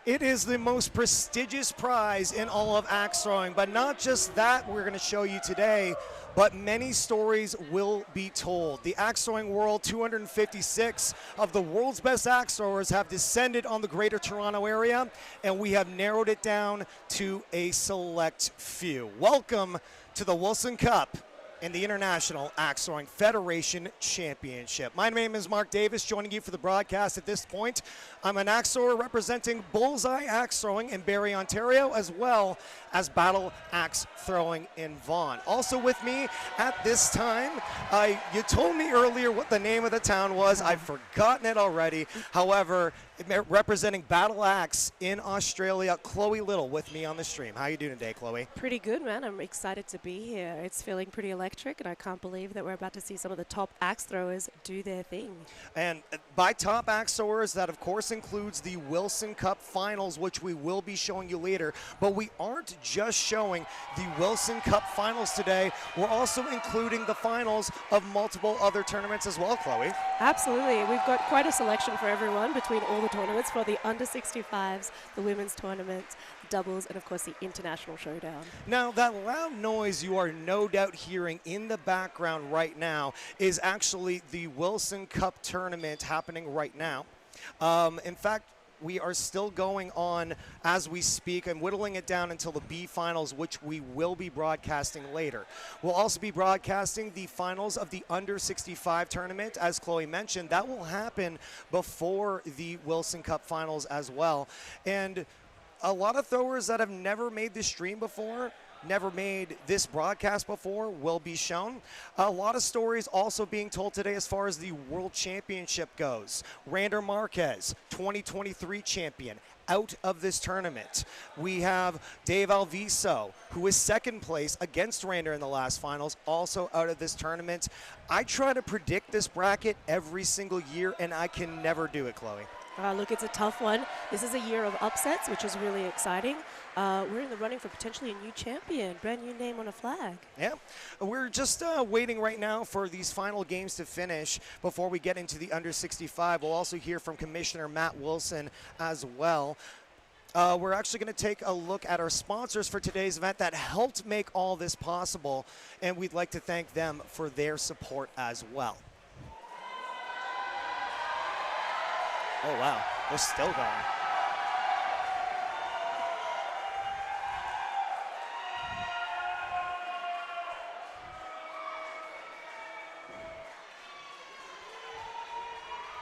It is the most prestigious prize in all of axe throwing, but not just that we're going to show you today, but many stories will be told. The axe throwing world, 256 of the world's best axe throwers have descended on the greater Toronto area, and we have narrowed it down to a select few. Welcome to the Wilson Cup in the International Axe Throwing Federation Championship. My name is Mark Davis, joining you for the broadcast at this point. I'm an axe thrower representing Bullseye Axe Throwing in Barrie, Ontario, as well as Battle Axe Throwing in Vaughan. Also with me at this time, you told me earlier what the name of the town was. I've forgotten it already. However, representing Battle Axe in Australia, Chloe Little with me on the stream. How you doing today, Chloe? Pretty good, man. I'm excited to be here. It's feeling pretty electric, and I can't believe that we're about to see some of the top axe throwers do their thing. And by top axe throwers, that of course includes the Wilson Cup Finals, which we will be showing you later. But we aren't just showing the Wilson Cup Finals today. We're also including the finals of multiple other tournaments as well, Chloe. Absolutely. We've got quite a selection for everyone between all the tournaments, for the under 65s, the women's tournament, doubles, and of course the international showdown. Now, that loud noise you are no doubt hearing in the background right now is actually the Wilson Cup tournament happening right now. In fact, we are still going on as we speak and whittling it down until the B finals, which we will be broadcasting later. We'll also be broadcasting the finals of the under 65 tournament, as Chloe mentioned. That will happen before the Wilson Cup finals as well. And a lot of throwers that have never made this stream before, never made this broadcast before, will be shown. A lot of stories also being told today as far as the World Championship goes. Rander Marquez, 2023 champion, out of this tournament. We have Dave Alviso, who is second place against Rander in the last finals, also out of this tournament. I try to predict this bracket every single year, and I can never do it, Chloe. Look, it's a tough one. This is a year of upsets, which is really exciting. We're in the running for potentially a new champion, brand new name on a flag. Yeah, we're just waiting right now for these final games to finish before we get into the under 65. We'll also hear from Commissioner Matt Wilson as well. We're actually going to take a look at our sponsors for today's event that helped make all this possible, and we'd like to thank them for their support as well. Oh, wow, they're still going.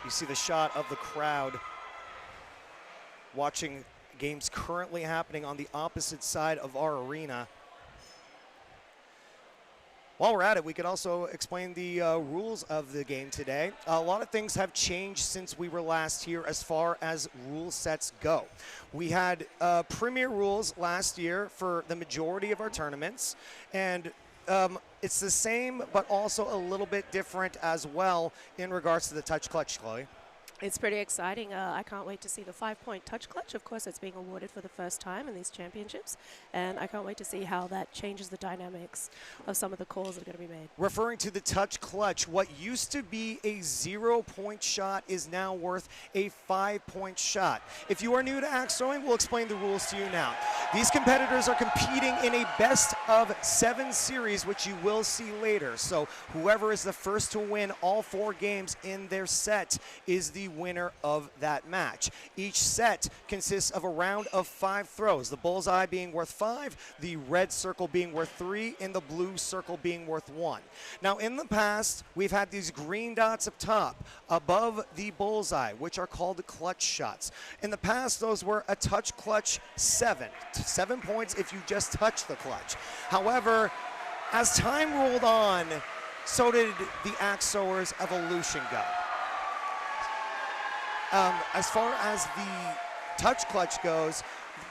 You see the shot of the crowd watching games currently happening on the opposite side of our arena. While we're at it, we could also explain the rules of the game today. A lot of things have changed since we were last here as far as rule sets go. We had premier rules last year for the majority of our tournaments, and it's the same but also a little bit different as well in regards to the touch clutch, Chloe. It's pretty exciting. I can't wait to see the 5-point touch clutch. Of course, it's being awarded for the first time in these championships, and I can't wait to see how that changes the dynamics of some of the calls that are going to be made. Referring to the touch clutch, what used to be a 0-point shot is now worth a 5-point shot. If you are new to axe throwing, we'll explain the rules to you now. These competitors are competing in a best-of-7 series, which you will see later. So whoever is the first to win all 4 games in their set is the winner of that match. Each set consists of a round of 5 throws, the bullseye being worth 5, the red circle being worth 3, and the blue circle being worth 1. Now, in the past, we've had these green dots up top above the bullseye, which are called clutch shots. In the past, those were a touch clutch 7. 7 points if you just touch the clutch. However, as time rolled on, so did the axe throwers' evolution go. As far as the touch clutch goes,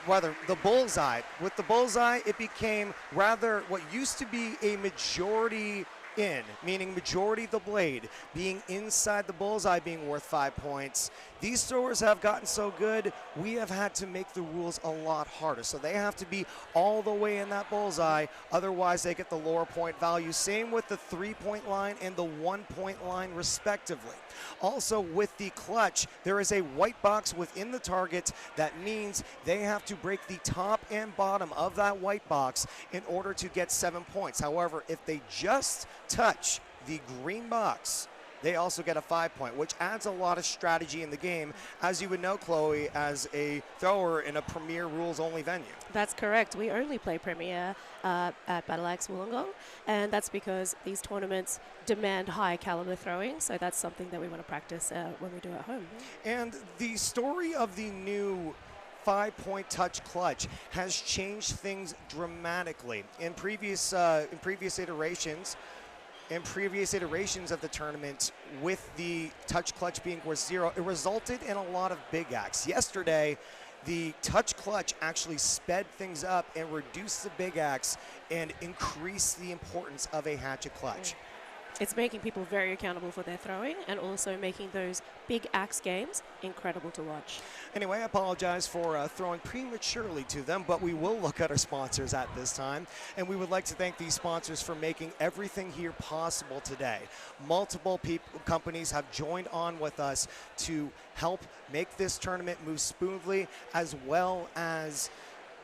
rather the bullseye. With the bullseye, it became rather what used to be a majority in, meaning majority of the blade being inside the bullseye being worth 5 points. These throwers have gotten so good, we have had to make the rules a lot harder. So they have to be all the way in that bullseye, otherwise they get the lower point value. Same with the 3-point line and the 1-point line respectively. Also with the clutch, there is a white box within the target. That means they have to break the top and bottom of that white box in order to get 7 points. However, if they just touch the green box, they also get a 5-point, which adds a lot of strategy in the game, as you would know, Chloe, as a thrower in a Premier rules-only venue. That's correct. We only play Premier at Battle Axe Wollongong, and that's because these tournaments demand high caliber throwing, so that's something that we want to practice when we do at home. And the story of the new 5-point touch clutch has changed things dramatically. In previous iterations of the tournament, with the touch clutch being worth 0, it resulted in a lot of big acts. Yesterday, the touch clutch actually sped things up and reduced the big acts and increased the importance of a hatchet clutch. It's making people very accountable for their throwing and also making those big axe games incredible to watch. Anyway, I apologize for throwing prematurely to them, but we will look at our sponsors at this time. And we would like to thank these sponsors for making everything here possible today. Multiple companies have joined on with us to help make this tournament move smoothly, as well as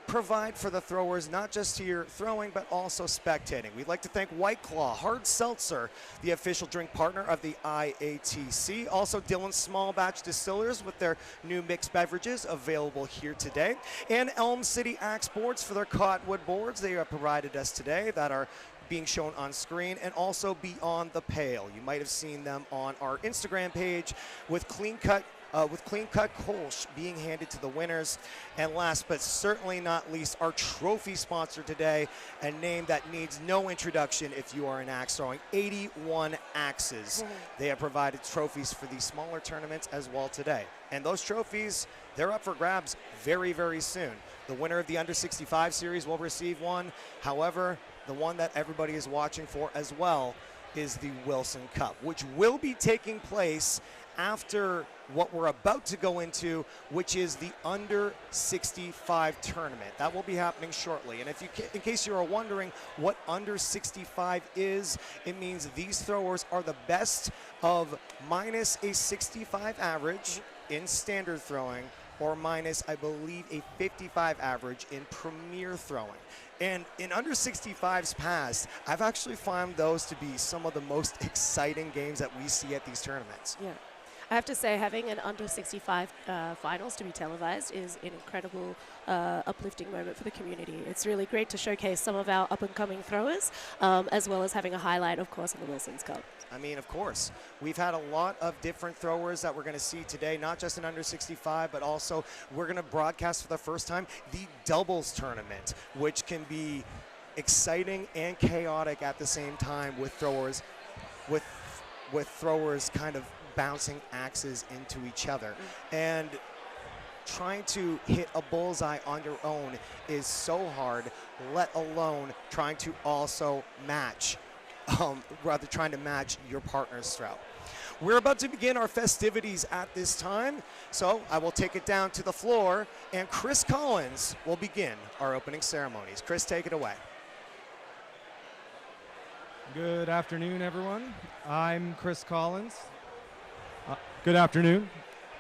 provide for the throwers, not just here throwing, but also spectating. We'd like to thank White Claw Hard Seltzer, the official drink partner of the IATC. Also, Dillon's Small Batch Distillers with their new mixed beverages available here today. And Elm City Axe Boards for their cottonwood boards they have provided us today that are being shown on screen, and also Beyond the Pale. You might have seen them on our Instagram page with clean cut Kolsch being handed to the winners. And last but certainly not least, our trophy sponsor today, a name that needs no introduction if you are an axe throwing, 81 Axes. They have provided trophies for these smaller tournaments as well today. And those trophies, they're up for grabs very, very soon. The winner of the Under 65 series will receive one. However, the one that everybody is watching for as well is the Wilson Cup, which will be taking place after what we're about to go into, which is the Under 65 tournament. That will be happening shortly. And if you, in case you're wondering what Under 65 is, it means these throwers are the best of minus a 65 average in standard throwing, or minus, I believe, a 55 average in Premier throwing. And in Under 65's past, I've actually found those to be some of the most exciting games that we see at these tournaments. Yeah. I have to say, having an Under 65 finals to be televised is an incredible uplifting moment for the community. It's really great to showcase some of our up-and-coming throwers, as well as having a highlight, of course, in the Wilson's Cup. I mean, of course. We've had a lot of different throwers that we're going to see today, not just in Under 65, but also we're going to broadcast for the first time the doubles tournament, which can be exciting and chaotic at the same time, with throwers kind of bouncing axes into each other. And trying to hit a bullseye on your own is so hard, let alone trying to also match, trying to match your partner's throw. We're about to begin our festivities at this time, so I will take it down to the floor, and Chris Collins will begin our opening ceremonies. Chris, take it away. Good afternoon, everyone. I'm Chris Collins. Good afternoon.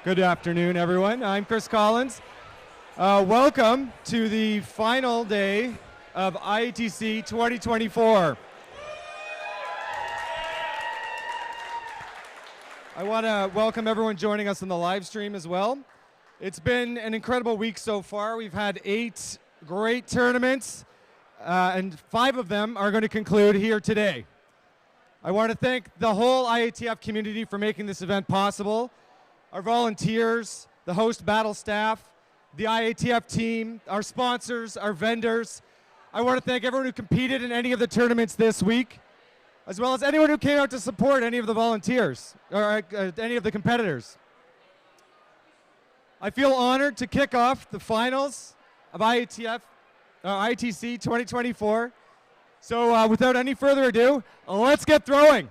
Good afternoon, everyone. I'm Chris Collins. Welcome to the final day of IATC 2024. I want to welcome everyone joining us on the live stream as well. It's been an incredible week so far. We've had 8 great tournaments, and 5 of them are going to conclude here today. I want to thank the whole IATF community for making this event possible. Our volunteers, the host battle staff, the IATF team, our sponsors, our vendors. I want to thank everyone who competed in any of the tournaments this week, as well as anyone who came out to support any of the volunteers, or any of the competitors. I feel honored to kick off the finals of IATC 2024. So without any further ado, let's get throwing.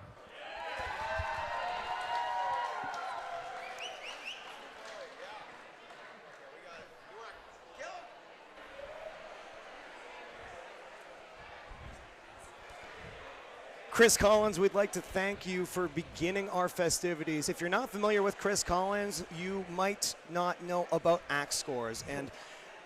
Chris Collins, we'd like to thank you for beginning our festivities. If you're not familiar with Chris Collins, you might not know about axe scores. And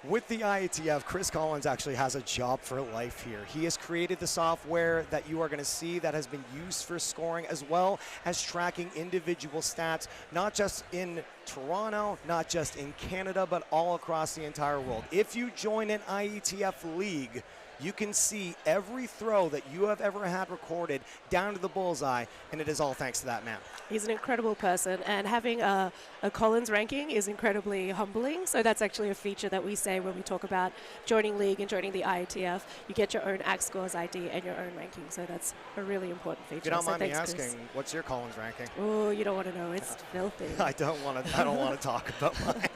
with the IATF, Chris Collins actually has a job for life here. He has created the software that you are going to see that has been used for scoring, as well as tracking individual stats, not just in Toronto, not just in Canada, but all across the entire world. If you join an IATF league, you can see every throw that you have ever had recorded down to the bullseye, and it is all thanks to that man. He's an incredible person, and having a Collins ranking is incredibly humbling. So that's actually a feature that we say when we talk about joining league and joining the IATF. You get your own axe scores ID and your own ranking, so that's a really important feature. If you don't mind me thanks, asking, Chris. what's your Collins ranking? Oh, you don't want to know. It's filthy. I don't want to talk about mine.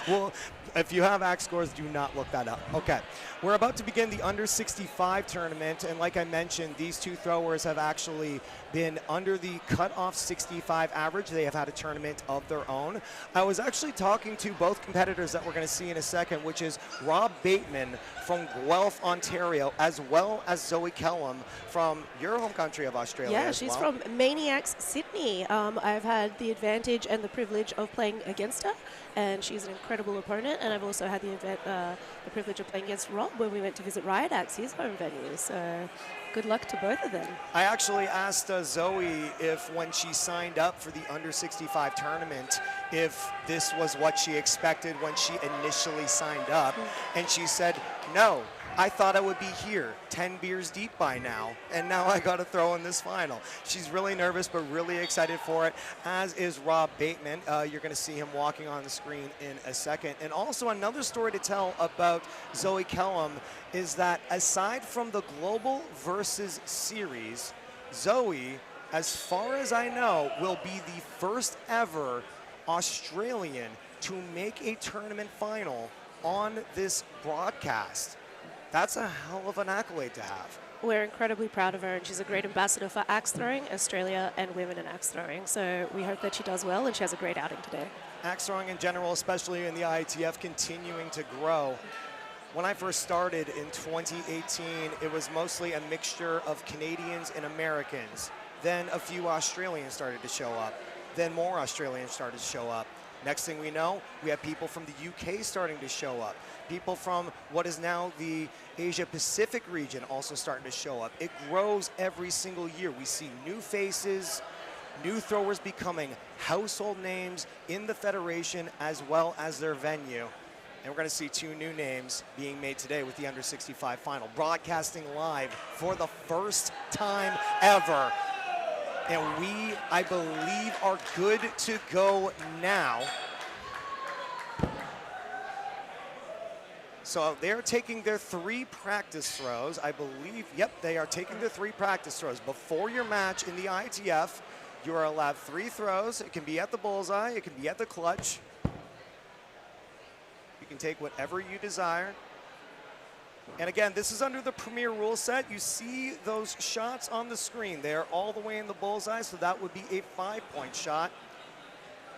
Well, if you have axe scores, do not look that up. Okay, we're about to begin the under 65 tournament, and like I mentioned, these two throwers have actually been under the cutoff 65 average. They have had a tournament of their own. I was actually talking to both competitors that we're going to see in a second, which is Rob Bateman from Guelph, Ontario, as well as Zoe Kellum from your home country of Australia. Yeah, she's from Maniacs, Sydney. I've had the advantage and the privilege of playing against her, and she's an incredible opponent. And I've also had the privilege of playing against Rob when we went to visit Riot Axe, his home venue. So good luck to both of them. I actually asked Zoe if when she signed up for the under 65 tournament, if this was what she expected when she initially signed up. And she said, no, I thought I would be here 10 beers deep by now, and now I got to throw in this final. She's really nervous, but really excited for it, as is Rob Bateman. You're going to see him walking on the screen in a second. And also another story to tell about Zoe Kellum is that aside from the Global Versus series, Zoe, as far as I know, will be the first ever Australian to make a tournament final on this broadcast. That's a hell of an accolade to have. We're incredibly proud of her, and she's a great ambassador for axe throwing, Australia, and women in axe throwing. So we hope that she does well, and she has a great outing today. Axe throwing in general, especially in the IATF, continuing to grow. When I first started in 2018, it was mostly a mixture of Canadians and Americans. Then a few Australians started to show up. Then more Australians started to show up. Next thing we know, we have people from the UK starting to show up. People from what is now the Asia Pacific region also starting to show up. It grows every single year. We see new faces, new throwers becoming household names in the federation as well as their venue. And we're going to see two new names being made today with the under 65 final, broadcasting live for the first time ever. And we, I believe, are good to go now. So they're taking their 3 practice throws. I believe, yep, they are taking their 3 practice throws. Before your match in the IATF, you are allowed 3 throws. It can be at the bullseye, it can be at the clutch. You can take whatever you desire. And again, this is under the premier rule set. You see those shots on the screen. They are all the way in the bullseye, so that would be a 5-point shot.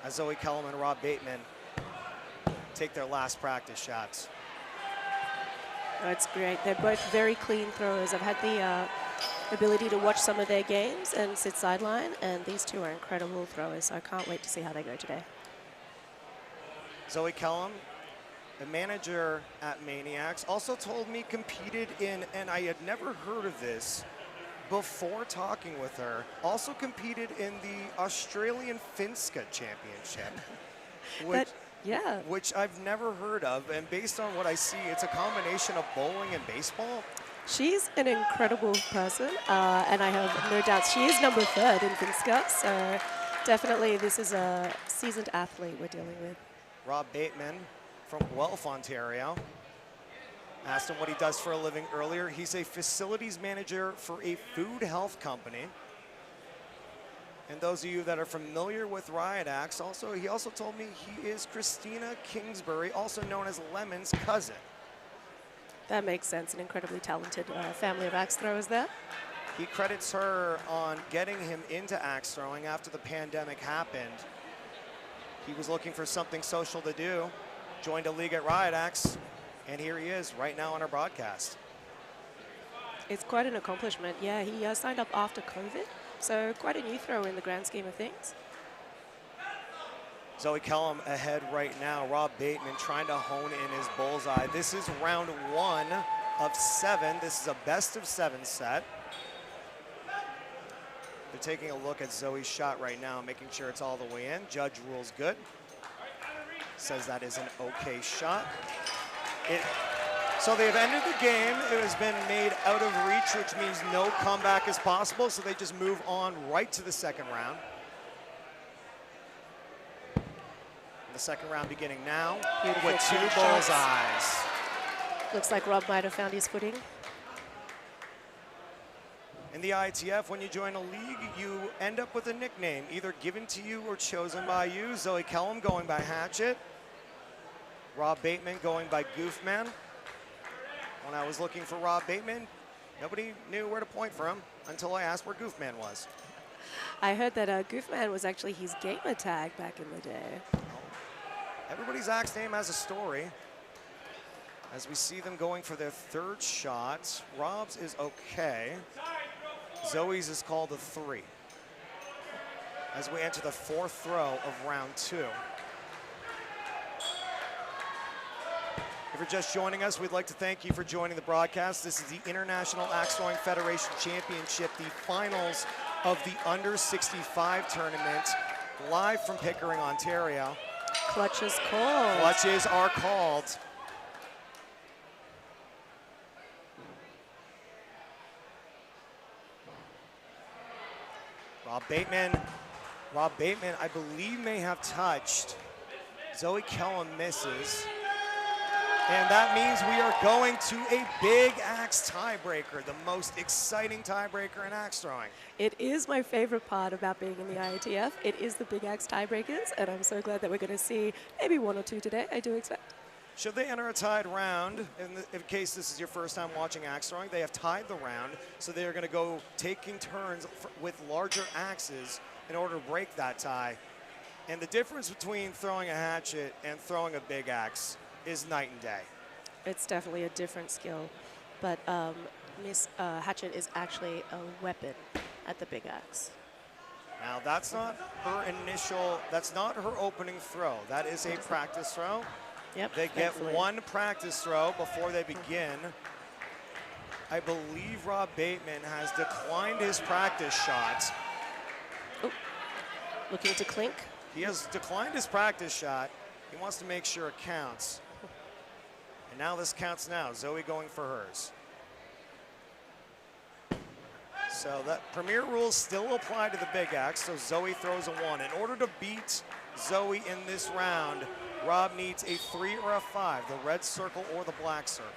As Zoe Kellum and Rob Bateman take their last practice shots. That's great. They're both very clean throwers. I've had the ability to watch some of their games and sit sideline, and these two are incredible throwers, so I can't wait to see how they go today. Zoe Kellum, the manager at Maniacs, also told me competed in, and I had never heard of this before talking with her, also competed in the Australian Finska Championship, which I've never heard of. And based on what I see, it's a combination of bowling and baseball. She's an incredible person, and I have no doubt she is number 3rd in Finska, so definitely this is a seasoned athlete we're dealing with. Rob Bateman from Guelph, Ontario. Asked him what he does for a living earlier. He's a facilities manager for a food health company. And those of you that are familiar with Riot Axe, he also told me he is Christina Kingsbury, also known as Lemon's cousin. That makes sense. An incredibly talented family of axe throwers there. He credits her on getting him into axe throwing after the pandemic happened. He was looking for something social to do, joined a league at Riot Axe, and here he is right now on our broadcast. It's quite an accomplishment. Yeah, he signed up after COVID, so quite a new throw in the grand scheme of things. Zoe Kellum ahead right now. Rob Bateman trying to hone in his bullseye. This is round 1 of 7. This is a best of 7 set. They're taking a look at Zoe's shot right now, making sure it's all the way in. Judge rules good. Says that is an okay shot. So they've ended the game. It has been made out of reach, which means no comeback is possible. So they just move on right to the second round. The second round beginning now. Beautiful with 2 shots. bullseyes. Looks like Rob might have found his footing. In the IATF, when you join a league, you end up with a nickname, either given to you or chosen by you. Zoe Kellum going by Hatchet. Rob Bateman going by Goofman. When I was looking for Rob Bateman, nobody knew where to point for him until I asked where Goofman was. I heard that Goofman was actually his gamer tag back in the day. Everybody's axe name has a story. As we see them going for their 3rd shot, Rob's is okay. Zoe's is called a 3. As we enter the 4th throw of round 2. If you're just joining us, we'd like to thank you for joining the broadcast. This is the International Axe Throwing Federation Championship, the finals of the under 65 tournament, live from Pickering, Ontario. Clutches called. Clutches are called. Rob Bateman, I believe, may have touched. Zoe Kellum misses. And that means we are going to a big axe tiebreaker, the most exciting tiebreaker in axe throwing. It is my favorite part about being in the IATF. It is the big axe tiebreakers, and I'm so glad that we're going to see maybe 1 or 2 today, I do expect. Should they enter a tied round, in case this is your first time watching axe throwing, they have tied the round, so they are going to go taking turns with larger axes in order to break that tie. And the difference between throwing a hatchet and throwing a big axe is night and day. It's definitely a different skill, but Miss Hatchet is actually a weapon at the big axe. Now that's not her opening throw. That is a practice throw. Yep, they get 1 practice throw before they begin. I believe Rob Bateman has declined his practice shot. Oh, looking to clink. He has declined his practice shot. He wants to make sure it counts. And now this counts now. Zoe going for hers. So that premier rules still apply to the big axe, so Zoe throws a 1. In order to beat Zoe in this round, Rob needs a 3 or a 5, the red circle or the black circle.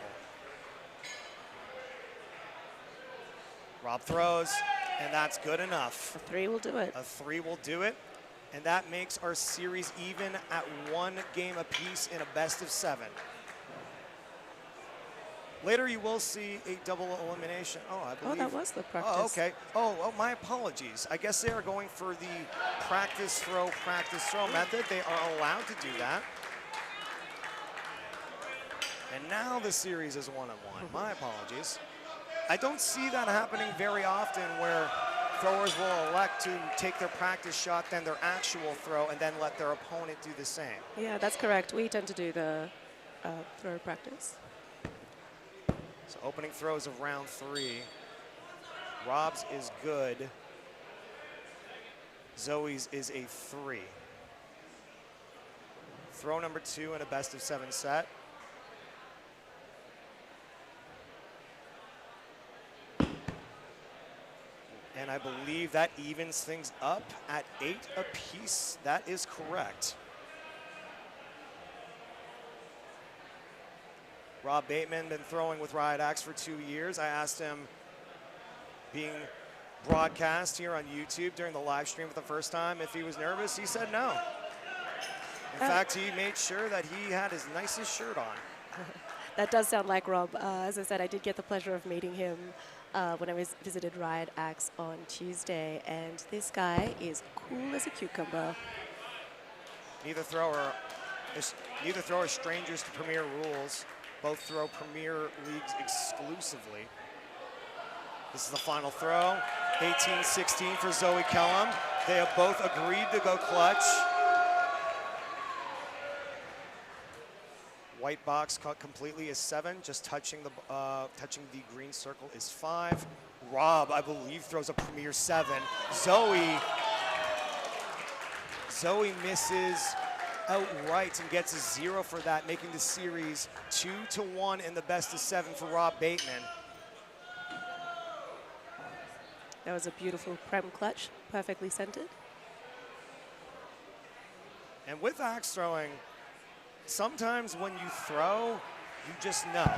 Rob throws, and that's good enough. A 3 will do it. A 3 will do it, and that makes our series even at 1 game apiece in a best of 7. Later, you will see a double elimination. Oh, I believe. Oh, that was the practice. Oh, okay. Oh, my apologies. I guess they are going for the practice throw method. They are allowed to do that. And now the series is 1-1. My apologies. I don't see that happening very often where throwers will elect to take their practice shot, then their actual throw, and then let their opponent do the same. Yeah, that's correct. We tend to do the throw practice. So opening throws of round 3. Rob's is good. Zoe's is a 3. Throw number 2 in a best of 7 set. And I believe that evens things up at 8 apiece. That is correct. Rob Bateman been throwing with Riot Axe for 2 years. I asked him, being broadcast here on YouTube during the live stream for the first time, if he was nervous. He said no. In fact, he made sure that he had his nicest shirt on. That does sound like Rob. As I said, I did get the pleasure of meeting him when I visited Riot Axe on Tuesday, and this guy is cool as a cucumber. Neither thrower is strangers to Premier rules. Both throw Premier Leagues exclusively. This is the final throw. 18-16 for Zoe Kellum. They have both agreed to go clutch. White box cut completely is 7. Just touching the green circle is 5. Rob, I believe, throws a Premier 7. Zoe misses outright and gets a 0 for that, making the series 2-1 in the best of 7 for Rob Bateman. That was a beautiful prem clutch, perfectly centered. And with axe throwing, sometimes when you throw, you just know.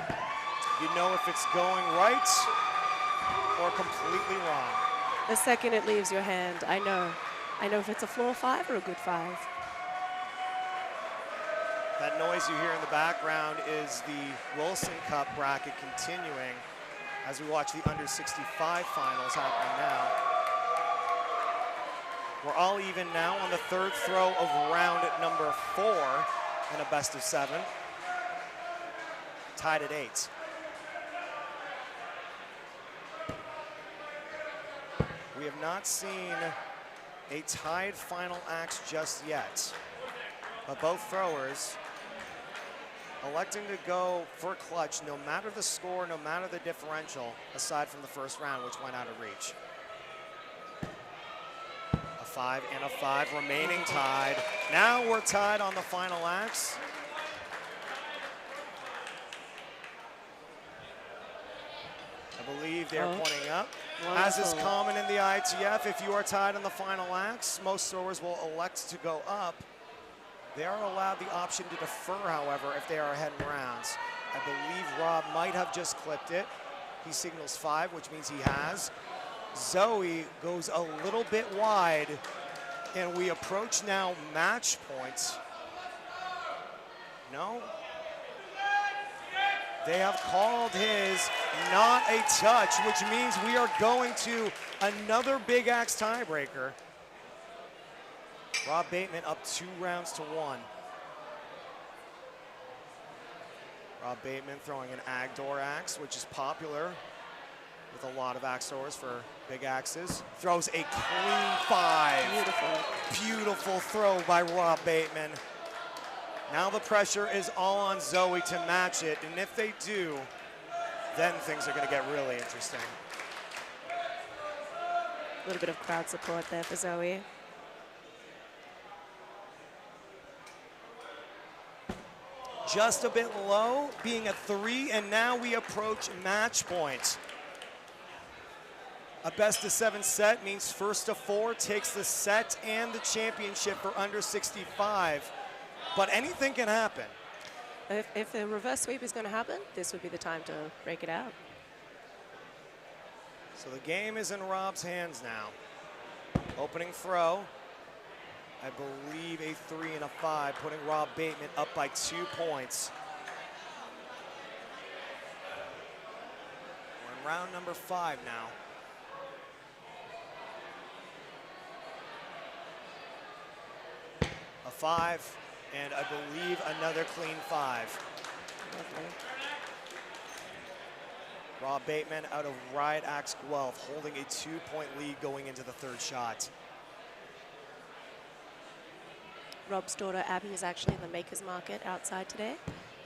You know if it's going right or completely wrong. The second it leaves your hand, I know. I know if it's a floor 5 or a good 5. That noise you hear in the background is the Wilson Cup bracket continuing as we watch the under 65 finals happening now. We're all even now on the 3rd throw of round number 4 in a best of 7. Tied at 8. We have not seen a tied final axe just yet, but both throwers electing to go for clutch no matter the score, no matter the differential, aside from the first round, which went out of reach. A 5 and a 5 remaining tied. Now we're tied on the final axe. I believe they're pointing up. As is common in the ITF, if you are tied on the final axe, most throwers will elect to go up. They are allowed the option to defer, however, if they are ahead in rounds. I believe Rob might have just clipped it. He signals 5, which means he has. Zoe goes a little bit wide, and we approach now match points. No. They have called his not a touch, which means we are going to another big axe tiebreaker. Rob Bateman up 2 rounds to 1. Rob Bateman throwing an Agdor axe, which is popular with a lot of axe throwers for big axes. Throws a clean 5. Beautiful. Beautiful throw by Rob Bateman. Now the pressure is all on Zoe to match it, and if they do, then things are going to get really interesting. A little bit of crowd support there for Zoe. Just a bit low, being a 3, and now we approach match point. A best of 7 set means first to 4 takes the set and the championship for under 65. But anything can happen. If the reverse sweep is going to happen, this would be the time to break it out. So the game is in Rob's hands now. Opening throw. I believe a 3 and a 5, putting Rob Bateman up by 2 points. We're in round number 5 now. A 5, and I believe another clean 5. Lovely. Rob Bateman out of Riot Axe Guelph, holding a 2-point lead going into the 3rd shot. Rob's daughter Abby is actually in the Makers Market outside today,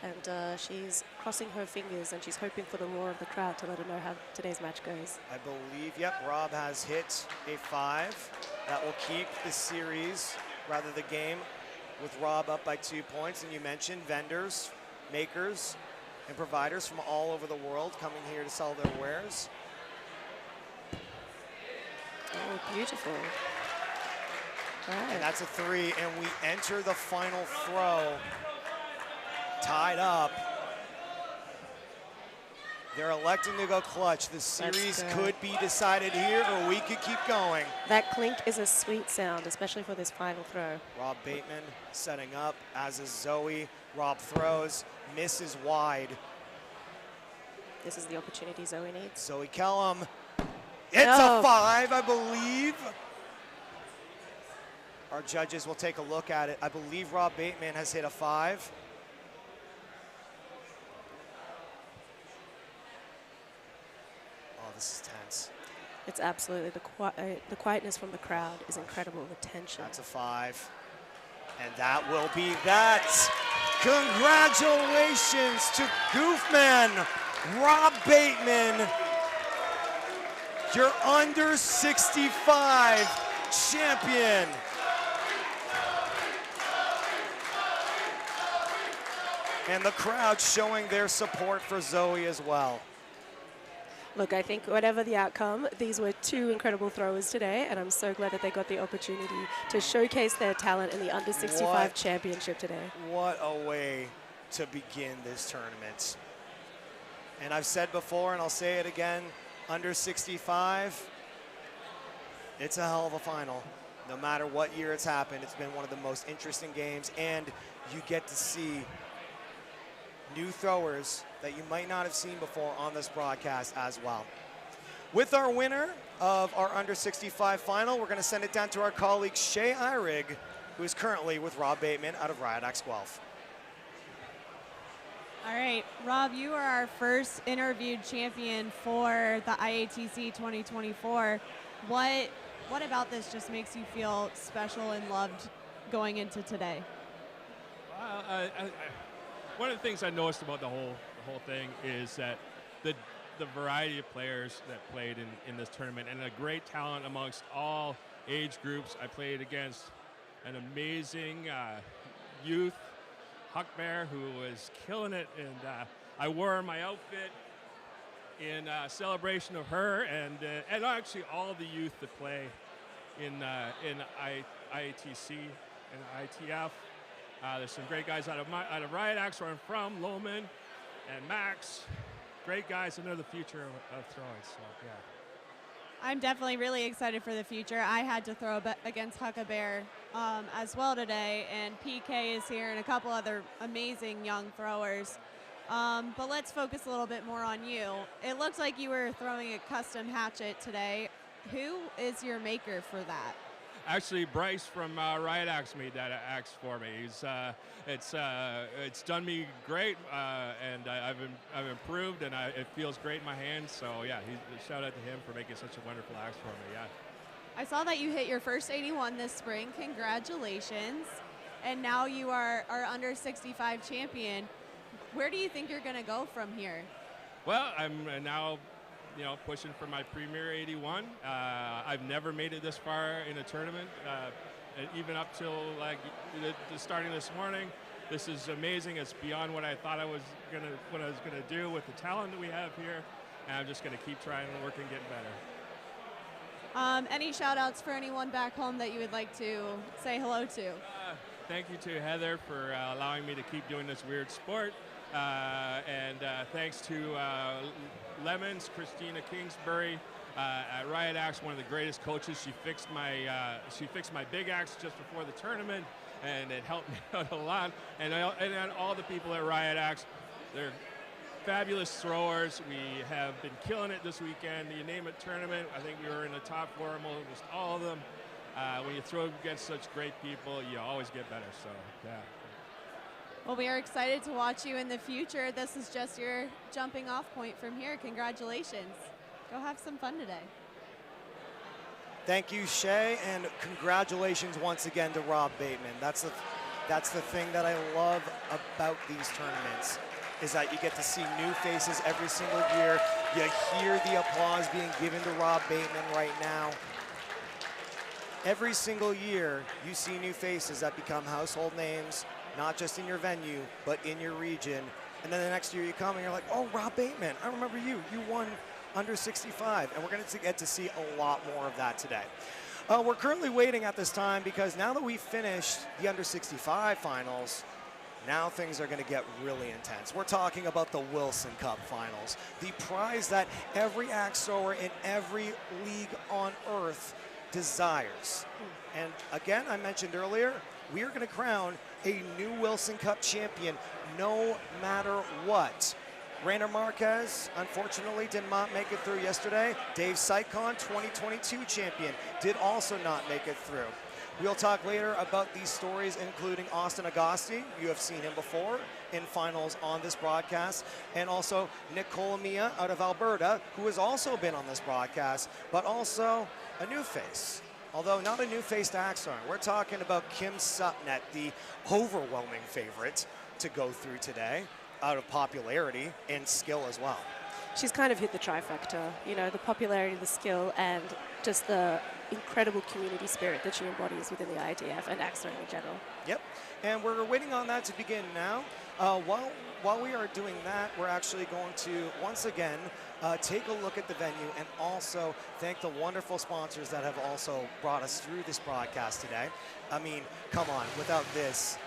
and she's crossing her fingers and she's hoping for the roar of the crowd to let her know how today's match goes. I believe, yep, Rob has hit a 5. That will keep the series, rather the game, with Rob up by 2 points. And you mentioned vendors, makers, and providers from all over the world coming here to sell their wares. Oh, beautiful. Right. And that's a 3, and we enter the final throw tied up. They're electing to go clutch. The series could be decided here, or we could keep going. That clink is a sweet sound, especially for this final throw. Rob Bateman setting up, as is Zoe. Rob throws, misses wide. this is the opportunity Zoe needs. Zoe Kellum. It's a 5, I believe. Our judges will take a look at it. I believe Rob Bateman has hit a 5. Oh, this is tense. It's absolutely, the quietness from the crowd is incredible, the tension. That's a 5. And that will be that. Congratulations to Goofman, Rob Bateman, your under 65 champion. And the crowd showing their support for Zoe as well. Look, I think whatever the outcome, these were 2 incredible throwers today, and I'm so glad that they got the opportunity to showcase their talent in the under 65 championship today. What a way to begin this tournament. And I've said before, and I'll say it again, under 65, it's a hell of a final. No matter what year it's happened, it's been one of the most interesting games, and you get to see new throwers that you might not have seen before on this broadcast as well. With our winner of our under 65 final, we're going to send it down to our colleague Shay Eyrig, who is currently with Rob Bateman out of Riot Axe Guelph. All right, Rob, you are our first interviewed champion for the IATC 2024. What about this just makes you feel special and loved going into today? One of the things I noticed about the whole thing is that the variety of players that played in this tournament, and a great talent amongst all age groups. I played against an amazing youth Huck Bear who was killing it, and I wore my outfit in celebration of her and actually all the youth that play in IATC and ITF. There's some great guys out of Riot Axe where I'm from, Loman and Max. Great guys, and they're the future of throwing, so yeah. I'm definitely really excited for the future. I had to throw against Huckleberry as well today, and PK is here and a couple other amazing young throwers. But let's focus a little bit more on you. It looks like you were throwing a custom hatchet today. Who is your maker for that? Actually, Bryce from Riot Axe made that axe for me. It's done me great, and I've improved, and it feels great in my hands. So yeah, shout out to him for making such a wonderful axe for me. Yeah. I saw that you hit your first 81 this spring. Congratulations! And now you are our under 65 champion. Where do you think you're going to go from here? Well, I'm now, pushing for my Premier 81. I've never made it this far in a tournament, even up till the starting this morning. This is amazing. It's beyond what I thought I was gonna do with the talent that we have here, and I'm just gonna keep trying and working, getting better. Any shout outs for anyone back home that you would like to say hello to? Thank you to Heather for allowing me to keep doing this weird sport. And thanks to Lemons, Christina Kingsbury at Riot Axe, one of the greatest coaches. She fixed my big axe just before the tournament, and it helped me out a lot. And all the people at Riot Axe, they're fabulous throwers. We have been killing it this weekend. You name it tournament, I think we were in the top 4 in almost all of them. When you throw against such great people, you always get better. So yeah. Well, we are excited to watch you in the future. This is just your jumping off point from here. Congratulations. Go have some fun today. Thank you, Shay, and congratulations once again to Rob Bateman. That's the thing that I love about these tournaments, is that you get to see new faces every single year. You hear the applause being given to Rob Bateman right now. Every single year, you see new faces that become household names, not just in your venue, but in your region. And then the next year you come and you're like, oh, Rob Bateman, I remember you. You won under 65. And we're going to get to see a lot more of that today. We're currently waiting at this time because now that we've finished the under 65 finals, now things are going to get really intense. We're talking about the Wilson Cup finals, the prize that every axe thrower in every league on earth desires. And again, I mentioned earlier, we are going to crown a new Wilson Cup champion no matter what. Rainer Marquez, unfortunately, did not make it through yesterday. Dave Sycon, 2022 champion, did also not make it through. We'll talk later about these stories, including Austin Agosti. You have seen him before in finals on this broadcast. And also Nick Colomia out of Alberta, who has also been on this broadcast, but also a new face. Although not a new face to Axon. We're talking about Kim Supnet, the overwhelming favorite to go through today, out of popularity and skill as well. She's kind of hit the trifecta, you know, the popularity, the skill, and just the incredible community spirit that she embodies within the IATF and Axon in general. Yep, and we're waiting on that to begin now. While we are doing that, we're actually going to, once again, take a look at the venue and also thank the wonderful sponsors that have also brought us through this broadcast today. I mean, come on, without these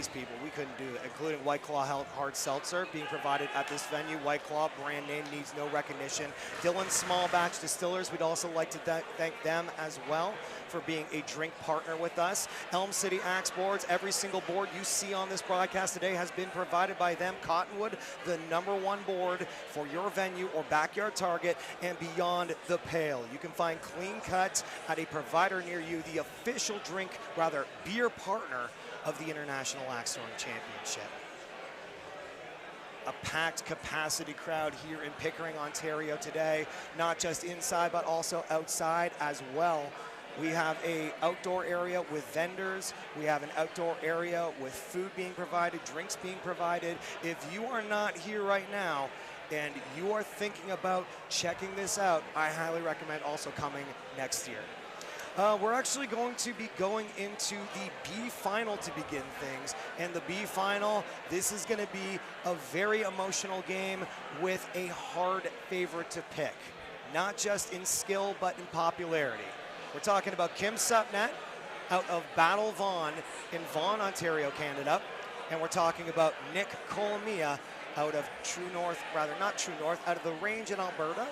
people, we couldn't do it, including White Claw Hard Seltzer being provided at this venue. White Claw, brand name, needs no recognition. Dylan Small Batch Distillers, we'd also like to thank them as well for being a drink partner with us. Elm City Axe Boards, every single board you see on this broadcast today has been provided by them. Cottonwood, the #1 board for your venue or backyard target and beyond the pale. You can find Clean Cut at a provider near you, the official beer partner of the International Axe Throwing Championship. A packed capacity crowd here in Pickering, Ontario today, not just inside but also outside as well. We have a outdoor area with vendors. We have an outdoor area with food being provided, drinks being provided. If you are not here right now and you are thinking about checking this out, I highly recommend also coming next year. We're actually going to be going into the B final to begin things. And the B final, this is going to be a very emotional game with a hard favorite to pick. Not just in skill, but in popularity. We're talking about Kim Supnet out of Battle Vaughan in Vaughan, Ontario, Canada. And we're talking about Nick Colomia out of out of the range in Alberta.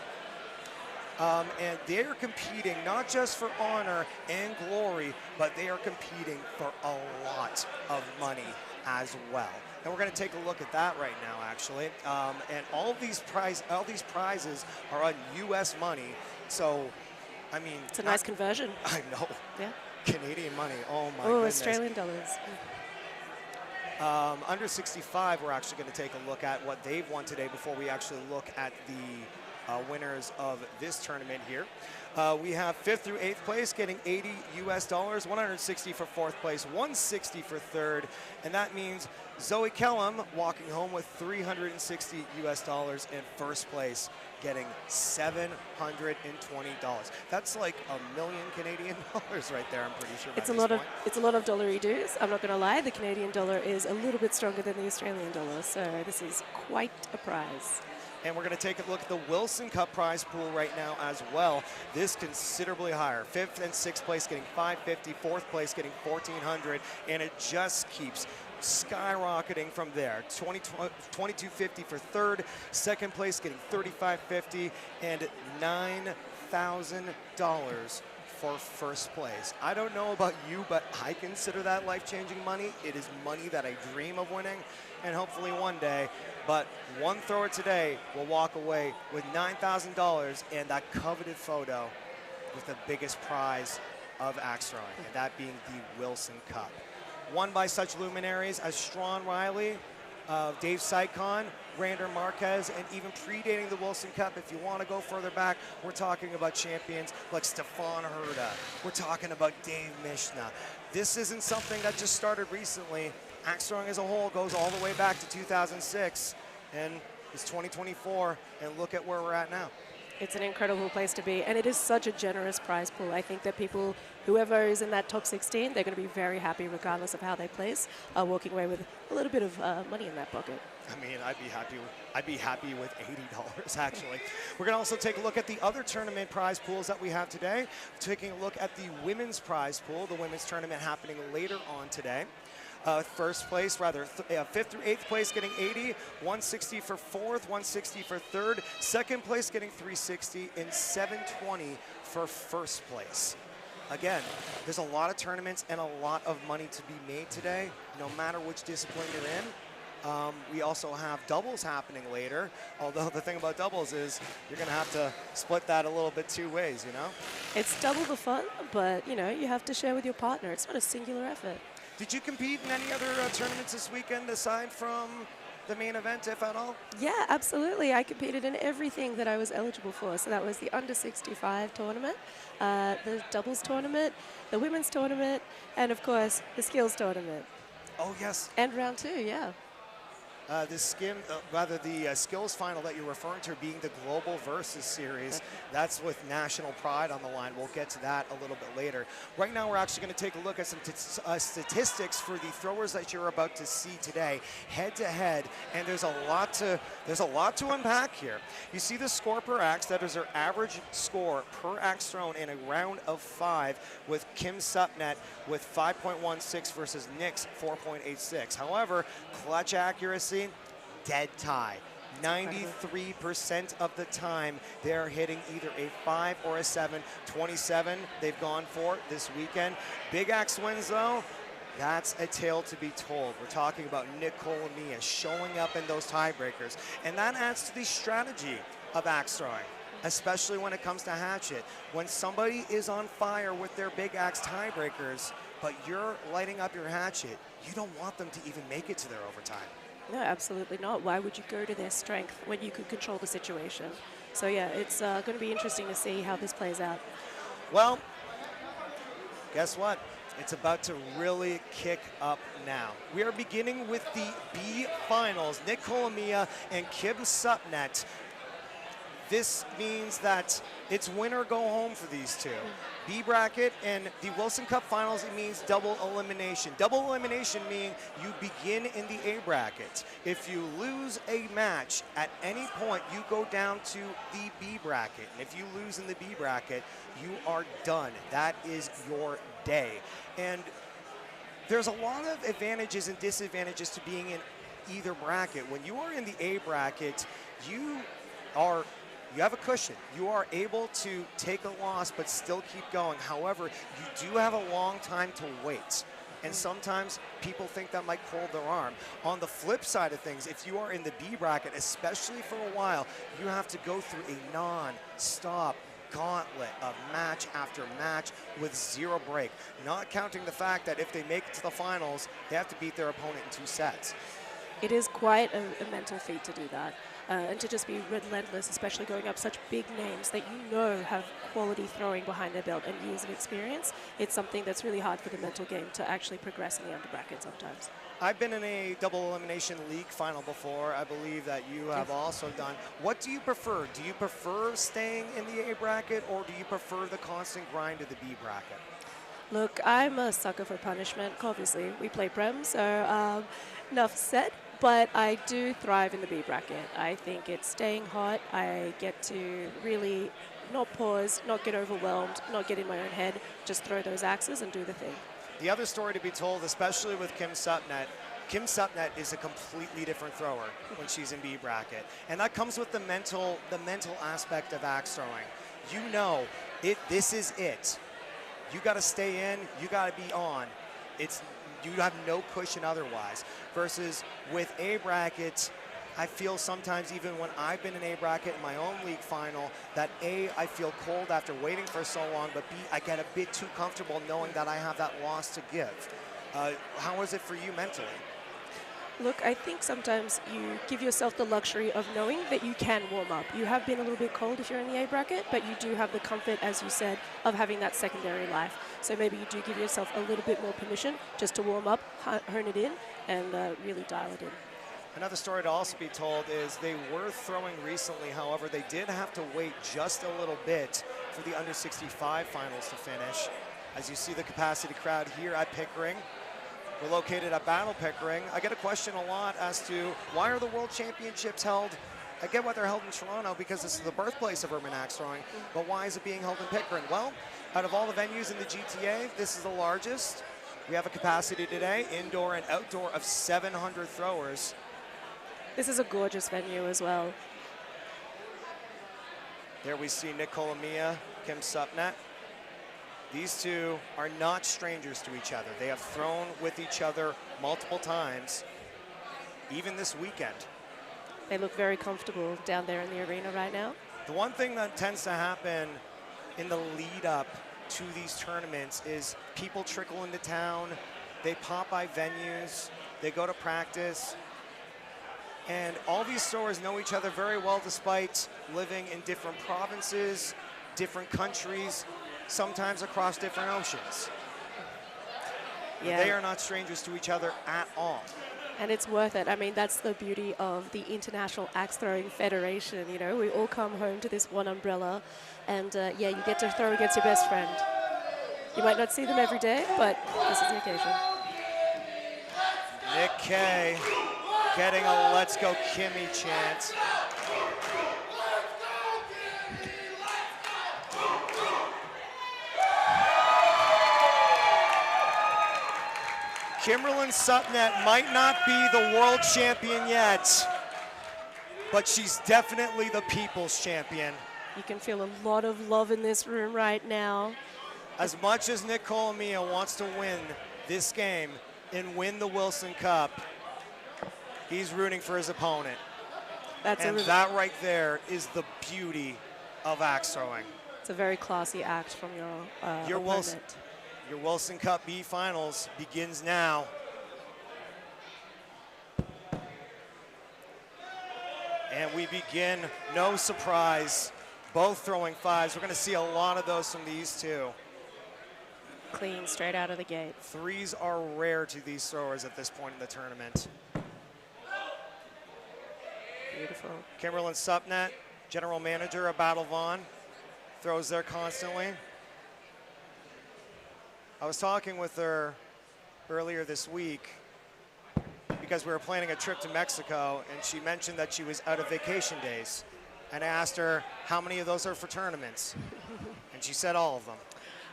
And they are competing not just for honor and glory, but they are competing for a lot of money as well. And we're going to take a look at that right now, actually. And all these prizes are on U.S. money. So, I mean, it's a nice conversion. I know. Yeah. Canadian money. Oh my goodness. Oh, Australian dollars. Under 65, we're actually going to take a look at what they've won today before we actually look at the winners of this tournament here. We have 5th through 8th place getting $80 US, 160 for 4th place, 160 for 3rd, and that means Zoe Kellum walking home with $360 US in 1st place, getting $720. That's like $1 million Canadian dollars right there. I'm pretty sure. It's a lot of dollary dues. I'm not going to lie. The Canadian dollar is a little bit stronger than the Australian dollar, so this is quite a prize. And we're going to take a look at the Wilson Cup prize pool right now as well. This considerably higher. 5th and 6th place getting $550, 4th place getting $1,400, and it just keeps skyrocketing from there. $2,250 for 3rd, 2nd place getting $3,550, and $9,000 for 1st place. I don't know about you, but I consider that life-changing money. It is money that I dream of winning, and hopefully one day. But one thrower today will walk away with $9,000 and that coveted photo with the biggest prize of axe throwing, and that being the Wilson Cup. Won by such luminaries as Strawn Riley, Dave Sycon, Rander Marquez, and even predating the Wilson Cup, if you want to go further back, we're talking about champions like Stefan Herda. We're talking about Dave Mishna. This isn't something that just started recently. Axe throwing as a whole goes all the way back to 2006, and it's 2024, and look at where we're at now. It's an incredible place to be, and it is such a generous prize pool. I think that people, whoever is in that top 16, they're going to be very happy regardless of how they place, walking away with a little bit of money in that pocket. I mean, I'd be happy with $80 actually. We're going to also take a look at the other tournament prize pools that we have today. Taking a look at the women's prize pool, the women's tournament happening later on today. 5th through 8th place getting 80, 160 for 4th, 160 for 3rd, 2nd place getting 360, and 720 for 1st place. Again, there's a lot of tournaments and a lot of money to be made today, no matter which discipline you're in. We also have doubles happening later, although the thing about doubles is you're going to have to split that a little bit two ways, you know? It's double the fun, but you know, you have to share with your partner. It's not a singular effort. Did you compete in any other tournaments this weekend aside from the main event, if at all? Yeah, absolutely. I competed in everything that I was eligible for. So that was the under 65 tournament, the doubles tournament, the women's tournament, and of course the skills tournament. Oh, yes. And round 2, yeah. The skills final that you're referring to being the Global Versus series. That's with national pride on the line. We'll get to that a little bit later. Right now, we're actually going to take a look at some statistics for the throwers that you're about to see today, head to head. And there's a lot to unpack here. You see the score per axe. That is their average score per axe thrown in a round of 5, with Kim Supnet with 5.16 versus Nick's 4.86. However, clutch accuracy, dead tie. 93% of the time they're hitting either a 5 or a 7. 27 they've gone for this weekend. Big axe wins though, that's a tale to be told. We're talking about Nick Colomia showing up in those tiebreakers, and that adds to the strategy of axe throwing, especially when it comes to hatchet. When somebody is on fire with their big axe tiebreakers, but you're lighting up your hatchet, you don't want them to even make it to their overtime. No, absolutely not. Why would you go to their strength when you could control the situation? So yeah, it's going to be interesting to see how this plays out. Well, guess what? It's about to really kick up now. We are beginning with the B finals. Nick Colomia and Kim Supnet. This means that it's win or go home for these two. B bracket and the Wilson Cup finals, it means double elimination. Double elimination meaning you begin in the A bracket. If you lose a match at any point, you go down to the B bracket. And if you lose in the B bracket, you are done. That is your day. And there's a lot of advantages and disadvantages to being in either bracket. When you are in the A bracket, you have a cushion. You are able to take a loss but still keep going. However, you do have a long time to wait. And sometimes people think that might cold their arm. On the flip side of things, if you are in the B bracket, especially for a while, you have to go through a non-stop gauntlet of match after match with zero break. Not counting the fact that if they make it to the finals, they have to beat their opponent in 2 sets. It is quite a mental feat to do that. And to just be relentless, especially going up such big names that you know have quality throwing behind their belt and years of experience, it's something that's really hard for the mental game to actually progress in the under bracket sometimes. I've been in a double elimination league final before. I believe that you have also done. What do you prefer? Do you prefer staying in the A bracket, or do you prefer the constant grind of the B bracket? Look, I'm a sucker for punishment. Obviously, we play Prem, so enough said. But I do thrive in the B bracket. I think it's staying hot. I get to really not pause, not get overwhelmed, not get in my own head, just throw those axes and do the thing. The other story to be told, especially with Kim Supnet is a completely different thrower when she's in B bracket. And that comes with the mental aspect of axe throwing. You know, this is it. You got to stay in, you got to be on. You have no cushion otherwise. Versus with A brackets, I feel sometimes even when I've been in A bracket in my own league final, that A, I feel cold after waiting for so long, but B, I get a bit too comfortable knowing that I have that loss to give. How is it for you mentally? Look, I think sometimes you give yourself the luxury of knowing that you can warm up. You have been a little bit cold if you're in the A bracket, but you do have the comfort, as you said, of having that secondary life. So maybe you do give yourself a little bit more permission just to warm up, hone it in, and really dial it in. Another story to also be told is they were throwing recently. However, they did have to wait just a little bit for the under 65 finals to finish. As you see the capacity crowd here at Pickering. We're located at Battle Pickering. I get a question a lot as to why are the World Championships held? I get why they're held in Toronto because this is the birthplace of urban axe throwing, but why is it being held in Pickering? Well, out of all the venues in the GTA, this is the largest. We have a capacity today, indoor and outdoor, of 700 throwers. This is a gorgeous venue as well. There we see Nick Colomia, Kim Supnet. These two are not strangers to each other. They have thrown with each other multiple times. even this weekend. They look very comfortable down there in the arena right now. The one thing that tends to happen in the lead up to these tournaments is people trickle into town, they pop by venues, they go to practice, and all these throwers know each other very well despite living in different provinces, different countries, sometimes across different oceans. Yeah. They are not strangers to each other at all. And it's worth it. I mean, that's the beauty of the International Axe Throwing Federation. You know, we all come home to this one umbrella, and yeah, you get to throw against your best friend. You might not see them every day, but this is the occasion. Nick K getting a "Let's Go Kimmy" chant. Kimberlyn Supnet might not be the world champion yet, but she's definitely the people's champion. You can feel a lot of love in this room right now. As much as Nick Colomia wants to win this game and win the Wilson Cup, he's rooting for his opponent. And that right there is the beauty of axe throwing. It's a very classy act from your opponent. Your Wilson Cup B Finals begins now. And we begin, no surprise, both throwing fives. We're going to see a lot of those from these two. Clean, straight out of the gate. Threes are rare to these throwers at this point in the tournament. Beautiful. Kimberlyn Supnet, general manager of Battle Vaughn, throws there constantly. I was talking with her earlier this week because we were planning a trip to Mexico, and she mentioned that she was out of vacation days. And I asked her how many of those are for tournaments, and she said all of them.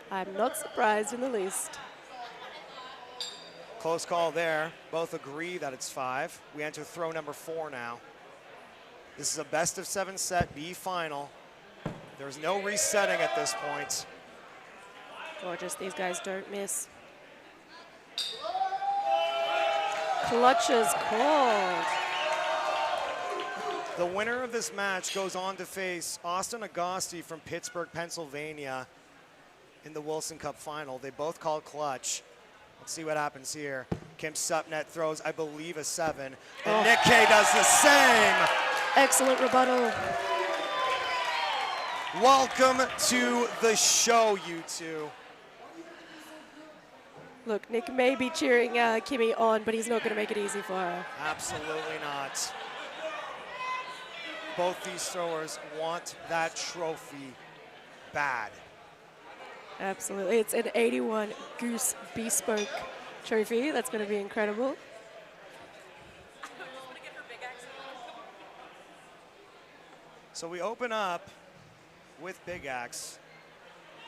I'm not surprised in the least. Close call there. Both agree that it's 5. We enter throw number 4 now. This is a best of 7 set B final. There's no resetting at this point. Gorgeous, these guys don't miss. Clutches called. The winner of this match goes on to face Austin Agosti from Pittsburgh, Pennsylvania in the Wilson Cup final. They both called clutch. Let's see what happens here. Kim Supnet throws, I believe, a 7. And Nick K does the same. Excellent rebuttal. Welcome to the show, you two. Look, Nick may be cheering Kimmy on, but he's not going to make it easy for her. Absolutely not. Both these throwers want that trophy bad. Absolutely. It's an 81 Goose Bespoke trophy. That's going to be incredible. So we open up with Big Axe.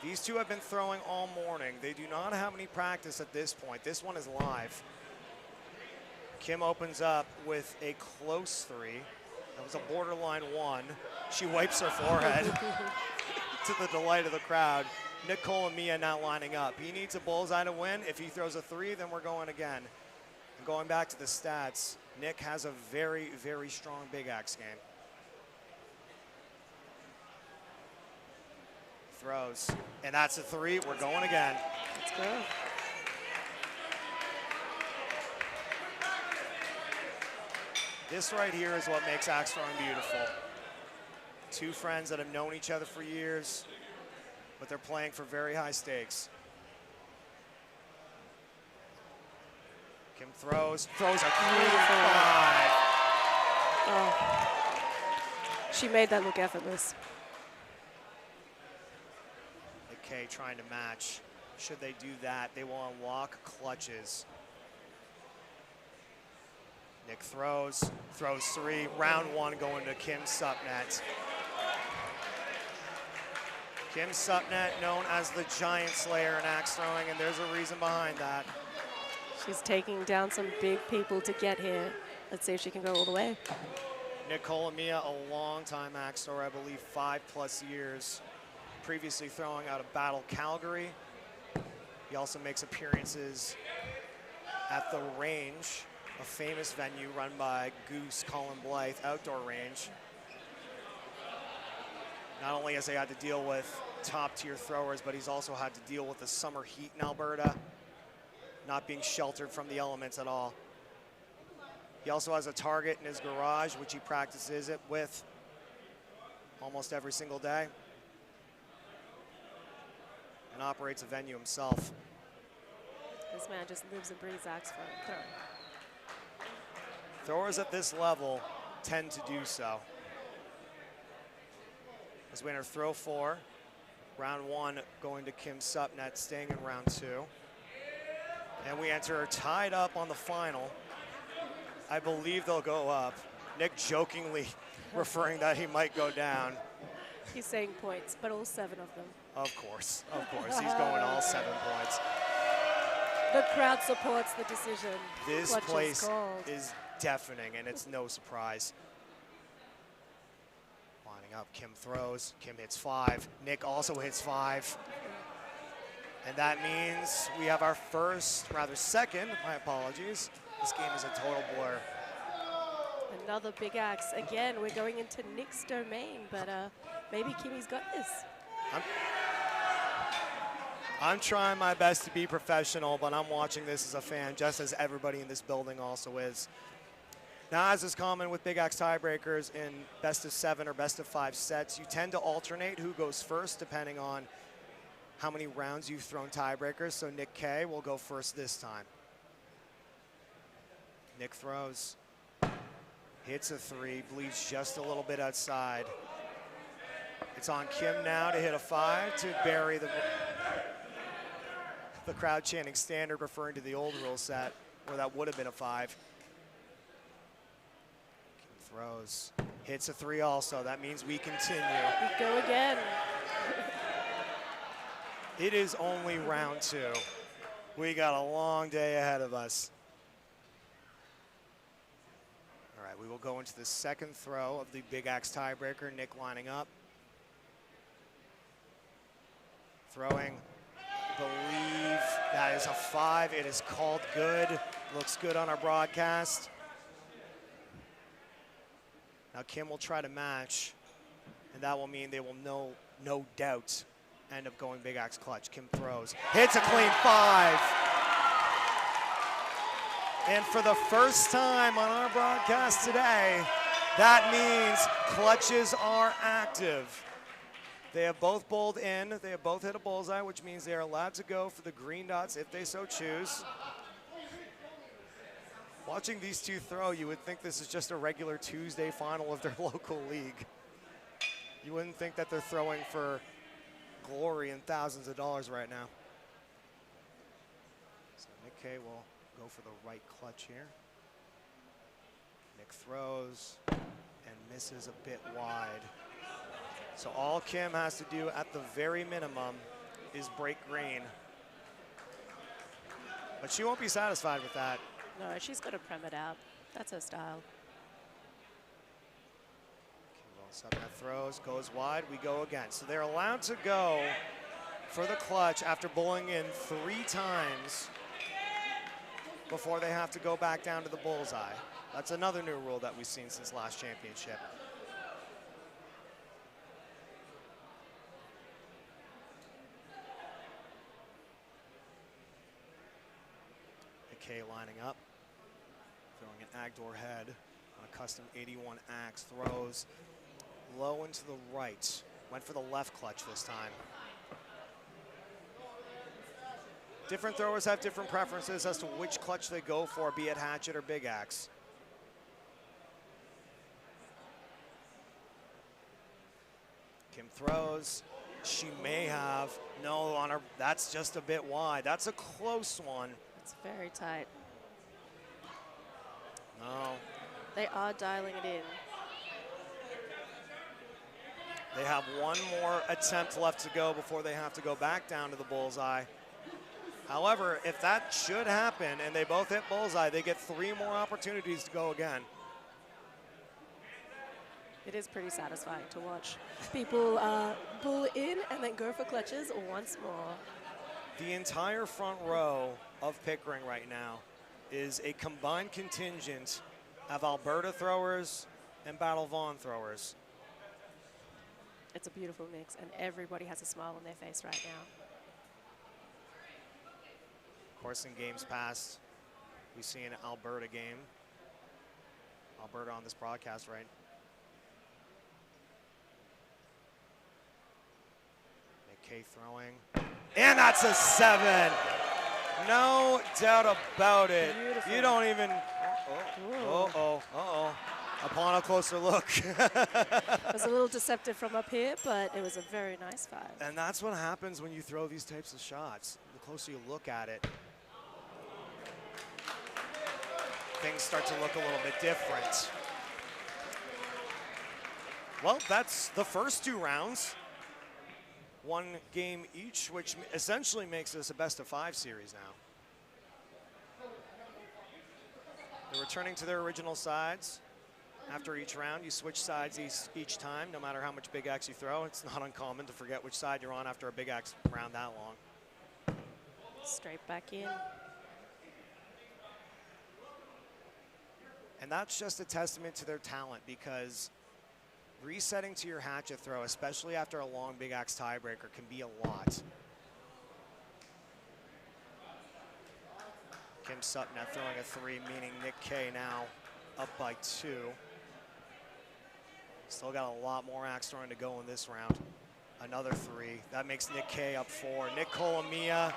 These two have been throwing all morning. They do not have any practice at this point. This one is live. Kim opens up with a close 3. That was a borderline 1. She wipes her forehead to the delight of the crowd. Nick Colomia now lining up. He needs a bullseye to win. If he throws a 3, then we're going again. And going back to the stats, Nick has a very, very strong Big Axe game. Throws, and that's a 3. We're going again. Let's go. This right here is what makes axe throwing beautiful. Two friends that have known each other for years, but they're playing for very high stakes. Kim throws a 3-5. Oh. She made that look effortless. Okay, trying to match. Should they do that, they will unlock clutches. Nick throws 3. Round 1 going to Kim Supnet. Kim Supnet, known as the Giant Slayer in axe throwing, and there's a reason behind that. She's taking down some big people to get here. Let's see if she can go all the way. Nick Colomia, a long-time axe thrower, I believe 5+ years. Previously throwing out of Battle Calgary. He also makes appearances at the range a famous venue run by Goose Colin Blythe outdoor range. Not only has he had to deal with top-tier throwers, but he's also had to deal with the summer heat in Alberta, not being sheltered from the elements at all. He also has a target in his garage, which he practices it with almost every single day, and operates a venue himself. This man just lives and breathes axe throwing. Throwers at this level tend to do so. As we enter throw 4, round 1 going to Kim Supnet, staying in round 2. And we enter tied up on the final. I believe they'll go up. Nick jokingly referring that he might go down. He's saying points, but all 7 of them. Of course, he's going all 7 points. The crowd supports the decision. This Clutch place called. is deafening, and it's no surprise. Lining up, Kim throws, Kim hits 5. Nick also hits 5. And that means we have our second, my apologies. This game is a total blur. Another big axe. Again, we're going into Nick's domain, but maybe Kimmy's got this. I'm trying my best to be professional, but I'm watching this as a fan, just as everybody in this building also is. Now, as is common with big axe tiebreakers in best of 7 or best of 5 sets, you tend to alternate who goes first depending on how many rounds you've thrown tiebreakers. So Nick K will go first this time. Nick throws, hits a 3, bleeds just a little bit outside. It's on Kim now to hit a 5 to bury the crowd chanting standard, referring to the old rule set where that would have been a 5. Kim throws, hits a 3 also. That means we continue. We go again. It is only round 2. We got a long day ahead of us. All right, we will go into the second throw of the big axe tiebreaker. Nick lining up. Throwing, I believe that is a 5. It is called good. Looks good on our broadcast. Now Kim will try to match, and that will mean they will no doubt end up going big axe clutch. Kim throws, hits a clean 5. And for the first time on our broadcast today, that means clutches are active. They have both bowled in. They have both hit a bullseye, which means they are allowed to go for the green dots if they so choose. Watching these two throw, you would think this is just a regular Tuesday final of their local league. You wouldn't think that they're throwing for glory and thousands of dollars right now. So Nick K will go for the right clutch here. Nick throws and misses a bit wide. So all Kim has to do at the very minimum is break green. But she won't be satisfied with that. No, she's got to prem it out. That's her style. That throws, goes wide, we go again. So they're allowed to go for the clutch after bowling in 3 times before they have to go back down to the bullseye. That's another new rule that we've seen since last championship. McKay lining up, throwing an Agdor head on a custom 81 axe, throws low and to the right. Went for the left clutch this time. Different throwers have different preferences as to which clutch they go for, be it hatchet or big axe. Kim throws. She may have. No, on her. That's just a bit wide. That's a close one. It's very tight. No. They are dialing it in. They have one more attempt left to go before they have to go back down to the bullseye. However, if that should happen and they both hit bullseye, they get 3 more opportunities to go again. It is pretty satisfying to watch people bull in and then go for clutches once more. The entire front row of Pickering right now is a combined contingent of Alberta throwers and Battle Vaughan throwers. It's a beautiful mix, and everybody has a smile on their face right now. Of course, in games past, we see an Alberta game. Alberta on this broadcast, right? McKay throwing. And that's a 7. No doubt about it. Beautiful. You don't even. Uh-oh. Upon a closer look. It was a little deceptive from up here, but it was a very nice 5. And that's what happens when you throw these types of shots. The closer you look at it, things start to look a little bit different. Well, that's the first 2 rounds. 1 game each, which essentially makes this a best-of-5 series now. They're returning to their original sides. After each round, you switch sides each time, no matter how much big axe you throw. It's not uncommon to forget which side you're on after a big axe round that long. Straight back in. And that's just a testament to their talent, because resetting to your hatchet throw, especially after a long big axe tiebreaker, can be a lot. Kim Sutton now throwing a 3, meaning Nick Kay now up by 2. Still got a lot more axe throwing to go in this round. Another 3. That makes Nick Kay up 4. Nick Colomia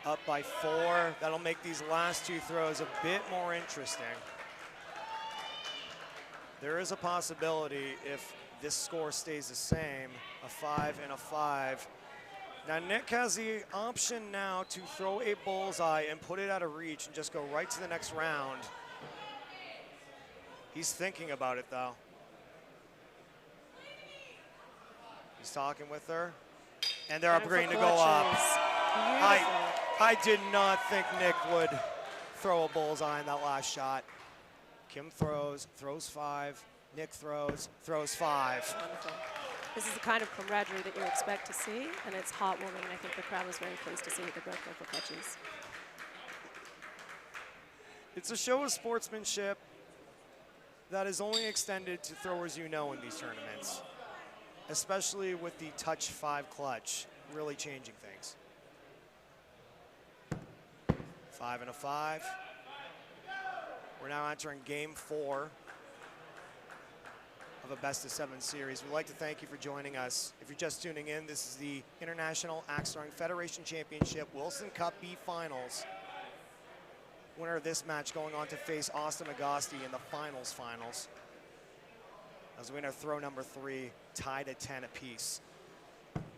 up by 4. That'll make these last 2 throws a bit more interesting. There is a possibility, if this score stays the same, a 5 and a 5. Now Nick has the option now to throw a bullseye and put it out of reach and just go right to the next round. He's thinking about it though. He's talking with her, and they're upgrading to go up. I did not think Nick would throw a bullseye in that last shot. Kim throws 5. Nick throws 5. Wonderful. This is the kind of camaraderie that you expect to see, and it's heartwarming, and I think the crowd was very pleased to see the both local catches. It's a show of sportsmanship that is only extended to throwers you know in these tournaments, especially with the touch 5 clutch really changing things. 5 and a 5. We're now entering game 4 of a best-of-7 series. We'd like to thank you for joining us. If you're just tuning in, this is the International Axe Throwing Federation Championship Wilson Cup B Finals. Winner of this match going on to face Austin Agosti in the finals. As we enter throw number 3, tied at 10 apiece.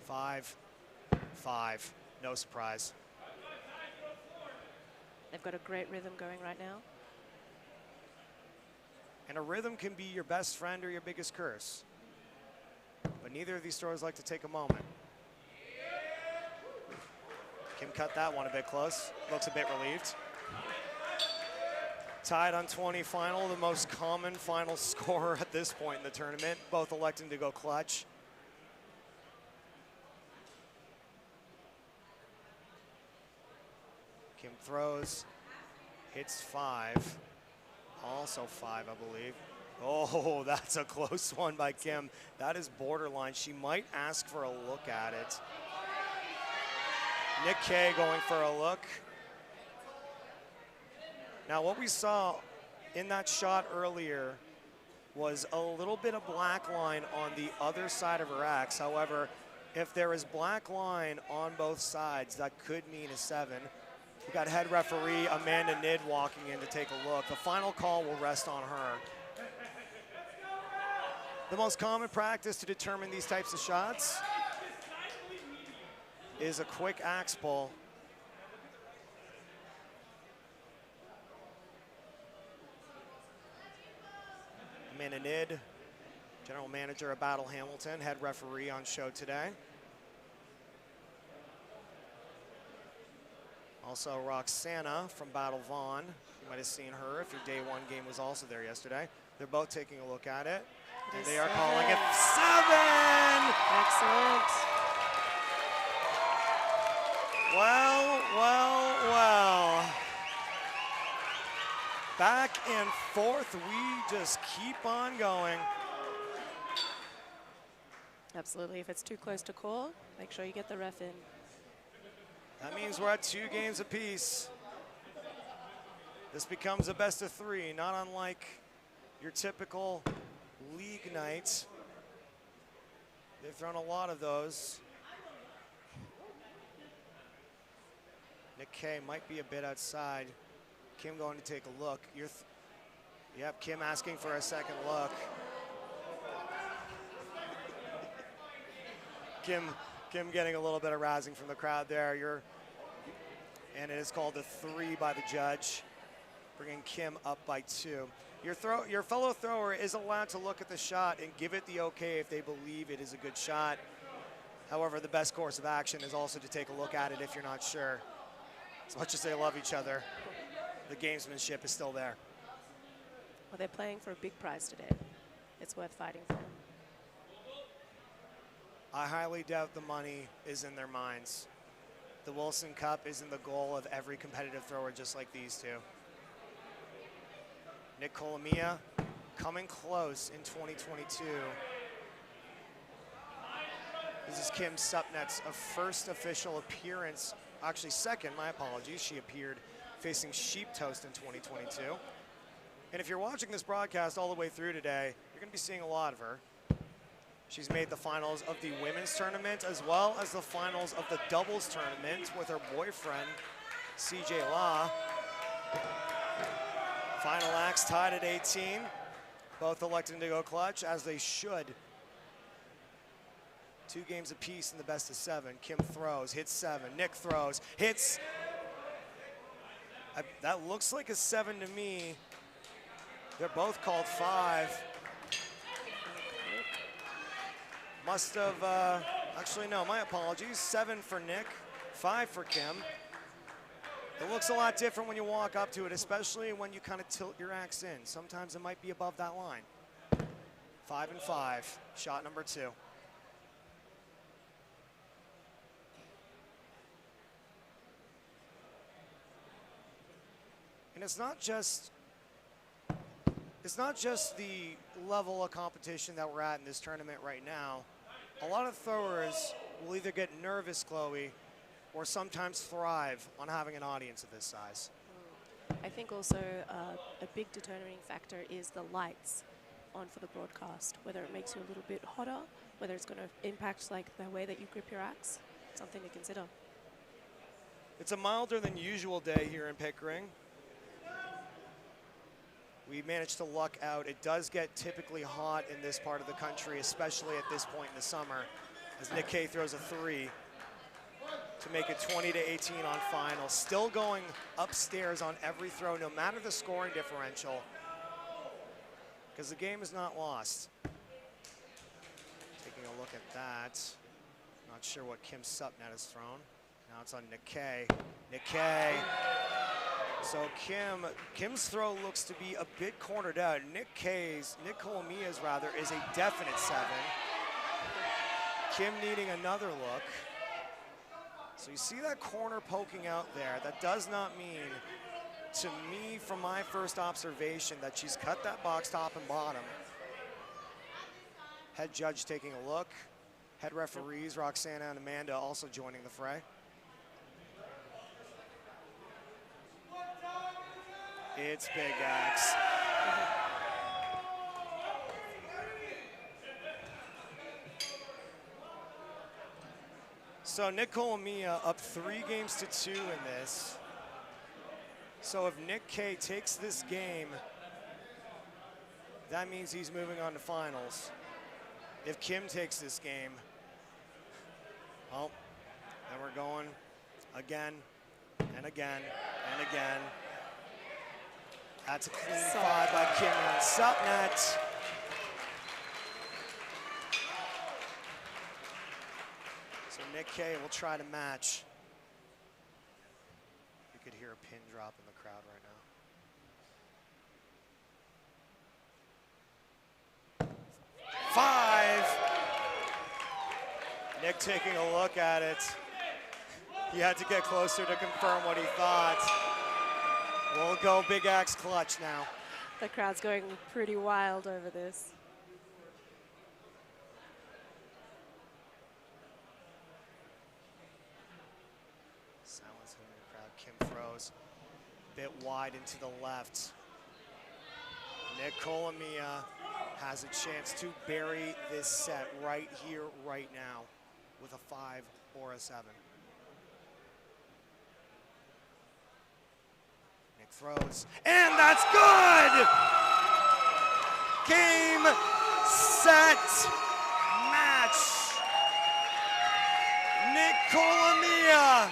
5, 5, no surprise. They've got a great rhythm going right now. And a rhythm can be your best friend or your biggest curse. But neither of these throwers like to take a moment. Kim cut that one a bit close. Looks a bit relieved. Tied on 20 final, the most common final scorer at this point in the tournament, both electing to go clutch. Kim throws, hits 5. Also 5, I believe. Oh, that's a close one by Kim. That is borderline. She might ask for a look at it. Nick Kay going for a look. Now, what we saw in that shot earlier was a little bit of black line on the other side of her axe. However, if there is black line on both sides, that could mean a 7. We've got head referee Amanda Nid walking in to take a look. The final call will rest on her. The most common practice to determine these types of shots is a quick axe pull. Amanda Nid, general manager of Battle Hamilton, head referee on show today. Also Roxana from Battle Vaughan. You might have seen her if your day 1 game was also there yesterday. They're both taking a look at it. And they are calling it 7! Excellent. Well. Back and forth, we just keep on going. Absolutely. If it's too close to call, make sure you get the ref in. That means we're at 2 games apiece. This becomes a best of 3, not unlike your typical league night. They've thrown a lot of those. Nick K might be a bit outside. Kim going to take a look. Yep, Kim asking for a second look. Kim getting a little bit of rousing from the crowd there. And it is called a 3 by the judge, bringing Kim up by 2. Your fellow thrower is allowed to look at the shot and give it the okay if they believe it is a good shot. However, the best course of action is also to take a look at it if you're not sure. As much as they love each other, the gamesmanship is still there. Well, they're playing for a big prize today. It's worth fighting for. I highly doubt the money is in their minds. The Wilson Cup isn't the goal of every competitive thrower, just like these two. Nick Colomia coming close in 2022. This is Kim Supnet's first official appearance, actually second, my apologies. She appeared facing Sheep Toast in 2022. And if you're watching this broadcast all the way through today, you're gonna be seeing a lot of her. She's made the finals of the women's tournament as well as the finals of the doubles tournament with her boyfriend, CJ Law. Final acts tied at 18. Both electing to go clutch, as they should. 2 games apiece in the best of 7. Kim throws, hits 7. Nick throws, hits. That looks like a 7 to me. They're both called 5. Must have, actually no, my apologies. 7 for Nick, 5 for Kim. It looks a lot different when you walk up to it, especially when you kind of tilt your axe in. Sometimes it might be above that line. 5 and 5, shot number 2. And it's not just the level of competition that we're at in this tournament right now. A lot of throwers will either get nervous, Chloe, or sometimes thrive on having an audience of this size. I think also a big determining factor is the lights on for the broadcast, whether it makes you a little bit hotter, whether it's going to impact like the way that you grip your axe. Something to consider. It's a milder than usual day here in Pickering. We managed to luck out. It does get typically hot in this part of the country, especially at this point in the summer, as Nick K throws a 3 to make it 20 to 18 on final. Still going upstairs on every throw, no matter the scoring differential, because the game is not lost. Taking a look at that. Not sure what Kim Supnet has thrown. Now it's on Nick K. Nick K. So Kim's throw looks to be a bit cornered out. Nick Colomia's rather, is a definite 7. Kim needing another look. So you see that corner poking out there. That does not mean, to me, from my first observation, that she's cut that box top and bottom. Head judge taking a look. Head referees, Roxana and Amanda, also joining the fray. It's Big Axe. So Nick Colomia up 3 games to 2 in this. So if Nick K takes this game, that means he's moving on to finals. If Kim takes this game, well, then we're going again and again and again. That's a clean 5 by Kim on Supnet. So Nick K will try to match. You could hear a pin drop in the crowd right now. 5. Nick taking a look at it. He had to get closer to confirm what he thought. We'll go big axe clutch now. The crowd's going pretty wild over this. Silence in the crowd. Kim throws a bit wide into the left. Nick Colomia has a chance to bury this set right here, right now, with a 5 or a 7. Nick throws, and that's good! Game, set, match. Nick Colomia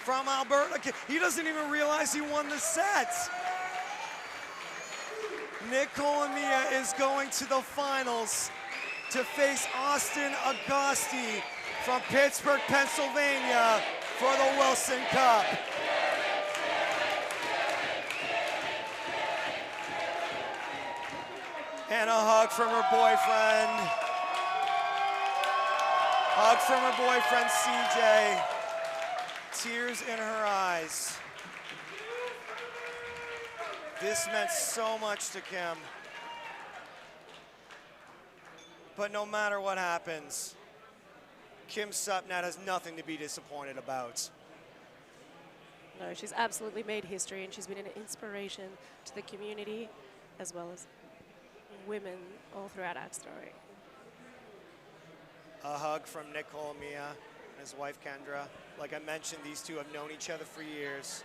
from Alberta. He doesn't even realize he won the set. Nick Colomia is going to the finals to face Austin Agosti from Pittsburgh, Pennsylvania for the Wilson Cup. And a hug from her boyfriend. Hug from her boyfriend, CJ. Tears in her eyes. This meant so much to Kim. But no matter what happens, Kim Supnat has nothing to be disappointed about. No, she's absolutely made history, and she's been an inspiration to the community as well as women all throughout axe throwing. A hug from Nick Colomia and his wife Kendra. Like I mentioned, these two have known each other for years.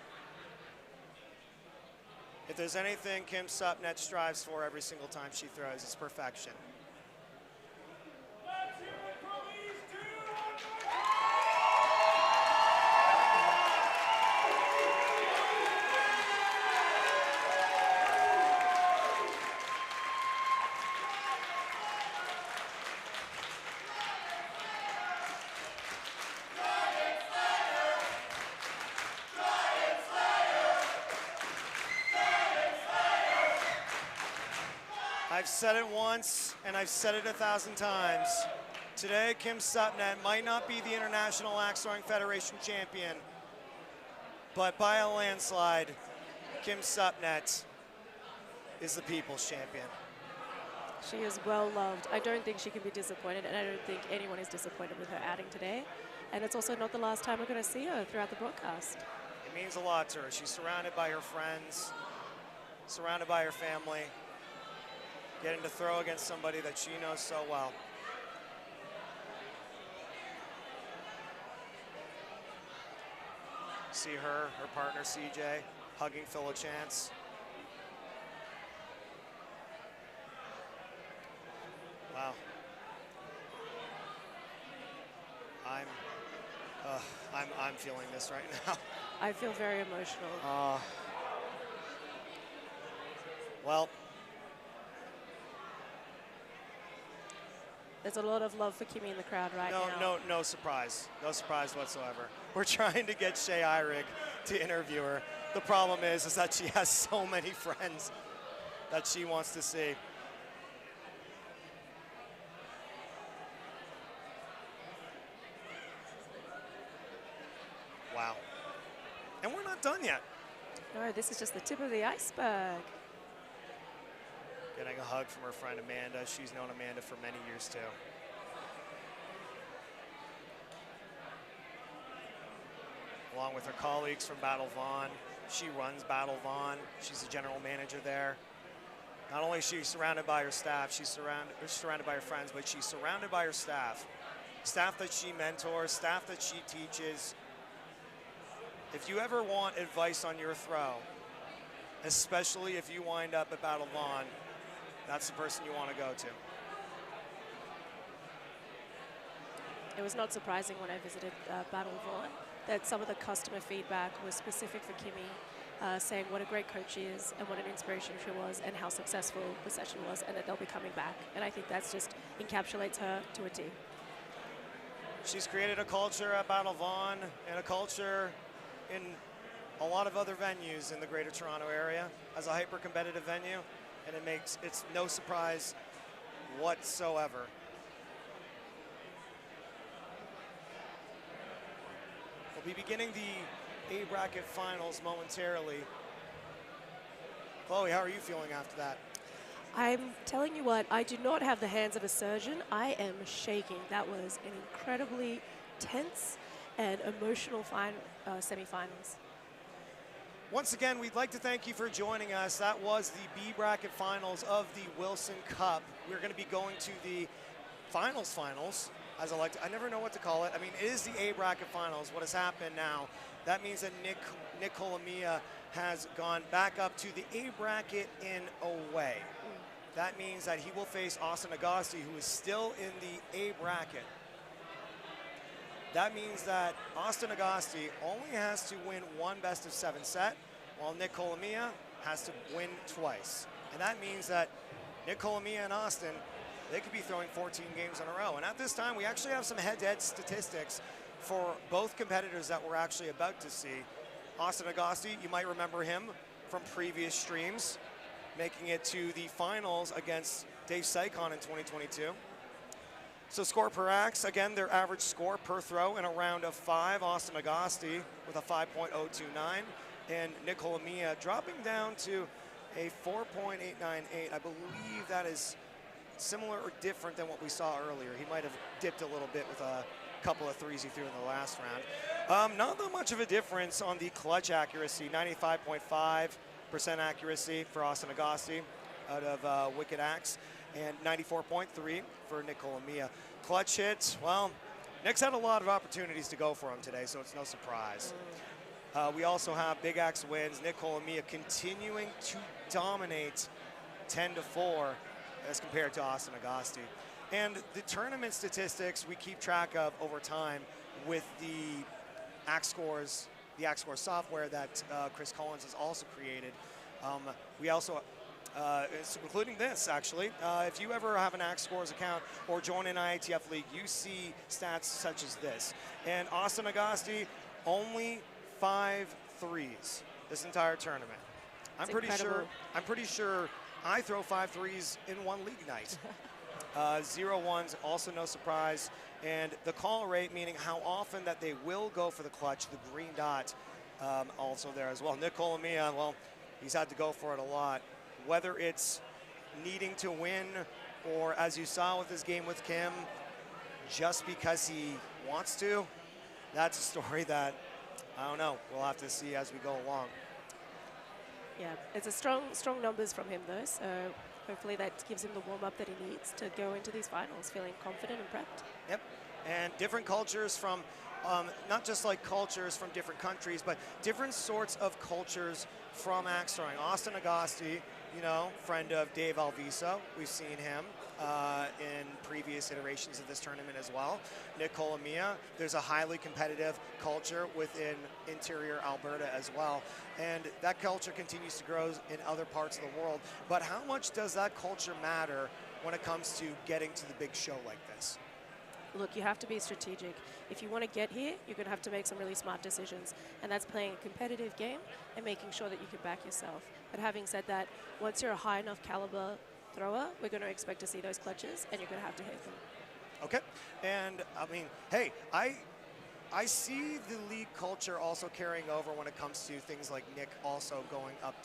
If there's anything Kim Supnat strives for every single time she throws, it's perfection. I've said it once, and I've said it 1,000 times. Today, Kim Supnat might not be the International Axe Throwing Federation champion, but by a landslide, Kim Supnat is the people's champion. She is well loved. I don't think she can be disappointed, and I don't think anyone is disappointed with her outing today. And it's also not the last time we're going to see her throughout the broadcast. It means a lot to her. She's surrounded by her friends, surrounded by her family, getting to throw against somebody that she knows so well. See her partner CJ, hugging Phil a chance. Wow. I'm feeling this right now. I feel very emotional. Well, there's a lot of love for Kimmy in the crowd right now. No surprise. No surprise whatsoever. We're trying to get Shay Eyrig to interview her. The problem is that she has so many friends that she wants to see. Wow. And we're not done yet. No, this is just the tip of the iceberg. Getting a hug from her friend Amanda. She's known Amanda for many years too. Along with her colleagues from Battle Vaughan. She runs Battle Vaughan. She's the general manager there. Not only is she surrounded by her staff, she's surrounded by her friends, but she's surrounded by her staff. Staff that she mentors, staff that she teaches. If you ever want advice on your throw, especially if you wind up at Battle Vaughan, that's the person you want to go to. It was not surprising when I visited Battle Vaughan that some of the customer feedback was specific for Kimmy, saying what a great coach she is and what an inspiration she was and how successful the session was and that they'll be coming back. And I think that's just encapsulates her to a T. She's created a culture at Battle Vaughan and a culture in a lot of other venues in the Greater Toronto area as a hyper-competitive venue, and it's no surprise whatsoever. We'll be beginning the A bracket finals momentarily. Chloe, how are you feeling after that? I'm telling you what, I do not have the hands of a surgeon. I am shaking. That was an incredibly tense and emotional semifinals. Once again, we'd like to thank you for joining us. That was the B bracket finals of the Wilson Cup. We're going to be going to the finals, as I never know what to call it. I mean, it is the A bracket finals. What has happened now, that means that Nick Colomia has gone back up to the A bracket in a way. That means that he will face Austin Agosti, who is still in the A bracket. That means that Austin Agosti only has to win one best-of-7 set, while Nick Colomia has to win twice. And that means that Nick Colomia and Austin, they could be throwing 14 games in a row. And at this time, we actually have some head-to-head statistics for both competitors that we're actually about to see. Austin Agosti, you might remember him from previous streams, making it to the finals against Dave Sycon in 2022. So score per axe, again, their average score per throw in a round of 5. Austin Agosti with a 5.029, and Nick Colomia dropping down to a 4.898. I believe that is similar or different than what we saw earlier. He might have dipped a little bit with a couple of threes he threw in the last round. Not that much of a difference on the clutch accuracy, 95.5% accuracy for Austin Agosti out of Wicked Axe, and 94.3 for Nick Colomia. Clutch hits, well, Nick's had a lot of opportunities to go for him today, so it's no surprise. We also have Big Axe wins. Nick Colomia continuing to dominate 10-4 as compared to Austin Agosti. And the tournament statistics we keep track of over time with the Axe Scores, software that Chris Collins has also created. We also, including this actually, if you ever have an Axe Scores account or join an IATF league, you see stats such as this. And Austin Agosti, only 5 threes this entire tournament. I'm pretty sure I throw 5 threes in one league night. 0 ones, also no surprise. And the call rate, meaning how often that they will go for the clutch, the green dot also there as well. Nick Colomia, well, he's had to go for it a lot. Whether it's needing to win or, as you saw with his game with Kim, just because he wants to, that's a story that, I don't know, we'll have to see as we go along. Yeah, it's a strong numbers from him though, so hopefully that gives him the warm-up that he needs to go into these finals feeling confident and prepped. Yep, and different cultures from, not just like cultures from different countries, but different sorts of cultures from axe throwing. Austin Agosti, you know, friend of Dave Alviso. We've seen him in previous iterations of this tournament as well. Nick Colomia, there's a highly competitive culture within interior Alberta as well. And that culture continues to grow in other parts of the world. But how much does that culture matter when it comes to getting to the big show like this? Look, you have to be strategic. If you want to get here, you're going to have to make some really smart decisions. And that's playing a competitive game and making sure that you can back yourself. But having said that, once you're a high enough caliber thrower, we're going to expect to see those clutches, and you're going to have to hit them. Okay. And, I mean, hey, I see the league culture also carrying over when it comes to things like Nick also going up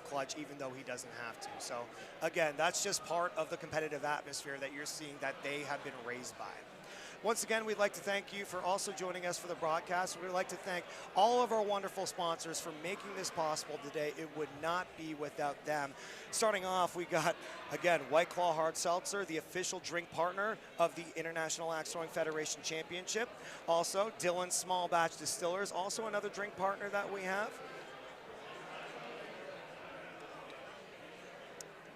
clutch, even though he doesn't have to. So again, that's just part of the competitive atmosphere that you're seeing that they have been raised by. Once again, we'd like to thank you for also joining us for the broadcast. We'd like to thank all of our wonderful sponsors for making this possible today. It would not be without them. Starting off, we got, again, White Claw Hard Seltzer, the official drink partner of the International Axe Throwing Federation Championship. Also, Dylan Small Batch Distillers, also another drink partner that we have.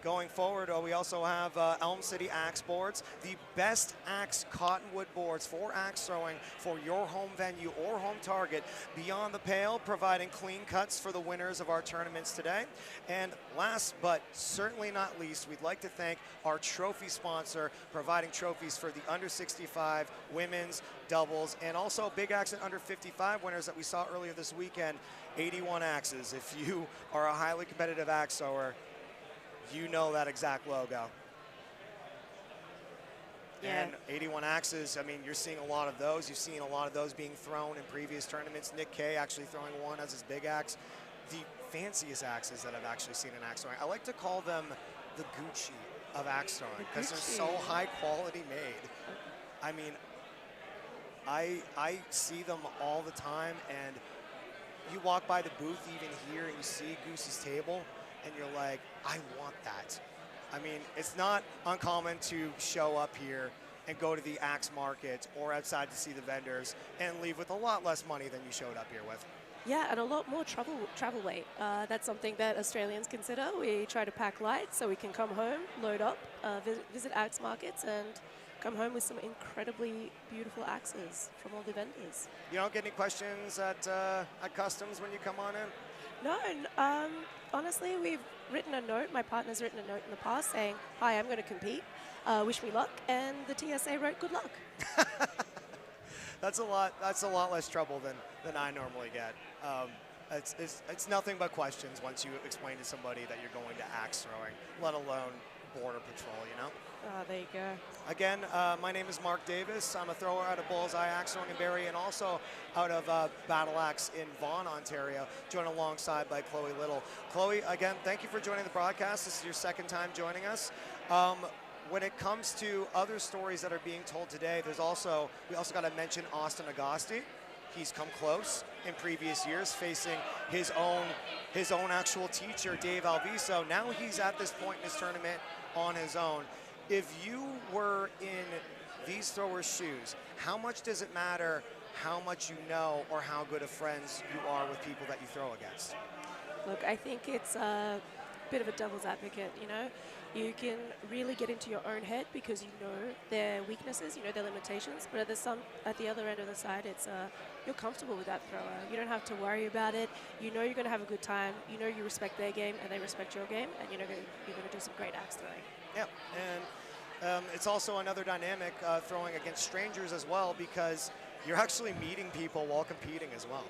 Going forward, we also have Elm City Axe Boards, the best axe cottonwood boards for axe throwing for your home venue or home target. Beyond the Pale, providing clean cuts for the winners of our tournaments today. And last but certainly not least, we'd like to thank our trophy sponsor, providing trophies for the under 65 women's doubles and also Big Axe and under 55 winners that we saw earlier this weekend. 81 axes. If you are a highly competitive axe thrower, you know that exact logo. Yeah. And 81 axes, I mean, you're seeing a lot of those. You've seen a lot of those being thrown in previous tournaments. Nick Kay actually throwing one as his big axe. The fanciest axes that I've actually seen in axe throwing. I like to call them the Gucci of axe throwing because they're so high quality made. I mean, I see them all the time, and you walk by the booth even here and you see Goose's table and you're like, I want that. I mean, it's not uncommon to show up here and go to the axe market or outside to see the vendors and leave with a lot less money than you showed up here with. Yeah, and a lot more travel weight. That's something that Australians consider. We try to pack light so we can come home, load up, visit axe markets, and come home with some incredibly beautiful axes from all the vendors. You don't get any questions at customs when you come on in? No, honestly, we've written a note. My partner's written a note in the past saying, "Hi, I'm going to compete. Wish me luck." And the TSA wrote, "Good luck." That's a lot less trouble than I normally get. It's nothing but questions once you explain to somebody that you're going to axe throwing, let alone border patrol, you know? There you go. Again, my name is Mark Davis. I'm a thrower out of Bullseye Axe Throwing in Barrie and also out of Battle Axe in Vaughan, Ontario, joined alongside by Chloe Little. Chloe, again, thank you for joining the broadcast. This is your second time joining us. When it comes to other stories that are being told today, we also got to mention Austin Agosti. He's come close in previous years, facing his own actual teacher, Dave Alviso. Now he's at this point in his tournament on his own. If you were in these throwers' shoes, how much does it matter how much you know or how good of friends you are with people that you throw against? Look, I think it's a bit of a devil's advocate, you know. You can really get into your own head because you know their weaknesses, you know their limitations, but at the other end of the side, it's you're comfortable with that thrower. You don't have to worry about it. You know you're going to have a good time. You know you respect their game and they respect your game, and you're going to do some great axe throwing. Yeah, and it's also another dynamic throwing against strangers as well because you're actually meeting people while competing as well.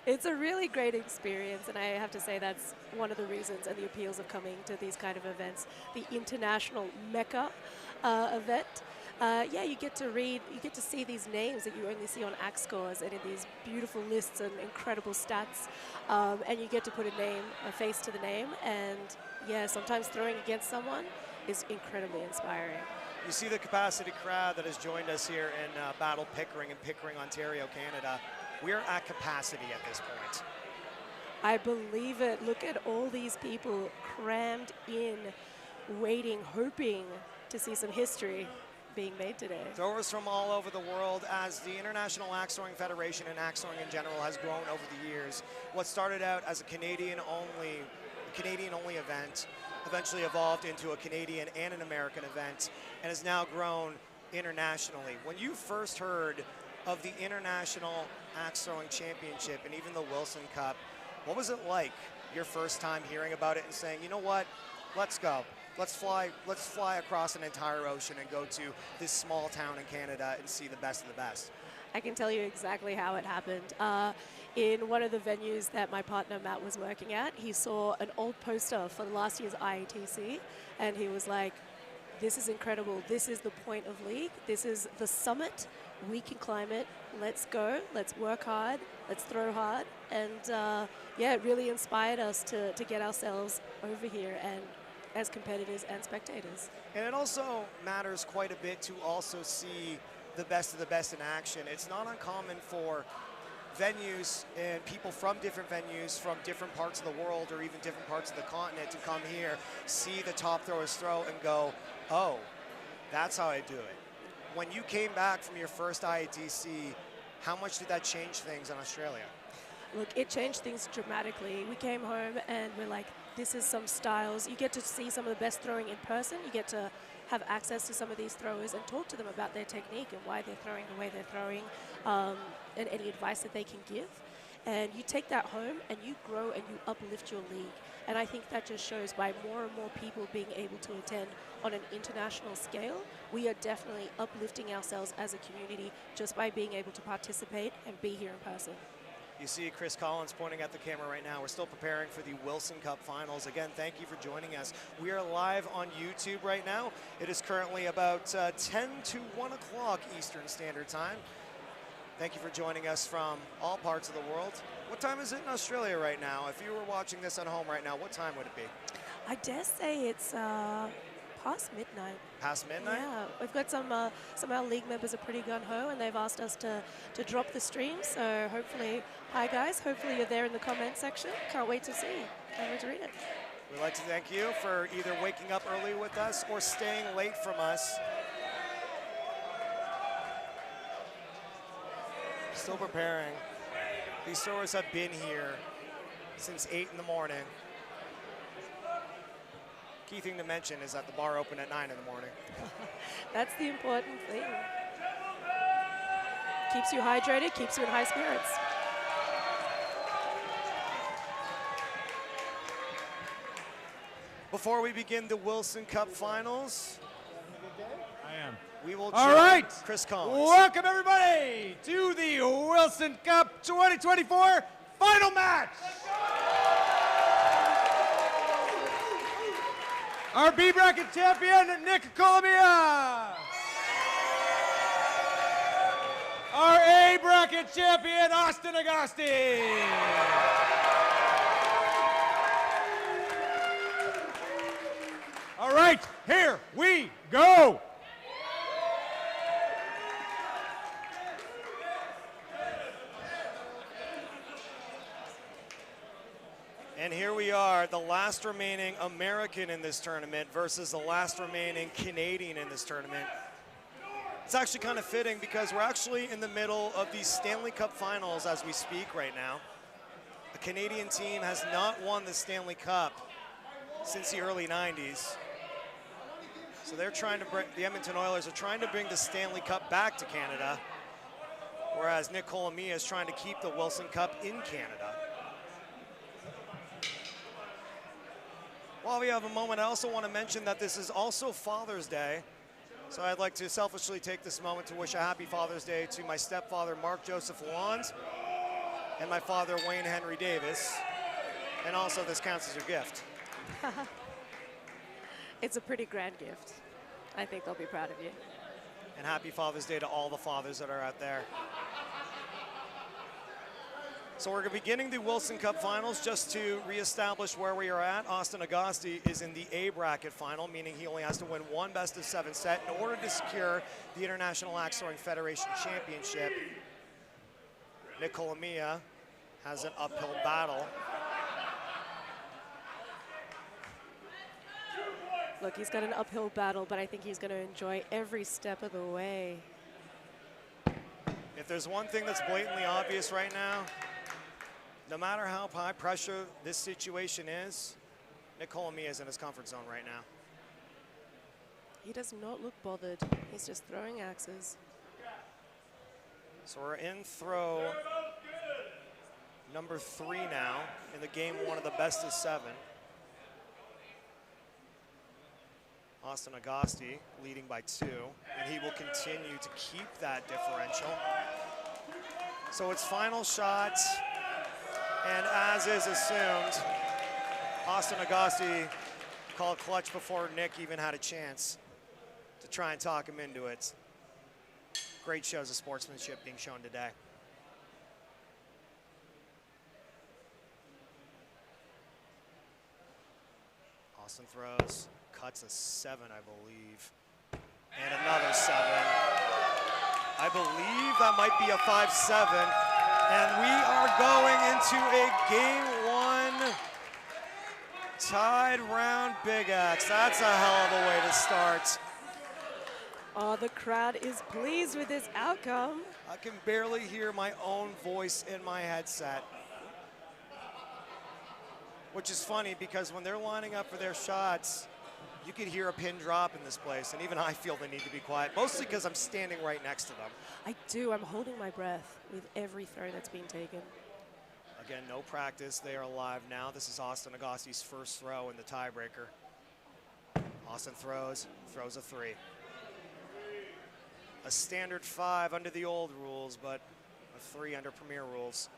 It's a really great experience, and I have to say that's one of the reasons and the appeals of coming to these kind of events. The international Mecca event. Yeah, you get to see these names that you only see on axe scores and in these beautiful lists and incredible stats, and you get to put a face to the name, and yeah, sometimes throwing against someone is incredibly inspiring. You see the capacity crowd that has joined us here in Battle Pickering in Pickering, Ontario, Canada. We're at capacity at this point. I believe it. Look at all these people crammed in, waiting, hoping to see some history being made today. Throwers from all over the world as the International Axe Throwing Federation and axe throwing in general has grown over the years. What started out as a Canadian-only event eventually evolved into a Canadian and an American event and has now grown internationally. When you first heard of the International Axe Throwing Championship and even the Wilson Cup, what was it like your first time hearing about it and saying, you know what, let's go. Let's fly across an entire ocean and go to this small town in Canada and see the best of the best? I can tell you exactly how it happened. In one of the venues that my partner Matt was working at, he saw an old poster for last year's IATC, and he was like, this is incredible. This is the point of league. This is the summit. We can climb it. Let's go. Let's work hard. Let's throw hard. And yeah, it really inspired us to get ourselves over here and as competitors and spectators. And it also matters quite a bit to also see the best of the best in action. It's not uncommon for venues and people from different venues from different parts of the world or even different parts of the continent to come here, see the top throwers throw and go, oh, that's how I do it. When you came back from your first IATC, how much did that change things in Australia? Look, it changed things dramatically. We came home and we're like, this is some styles. You get to see some of the best throwing in person. You get to have access to some of these throwers and talk to them about their technique and why they're throwing the way they're throwing, and any advice that they can give. And you take that home and you grow and you uplift your league. And I think that just shows by more and more people being able to attend on an international scale, we are definitely uplifting ourselves as a community just by being able to participate and be here in person. You see Chris Collins pointing at the camera right now. We're still preparing for the Wilson Cup Finals. Again, thank you for joining us. We are live on YouTube right now. It is currently about 10 to 1 o'clock Eastern Standard Time. Thank you for joining us from all parts of the world. What time is it in Australia right now? If you were watching this at home right now, what time would it be? I dare say it's past midnight. Past midnight? Yeah, we've got some of our league members are pretty gung-ho, and they've asked us to drop the stream. So hopefully, hi guys, hopefully you're there in the comment section. Can't wait to see. Can't wait to read it. We'd like to thank you for either waking up early with us or staying late from us. Still preparing. These throwers have been here since 8 in the morning. Key thing to mention is that the bar opened at 9 in the morning. That's the important thing. Keeps you hydrated, keeps you in high spirits. Before we begin the Wilson Cup Finals, I am. we will All join right. Chris Collins. Welcome everybody to the Wilson Cup 2024 final match. Our B bracket champion, Nick Colomia. Our A bracket champion, Austin Agosti. All right, here we go. And here we are, the last remaining American in this tournament versus the last remaining Canadian in this tournament. It's actually kind of fitting because we're actually in the middle of these Stanley Cup Finals as we speak right now. The Canadian team has not won the Stanley Cup since the early 90s. So they're trying to bring, the Edmonton Oilers are trying to bring the Stanley Cup back to Canada, whereas Nick Colomia is trying to keep the Wilson Cup in Canada. While we have a moment, I also want to mention that this is also Father's Day. So I'd like to selfishly take this moment to wish a happy Father's Day to my stepfather, Mark Joseph Lalonde, and my father, Wayne Henry Davis. And also, this counts as your gift. It's a pretty grand gift. I think they'll be proud of you. And happy Father's Day to all the fathers that are out there. So we're beginning the Wilson Cup Finals. Just to reestablish where we are at, Austin Agosti is in the A bracket final, meaning he only has to win one best-of-7 set in order to secure the International Axe Throwing Federation Championship. Nick Colomia has an uphill battle. Look, he's got an uphill battle, but I think he's going to enjoy every step of the way. If there's one thing that's blatantly obvious right now, no matter how high pressure this situation is, Nick Colomia is in his comfort zone right now. He does not look bothered. He's just throwing axes. So we're in throw number 3 now in the game 1 of the best-of-7. Austin Agosti leading by 2, and he will continue to keep that differential. So it's final shots, and as is assumed, Austin Agosti called clutch before Nick even had a chance to try and talk him into it. Great shows of sportsmanship being shown today. Austin throws, cuts a 7, I believe, and another 7. I believe that might be a 5-7, and we are going into a game 1 tied round Big Axe. That's a hell of a way to start. Oh, the crowd is pleased with this outcome. I can barely hear my own voice in my headset. Which is funny because when they're lining up for their shots, you could hear a pin drop in this place, and even I feel the need to be quiet, mostly because I'm standing right next to them. I do. I'm holding my breath with every throw that's being taken. Again, no practice. They are live now. This is Austin Agosti's first throw in the tiebreaker. Austin throws a 3. A standard 5 under the old rules, but a 3 under Premier rules.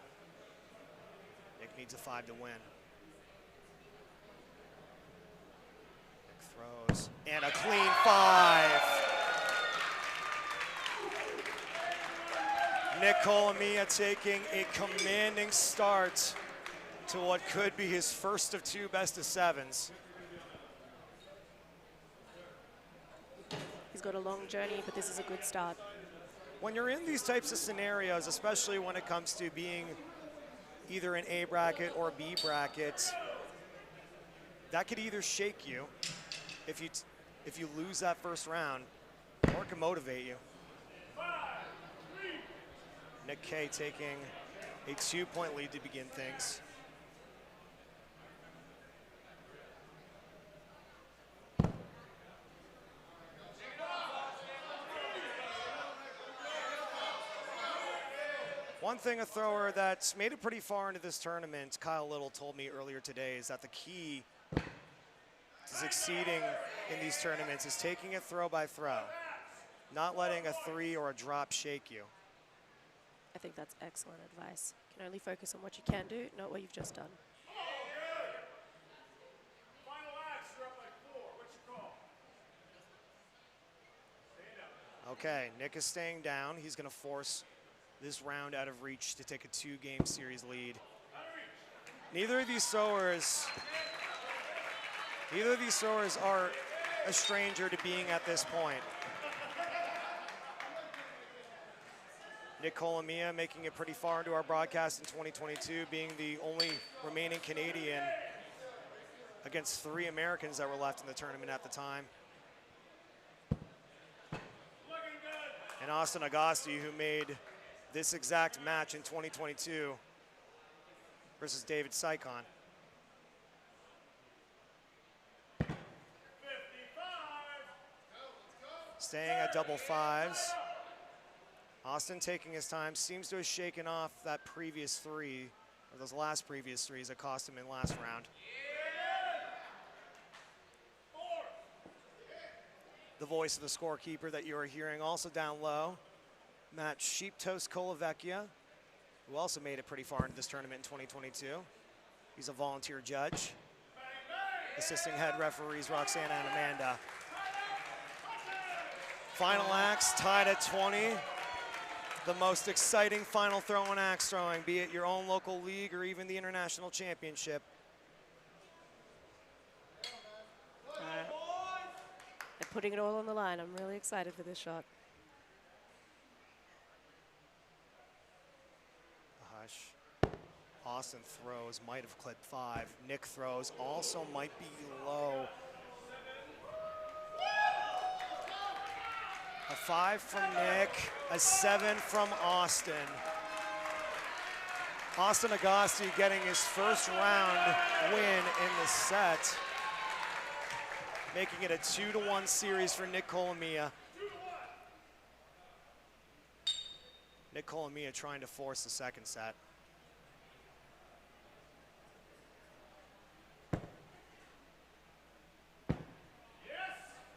Nick needs a 5 to win. Nick throws, and a clean 5. Nick Colomia taking a commanding start to what could be his first of 2 best of 7s. He's got a long journey, but this is a good start. When you're in these types of scenarios, especially when it comes to being either an A bracket or B bracket, that could either shake you if you lose that first round, or it can motivate you. Nick K taking a 2-point lead to begin things. One thing a thrower that's made it pretty far into this tournament, Kyle Little told me earlier today, is that the key to succeeding in these tournaments is taking it throw by throw, not letting a 3 or a drop shake you. I think that's excellent advice. You can only focus on what you can do, not what you've just done. Okay, Nick is staying down. He's going to force this round out of reach to take a 2-game series lead. Neither of these throwers are a stranger to being at this point. Nick Colomia making it pretty far into our broadcast in 2022, being the only remaining Canadian against 3 Americans that were left in the tournament at the time. And Austin Agosti, who made this exact match in 2022 versus David Sycon. Staying at double 5s. Austin taking his time, seems to have shaken off that previous 3, or those last previous 3s that cost him in last round. The voice of the scorekeeper that you are hearing also down low, Matt Sheeptoast Colavecchia, who also made it pretty far into this tournament in 2022. He's a volunteer judge. Assisting head referees Roxana and Amanda. Final acts tied at 20. The most exciting final throw and axe throwing, be it your own local league or even the international championship. They're putting it all on the line. I'm really excited for this shot. Hush. Austin throws, might have clipped 5. Nick throws, also might be low. A 5 from Nick, a 7 from Austin. Austin Agosti getting his first round win in the set, making it a 2-1 series for Nick Colomia. Nick Colomia trying to force the second set.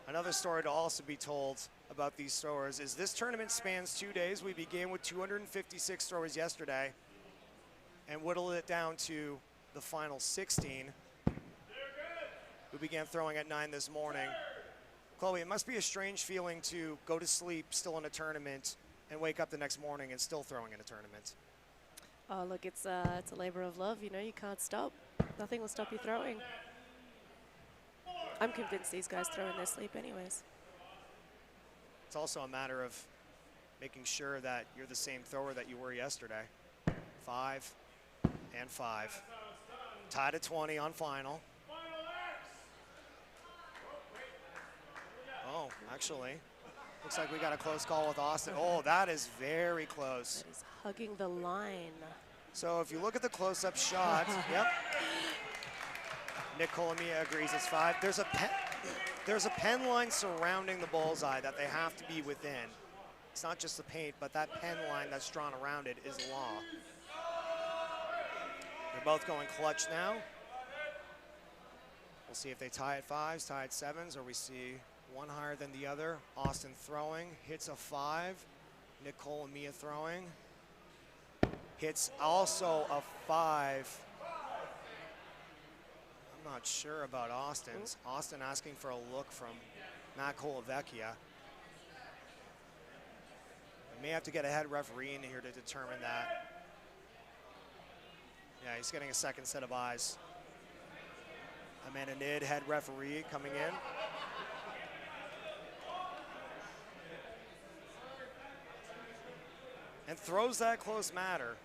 Another story to also be told about these throwers is this tournament spans 2 days. We began with 256 throwers yesterday and whittled it down to the final 16. We began throwing at 9 this morning. Chloe, it must be a strange feeling to go to sleep still in a tournament and wake up the next morning and still throwing in a tournament. Oh, look, it's a labor of love. You know, you can't stop. Nothing will stop you throwing. I'm convinced these guys throw in their sleep anyways. It's also a matter of making sure that you're the same thrower that you were yesterday. 5 and 5. Tied at 20 on final. Oh, actually, looks like we got a close call with Austin. Oh, that is very close. That is hugging the line. So if you look at the close-up shot, yep. Nick Colomia agrees it's 5. There's a pen line surrounding the bullseye that they have to be within. It's not just the paint, but that pen line that's drawn around it is law. They're both going clutch now. We'll see if they tie at 5s, tie at 7s, or we see one higher than the other. Austin throwing, hits a 5. Nick Colomia throwing, hits also a 5. Not sure about Austin's. Austin asking for a look from Matt Colavecchia. We may have to get a head referee in here to determine that. Yeah, he's getting a second set of eyes. Amanda Nid, head referee, coming in. And throws that close matter.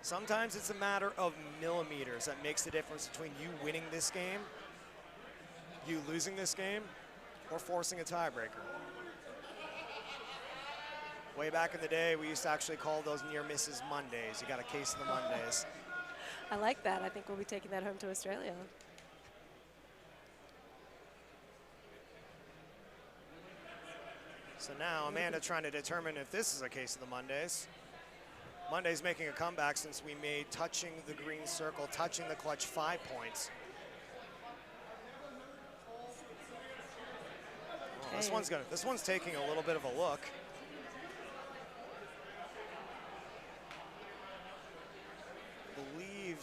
Sometimes it's a matter of millimeters that makes the difference between you winning this game, you losing this game, or forcing a tiebreaker. Way back in the day, we used to actually call those near misses Mondays. You got a case of the Mondays. I like that. I think we'll be taking that home to Australia. So now Amanda trying to determine if this is a case of the Mondays. Monday's making a comeback since we made touching the green circle, touching the clutch 5 points. Oh, this one's taking a little bit of a look. I believe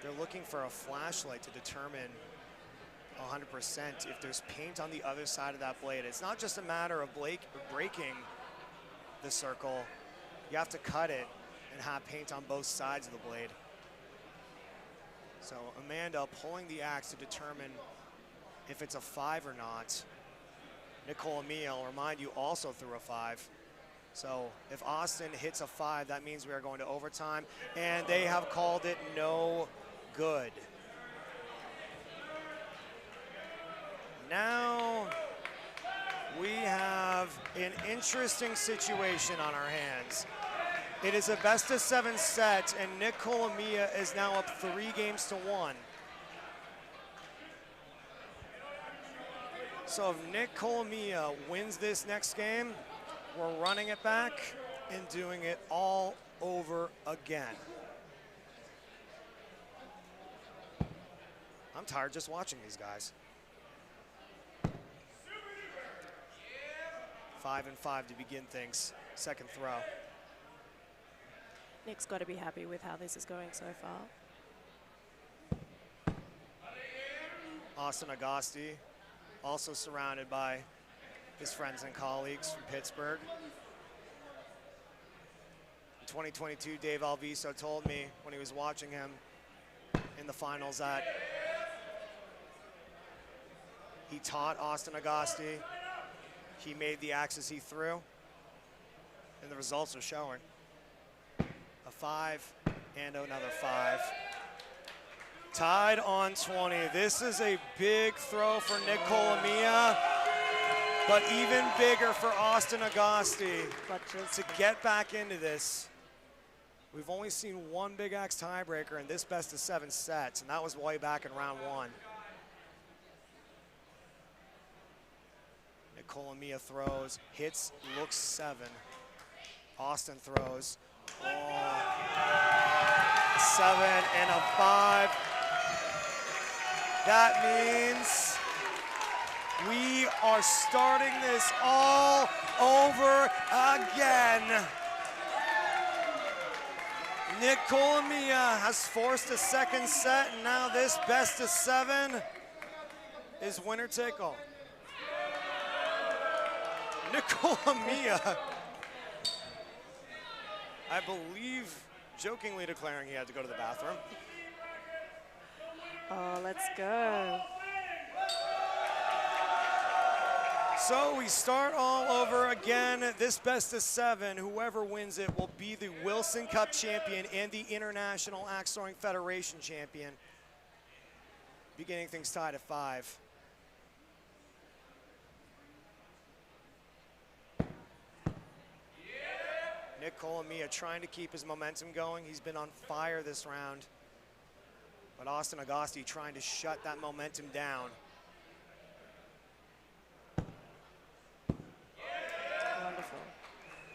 they're looking for a flashlight to determine 100% if there's paint on the other side of that blade. It's not just a matter of breaking the circle. You have to cut it and have paint on both sides of the blade. So Amanda pulling the axe to determine if it's a 5 or not. Nicole Mia, I'll remind you, also threw a 5. So if Austin hits a 5, that means we are going to overtime, and they have called it no good. Now we have an interesting situation on our hands. It is a best-of-7 set, and Nick Colomia is now up 3 games to 1. So if Nick Colomia wins this next game, we're running it back and doing it all over again. I'm tired just watching these guys. 5 and 5 to begin things. Second throw. Nick's got to be happy with how this is going so far. Austin Agosti, also surrounded by his friends and colleagues from Pittsburgh. In 2022, Dave Alviso told me when he was watching him in the finals that he taught Austin Agosti. He made the axes he threw, and the results are showing. A 5 and another 5. Tied on 20. This is a big throw for Nick Colomia, but even bigger for Austin Agosti to get back into this. We've only seen one Big Axe tiebreaker in this best-of-7 sets, and that was way back in round 1. Nick Colomia throws, hits, looks 7. Austin throws. Oh. 7 and a 5. That means we are starting this all over again. Nick Colomia has forced a second set, and now this best-of-7 is winner take all. Nick Colomia, I believe, jokingly declaring he had to go to the bathroom. Oh, let's go. So we start all over again. This best-of-7, whoever wins it will be the Wilson Cup champion and the International Axe Throwing Federation champion. Beginning things tied at 5. Nick Colomia trying to keep his momentum going. He's been on fire this round. But Austin Agosti trying to shut that momentum down. Wonderful.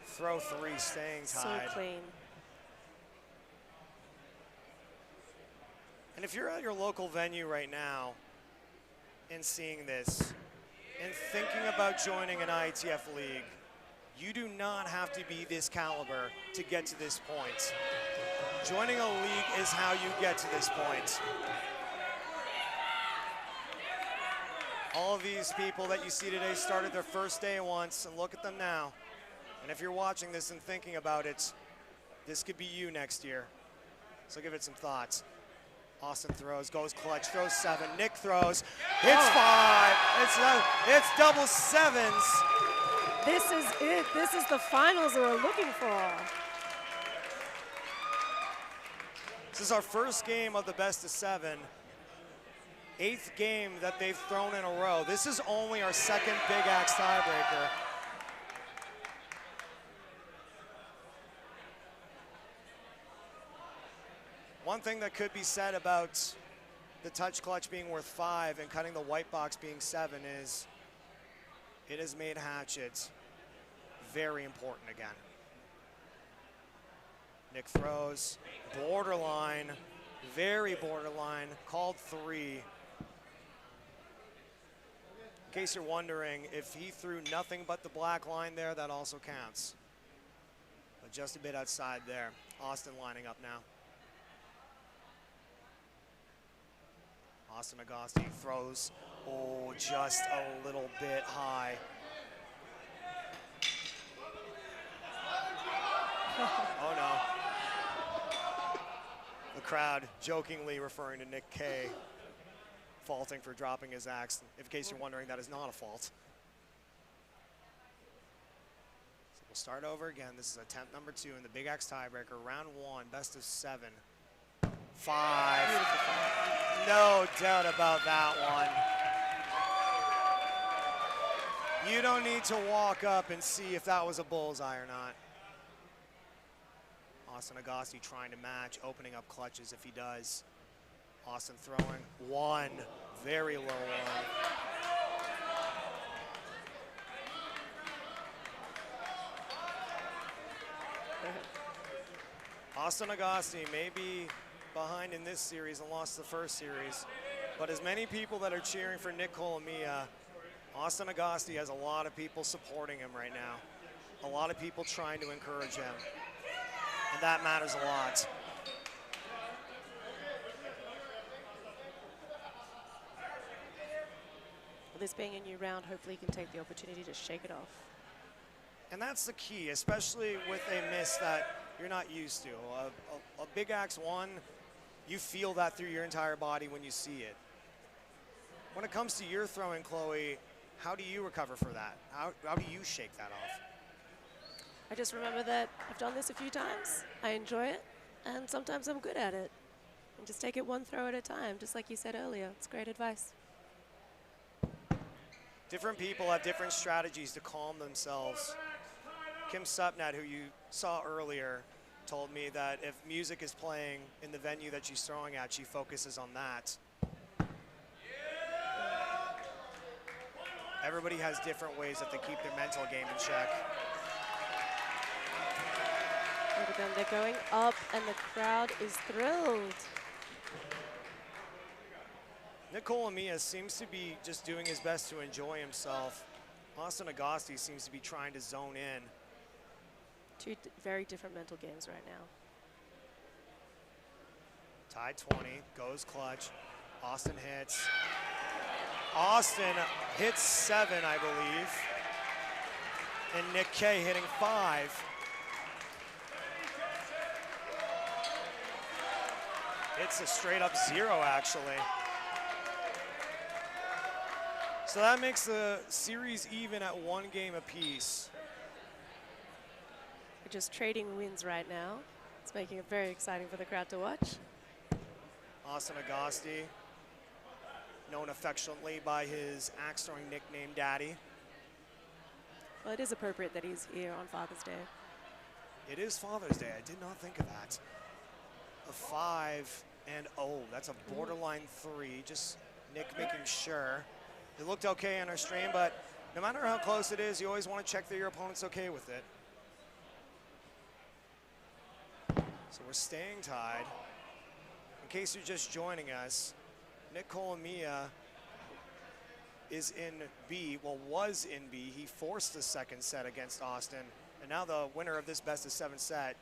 Throw 3, staying tied. So clean. And if you're at your local venue right now and seeing this and thinking about joining an IATF league, you do not have to be this caliber to get to this point. Joining a league is how you get to this point. All of these people that you see today started their first day once, and look at them now. And if you're watching this and thinking about it, this could be you next year. So give it some thoughts. Austin throws, goes clutch, throws 7. Nick throws, hits 5. It's double 7s. This is it. This is the finals we're looking for. This is our first game of the best of 7. 8th game that they've thrown in a row. This is only our second Big Axe tiebreaker. One thing that could be said about the touch clutch being worth 5 and cutting the white box being 7 is it has made hatchets very important again. Nick throws, borderline, very borderline, called 3. In case you're wondering, if he threw nothing but the black line there, that also counts. But just a bit outside there. Austin lining up now. Austin Agosti throws, oh, just a little bit high. Oh no. The crowd jokingly referring to Nick K, faulting for dropping his axe. In case you're wondering, that is not a fault. So we'll start over again. This is attempt number 2 in the Big Axe tiebreaker, round 1, best of 7. 5. No doubt about that one. You don't need to walk up and see if that was a bullseye or not. Austin Agosti trying to match, opening up clutches if he does. Austin throwing 1, very low one. Austin Agosti may be behind in this series and lost the first series, but as many people that are cheering for Nick Colomia, Austin Agosti has a lot of people supporting him right now. A lot of people trying to encourage him, and that matters a lot. Well, this being a new round, hopefully you can take the opportunity to shake it off. And that's the key, especially with a miss that you're not used to. A Big Axe 1, you feel that through your entire body when you see it. When it comes to your throwing, Chloe, how do you recover for that? How do you shake that off? I just remember that I've done this a few times. I enjoy it, and sometimes I'm good at it. And just take it one throw at a time, just like you said earlier. It's great advice. Different people have different strategies to calm themselves. Kim Supnat, who you saw earlier, told me that if music is playing in the venue that she's throwing at, she focuses on that. Everybody has different ways that they keep their mental game in check. Look at them, they're going up, and the crowd is thrilled. Nick Colomia seems to be just doing his best to enjoy himself. Austin Agosti seems to be trying to zone in. Two very different mental games right now. Tied 20, goes clutch. Austin hits. Austin hits 7, I believe. And Nick K hitting 5. It's a straight up 0, actually. So that makes the series even at 1 game apiece. We're just trading wins right now. It's making it very exciting for the crowd to watch. Austin Agosti, known affectionately by his axe throwing nickname Daddy. Well, it is appropriate that he's here on Father's Day. It is Father's Day. I did not think of that. A 5 and oh, that's a borderline 3. Just Nick making sure. It looked okay on our stream, but no matter how close it is, you always want to check that your opponent's okay with it. So we're staying tied. In case you're just joining us, Nick Colomia is in B, well, was in B. He forced the second set against Austin, and now the winner of this best of 7 set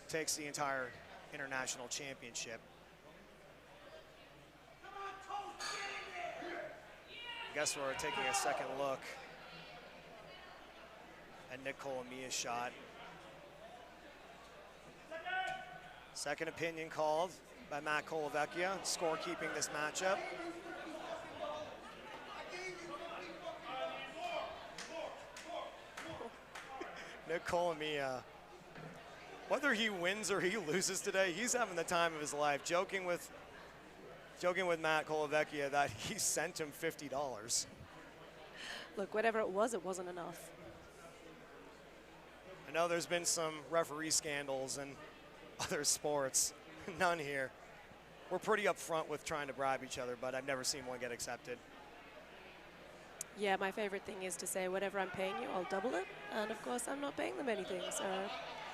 takes the entire international championship. You guess we're taking a second look at Nick Colombia's shot. Second opinion called by Matt Colavecchia, scorekeeping this matchup. Nick Colombia, whether he wins or he loses today, he's having the time of his life, joking with Matt Colavecchia that he sent him $50. Look, whatever it wasn't enough. I know there's been some referee scandals in other sports, none here. We're pretty upfront with trying to bribe each other, but I've never seen one get accepted. Yeah, my favorite thing is to say, whatever I'm paying you, I'll double it. And of course, I'm not paying them anything, so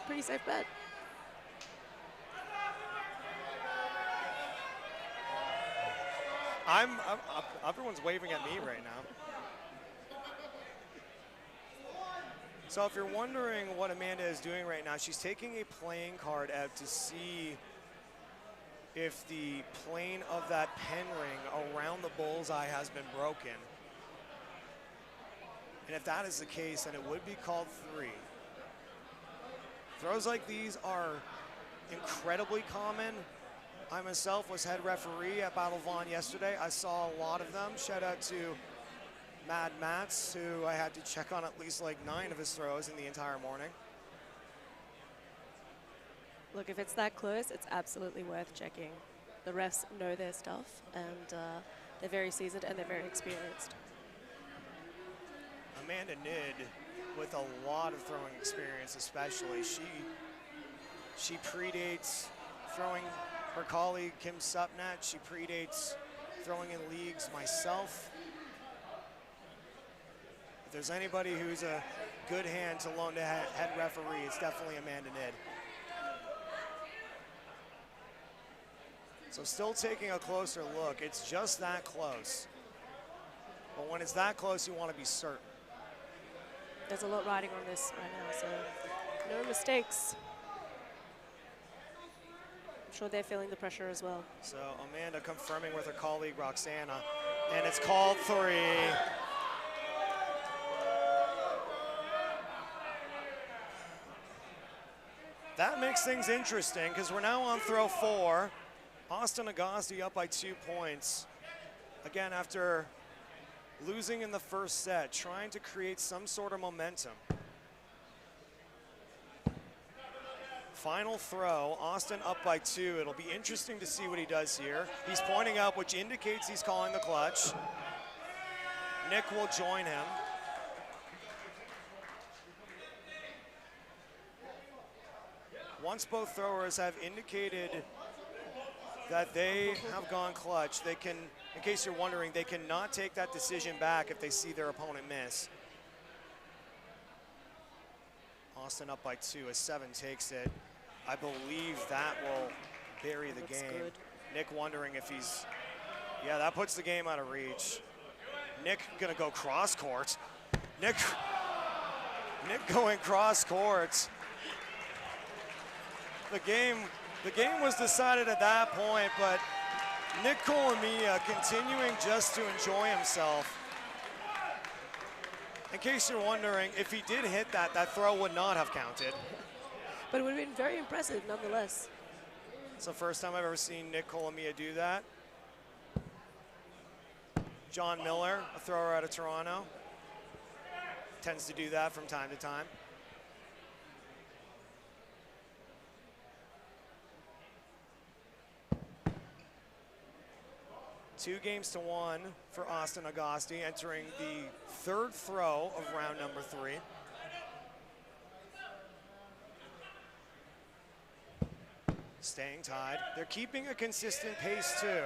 pretty safe bet. Everyone's waving at me right now. So if you're wondering what Amanda is doing right now, she's taking a playing card out to see if the plane of that pen ring around the bullseye has been broken. And if that is the case, then it would be called 3. Throws like these are incredibly common. I myself was head referee at Battle Vaughan yesterday. I saw a lot of them. Shout out to Mad Mats, who I had to check on at least like 9 of his throws in the entire morning. Look, if it's that close, it's absolutely worth checking. The refs know their stuff, and they're very seasoned and they're very experienced. Amanda Nid, with a lot of throwing experience especially, she predates throwing her colleague Kim Supnat. She predates throwing in leagues myself. If there's anybody who's a good hand to loan to head referee, it's definitely Amanda Nid. So still taking a closer look. It's just that close. But when it's that close, you want to be certain. There's a lot riding on this right now, so no mistakes. I'm sure they're feeling the pressure as well. So Amanda confirming with her colleague Roxana, and it's called 3. That makes things interesting because we're now on throw 4. Austin Agosti up by 2 points. Again, after losing in the first set, trying to create some sort of momentum. Final throw, Austin up by 2. It'll be interesting to see what he does here. He's pointing up, which indicates he's calling the clutch. Nick will join him. Once both throwers have indicated that they have gone clutch, they can, in case you're wondering, they cannot take that decision back if they see their opponent miss. Austin up by 2 as 7 takes it. I believe that will bury the game. Good. Nick wondering if he's, yeah, that puts the game out of reach. Nick gonna go cross court. Nick going cross court. The game was decided at that point, but Nick Colomia continuing just to enjoy himself. In case you're wondering, if he did hit that, that throw would not have counted. But it would have been very impressive nonetheless. It's the first time I've ever seen Nick Colomia do that. John Miller, a thrower out of Toronto, tends to do that from time to time. Two games to 1 for Austin Agosti, entering the 3rd throw of round number 3. Staying tied. They're keeping a consistent pace too.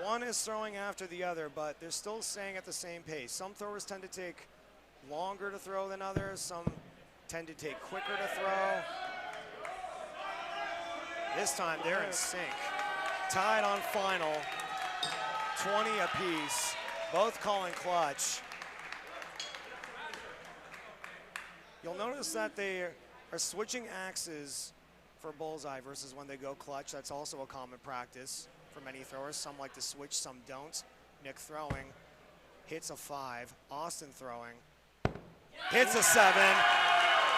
One is throwing after the other, but they're still staying at the same pace. Some throwers tend to take longer to throw than others. Some tend to take quicker to throw. This time they're in sync. Tied on final, 20 apiece, both calling clutch. You'll notice that they are switching axes for bullseye versus when they go clutch. That's also a common practice for many throwers. Some like to switch, some don't. Nick throwing, hits a 5. Austin throwing, hits a 7.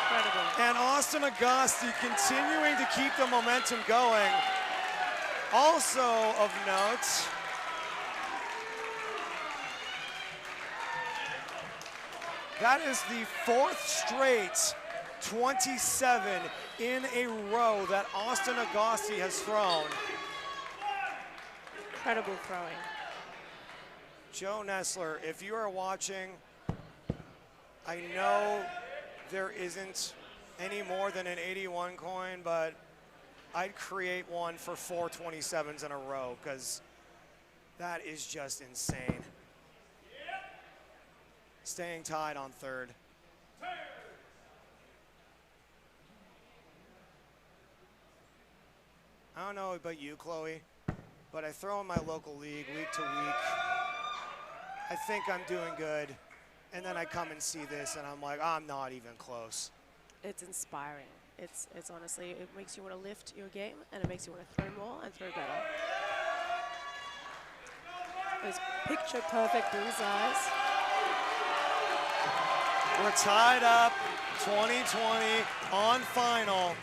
Incredible. And Austin Agosti continuing to keep the momentum going. Also of note, that is the 4th straight 27 in a row that Austin Agosti has thrown. Incredible throwing. Joe Nessler, if you are watching, I know there isn't any more than an 81 coin, but I'd create one for 4 27s in a row because that is just insane. Staying tied on 3rd. I don't know about you, Chloe, but I throw in my local league week to week. I think I'm doing good. And then I come and see this and I'm like, I'm not even close. It's inspiring. It's honestly, it makes you want to lift your game and it makes you want to throw more and throw better. Those picture perfect bullseyes. We're tied up 2020 on final.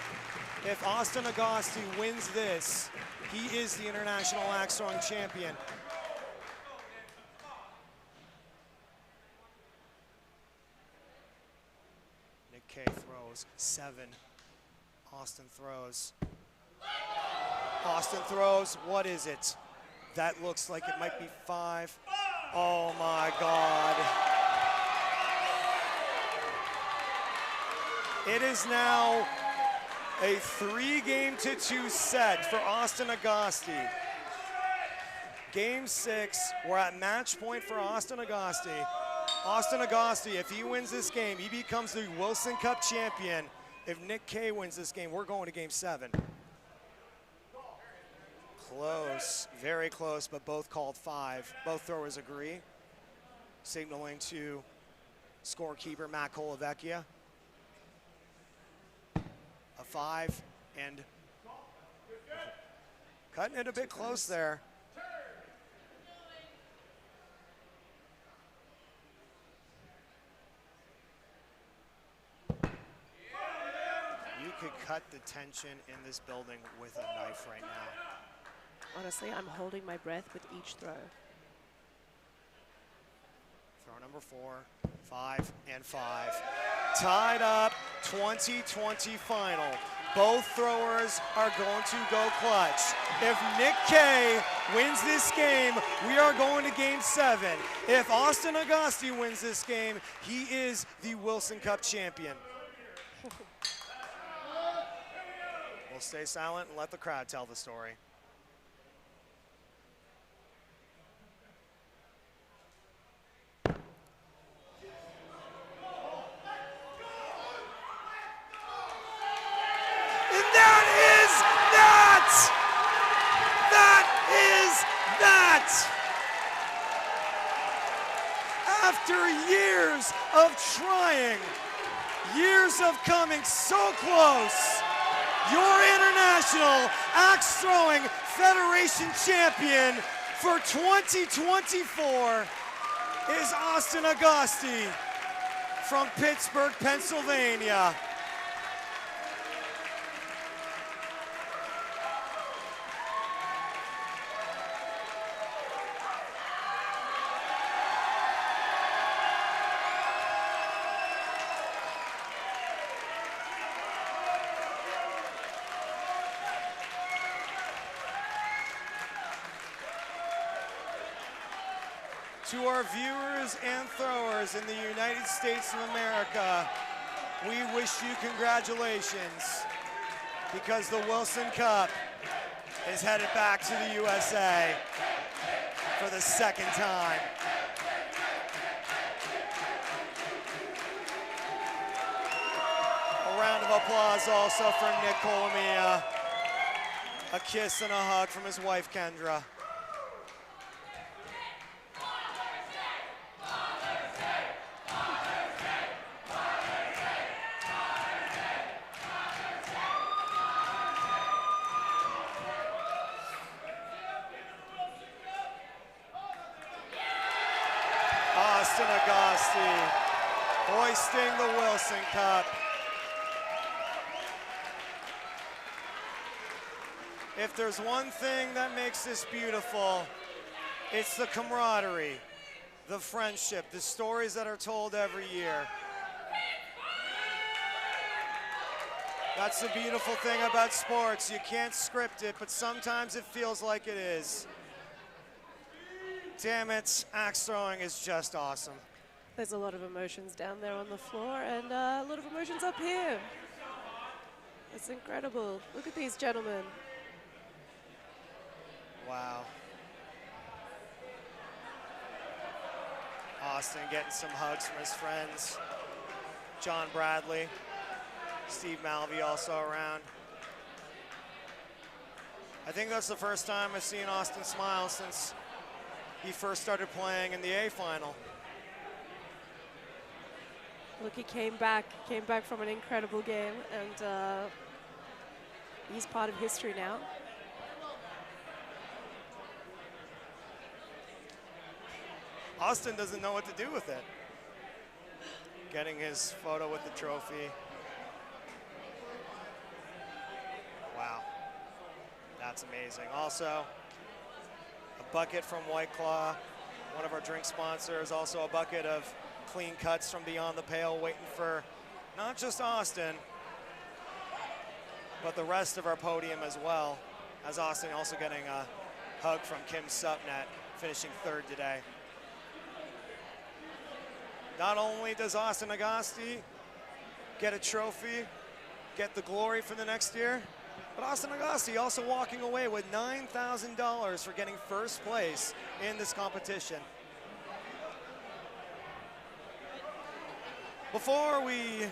If Austin Agosti wins this, he is the international axe throwing champion. Nick K throws 7. Austin throws. Austin throws, what is it? That looks like it might be 5. Oh my God. It is now a 3-2 set for Austin Agosti. Game 6, we're at match point for Austin Agosti. Austin Agosti, if he wins this game, he becomes the Wilson Cup champion. If Nick K wins this game, we're going to game 7. Close, very close, but both called 5. Both throwers agree. Signaling to scorekeeper Matt Colavecchia. A 5 and cutting it a bit close there. You could cut the tension in this building with a knife right now. Honestly, I'm holding my breath with each throw. Throw number 4, 5, and 5. Tied up, 2020 final. Both throwers are going to go clutch. If Nick K wins this game, we are going to game 7. If Austin Agosti wins this game, he is the Wilson Cup champion. We'll stay silent and let the crowd tell the story. After years of trying, years of coming so close, your International Axe Throwing Federation champion for 2024 is Austin Agosti from Pittsburgh, Pennsylvania. To our viewers and throwers in the United States of America, we wish you congratulations because the Wilson Cup is headed back to the USA for the 2nd time. A round of applause also for Nick Colomia. A kiss and a hug from his wife, Kendra. hoisting the Wilson Cup. If there's one thing that makes this beautiful, it's the camaraderie, the friendship, the stories that are told every year. That's the beautiful thing about sports. You can't script it, but sometimes it feels like it is. Damn it, axe throwing is just awesome. There's a lot of emotions down there on the floor and a lot of emotions up here. It's incredible. Look at these gentlemen. Wow. Austin getting some hugs from his friends. John Bradley, Steve Malvey also around. I think that's the first time I've seen Austin smile since he first started playing in the A final. Look, he came back from an incredible game, and he's part of history now. Austin doesn't know what to do with it. Getting his photo with the trophy. Wow, that's amazing. Also, a bucket from White Claw, one of our drink sponsors. Also a bucket of clean cuts from Beyond the Pale, waiting for not just Austin, but the rest of our podium as well. As Austin also getting a hug from Kim Supnet, finishing third today. Not only does Austin Agasti get a trophy, get the glory for the next year, but Austin Agasti also walking away with $9,000 for getting first place in this competition. Before we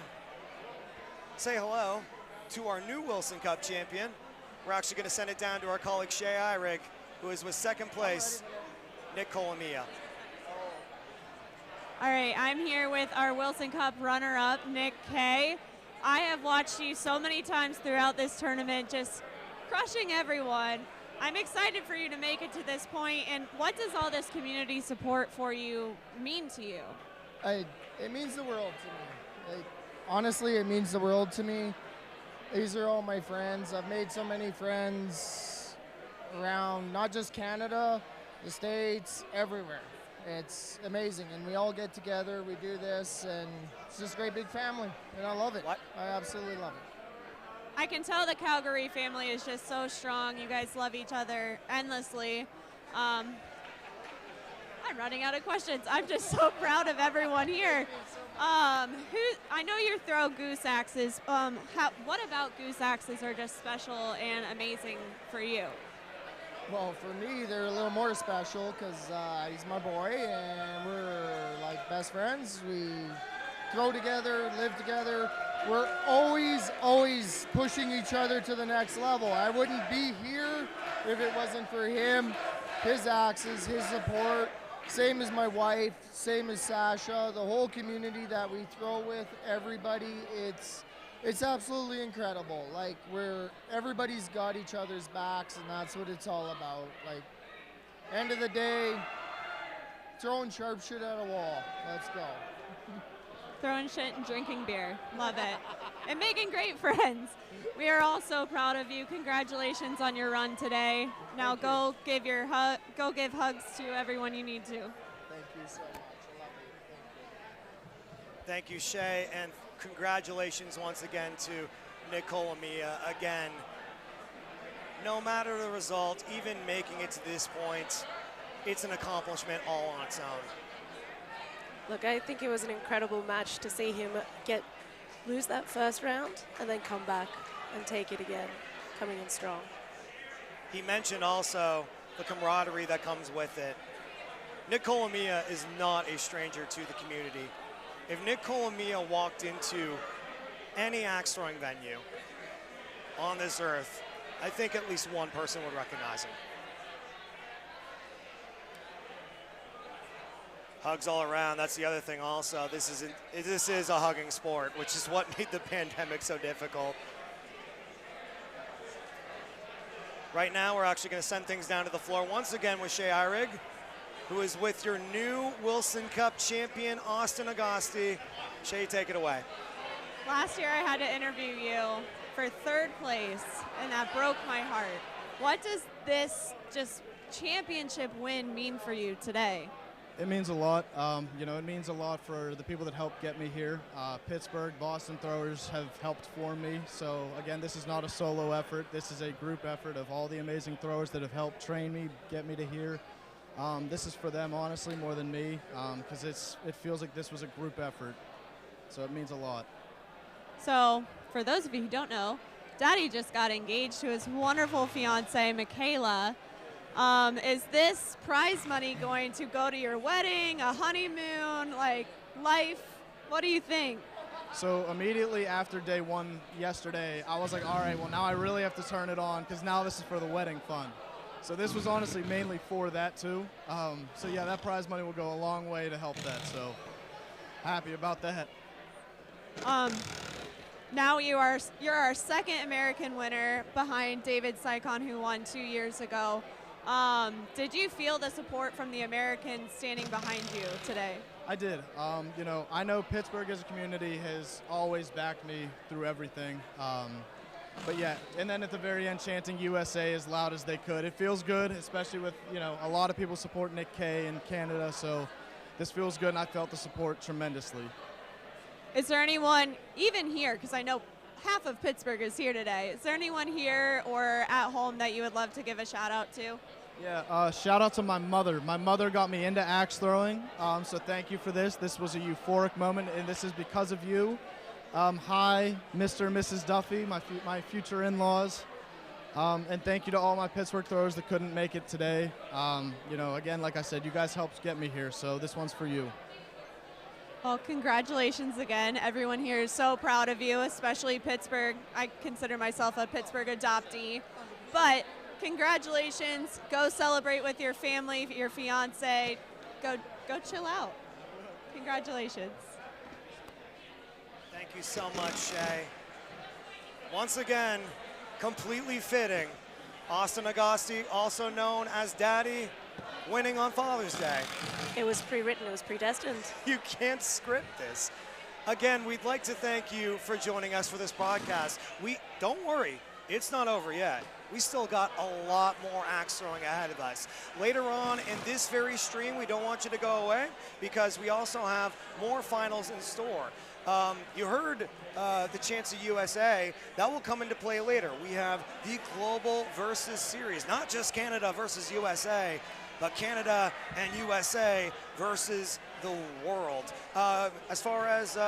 say hello to our new Wilson Cup champion, we're actually going to send it down to our colleague Shay Eyrig, who is with second place, Nick Colomia. All right, I'm here with our Wilson Cup runner-up, Nick K. I have watched you so many times throughout this tournament, just crushing everyone. I'm excited for you to make it to this point, and what does all this community support for you mean to you? It means the world to me. Honestly, it means the world to me. These are all my friends. I've made so many friends around not just Canada, the States, everywhere. It's amazing, and we all get together, we do this, and it's just a great big family, and I love it. I absolutely love it. I can tell the Calgary family is just so strong. You guys love each other endlessly. I'm running out of questions. I'm just so proud of everyone here. I know you throw goose axes. What about goose axes are just special and amazing for you? Well, for me, they're a little more special because he's my boy, and we're like best friends. We throw together, live together. We're always pushing each other to the next level. I wouldn't be here if it wasn't for him, his axes, his support. Same as my wife, same as Sasha, the whole community that we throw with, everybody. It's absolutely incredible. Like, everybody's got each other's backs, and that's what it's all about. Like, end of the day, throwing sharp shit at a wall. Let's go. Throwing shit and drinking beer. Love it. And making great friends. We are all so proud of you. Congratulations on your run today. Now go give hugs to everyone you need to. Thank you so much. I love you. Thank you, Shay, and congratulations once again to Nick Colomia. Again, no matter the result, even making it to this point, it's an accomplishment all on its own. Look, I think it was an incredible match to see him lose that first round and then come back and take it again, coming in strong. He mentioned also the camaraderie that comes with it. Nick Colomia is not a stranger to the community. If Nick Colomia walked into any axe throwing venue on this earth, I think at least one person would recognize him. Hugs all around, that's the other thing also. This is a hugging sport, which is what made the pandemic so difficult. Right now, we're actually going to send things down to the floor once again with Shay Eyrig, who is with your new Wilson Cup champion, Austin Agasti. Shay, take it away. Last year I had to interview you for 3rd place, and that broke my heart. What does this just championship win mean for you today? It means a lot. It means a lot for the people that helped get me here. Pittsburgh, Boston throwers have helped form me. So again, this is not a solo effort. This is a group effort of all the amazing throwers that have helped train me, get me to here. This is for them, honestly, more than me, because it feels like this was a group effort. So it means a lot. So for those of you who don't know, Daddy just got engaged to his wonderful fiance, Michaela. Is this prize money going to go to your wedding, a honeymoon, like life? What do you think? So immediately after day 1 yesterday, I was like, all right, well, now I really have to turn it on because now this is for the wedding fund. So this was honestly mainly for that too. So yeah, that prize money will go a long way to help that. So happy about that. Now you're our 2nd American winner behind David Sycon, who won 2 years ago. Did you feel the support from the Americans standing behind you today? I did. I know Pittsburgh as a community has always backed me through everything. But yeah, and then at the very end, chanting USA as loud as they could. It feels good, especially with, a lot of people support Nick Kay in Canada. So this feels good, and I felt the support tremendously. Is there anyone, even here, because I know half of Pittsburgh is here today, is there anyone here or at home that you would love to give a shout out to? Yeah, shout out to my mother. My mother got me into axe throwing, so thank you for this. This was a euphoric moment, and this is because of you. Hi, Mr. and Mrs. Duffy, my future in-laws. And thank you to all my Pittsburgh throwers that couldn't make it today. Again, like I said, you guys helped get me here, so this one's for you. Well, congratulations again. Everyone here is so proud of you, especially Pittsburgh. I consider myself a Pittsburgh adoptee. But congratulations. Go celebrate with your family, your fiance. Go chill out. Congratulations. Thank you so much, Shay. Once again, completely fitting. Austin Agosti, also known as Daddy, winning on Father's Day. It was pre-written, it was predestined. You can't script this. Again, we'd like to thank you for joining us for this podcast. Don't worry, it's not over yet. We still got a lot more axe throwing ahead of us. Later on in this very stream, we don't want you to go away because we also have more finals in store. You heard the chance of USA. That will come into play later. We have the Global Versus Series, not just Canada versus USA, but Canada and USA versus the world. As far as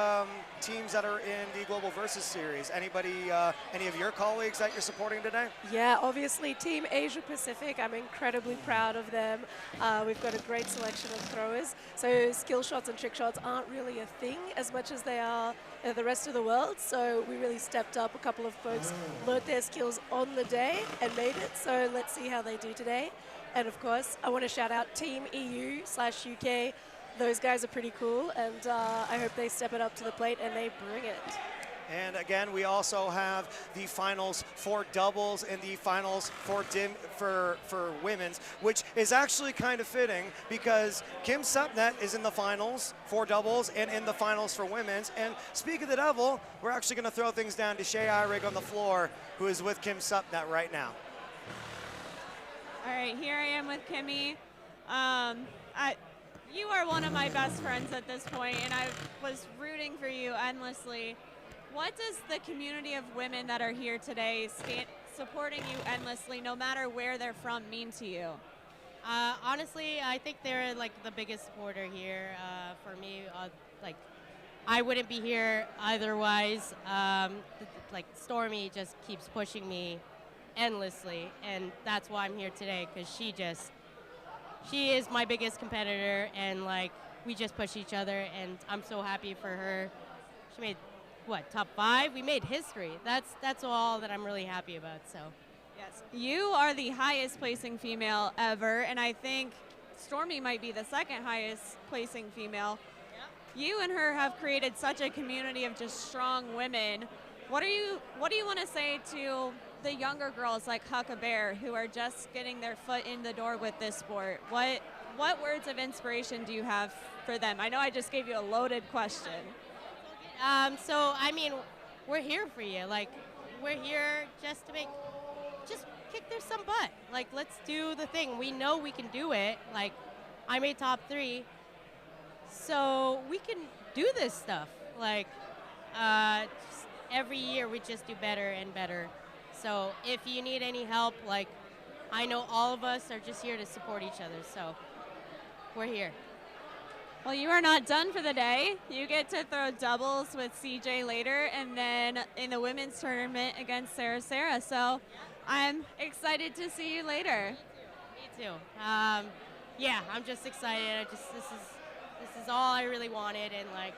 teams that are in the Global Versus Series, any of your colleagues that you're supporting today? Yeah, obviously Team Asia Pacific. I'm incredibly proud of them. We've got a great selection of throwers. So skill shots and trick shots aren't really a thing as much as they are the rest of the world. So we really stepped up. A couple of folks learned their skills on the day and made it. So let's see how they do today. And of course, I want to shout out Team EU/UK. Those guys are pretty cool, and I hope they step it up to the plate and they bring it. And again, we also have the finals for doubles and the finals for women's, which is actually kind of fitting because Kim Supnet is in the finals for doubles and in the finals for women's. And speak of the devil, we're actually going to throw things down to Shay Eyrig on the floor, who is with Kim Supnet right now. All right, here I am with Kimmy. You are one of my best friends at this point, and I was rooting for you endlessly. What does the community of women that are here today supporting you endlessly, no matter where they're from, mean to you? Honestly, I think they're like the biggest supporter here for me. I wouldn't be here otherwise. Stormy just keeps pushing me endlessly, and that's why I'm here today, because she is my biggest competitor, and we just push each other, and I'm so happy for her. She made top 5? We made history. That's all that I'm really happy about. So yes, you are the highest placing female ever, and I think Stormy might be the 2nd highest placing female. Yep. You and her have created such a community of just strong women. What do you want to say to the younger girls like Huckleberry who are just getting their foot in the door with this sport? What words of inspiration do you have for them? I know I just gave you a loaded question. So I mean, we're here for you. Like, we're here just to just kick their some butt. Like, let's do the thing. We know we can do it. Like, I made top 3, so we can do this stuff. Like, just every year we just do better and better. So if you need any help, like, I know all of us are just here to support each other. So we're here. Well, you are not done for the day. You get to throw doubles with CJ later, and then in the women's tournament against Sarah. So I'm excited to see you later. Me too. Yeah, I'm just excited. This is all I really wanted, and like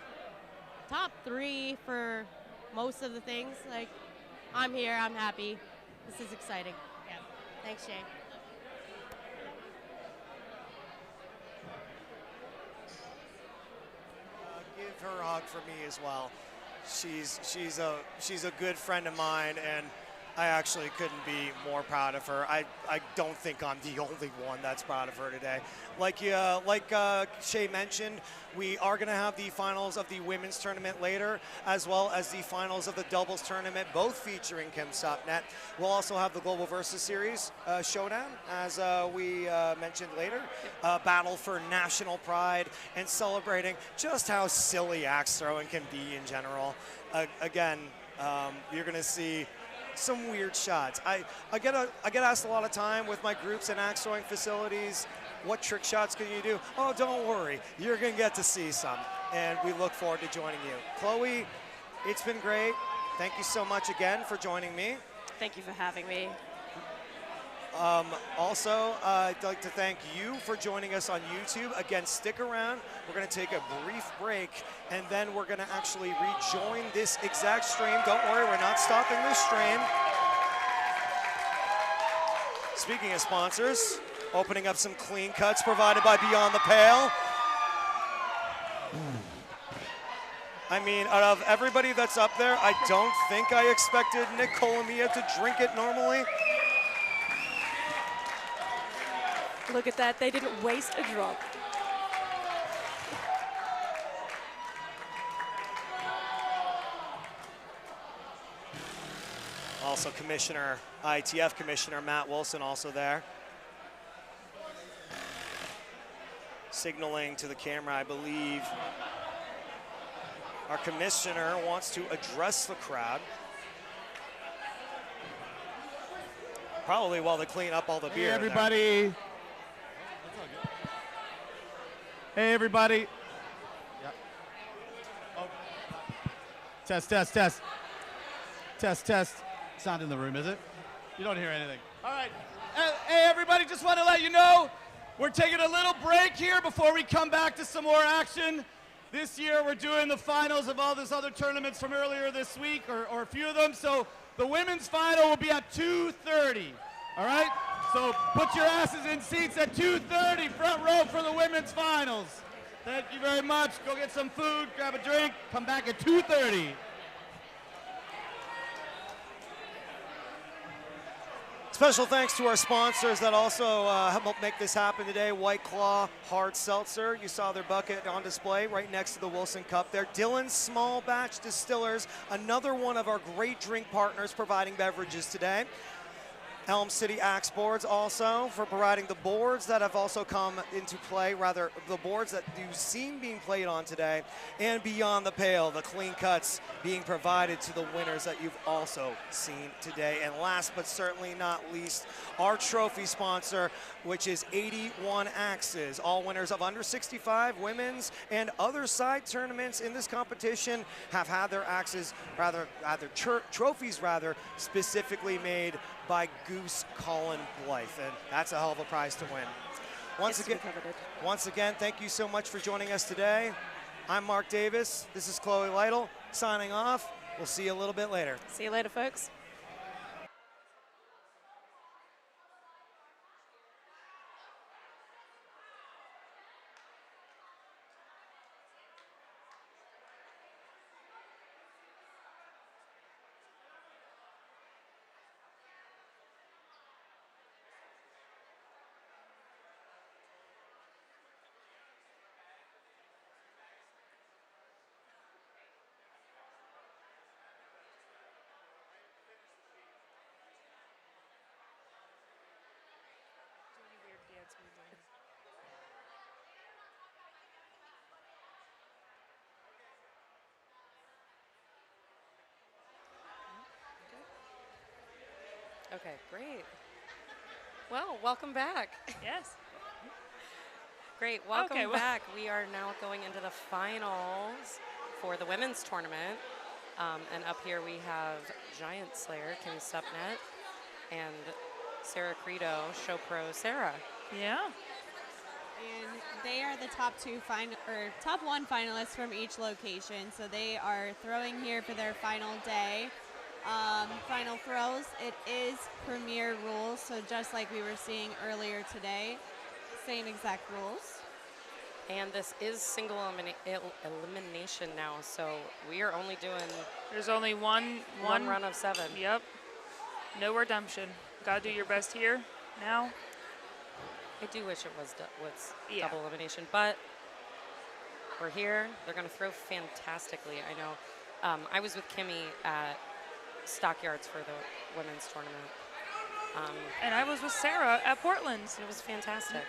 top 3 for most of the things. Like, I'm here. I'm happy. This is exciting. Yeah. Thanks, Shay. Give her a hug for me as well. She's a good friend of mine, and I actually couldn't be more proud of her. I don't think I'm the only one that's proud of her today. Like Shay mentioned, we are going to have the finals of the women's tournament later, as well as the finals of the doubles tournament, both featuring Kim Sopnet. We'll also have the Global Versus Series Showdown, as we mentioned later. Battle for national pride and celebrating just how silly axe throwing can be in general. Again, you're going to see some weird shots. I get asked a lot of time with my groups and axe throwing facilities, what trick shots can you do? Oh, don't worry, you're gonna get to see some, and we look forward to joining you. Chloe, it's been great. Thank you so much again for joining me. Thank you for having me. Also, I'd like to thank you for joining us on YouTube. Again, stick around. We're going to take a brief break, and then we're going to actually rejoin this exact stream. Don't worry, we're not stopping this stream. Speaking of sponsors, opening up some clean cuts provided by Beyond the Pale. I mean, out of everybody that's up there, I don't think I expected Nick Colomia to drink it normally. Look at that, they didn't waste a drop. Also IATF Commissioner Matt Wilson also there. Signaling to the camera, I believe our commissioner wants to address the crowd. Probably while they clean up all the beer. Hey everybody. Hey everybody. Yep. Oh. Test. Test. It's not in the room, is it? You don't hear anything. All right. Hey everybody, just want to let you know we're taking a little break here before we come back to some more action. This year we're doing the finals of all these other tournaments from earlier this week, or a few of them. So the women's final will be at 2:30. All right? So put your asses in seats at 2:30, front row for the women's finals. Thank you very much. Go get some food, grab a drink, come back at 2:30. Special thanks to our sponsors that also helped make this happen today. White Claw Hard Seltzer. You saw their bucket on display right next to the Wilson Cup there. Dylan's Small Batch Distillers, another one of our great drink partners providing beverages today. Elm City Axe Boards also for providing the boards that have also come into play, rather the boards that you've seen being played on today, and Beyond the Pale, the clean cuts being provided to the winners that you've also seen today. And last but certainly not least, our trophy sponsor, which is 81 Axes. All winners of under 65 women's and other side tournaments in this competition have had their axes, trophies specifically made by Goose Colin Blythe, and that's a hell of a prize to win. Once again, thank you so much for joining us today. I'm Mark Davis. This is Chloe Lytle signing off. We'll see you a little bit later. See you later, folks. Okay, great. Well, welcome back. Yes. Great, welcome Okay, well- back. We are now going into the finals for the women's tournament. And up here we have Giant Slayer, Kimmy Stepnet, and Sarah Credo, Show Pro Sarah. Yeah. And they are the top one finalists from each location. So they are throwing here for their final day. Final throws. It is premier rules, so just like we were seeing earlier today, same exact rules. And this is single elimination now, so we are only doing There's only one run of 7. Yep. No redemption. Gotta do your best here now. I do wish it was Yeah. double elimination, but we're here. They're going to throw fantastically. I know. I was with Kimmy at Stockyards for the women's tournament. And I was with Sarah at Portland. It was fantastic.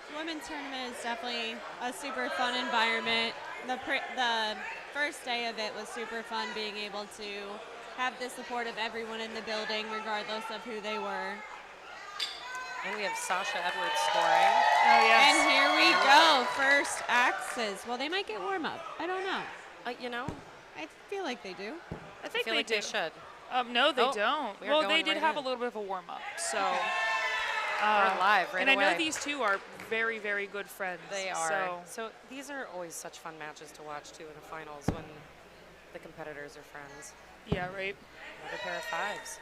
The women's tournament is definitely a super fun environment. The first day of it was super fun, being able to have the support of everyone in the building, regardless of who they were. And we have Sasha Edwards scoring. Oh, yes. And here we go, first axes. Well, they might get warm up. I don't know. You know, I feel like they do. I think feel they like do. they should. No, they Oh, don't. we are Well, going they did right have in. a little bit of a warm-up, so. We're live right and away. I know these two are very, very good friends. They are. So, So these are always such fun matches to watch, too, in the finals when the competitors are friends. yeah, right. Another pair of 5s.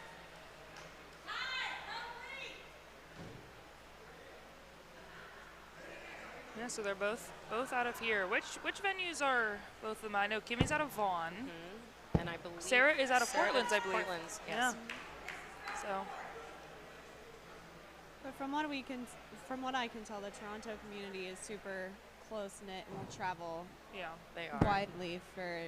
Yeah, so they're both out of here. Which venues are both of them? I know Kimmy's out of Vaughan. And I believe Sarah is out of Sarah Portland's, is I believe. Portland's, yes. Yeah. So, But from what I can tell, the Toronto community is super close knit and will travel yeah. They are. widely for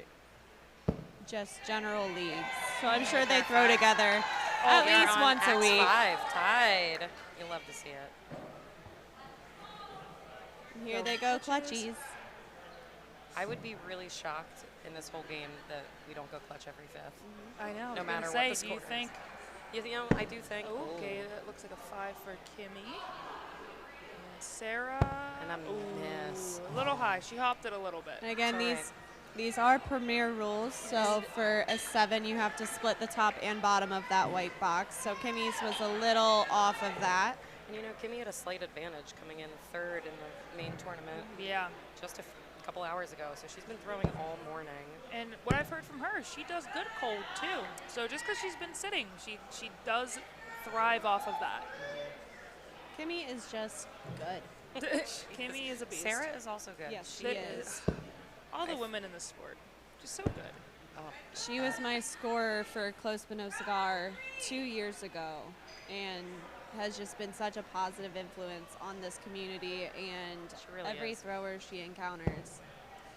just general leagues. So I'm sure they throw together at They're least on once a Axe week. 5, tied. You love to see it. And here they go, clutchies. I would be really shocked in this whole game that we don't go clutch every 5th. I know. No I was matter gonna what the say, score do you is. think? You know, I do think. Okay, that looks like a 5 for Kimmy. And Sarah. And a miss. A little high. She hopped it a little bit. And again, It's these are premier rules. So for a 7, you have to split the top and bottom of that white box. So Kimmy's was a little off of that. And you know, Kimmy had a slight advantage coming in 3rd in the main tournament Yeah. just a couple hours ago. So she's been throwing all morning. And what I've heard from her, she does good cold too. So just because she's been sitting, she does thrive off of that. Kimmy is just good. Kimmy is a beast. Sarah is also good. Yes, she That is. All the women in the sport, just so good. She was my scorer for Close but No Cigar 2 years ago, and has just been such a positive influence on this community and She really every is. thrower she encounters.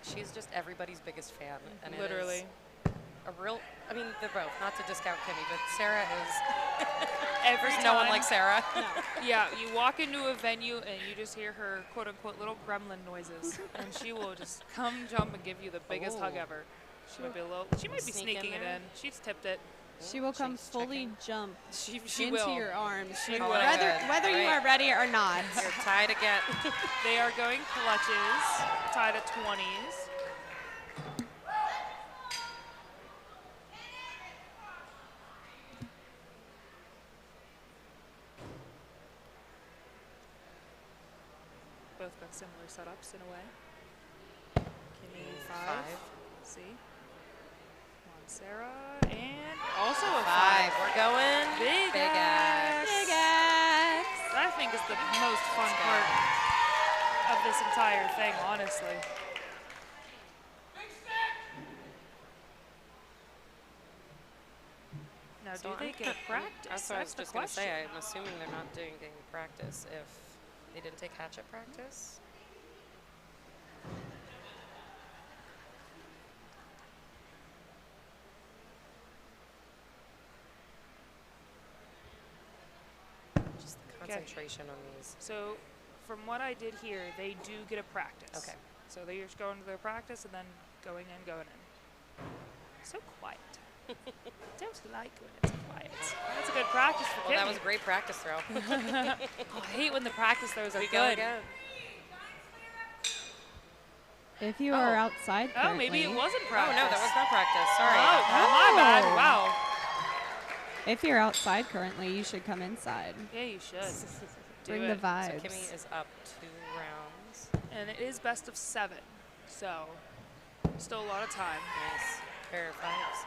She's just everybody's biggest fan. And Literally. It is a real, I mean, they're both, not to discount Kimmy, but Sarah is, Every there's no one time- like Sarah. Yeah, you walk into a venue and you just hear her quote unquote little gremlin noises, and she will just come jump and give you the biggest hug Ooh. ever. She might be Sneak in sneaking it there? in. She's tipped it. She will come She's fully checking. jump She into will. your arms, She will. whether you Great. are ready or not. You're tied again. They are going clutches, tied at 20s. Both got similar setups in a way. Kimmy 5. See? Come on, Sarah. And also a 5. We're going Big Big Axe. Big X. That I think is the most fun part of this entire thing, honestly. Now, So do they I'm get a practice? That's what I was the just going to say. question. I'm assuming they're not doing any practice if they didn't take hatchet practice. Just the concentration on these. So, from what I did here, they do get a practice. Okay. So they're just going to their practice and then going in. So quiet. Don't like when it's quiet. That's a good practice for Well, Kimmy. that was a great practice throw. Oh, I hate when the practice throws are We good. go again. If you are outside Oh, currently, maybe it wasn't Oh, practice. no, that was not practice. Sorry. Oh, my bad. Wow. if you're outside currently, you should come inside. Yeah, you should. Do Bring it. the So vibes. Kimmy is up 2 rounds. And it is best of 7, so still a lot of time. Nice. Pair of fives.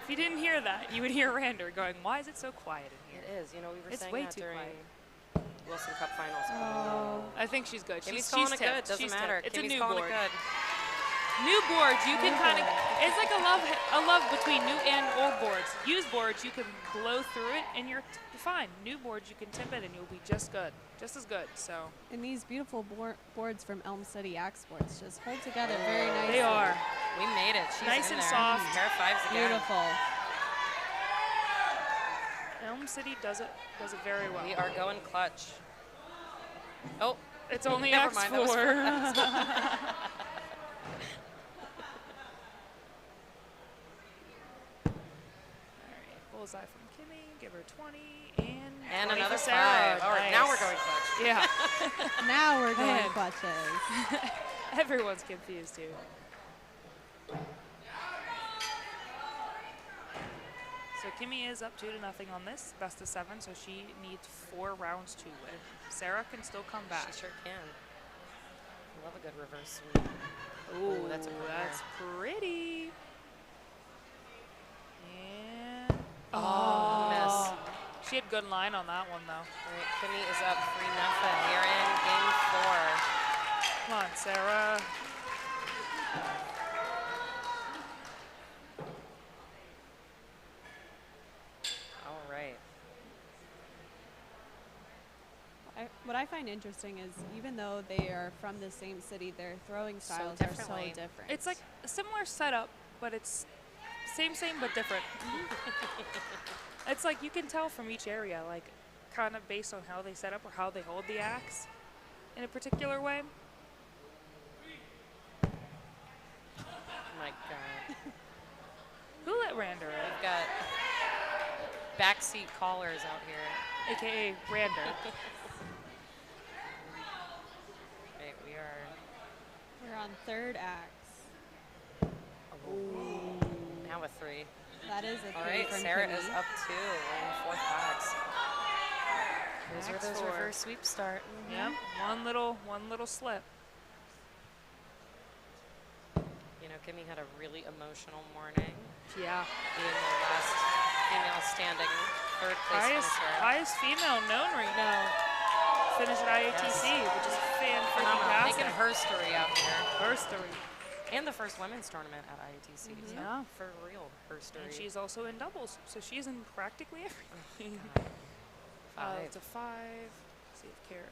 If you didn't hear that, you would hear Rander going, "Why is it so quiet in here?" It is. You know, we were It's saying way that too during quiet. Wilson Cup finals. I think she's good. Kimmy's She's calling it good. tipped. Doesn't She's matter. tipped. It's Kimmy's a new calling board. it good. New boards, you can kind of, it's like a love between new and old boards. Used boards, you can blow through it and you're fine. New boards, you can tip it and you'll be just good, just as good. So And these beautiful boards from Elm City Axe Sports just hold together very nicely. they are We made it. She's nice in and there. soft. Pair of fives again. Beautiful. Elm City does it very well. We are going clutch. Oh, It's only never mind. That was X4. Bullseye from Kimmy, give her 20, and 20 another for Sarah. 5. All right, now we're going clutch. Yeah. Now we're going Man. clutches. Everyone's confused here. So Kimmy is up 2-0 on this, best of 7, so she needs 4 rounds to win. Sarah can still come back. She sure can. I love a good reverse sweep. Ooh, that's a pretty that's pretty. And Miss. She had good line on that one though. All right, Kimmy is up 3-0. We are in game 4. Come on, Sarah. All right. What I find interesting is even though they are from the same city, their throwing So styles are so differently. different. It's like a similar setup, but it's same but different. It's like you can tell from each area, like kind of based on how they set up or how they hold the axe in a particular way. Oh my God. Who let Rander in? We've got backseat callers out here. AKA Rander. Right, we are. We're on third axe. Now a 3. That is a 3 All right, from Sarah Kimmy. is up 2. We're in 4th box. Those are those 4. reverse sweeps start. Yep, one little slip. You know, Kimmy had a really emotional morning, Yeah. being the last female standing, 3rd place finisher. Highest female known right now. Finished at IATC, which is Phenomenal. Making fan-freaking-tastic. her story out here. Her story. And the first women's tournament at IATC. So Yeah. for real, her story. And she's also in doubles, so she's in practically everything. God. It's a 5. See if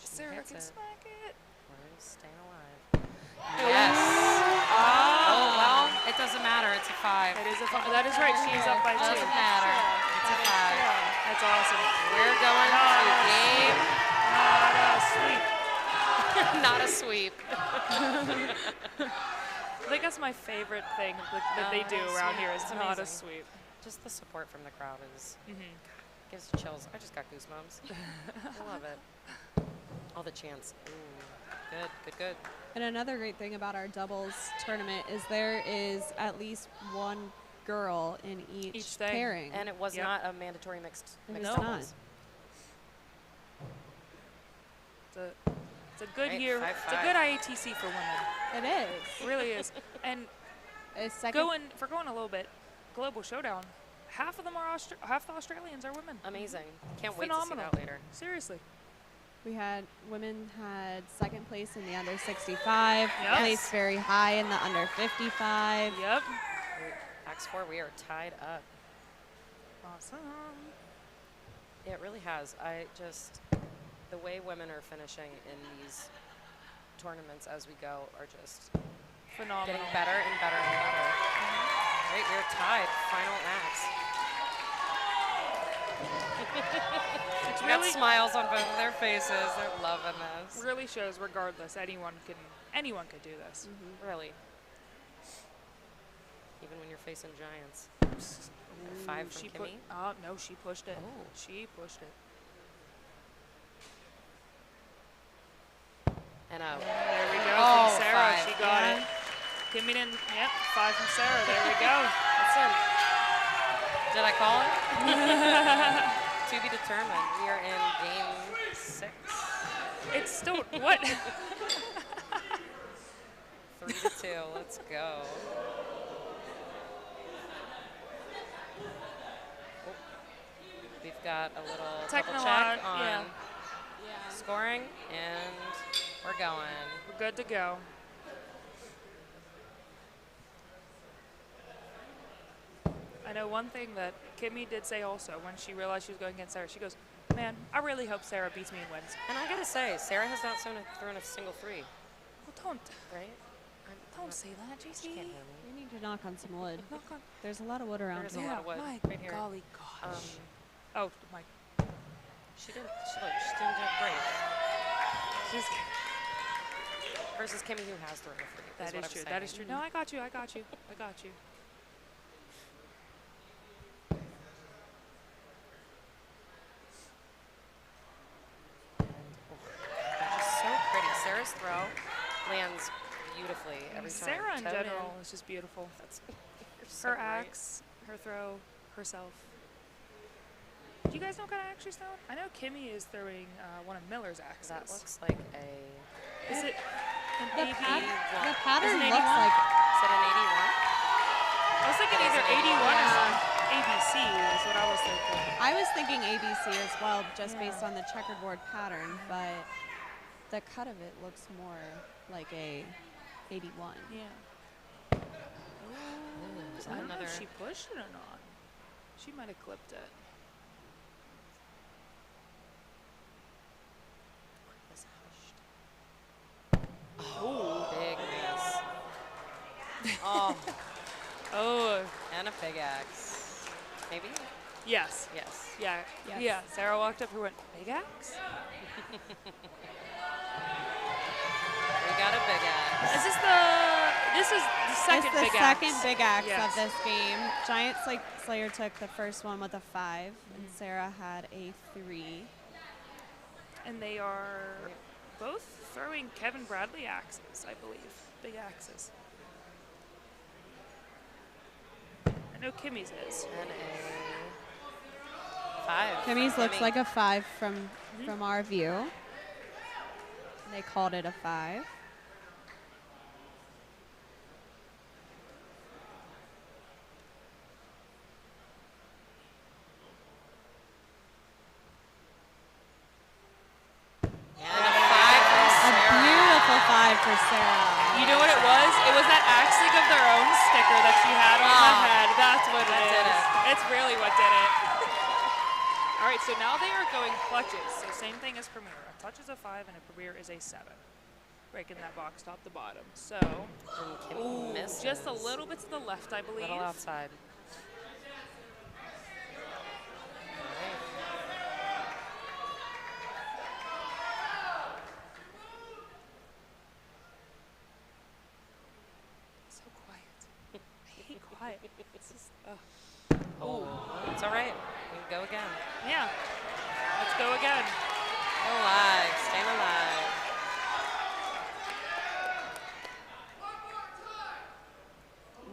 Sarah hits can it. smack it. We're staying alive. Yes. Oh, well, it doesn't matter. It's a 5. It is a 5. That is right. She's up by 2. Doesn't matter. It's a 5. That's awesome. We're going to game. Not a sweep. Not a sweep. I think that's my favorite thing that they do around here is It's not a amazing. sweep. Just the support from the crowd is Mm-hmm. gives you chills. I just got goosebumps. I love it. All the chants. Ooh, good. And another great thing about our doubles tournament is there is at least one girl in each thing. pairing. And it was Yep. not a mandatory mixed It was doubles. It's a good Right, year. 5-5. It's a good IATC for women. It is. It really is. And A second going a little bit, Global Showdown. Half of them are half the Australians are women. Amazing. Can't wait Phenomenal. to see that later. Seriously. women had second place in the under 65, Yes. placed very high in the under 55. Yep. Axe 4, we are tied up. Awesome. It really has. The way women are finishing in these tournaments as we go are just Phenomenal. getting better and better and better. Right, we're tied. Final axe. It's Got really smiles on both of their faces. They're loving this. really shows regardless anyone could do this. Really. Even when you're facing giants. 5 from Kimmy. Oh no, she pushed it. Oh. She pushed it. And There we go Oh, from Sarah. 5. She got it. Kimmy didn't. Yep, 5 from Sarah. There we go. That's it. Did I call it? To be determined. We are in game 6. It's still what? 3-2. Let's go. Oh. We've got a little double check on yeah. scoring, and we're going. We're good to go. I know one thing that Kimmy did say also when she realized she was going against Sarah. She goes, "Man, I really hope Sarah beats me and wins." And I gotta say, Sarah has not thrown a single 3, Well, don't right? don't say that, She JC. can't hear me. We need to knock on some wood. Knock on. There's a lot of wood around There's a here. lot of wood My right here. golly gosh. Oh my. She didn't do great. She's, Versus Kimmy, who has thrown a 3. that is true. That is true. No, I got you. I got you. I got you. She's so pretty. Sarah's throw lands beautifully every time. Sarah in Towed general is just beautiful. That's you're so Her right. axe, her throw, herself. Do you guys know what kind of axe she's throwing? I know Kimmy is throwing one of Miller's axes. That looks like a. Is it an The, AB? the pattern Is it looks 81? like Is it an 81? I was thinking either 81 or ABC is what I was thinking. I was thinking ABC as well, just based on the checkerboard pattern, but the cut of it looks more like a 81. Yeah. Is I that don't know another? if she pushed it or not. She might have clipped it. Is hushed. Oh, big miss. Oh, Oh, and a big axe. Maybe? yes. Yes. Yeah. Yes. Yeah. Sarah walked up and went, "Big axe?" We got a big axe. Is this is the second It's the big second axe. big axe Yes. of this game. Giant Slayer took the first one with a 5, and Sarah had a 3. And they are both throwing Kevin Bradley axes, I believe. Big axes. I know Kimmy's is. And a 5. Kimmy's from looks Kimmy. like a 5 from our view. They called it a 5. And a 5 from A Sarah. beautiful 5 for Sarah. You know what it was? It was that Axe League of Their Own sticker that she had on the Oh. head. That's what That it did is. it. It's really what did it. All right, so now they are going clutches. So same thing as Premier. A touch is a 5 and a Premier is a 7. Breaking that box top to bottom. So, And Kimmy misses. just a little bit to the left, I believe. Little outside. So quiet. I hate quiet. It's just, Oh, it's all right. We can go again. yeah. Let's go again. Stay alive. Stay alive.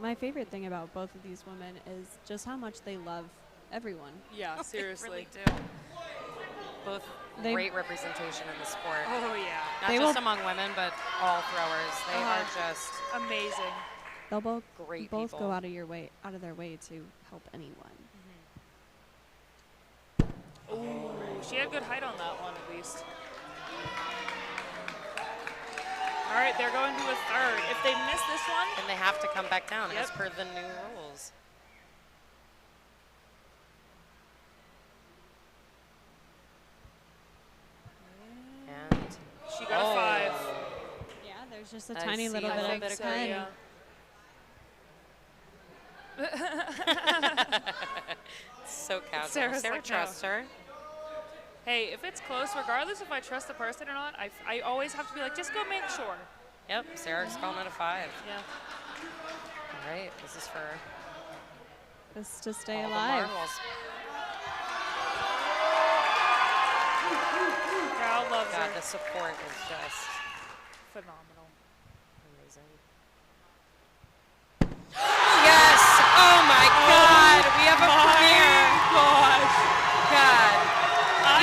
My favorite thing about both of these women is just how much they love everyone. Yeah, They seriously. really do. Both They- great representation in the sport. Oh, yeah. Not They just will- among women, but all throwers. They are just Amazing. They'll both great both people. go out of their way to help anyone. Ooh, she had good height on that one at least. All right, they're going to a third. If they miss this one, And they have to come back down as Yep. per the new rules. And she got a 5. Yeah, there's just a I tiny see little a bit little of bit of pen. yeah. so casual. Sarah's Sarah like, no. trusts her. hey, if it's close, regardless if I trust the person or not, I always have to be like, just go make sure. Yep, Sarah's calling it a 5. Yeah. All right, this is for Just to stay all the alive. marbles. Crowd loves God, her. the support is just Phenomenal. amazing. Yes! Oh my God! We have a premiere. Gosh. God,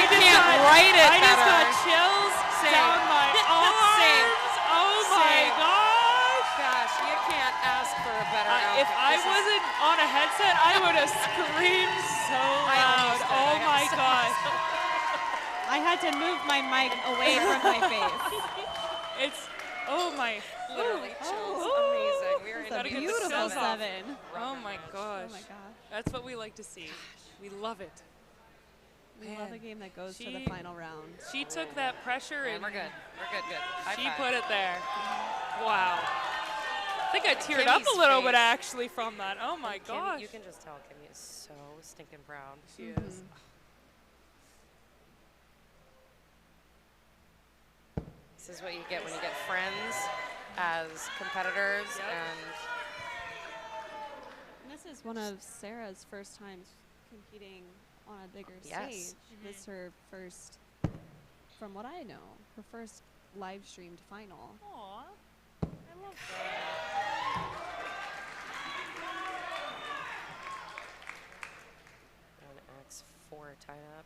you just can't got- write it I just better. got chills Same. down my arms. Same. Oh my Same. gosh. Gosh, you can't ask for a better outfit. If I This is- wasn't on a headset, I would have screamed so I loud. almost did. Oh I have my to say gosh. I had to move my mic away from my face. It's, oh my. Literally Ooh. chills. Ooh. Amazing. We are in It's a Gotta get the beautiful chills off. 7. Oh my gosh. Oh my gosh. That's what we like to see. We love it. We love a Man. game that goes to the She- final round. She took that pressure And and we're good. We're good. High she five. put it there. Wow. I think I teared up Kimmy's a little bit face. actually from that. Oh my And Kim, gosh. you can just tell Kimmy is so stinking proud. She is. This is what you get when you get friends as competitors, Yep. and This is one of Sarah's first times competing on a bigger Yes. stage. This is her first, from what I know, her first live streamed final. Aw. I love that. and X4 tied up.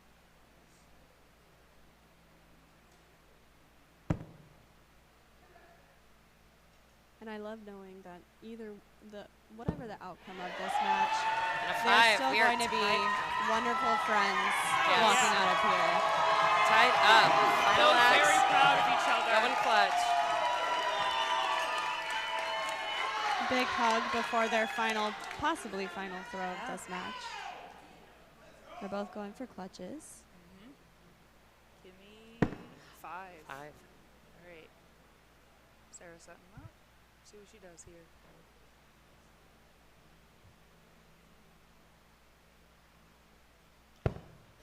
And I love knowing that whatever the outcome of this match, And a they're 5. still We are going to be tied, wonderful friends Yes. walking out of here. tied up. Final Both X. very proud of each other. Going clutch. Big hug before their possibly final throw of this match. They're both going for clutches. Kimmy, 5. 5. All right. Sarah setting up. See what she does here.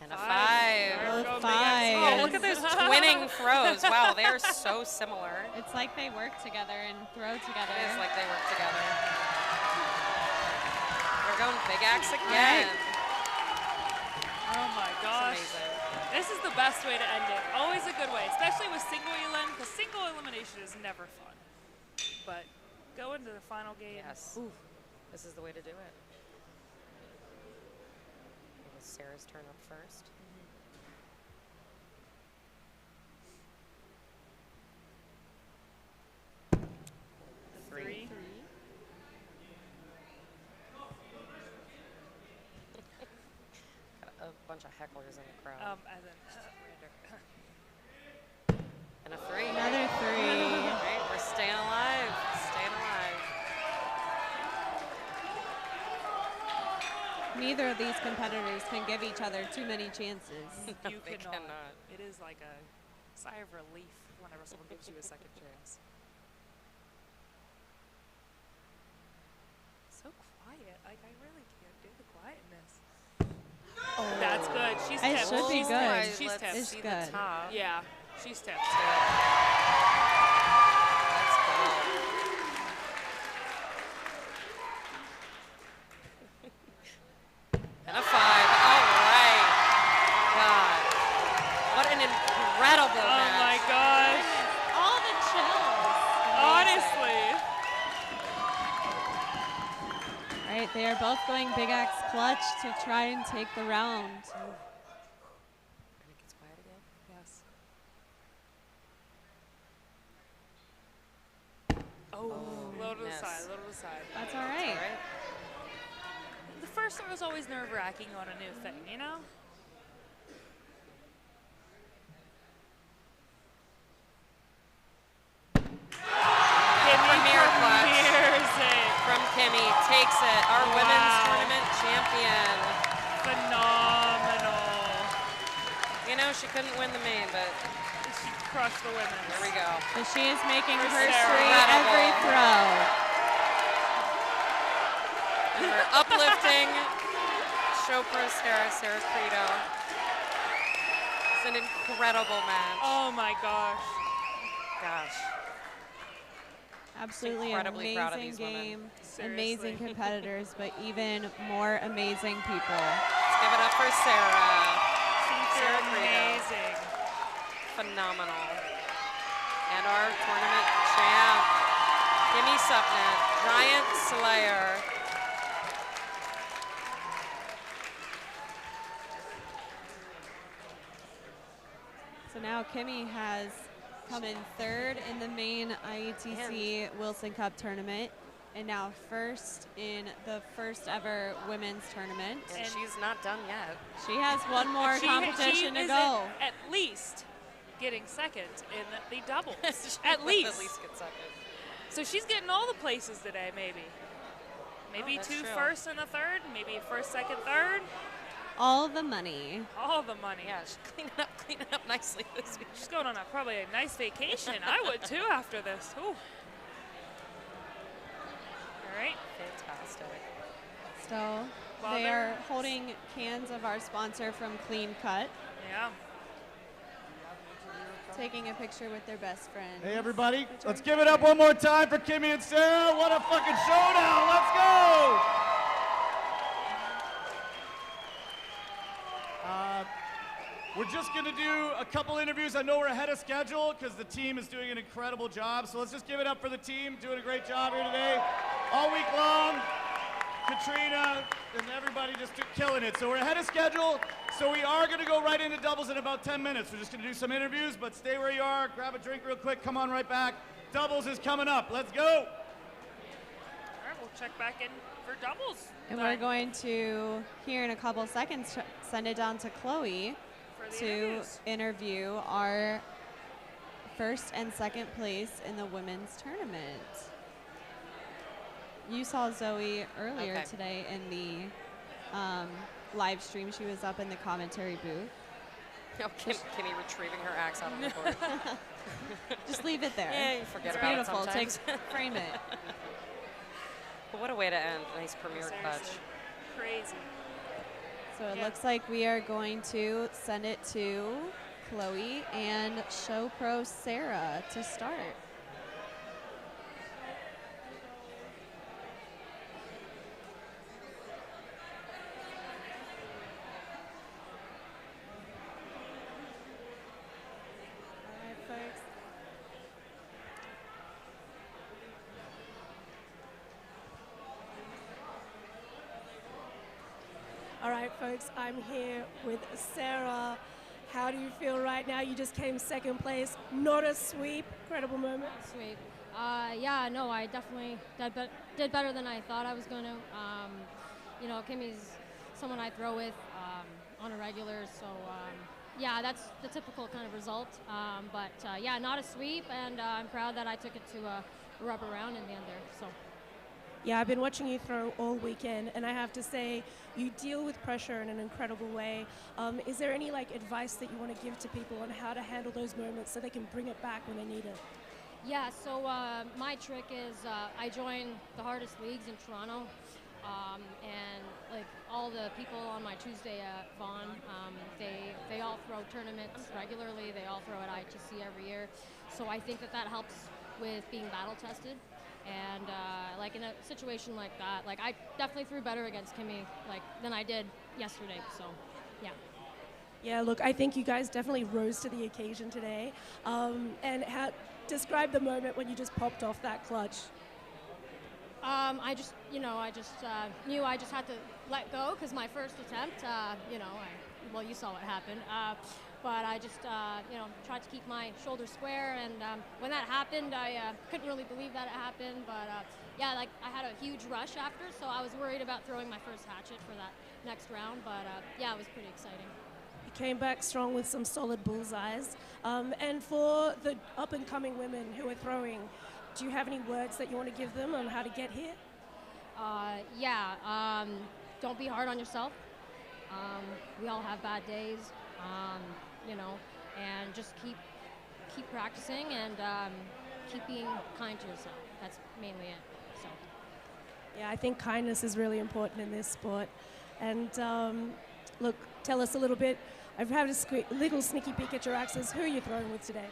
And a 5. There we go, big X. Oh, look at those twinning throws. Wow, they are so similar. It's like they work together and throw together. It is like they work together. They're going big axe again. Oh my It's gosh. amazing. This is the best way to end it. Always a good way, especially with single elim, because single elimination is never fun. But go into the final game. Yes. Ooh. This is the way to do it. It was Sarah's turn up first. The 3. Got a bunch of hecklers in the crowd. As in, And a 3. Another 3. Right, we're staying alive. Staying alive. Neither of these competitors can give each other too many chances. you They cannot. cannot. It is like a sigh of relief whenever someone gives you a second chance. So quiet. Like, I really can't do the quietness. That's good. She's It tipped. should be She's good. tipped. She's Let's tipped. It's see good. the top. Yeah, she's tipped. Let's go. And a 5. All right. God. What an incredible Oh match. my gosh. All the chills. Honestly. Right, they are both going big axe clutch to try and take the round. And it gets quiet again. Yes. Oh, low to the yes. side, low to the side. That's all All right. right. The first throw is always nerve-wracking on a new thing, you know? Premier clutch Premieres it. from Kimmy. Takes it. Our women's Wow. tournament champion. Phenomenal. You know, she couldn't win the main, but She crushed the women. there we go. But she is making For history Sarah. every throw. And we're uplifting Chopra Sarah Credo. an incredible match. Oh my gosh. Gosh. Absolutely Incredibly proud of amazing these women. game, Seriously. amazing competitors, but even more amazing people. Let's give it up for Sarah. Sarah Credo. Amazing. Phenomenal. And our tournament champ, Kimmy Supnet, Giant Slayer. So now Kimmy has come in third in the main IATC Wilson Cup tournament, and now first in the first ever women's tournament. And she's not done yet. She has one more competition to is go. At least getting second in the doubles. She At will least. At least get second. So she's getting all the places today, maybe. Maybe that's two true. first and a third, maybe first, second, third. All the money. All the money. Yeah, she's cleaning up nicely this week. She's going on probably a nice vacation. I would too after this. Ooh. All right. Fantastic. So Well, they they're- are holding cans of our sponsor from Clean Cut, Yeah. taking a picture with their best friend. Hey, everybody, let's give it up one more time for Kimmy and Sarah. What a fucking showdown. Let's go. We're just going to do a couple interviews. I know we're ahead of schedule because the team is doing an incredible job. So let's just give it up for the team doing a great job here today. All week long, Katrina and everybody just killing it. So we're ahead of schedule. So we are going to go right into doubles in about 10 minutes. We're just going to do some interviews, but stay where you are. Grab a drink real quick. Come on right back. Doubles is coming up. Let's go. All right, we'll check back in for doubles. And we're going to, here in a couple seconds, send it down to Chloe For the to interviews. interview our first and second place in the women's tournament. You saw Zoe earlier Okay. today in the live stream. She was up in the commentary booth. Oh, Kimmy retrieving her axe out of the board. Just leave it there. Yeah, you forget It's about beautiful. it Take, sometimes. frame it. But what a way to end. Nice premiere clutch. Seriously. Crazy. So it Yeah. looks like we are going to send it to Chloe and show pro Sarah to start. All right, folks. All right, folks, I'm here with Sarah. How do you feel right now? You just came second place. Not a sweep. Incredible moment. Sweet. Yeah, no, I definitely did better than I thought I was going to. You know, Kimmy's someone I throw with on a regular, so yeah, that's the typical kind of result. But yeah, not a sweep, and I'm proud that I took it to a rubber round in the end there. So. Yeah, I've been watching you throw all weekend, and I have to say, you deal with pressure in an incredible way. Is there any advice that you want to give to people on how to handle those moments so they can bring it back when they need it? Yeah, so my trick is I join the hardest leagues in Toronto, and all the people on my Tuesday at Vaughan, they all throw tournaments regularly. They all throw at IATC every year, so I think that helps with being battle tested. And in a situation like that, I definitely threw better against Kimmy than I did yesterday. So, yeah. Yeah, look, I think you guys definitely rose to the occasion today. And describe the moment when you just popped off that clutch. I just knew I just had to let go because my first attempt, you saw what happened. But I just, tried to keep my shoulders square, and when that happened, I couldn't really believe that it happened. But yeah, I had a huge rush after, so I was worried about throwing my first hatchet for that next round. But yeah, it was pretty exciting. You came back strong with some solid bullseyes. And for the up-and-coming women who are throwing, do you have any words that you want to give them on how to get here? Don't be hard on yourself. We all have bad days. And just keep practicing and keep being kind to yourself. That's mainly it. So. Yeah, I think kindness is really important in this sport. And Look, tell us a little bit. I've had a little sneaky peek at your axes. Who are you throwing with today?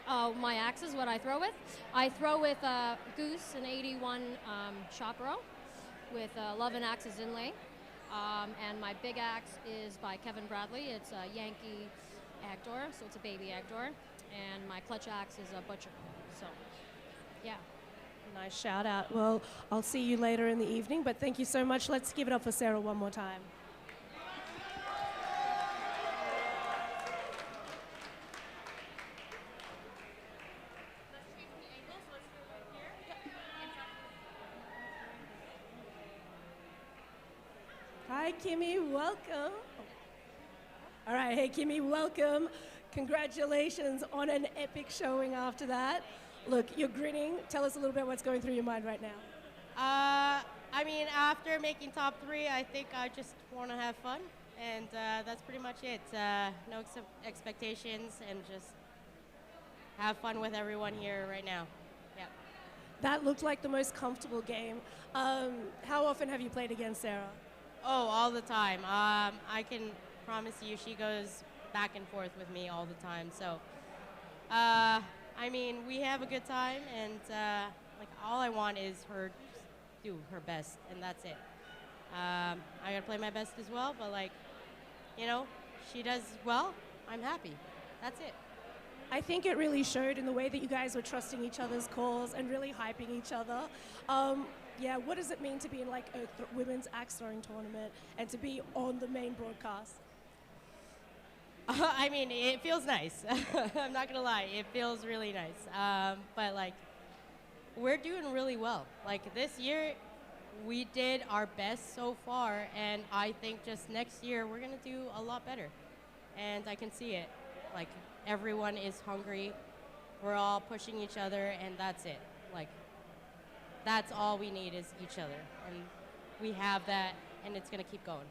Oh, my axe is what I throw with. I throw with Goose, an 81 Chaparral, with Love and Axes inlay. And my big axe is by Kevin Bradley. It's a Yankee Agdor, so it's a baby Agdor. And my clutch axe is a Butcher. So, yeah. Nice shout out. Well, I'll see you later in the evening, but thank you so much. Let's give it up for Sarah one more time. Hi, Kimmy, welcome. All right, hey, Kimmy, welcome. Congratulations on an epic showing after that. Look, you're grinning. Tell us a little bit what's going through your mind right now. I mean, after making top 3, I think I just want to have fun, and that's pretty much it. No expectations, and just have fun with everyone here right now. Yeah. That looked like the most comfortable game. How often have you played against Sarah? Oh, all the time. I can promise you she goes back and forth with me all the time. So, I mean, we have a good time, and like all I want is her to do her best, and that's it. I gotta play my best as well, but like, you know, she does well, I'm happy. That's it. I think it really showed in the way that you guys were trusting each other's calls and really hyping each other. Yeah, what does it mean to be in like a women's axe throwing tournament and to be on the main broadcast? I mean, it feels nice. I'm not gonna lie, it feels really nice. But like, we're doing really well. Like this year, we did our best so far, and I think just next year we're gonna do a lot better. And I can see it. Like everyone is hungry. We're all pushing each other, and that's it. Like that's all we need is each other, and we have that, and it's gonna keep going.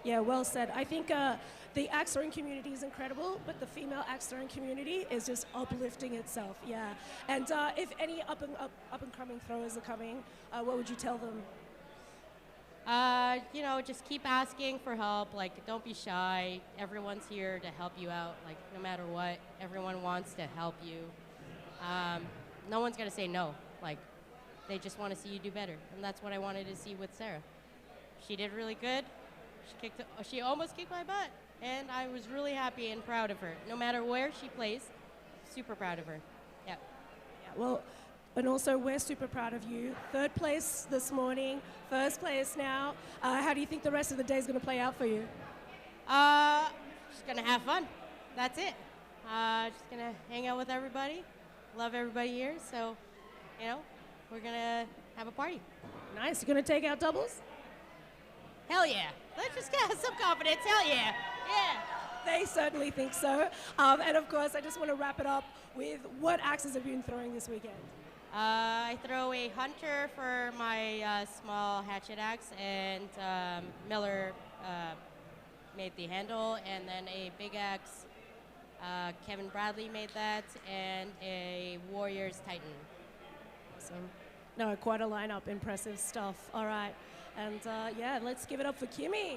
Yeah, well said. I think the axe throwing community is incredible, but the female axe throwing community is just uplifting itself. Yeah, and if any up and coming throwers are coming, what would you tell them? You know, just keep asking for help. Like, don't be shy. Everyone's here to help you out. Like, no matter what, everyone wants to help you. No one's gonna say no. Like, they just want to see you do better, and that's what I wanted to see with Sarah. She did really good. She almost kicked my butt, and I was really happy and proud of her. No matter where she plays, super proud of her. Yeah. Well, and also we're super proud of you. 3rd place this morning, 1st place now. How do you think the rest of the day is going to play out for you? Just gonna have fun. That's it. Just gonna hang out with everybody. Love everybody here. So, you know, we're gonna have a party. Nice. You going to take out doubles? Hell yeah. Let's just get some confidence. Hell yeah. Yeah. They certainly think so. And of course, I just want to wrap it up with what axes have you been throwing this weekend? I throw a Hunter for my small hatchet axe, and Miller made the handle, and then a big axe. Kevin Bradley made that, and a Warriors Titan. Awesome. No, quite a lineup. Impressive stuff. All right. And yeah, let's give it up for Kimmy.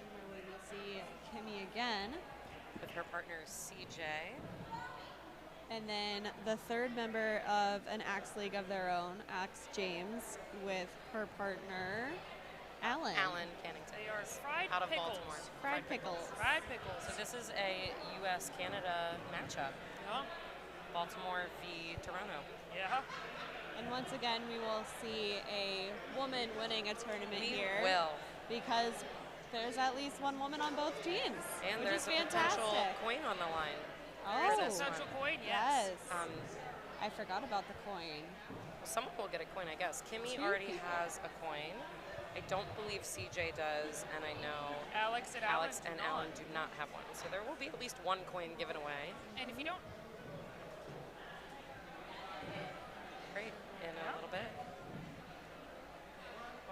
Where we will see Kimmy again. With her partner CJ. And then the 3rd member of an Axe League of their own, Axe James, with her partner, Alan Cannington. They are fried out of pickles. Baltimore. Fried pickles. Fried pickles. So this is a U.S.-Canada matchup. Yeah. Baltimore v. Toronto. Yeah. And once again, we will see a woman winning a tournament We here. will. Because there's at least one woman on both teams, And which there's is a fantastic. potential coin on the line. Oh, for this potential one. coin, yes. I forgot about the coin. Well, someone will get a coin, I guess. Kimmy 2 already people. has a coin. I don't believe CJ does, and I know Alex and Alan do not have one. So there will be at least one coin given away. And if you don't... Great, in a little bit.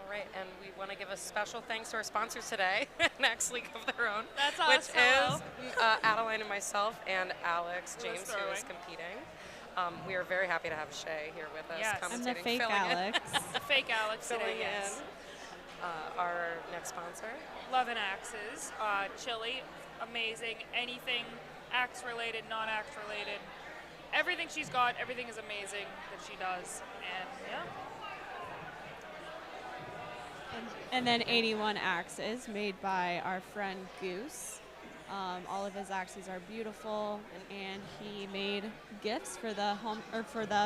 All right, and we want to give a special thanks to our sponsors today, an Axe League of their own, That's which awesome. is Adeline and myself and Alex Who is James, who is throwing. competing. We are very happy to have Shay here with us, Yes. I'm the commentating, fake filling Alex. The fake Alex filling today, in. yes. Our next sponsor. Love and Axes. Chili, amazing. Anything axe related, non-axe related. Everything she's got, everything is amazing that she does. And yeah. And then 81 axes made by our friend Goose. All of his axes are beautiful, and he made gifts for the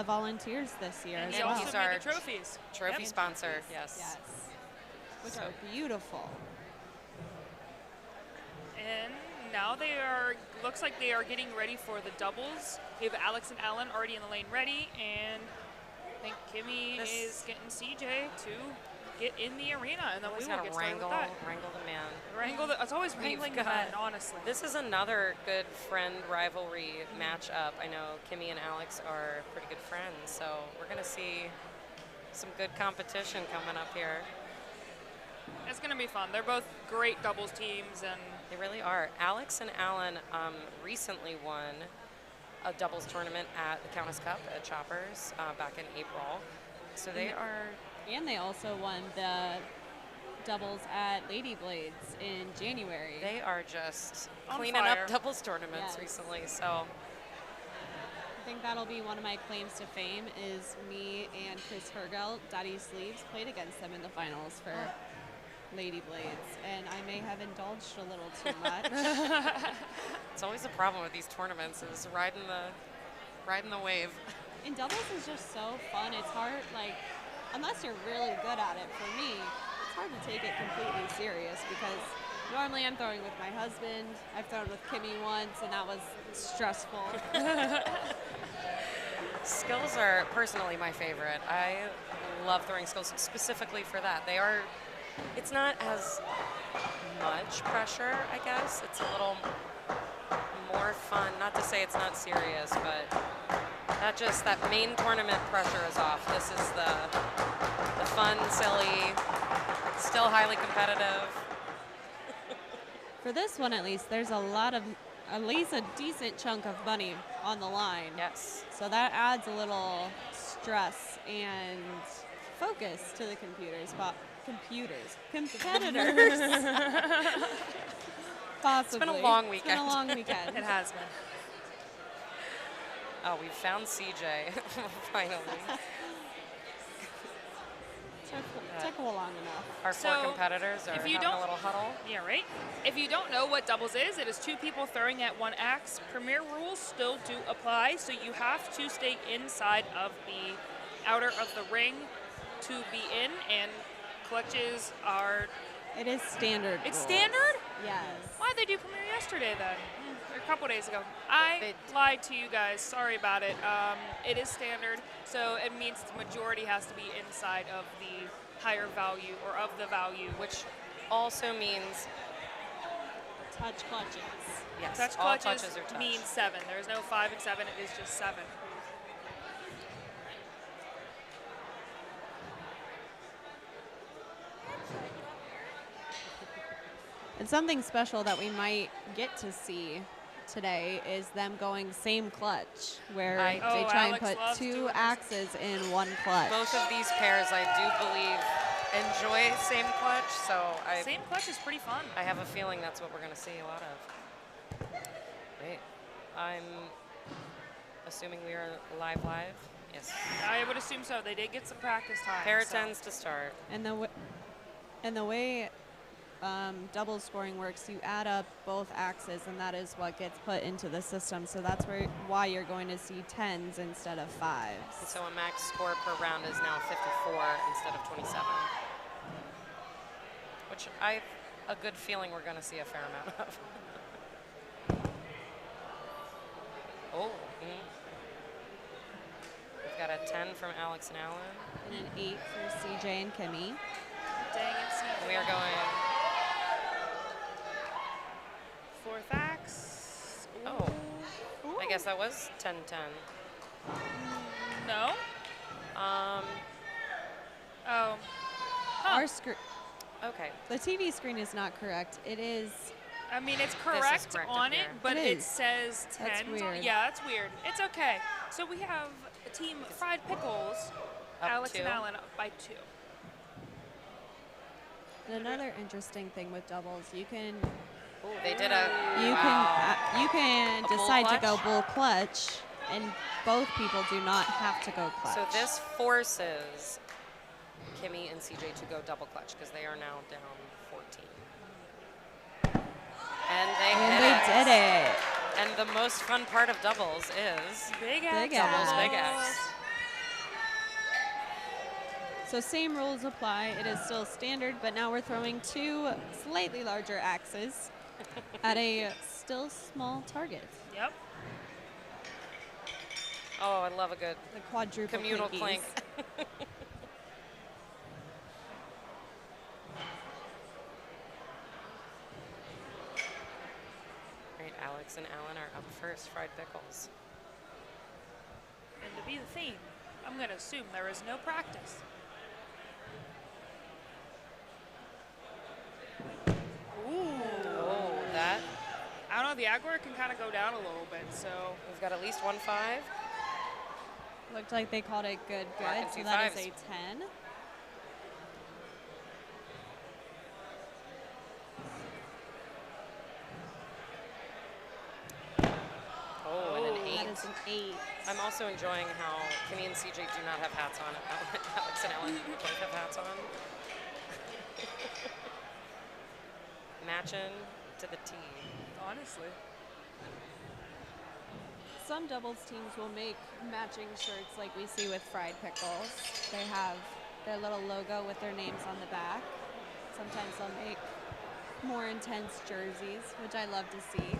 volunteers this year And as he well. also He's made our the trophies. Trophy Yep. sponsor, yes. Yes, which So- are beautiful. And now looks like they are getting ready for the doubles. We have Alex and Alan already in the lane ready, and I think Kimmy is getting CJ to get in the arena, and then we Always will gotta get started with wrangle that. the man. It's always wrangling the men, honestly. This is another good friend rivalry matchup. I know Kimmy and Alex are pretty good friends, so we're gonna see some good competition coming up here. It's going to be fun. They're both great doubles teams, and They really are. Alex and Alan recently won a doubles tournament at the Countess Cup at Choppers back in April. So they are. And they also won the doubles at Lady Blades in January. They are just On cleaning fire. up doubles tournaments Yes. recently. So I think that'll be one of my claims to fame is me and Chris Hergel, Daddy Sleeves, played against them in the finals for Lady Blades, and I may have indulged a little too much. it's always a problem with these tournaments is riding the wave. And doubles is just so fun. It's hard, like, unless you're really good at it, for me, it's hard to take it completely serious because normally I'm throwing with my husband. I've thrown with Kimmy once, and that was stressful. Skills are personally my favorite. I love throwing skills specifically for that. It's not as much pressure, I guess. It's a little more fun. Not to say it's not serious, but that main tournament pressure is off. This is the fun, silly, still highly competitive. For this one, at least, there's at least a decent chunk of money on the line. Yes. So that adds a little stress and focus to the competitors. Possibly. It's been a long weekend. It's been a long weekend. It has been. Oh, we found CJ finally. Took long enough. Our four competitors are if you having don't, a little huddle. Yeah, right? If you don't know what doubles is, it is two people throwing at one axe. Premier rules still do apply, so you have to stay inside of the outer of the ring to be in, and clutches are... It is standard. It's rules. standard? Yes. Why'd they do Premier yesterday then? Or a couple days ago. I lied to you guys. Sorry about it. It is standard, so it means the majority has to be inside of the higher value or of the value. Which also means touch clutches. Yes, Touch all clutches clutches are touch. means 7. There's no 5 and 7. It is just 7. And something special that we might get to see today is them going same clutch, where they try and put 2 axes in one clutch. Both of these pairs, I do believe, enjoy same clutch, so Same clutch is pretty fun. I have a feeling that's what we're going to see a lot of. Wait, I'm assuming we are live. Yes. I would assume so. They did get some practice time. Pair so. tends to start. And the way double scoring works, you add up both axes, and that is what gets put into the system. So that's why you're going to see 10s instead of 5s. And so a max score per round is now 54 instead of 27. Which I have a good feeling we're going to see a fair amount of. Oh. We've got a 10 from Alex and Alan. And an 8 for CJ and Kimmy. Dang it, CJ. We are going. 4th axe. Oh. I guess that was 10-10. No. Um. Oh. Our screen. Okay. The TV screen is not correct. It is. I mean, it's This is correct correct on up it, here. but It it is. says That's 10. weird. Yeah, that's weird. It's okay. So we have team Fried Pickles, Up Alex and 2. Alan up by 2. And another interesting thing with doubles, you can Ooh, they did a. you can A bull decide to go clutch? bull clutch, and both people do not have to go clutch. So this forces Kimmy and CJ to go double clutch because they are now down 14. And they did it. And the most fun part of doubles is Big X. doubles, big X. So same rules apply. It is still standard, but now we're throwing 2 slightly larger axes at a still small target. Yep. Oh, I love a good The quadruple communal clinkies. clink. Right, Alex and Alan are up first. Fried Pickles. And to be the theme, I'm going to assume there is no practice. Ooh. Oh, that. I don't know, the aggro can kind of go down a little bit, so. We've got at least 1 5. Looked like they called it good, Marking so 2 that is fives. a 10. Oh, and an 8. That is an 8. I'm also enjoying how Kimmy and CJ do not have hats on. Alex and Ellen both have hats on. Matching to the T. Honestly. Some doubles teams will make matching shirts like we see with Fried Pickles. They have their little logo with their names on the back. Sometimes they'll make more intense jerseys, which I love to see.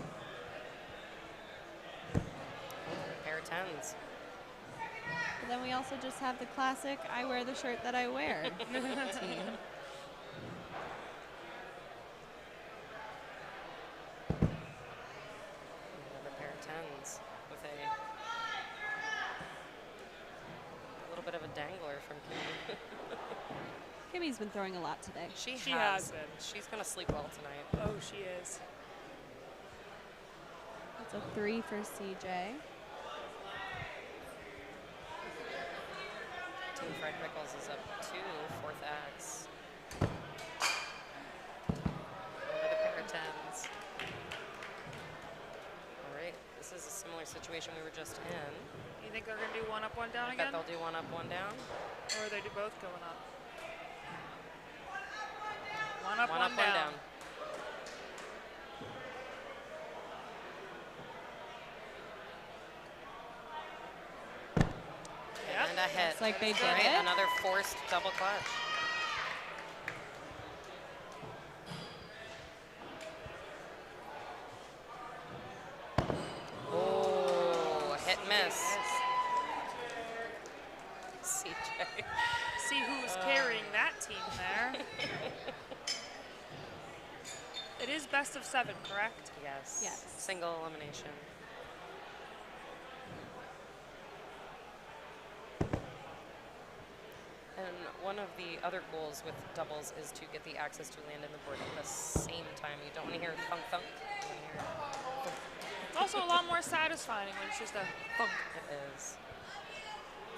Pair of 10s. But then we also just have the classic I wear the shirt that I wear team. Another pair of 10s with a little bit of a dangler from Kimmy. Kimmy's been throwing a lot today. She She has has been. She's going to sleep well tonight. Oh, she is. It's a 3 for CJ. Team Fried Pickles is up 2, 4th X. Another pair of 10s. All right, this is a similar situation we were just in. You think they're going to do 1 up, 1 down I bet again? they'll do 1 up, 1 down. Or they do both going up? 1 up, 1 1 up, 1 down. down. Yep. And a hit. Looks like they did Right, it. another forced double clutch. Oh, hit miss. CJ. See who's carrying that team there. It is best of 7, correct? Yes. Yes. Single elimination. And one of the other goals with doubles is to get the access to land in the board at the same time. You don't want to hear thunk thunk. You want to hear thunk. It's also a lot more satisfying when it's just a thunk. It is.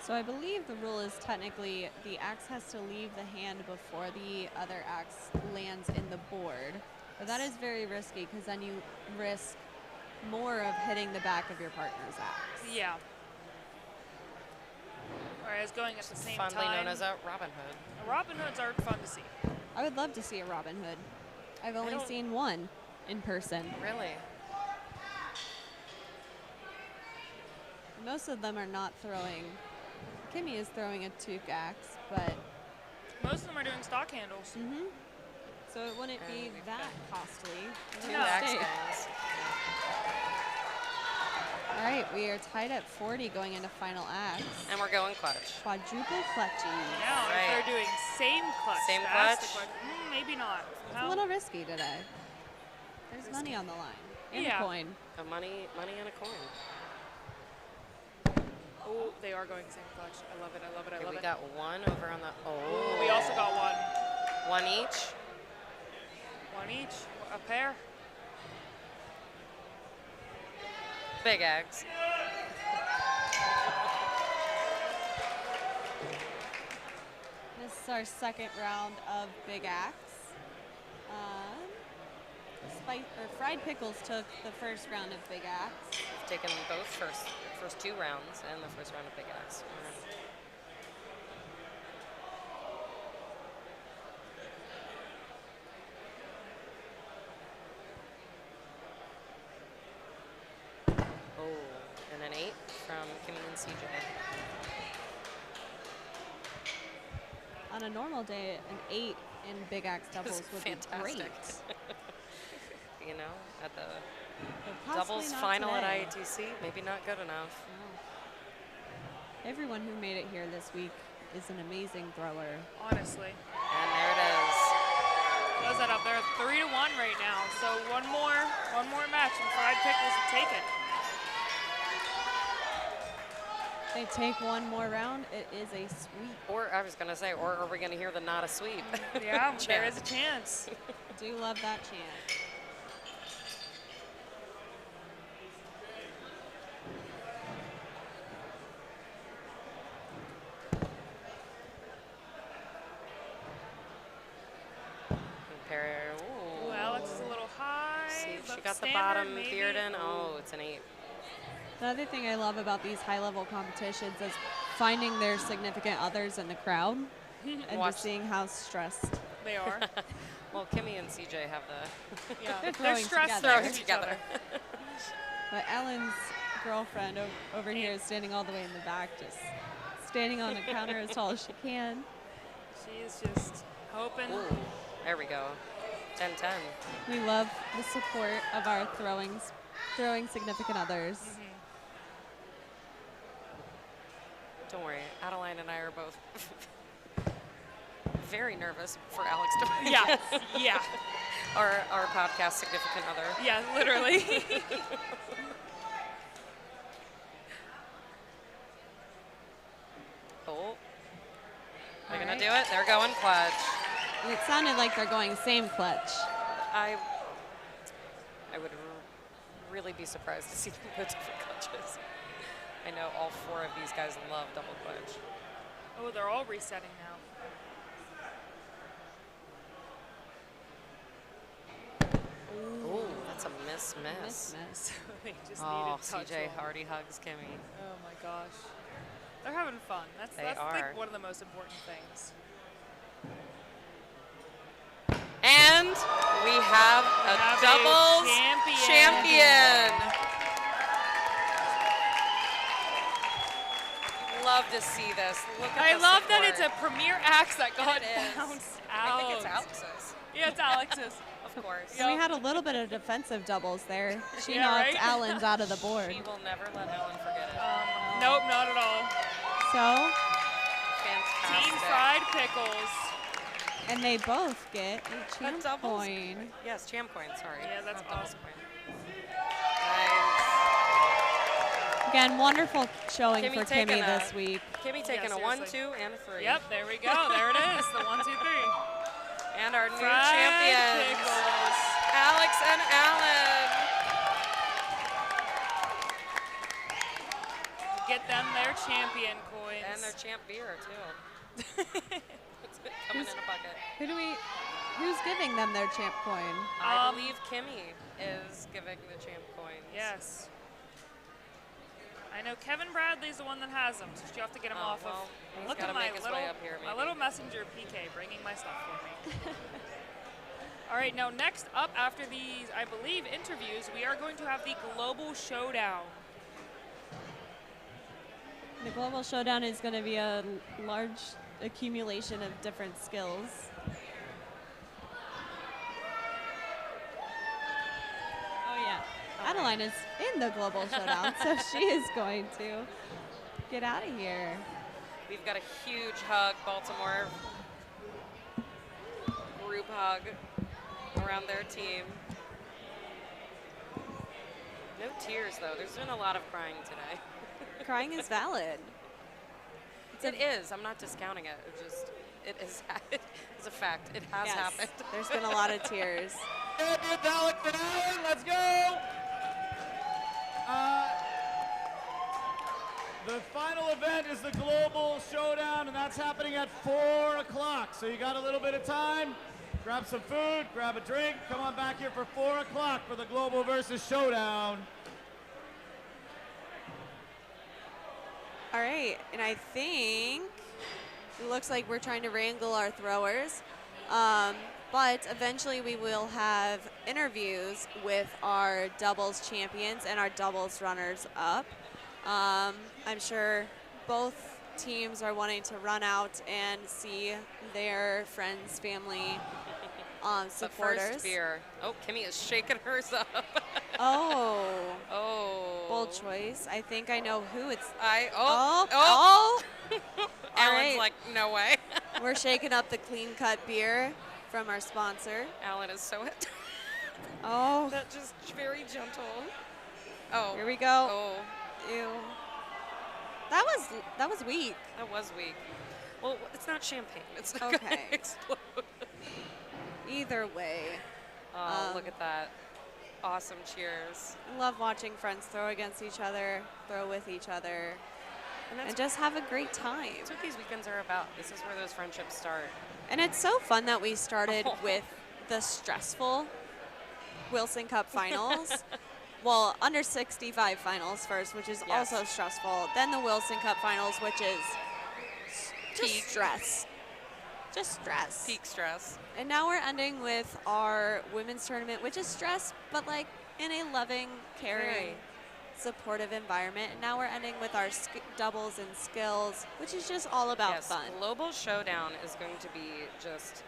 So I believe the rule is technically the axe has to leave the hand before the other axe lands in the board. But that is very risky because then you risk more of hitting the back of your partner's axe. Yeah. Whereas going at the same Fondly time. known as a Robin Hood. Robin Hoods are fun to see. I would love to see a Robin Hood. I've only don't- seen one in person. Really? Most of them are not throwing. Kimmy is throwing a Took axe, but Most of them are doing stock handles. so it wouldn't be And we've that got costly. Two No. axe Mistake. gangs. All right, we are tied at 40 going into final axe. And we're going clutch. Quadruple clutchies. Now, Right. if they're doing same clutch, Same that's the clutch? question. Maybe not. It's How- a little risky today. There's money on the line and Yeah. a coin. A money and a coin. Oh, they are going same clutch. I love it. I love it. I Okay, love we it. got one over on the. Oh. We also got one. One each. One each. A pair. Big eggs. This is our second round of Big Axe. Fried Pickles took the first round of Big Axe. We've taken both first 2 rounds and the first round of Big Axe. Oh, and an 8 from Kimmy and CJ. On a normal day, an 8 in Big Axe doubles would fantastic. be great. You know, at the But possibly doubles not final today. at IATC, maybe not good enough. No. Everyone who made it here this week is an amazing thrower. Honestly. And there it is. Those that up there 3-1 right now. So one more match and Fried Pickles will take it. They take one more round, it is a sweep. Or I was gonna say, or are we gonna hear the not a sweep? Yeah, there is a chance. Do love that chant. Ooh, Alex is a little high. See if she left got the standard, bottom maybe. veered in. Oh, it's an 8. The other thing I love about these high-level competitions is finding their significant others in the crowd and Watch. just seeing how stressed They are. Well, Kimmy and CJ have the Yeah, They're they're throwing stressed together. throwing together. But Ellen's girlfriend over here is standing all the way in the back, just standing on the counter as tall as she can. She is just hoping. Ooh, there we go. 10-10. We love the support of our throwing significant others. Don't worry, Adeline and I are both very nervous for Alex to win. Yeah, yeah. Our podcast significant other. Yeah, literally. Oh, they're gonna do it. They're going clutch. It sounded like they're going same clutch. I would really be surprised to see them go different clutches. I know all 4 of these guys love double clutch. Oh, they're all resetting now. Ooh, that's a miss. They just Oh, needed touch CJ roll. Hardy hugs Kimmy. Oh my gosh. They're having fun. That's They like are. one of the most important things. And we have a doubles champion. Love to see this. Look at I the love that support. it's a premier axe that got It is. bounced out. I think it's Alex's. Yeah, it's Alex's. Of course. And we had a little bit of defensive doubles there. She Yeah, knocked right? Allen's out of the board. She will never let Ellen forget it. Nope, not at all. So, Fantastic. Team Fried Pickles. and they both get a champ doubles. coin. Yes, champ coin, sorry. Yeah, that's Not doubles awesome. coin. Nice. Again, wonderful showing Kimmy for taking Kimmy a- this week. Kimmy taking a 1, 2, and a 3. Yep, there we go. There it is. The 1, 2, 3. And our new Fried champions, Pickles. Alex and Alan. Get them their champion coins. And their champ beer, too. It's coming in a bucket. Who's giving them their champ coin? I believe Kimmy is giving the champ coins. Yes. I know Kevin Bradley's the one that has them, so you have to get them Oh, off well, of. he's Look gotta at my make his way up here, my maybe. little messenger PK bringing my stuff for me. All right, now next up after these, I believe, interviews, we are going to have the Global Showdown. The Global Showdown is going to be a large accumulation of different skills. Oh, yeah. Adeline is in the Global Showdown, so she is going to get out of here. We've got a huge hug, Baltimore group hug around their team. No tears, though. There's been a lot of crying today. Crying is valid. It is. I'm not discounting it. It is. It's a fact. It has Yes, happened. there's been a lot of tears. Champions Alex and Alan, let's go! The final event is the Global Showdown, and that's happening at 4 o'clock. So you got a little bit of time. Grab some food, grab a drink. Come on back here for 4 o'clock for the Global Versus Showdown. All right, and I think it looks like we're trying to wrangle our throwers. But eventually we will have interviews with our doubles champions and our doubles runners up. I'm sure both teams are wanting to run out and see their friends, family, supporters. But first beer. Oh, Kimmy is shaking hers up. Oh. Oh. Bold choice. I think I know who it's. Oh. All Alan's right. like, no way. We're shaking up the clean cut beer from our sponsor. Alan is so Oh. That's just very gentle. Oh. Here we go. Oh. Ew. That was weak. That was weak. Well, it's not champagne. It's not Okay. gonna explode. Either way. Oh, look at that. Awesome cheers. I love watching friends throw against each other, throw with each other, And that's and just have a great time. That's what these weekends are about. This is where those friendships start. And it's so fun that we started with the stressful Wilson Cup finals. Well, under 65 finals first, which is Yes. also stressful. Then the Wilson Cup finals, which is just stress. Just stress. Peak stress. And now we're ending with our women's tournament, which is stress, but like in a loving, caring, Very. supportive environment. And now we're ending with our doubles and skills, which is just all about Yes, fun. Global Showdown is going to be just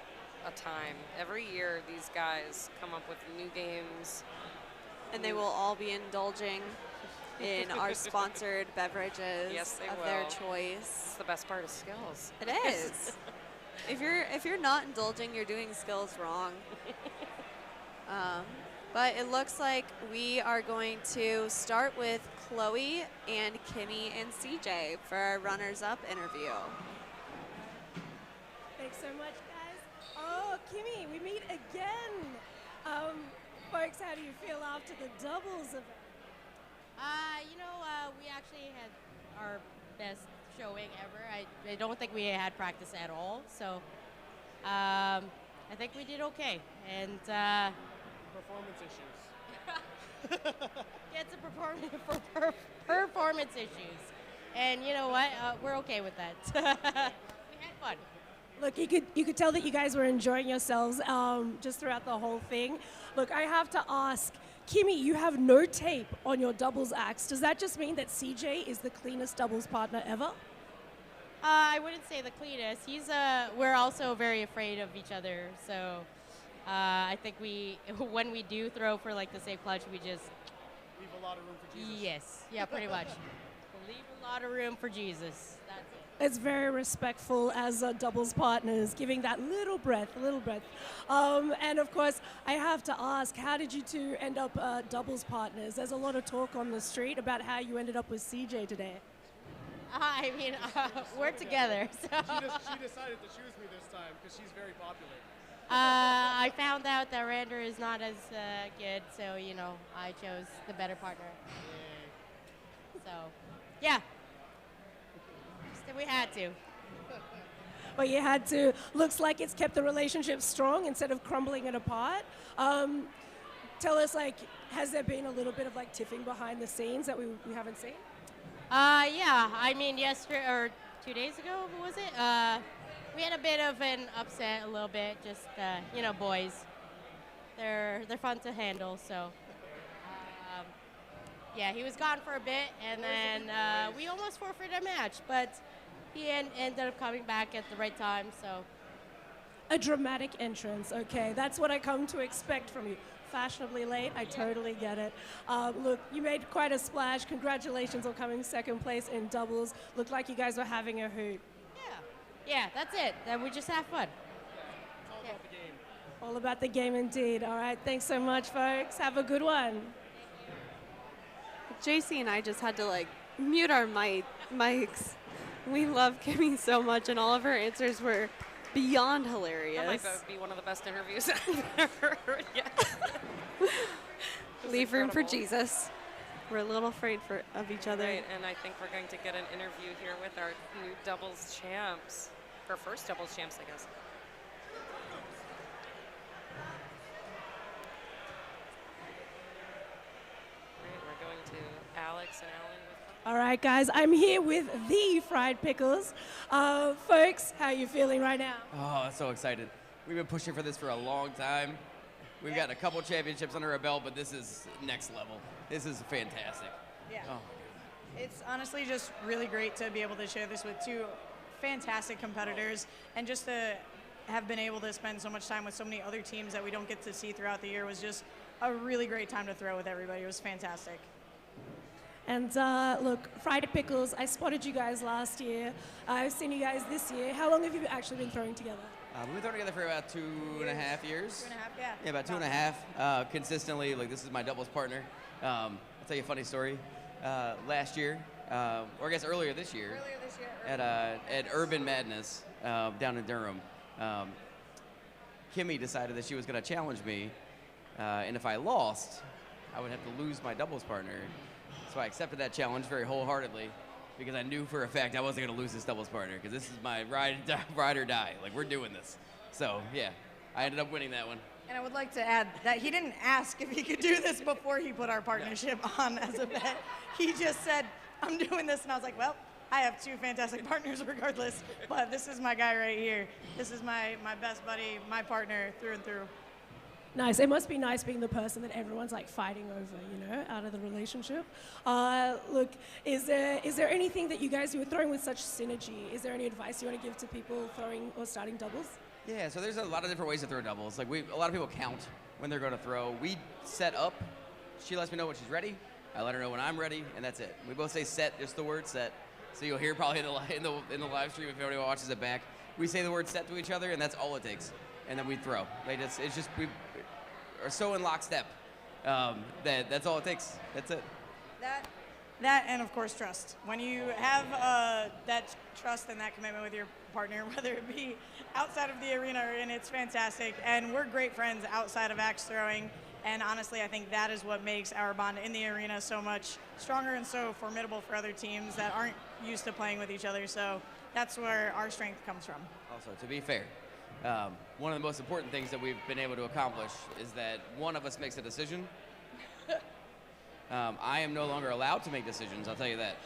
a time. Every year, these guys come up with new games. And they will all be indulging in our sponsored beverages Yes, they of will. their choice. It's the best part of skills. It is. If you're not indulging, you're doing skills wrong. But it looks like we are going to start with Chloe and Kimmy and CJ for our runners-up interview. Thanks so much, guys. Oh, Kimmy, we meet again. Folks, how do you feel after the doubles event? We actually had our best showing ever. I don't think we had practice at all, so I think we did okay. And performance issues. It's a performance issues. And you know what? We're okay with that. We had fun. Look, you could tell that you guys were enjoying yourselves just throughout the whole thing. Look, I have to ask, Kimmy, you have no tape on your doubles acts. Does that just mean that CJ is the cleanest doubles partner ever? I wouldn't say the cleanest. We're also very afraid of each other. So I think when we do throw for like the safe clutch, we just leave a lot of room for Jesus. Yes, yeah, pretty much. Leave a lot of room for Jesus. That's it. It's very respectful as doubles partners, giving that little breath. And of course, I have to ask, how did you two end up doubles partners? There's a lot of talk on the street about how you ended up with CJ today. We're together. So. She decided to choose me this time because she's very popular. I found out that Rander is not as good, so I chose the better partner. So, yeah. So we had to. Well, you had to. Looks like it's kept the relationship strong instead of crumbling it apart. Tell us, has there been a little bit of tiffing behind the scenes that we haven't seen? Yeah. I mean, yesterday or 2 days ago, what was it? We had a bit of an upset, a little bit. Just boys. They're fun to handle. So, yeah, he was gone for a bit, and then we almost forfeited a match, but he ended up coming back at the right time. So, a dramatic entrance. Okay, that's what I come to expect from you. Fashionably late, I totally get it. Look, you made quite a splash. Congratulations on coming second place in doubles. Looked like you guys were having a hoot. Yeah, that's it. Then we just have fun. It's all about the game. All about the game indeed. All right, thanks so much, folks. Have a good one. JC and I just had to mute our mics. We love Kimmy so much, and all of her answers were beyond That hilarious. might be one of the best interviews I've ever heard yet. Leave room for incredible. Jesus. We're a little afraid of each other. Right, and I think we're going to get an interview here with our new doubles champs, or first doubles champs, I guess. Right, we're going to Alex and Alan. All right, guys, I'm here with the Fried Pickles. Folks, how you feeling right now? Oh, I'm so excited. We've been pushing for this for a long time. We've got a couple championships under our belt, but this is next level. This is fantastic. Yeah. Oh. It's honestly just really great to be able to share this with two fantastic competitors and just to have been able to spend so much time with so many other teams that we don't get to see throughout the year was just a really great time to throw with everybody. It was fantastic. And look, Fried Pickles, I spotted you guys last year. I've seen you guys this year. How long have you actually been throwing together? We've been throwing together for about 2.5 years. 2.5, yeah. Yeah, about 2.5. Consistently, like this is my doubles partner. I'll tell you a funny story. Last year, or I guess earlier this year, at Urban Madness down in Durham, Kimmy decided that she was going to challenge me, and if I lost, I would have to lose my doubles partner. So I accepted that challenge very wholeheartedly because I knew for a fact I wasn't going to lose this doubles partner because this is my ride or die. Like, we're doing this. So, yeah, I ended up winning that one. And I would like to add that he didn't ask if he could do this before he put our partnership on as a bet. He just said, I'm doing this, and I was like, well, I have two fantastic partners regardless, but this is my guy right here. This is my best buddy, my partner through and through. Nice. It must be nice being the person that everyone's like fighting over, you know, out of the relationship. Look, is there anything that you guys who are throwing with such synergy? Is there any advice you want to give to people throwing or starting doubles? Yeah, so there's a lot of different ways to throw doubles. Like a lot of people count when they're going to throw. We set up. She lets me know when she's ready. I let her know when I'm ready, and that's it. We both say set, just the word set. So you'll hear probably in the live stream if anybody watches it back. We say the word set to each other, and that's all it takes. And then we throw. Like it's just we are so in lockstep that's all it takes. That's it. That and of course trust. When you have that trust and that commitment with your partner, whether it be outside of the arena or in, it's fantastic. And we're great friends outside of axe throwing. And honestly, I think that is what makes our bond in the arena so much stronger and so formidable for other teams that aren't used to playing with each other. So that's where our strength comes from. Also, to be fair, one of the most important things that we've been able to accomplish is that one of us makes a decision. I am no longer allowed to make decisions, I'll tell you that.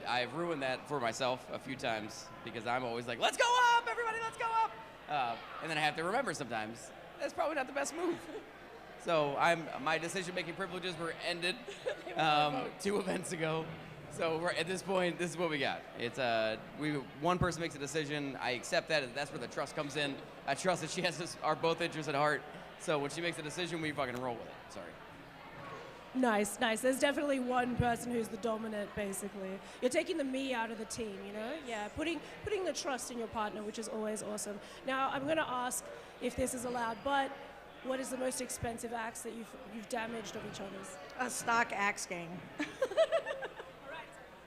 I've ruined that for myself a few times because I'm always like, let's go up, everybody, let's go up. And then I have to remember sometimes, that's probably not the best move. So my decision-making privileges were ended 2 events ago. So at this point, this is what we got. It's one person makes a decision. I accept that. That's where the trust comes in. I trust that she has our both interests at heart. So when she makes a decision, we fucking roll with it. Sorry. Nice, nice. There's definitely one person who's the dominant, basically. You're taking the me out of the team, you know? Yeah, putting the trust in your partner, which is always awesome. Now, I'm going to ask if this is allowed, but what is the most expensive axe that you've damaged of each other's? A stock axe gang.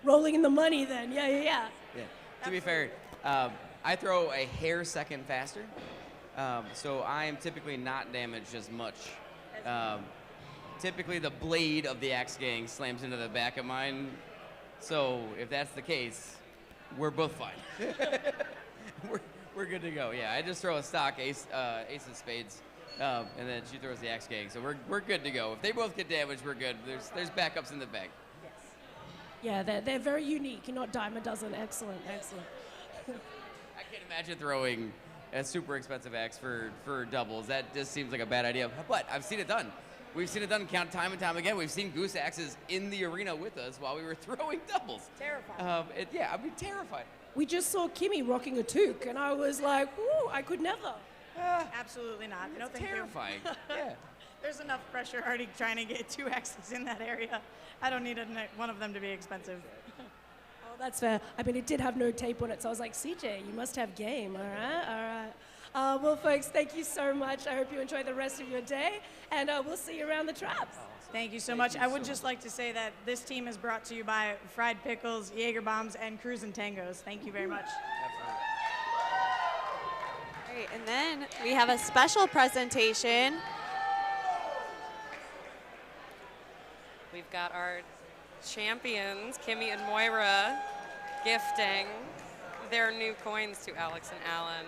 Rolling in the money, then. Yeah. Yeah. To be fair, I throw a hair second faster, so I am typically not damaged as much. Typically, the blade of the axe gang slams into the back of mine. So if that's the case, we're both fine. we're good to go. Yeah, I just throw a stock ace of spades, and then she throws the axe gang. So we're good to go. If they both get damaged, we're good. There's backups in the bag. Yeah, they're very unique, not dime a dozen. Excellent, excellent. I can't imagine throwing a super expensive axe for doubles. That just seems like a bad idea. But I've seen it done. We've seen it done time and time again. We've seen goose axes in the arena with us while we were throwing doubles. Terrifying. I'd be terrified. We just saw Kimmy rocking a toque, and I was like, ooh, I could never. Absolutely not. No, thank you. Terrifying. Yeah. There's enough pressure already trying to get 2 axes in that area. I don't need one of them to be expensive. Oh, that's fair. I mean, it did have no tape on it, so I was like, CJ, you must have game, all right? Well, folks, thank you so much. I hope you enjoy the rest of your day, and we'll see you around the traps. Thank you so much. I would just like to say that this team is brought to you by Fried Pickles, Jaeger Bombs, and Cruisin' Tangos. Thank you very much. Absolutely. Great, and then we have a special presentation. We've got our champions, Kimmy and Moira, gifting their new coins to Alex and Alan.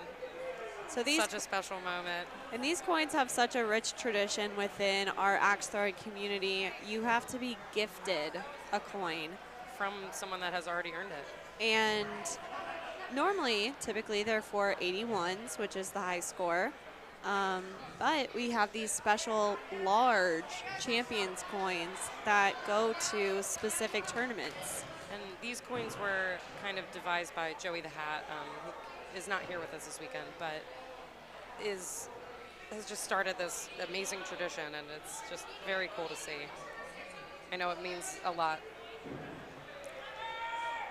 So these Such a special moment. And these coins have such a rich tradition within our axe throwing community. You have to be gifted a coin from someone that has already earned it. And normally, typically, they're for 81s, which is the high score. But we have these special large champions coins that go to specific tournaments. And these coins were kind of devised by Joey the Hat, who is not here with us this weekend, but has just started this amazing tradition, and it's just very cool to see. I know it means a lot.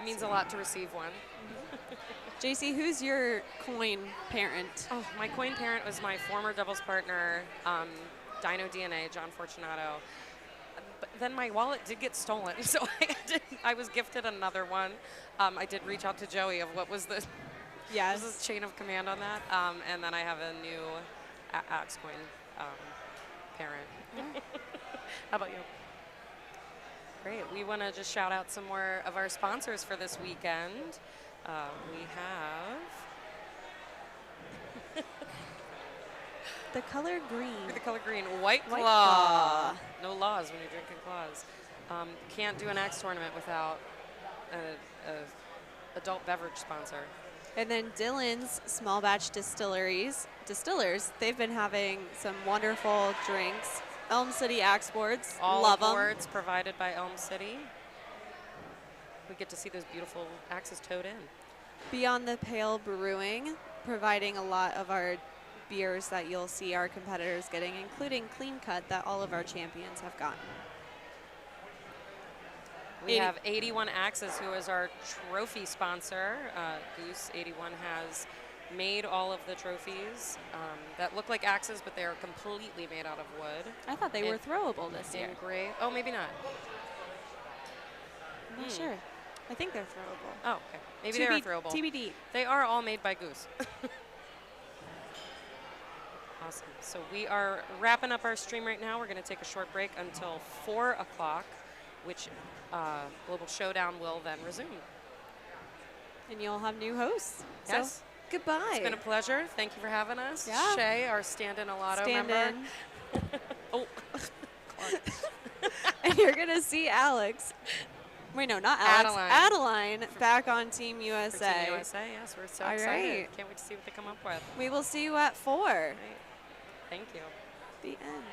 It means a lot to receive one. JC, who's your coin parent? Oh, my coin parent was my former doubles partner, Dino DNA, John Fortunato. But then my wallet did get stolen, so I was gifted another one. I did reach out to Joey of what was the chain of command on that, and then I have a new axe coin parent. How about you? Great. We want to just shout out some more of our sponsors for this weekend. We have the color green. The color green. White Claw. Claw. No laws when you're drinking claws. Can't do an axe tournament without an adult beverage sponsor. And then Dylan's Small Batch Distillers, they've been having some wonderful drinks. Elm City Axe Boards, All love them. boards provided by Elm City. We get to see those beautiful axes towed in. Beyond the Pale Brewing, providing a lot of our beers that you'll see our competitors getting, including Clean Cut that all of our champions have gotten. We have 81 Axes, who is our trophy sponsor. Goose 81 has made all of the trophies that look like axes, but they are completely made out of wood. I thought they were throwable this year. Gray. Oh, maybe not. I'm not sure. I think they're throwable. Oh, okay. Maybe they are throwable. TBD. They are all made by Goose. Awesome. So we are wrapping up our stream right now. We're going to take a short break until 4 o'clock, which Global Showdown will then resume. And you'll have new hosts. Yes. So, goodbye. It's been a pleasure. Thank you for having us. Yeah. Shay, our stand-in Alotto member. Oh. And you're going to see Alex. Wait, no, not Alex. Adeline back on Team USA. For Team USA, yes. We're so excited. Right. Can't wait to see what they come up with. We will see you at 4. Right. Thank you. The end.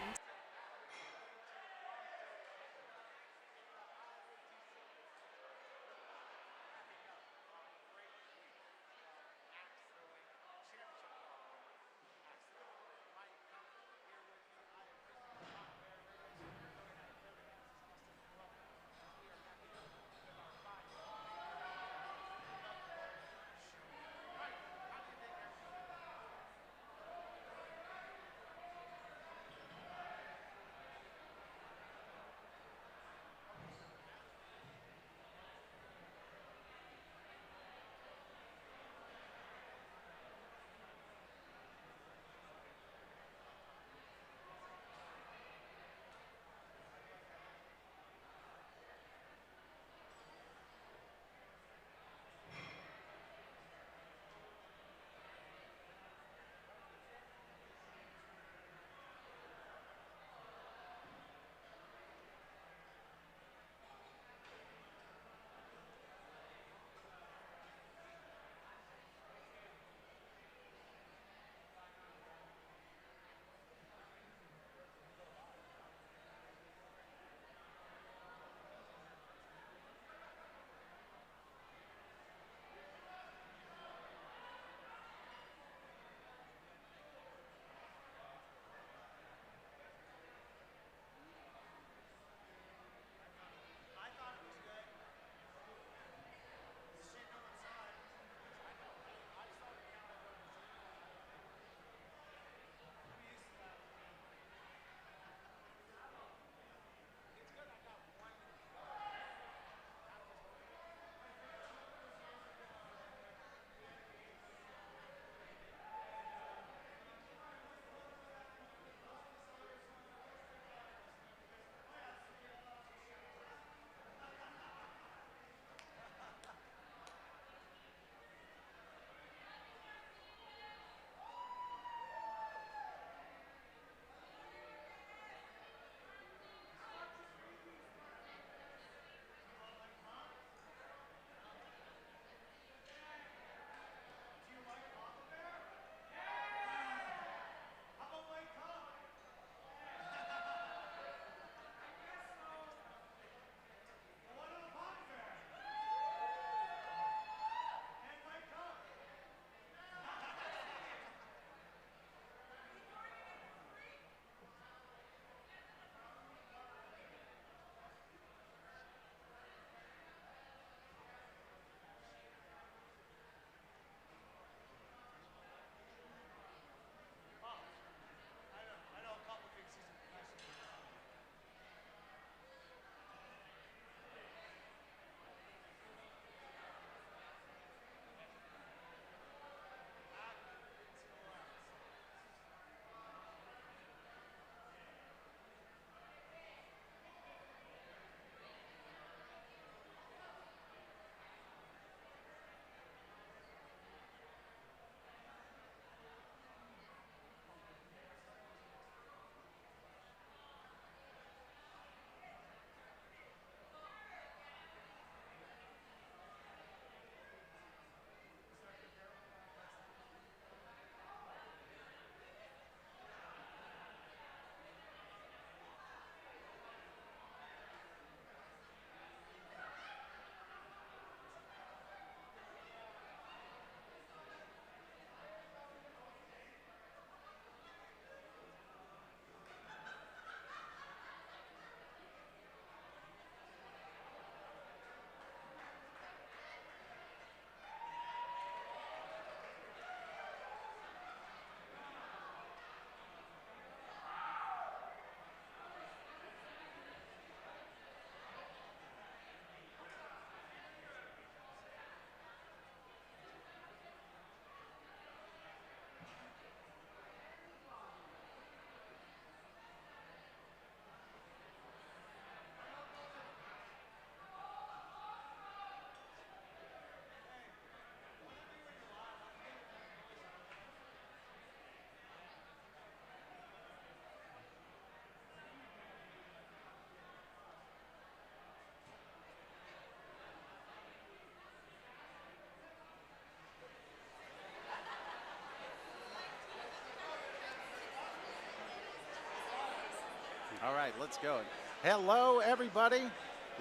All right, let's go. Hello, everybody.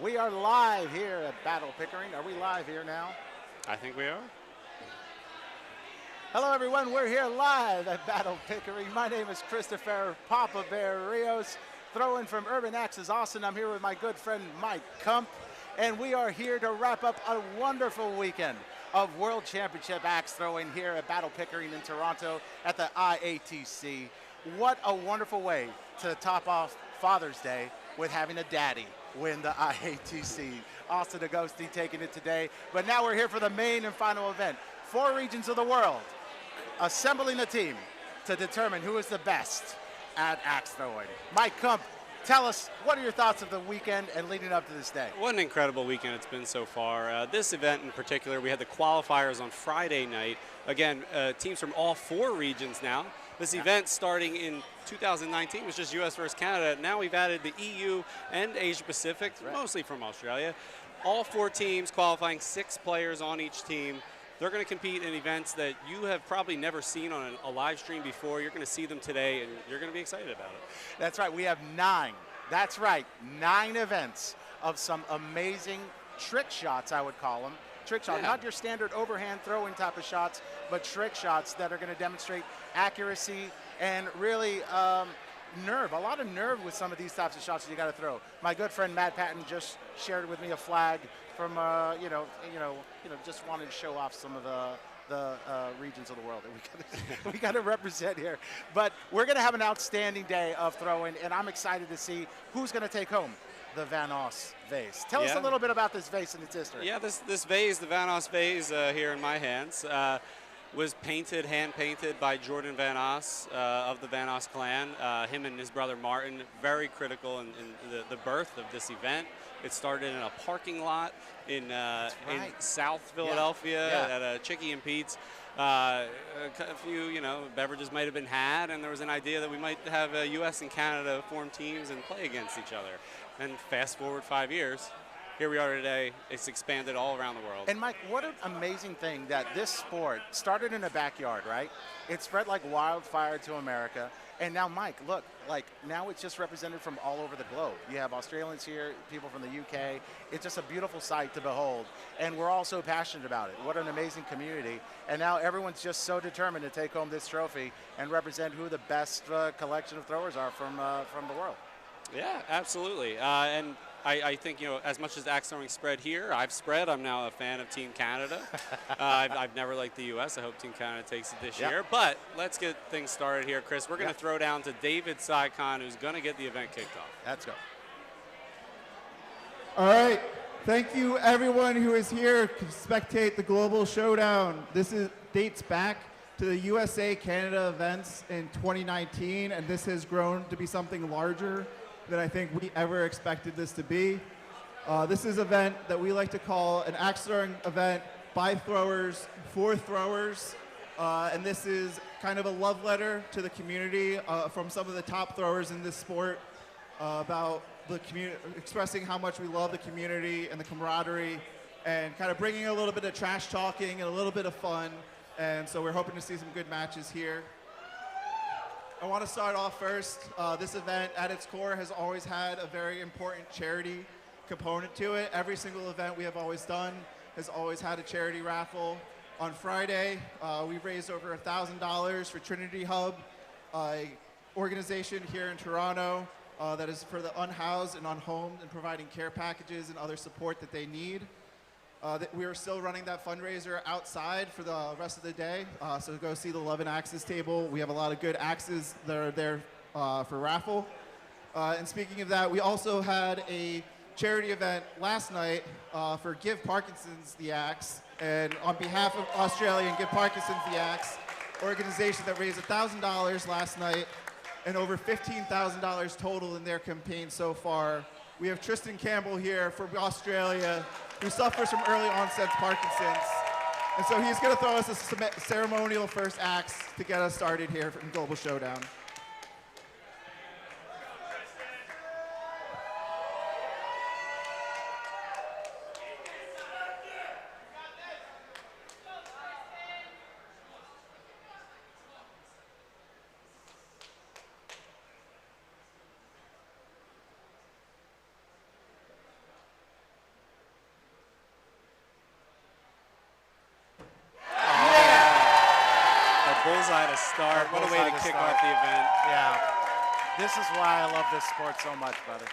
We are live here at Battle Pickering. Are we live here now? I think we are. Hello, everyone. We're here live at Battle Pickering. My name is Christopher Papa Bear Rios, throwing from Urban Axis Austin. I'm here with my good friend Mike Kump, and we are here to wrap up a wonderful weekend of World Championship axe throwing here at Battle Pickering in Toronto at the IATC. What a wonderful way to top off Father's Day with having a daddy win the IATC. Austin Agosti taking it today, but now we're here for the main and final event. 4 regions of the world assembling a team to determine who is the best at axe throwing. Mike Kump, tell us, what are your thoughts of the weekend and leading up to this day? What an incredible weekend it's been so far. This event in particular, we had the qualifiers on Friday night. Again, teams from all 4 regions now. This event starting in 2019 was just US versus Canada. Now we've added the EU and Asia Pacific, mostly from Australia. All 4 teams qualifying, 6 players on each team. They're going to compete in events that you have probably never seen on a live stream before. You're going to see them today, and you're going to be excited about it. That's right. We have 9. That's right. 9 events of some amazing trick shots, I would call them. Trick shots, not your standard overhand throwing type of shots, but trick shots that are going to demonstrate accuracy and really nerve. A lot of nerve with some of these types of shots that you got to throw. My good friend Matt Patton just shared with me a flag from just wanted to show off some of the regions of the world that we got to represent here. But we're going to have an outstanding day of throwing, and I'm excited to see who's going to take home the Os Vase. Tell us a little bit about this vase and its history. Yeah, this vase, the Os Vase here in my hands, was painted, hand-painted by Jordan Van Os of the Van Os clan. Him and his brother Martin, very critical in the birth of this event. It started in a parking lot in South Philadelphia at Chicky and Pete's. A few, beverages might have been had, and there was an idea that we might have U.S. and Canada form teams and play against each other. And fast forward 5 years, here we are today. It's expanded all around the world. And Mike, what an amazing thing that this sport started in a backyard, right? It spread like wildfire to America. And now, Mike, look, now it's just represented from all over the globe. You have Australians here, people from the UK. It's just a beautiful sight to behold. And we're all so passionate about it. What an amazing community. And now everyone's just so determined to take home this trophy and represent who the best collection of throwers are from the world. Yeah, absolutely. And I think, as much as axe throwing spread here, I'm now a fan of Team Canada. I've never liked the U.S. I hope Team Canada takes it this year. But let's get things started here, Chris. We're going to throw down to David Saikon, who's going to get the event kicked off. Let's go. All right. Thank you, everyone who is here to spectate the Global Showdown. This dates back to the USA-Canada events in 2019, and this has grown to be something larger than I think we ever expected this to be. This is an event that we like to call an axe throwing event by throwers, for throwers, and this is kind of a love letter to the community from some of the top throwers in this sport about the community, expressing how much we love the community and the camaraderie, and kind of bringing a little bit of trash talking and a little bit of fun. And so we're hoping to see some good matches here. I want to start off first. This event at its core has always had a very important charity component to it. Every single event we have always done has always had a charity raffle. On Friday, we raised over $1,000 for Trinity Hub, an organization here in Toronto that is for the unhoused and unhomed and providing care packages and other support that they need. We are still running that fundraiser outside for the rest of the day, so go see the Love and Axes table. We have a lot of good axes that are there for raffle. And speaking of that, we also had a charity event last night for Give Parkinson's the Axe, and on behalf of Australia and Give Parkinson's the Axe, organization that raised $1,000 last night and over $15,000 total in their campaign so far. We have Tristan Campbell here from Australia, who suffers from early onset Parkinson's. And so he's going to throw us a ceremonial first axe to get us started here in Global Showdown. bullseye to start. What a way to kick off the event. Yeah. This is why I love this sport so much, brother.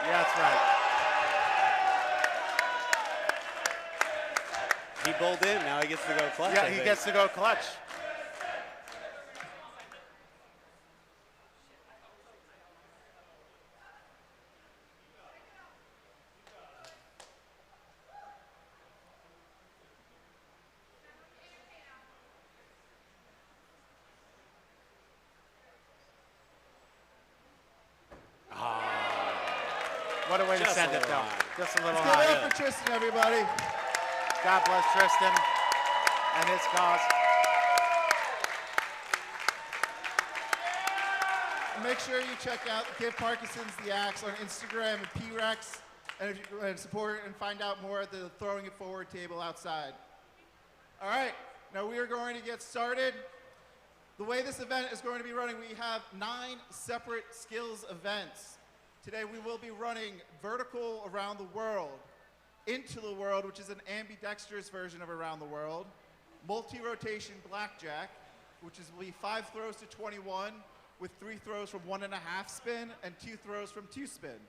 Yeah, that's right. He bowled in. Now he gets to go clutch. Yeah, he gets to go clutch. What a way to Just send a it, little though. high. Just a little Let's give it high. up for Tristan, everybody. God bless Tristan and his cause. And make sure you check out Give Parkinson's the Axe on Instagram and P-Rex and support and find out more at the Throwing It Forward table outside. All right, now we are going to get started. The way this event is going to be running, we have 9 separate skills events. Today we will be running vertical around the world, into the world, which is an ambidextrous version of around the world, multi-rotation blackjack, which will be 5 throws to 21, with 3 throws from 1.5 spin and 2 throws from 2 spin.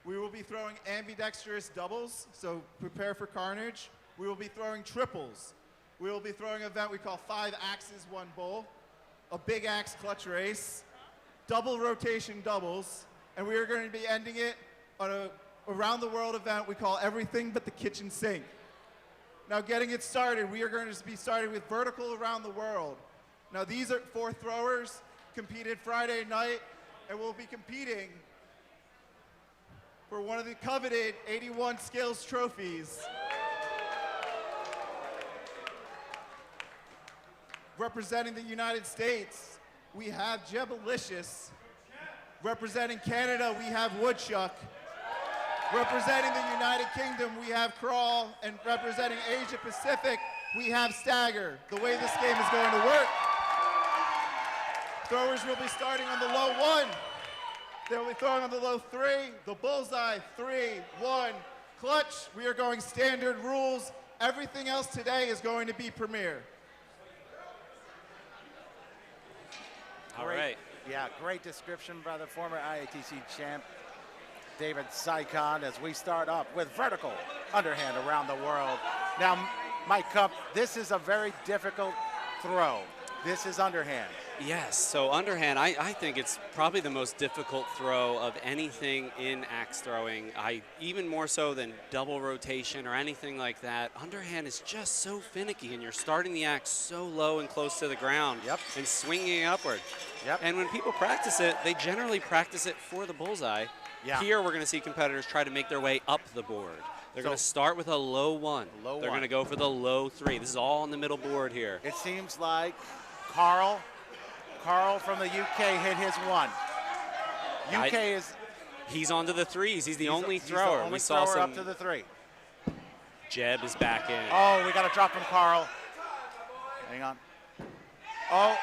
We will be throwing ambidextrous doubles, so prepare for carnage. We will be throwing triples. We will be throwing an event we call 5 axes, 1 bowl, a big axe clutch race, double rotation doubles, and we are going to be ending it on a around the world event we call Everything But the Kitchen Sink. Now getting it started, we are going to be starting with vertical around the world. Now these are 4 throwers, competed Friday night, and will be competing for one of the coveted 81 skills trophies. Representing the United States, we have Jebalicious. Representing Canada, we have Woodchuck. Representing the United Kingdom, we have Crawl. And representing Asia Pacific, we have Stagger. The way this game is going to work, throwers will be starting on the low 1. They'll be throwing on the low 3, the bullseye, 3, 1. Clutch, we are going standard rules. Everything else today is going to be premier. All right. Yeah, great description by the former IATC champ, David Saikon, as we start up with vertical underhand around the world. Now, Mike Cup, this is a very difficult throw. This is underhand. Yes, so underhand, I think it's probably the most difficult throw of anything in axe throwing. Even more so than double rotation or anything like that. Underhand is just so finicky, and you're starting the axe so low and close to the ground and swinging upward. And when people practice it, they generally practice it for the bullseye. Here we're going to see competitors try to make their way up the board. They're going to start with a low 1. They're going to go for the low 3. This is all on the middle board here. It seems like Carl from the UK hit his 1. He's on to the 3s. He's the only thrower. He's the only we saw thrower some. up to the 3. Jeb is back in. Oh, we got a drop from Carl. Hang on. Oh.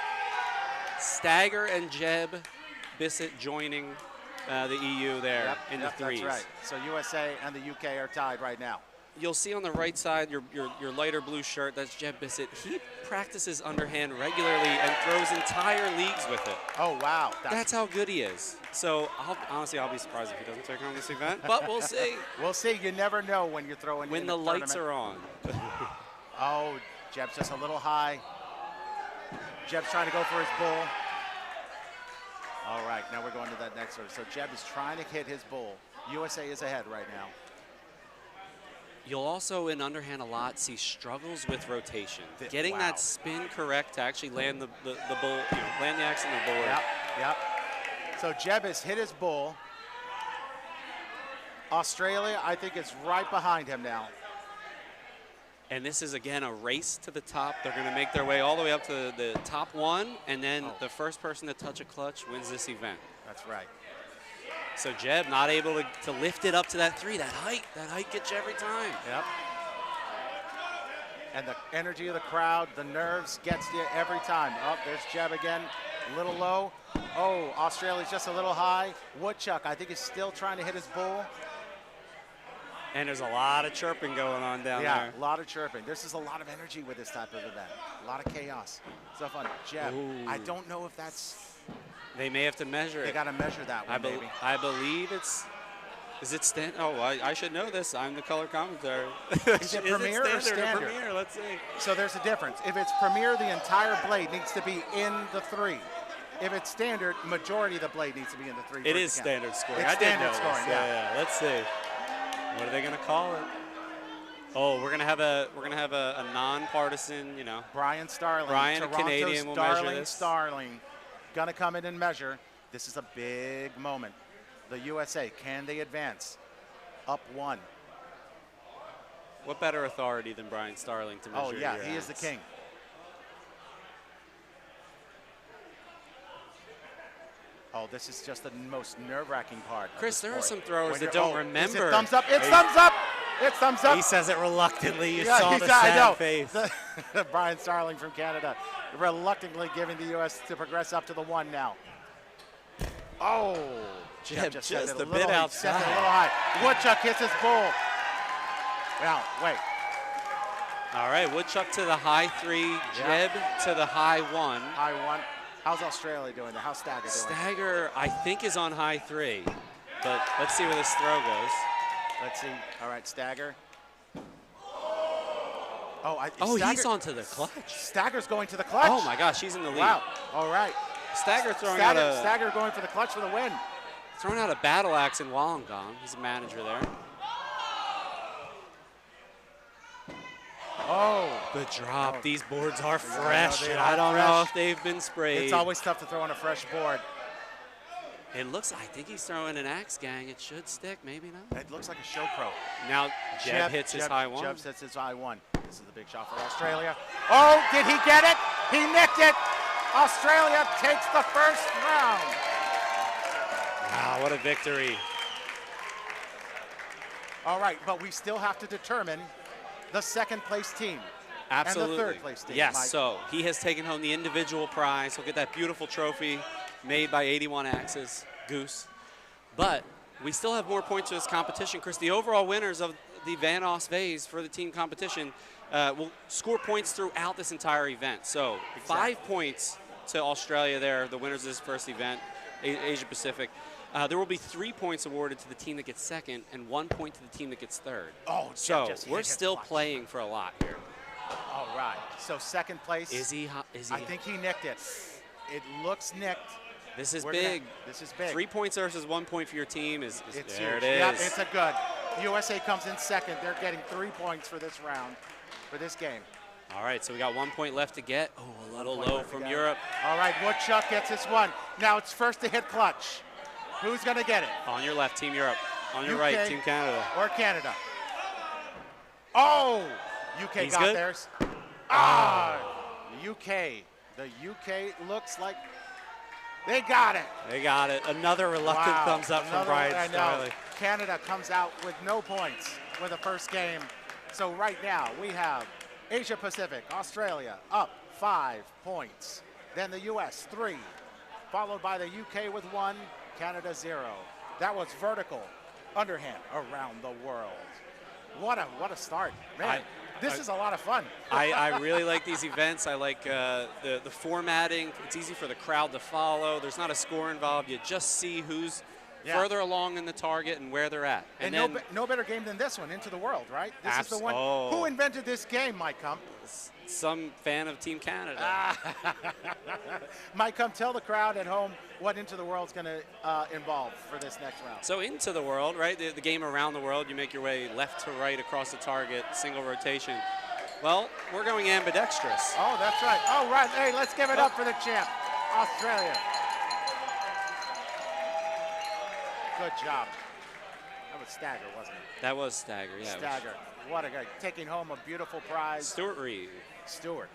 Stagger and Jeb Bissett joining the EU there in the 3s. That's right. So USA and the UK are tied right now. You'll see on the right side your lighter blue shirt, that's Jeb Bissett. He practices underhand regularly and throws entire leagues with it. Oh, wow. That's how good he is. So honestly, I'll be surprised if he doesn't take home this event, but we'll see. We'll see. You never know when you're throwing when the lights are on. Oh, Jeb's just a little high. Jeb's trying to go for his bull. All right, now we're going to that next serve. So Jeb is trying to hit his bull. USA is ahead right now. You'll also in underhand a lot see struggles with rotation. Getting that spin correct to actually land the bull, land the axe on the board. Yep. So Jeb has hit his bull. Australia, I think, is right behind him now. And this is, again, a race to the top. They're going to make their way all the way up to the top 1, and then the first person to touch a clutch wins this event. That's right. So Jeb not able to lift it up to that 3. That height gets you every time. Yep. And the energy of the crowd, the nerves gets you every time. Oh, there's Jeb again, a little low. Oh, Australia's just a little high. Woodchuck, I think, is still trying to hit his bull. And there's a lot of chirping going on down Yeah, there. a lot of chirping. This is a lot of energy with this type of event. A lot of chaos. So fun. Jeb, I don't know if that's... They may have to measure it. They got to measure that one, maybe. I believe it's... Is it stand? Oh, I should know this. I'm the color commentator. Is it premier or standard? Premier? Let's see. So there's a difference. If it's premier, the entire blade needs to be in the 3. If it's standard, majority of the blade needs to be in the 3. It is standard scoring. It's I did standard know scoring, this. yeah. Let's see. What are they going to call it? Oh, we're gonna have a nonpartisan, you know. Brian Starling, Brian, Toronto's Canadian, will Darling measure this. Starling, gonna come in and measure. This is a big moment. The USA, can they advance? Up 1. What better authority than Brian Starling to measure? Oh yeah, your he is the axe? king. Oh, this is just the most nerve-wracking part. Chris, of the there are sport. some throwers When that you're- don't remember. Is it thumbs up? It's thumbs up. It's thumbs up. He says it reluctantly. You Yeah, saw the I know. sad face. Brian Starling from Canada, reluctantly giving the U.S. to progress up to the 1 now. Oh, Jeb just just set it a bit little, he outside. set it a little high. Woodchuck hits his bull. Now, wait. All right, Woodchuck to the high 3, Jeb to the high 1. High 1. How's Australia doing there? How's Stagger doing? Stagger, I think, is on high 3, but let's see where this throw goes. Let's see. All right, Stagger. Oh, Stagger, he's onto the clutch. Stagger's going to the clutch. Oh my gosh, he's in the lead. Wow. All right. Stagger throwing Stagger going for the clutch for the win. Throwing out a battle axe in Wollongong. He's a manager there. Oh. The drop. Oh. These boards are Yeah, fresh, they and are I don't know fresh. if they've been sprayed. It's always tough to throw on a fresh board. It looks, I think he's throwing an axe gang. It should stick, maybe not. It looks like a show pro. Now Jeb hits his high 1. Jeb hits his high 1. This is the big shot for Australia. Oh, did he get it? He nicked it. Australia takes the first round. Wow, what a victory. All right, but we still have to determine the second place team. Absolutely. And the third place team. Yes, Mike. so he has taken home the individual prize. He'll get that beautiful trophy made by 81 Axes, Goose. But we still have more points to this competition. Chris, the overall winners of the Os Vase for the team competition will score points throughout this entire event. So 5 points to Australia there, the winners of this first event, Asia Pacific. There will be 3 points awarded to the team that gets second and 1 point to the team that gets third. Oh, so just we're hit still clutch. playing for a lot here. All right, so second place. Is he? I think he nicked it. It looks nicked. This is We're big. This is big. 3 points versus 1 point for your team is It's there. huge. It is. Yeah, it's a good. USA comes in second. They're getting 3 points for this round, for this game. All right, so we got 1 point left to get. Oh, a little 1 point low left to from get. Europe. All right, Woodchuck gets this one. Now it's first to hit clutch. Who's going to get it? On your left, Team Europe. On your UK right, Team Canada. Or Canada. Oh, UK He's got good. theirs. Ah, UK. The UK looks like they got it. They got it. Another reluctant Wow, thumbs up from another- Brian I know. Starley. Canada comes out with no points for the first game. So right now we have Asia Pacific, Australia up 5 points. Then the US 3, followed by the UK with 1, Canada 0. That was vertical, underhand around the world. What a start, man. This is a lot of fun. I really like these events. I like the formatting. It's easy for the crowd to follow. There's not a score involved. You just see who's further along in the target and where they're at. And then no better game than this one, Into the World, right? This is the one. Oh. Who invented this game, Mike Kump? some fan of Team Canada. Mike, come tell the crowd at home what Into the World's going to involve for this next round. So Into the World, right? The game around the world, you make your way left to right across the target, single rotation. Well, we're going ambidextrous. Oh, that's right. Oh, right. Hey, let's give it up for the champ, Australia. Good job. That was Stagger, wasn't it? That was Stagger, yeah. Stagger. What a guy. Taking home a beautiful prize. Stuart Reed. Stuart.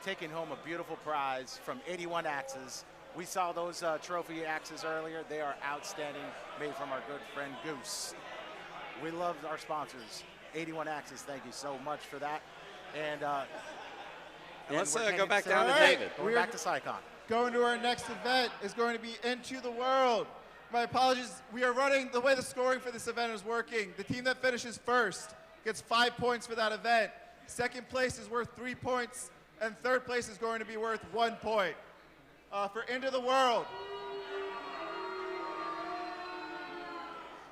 Taking home a beautiful prize from 81 Axes. We saw those trophy axes earlier. They are outstanding, made from our good friend Goose. We love our sponsors, 81 Axes. Thank you so much for that. And let's we're go heading back down to David. Going back to Sycon. Going to our next event is going to be Into the World. my apologies. We are running the way the scoring for this event is working. The team that finishes first gets 5 points for that event. Second place is worth 3 points, and third place is going to be worth 1 point. For Into the World.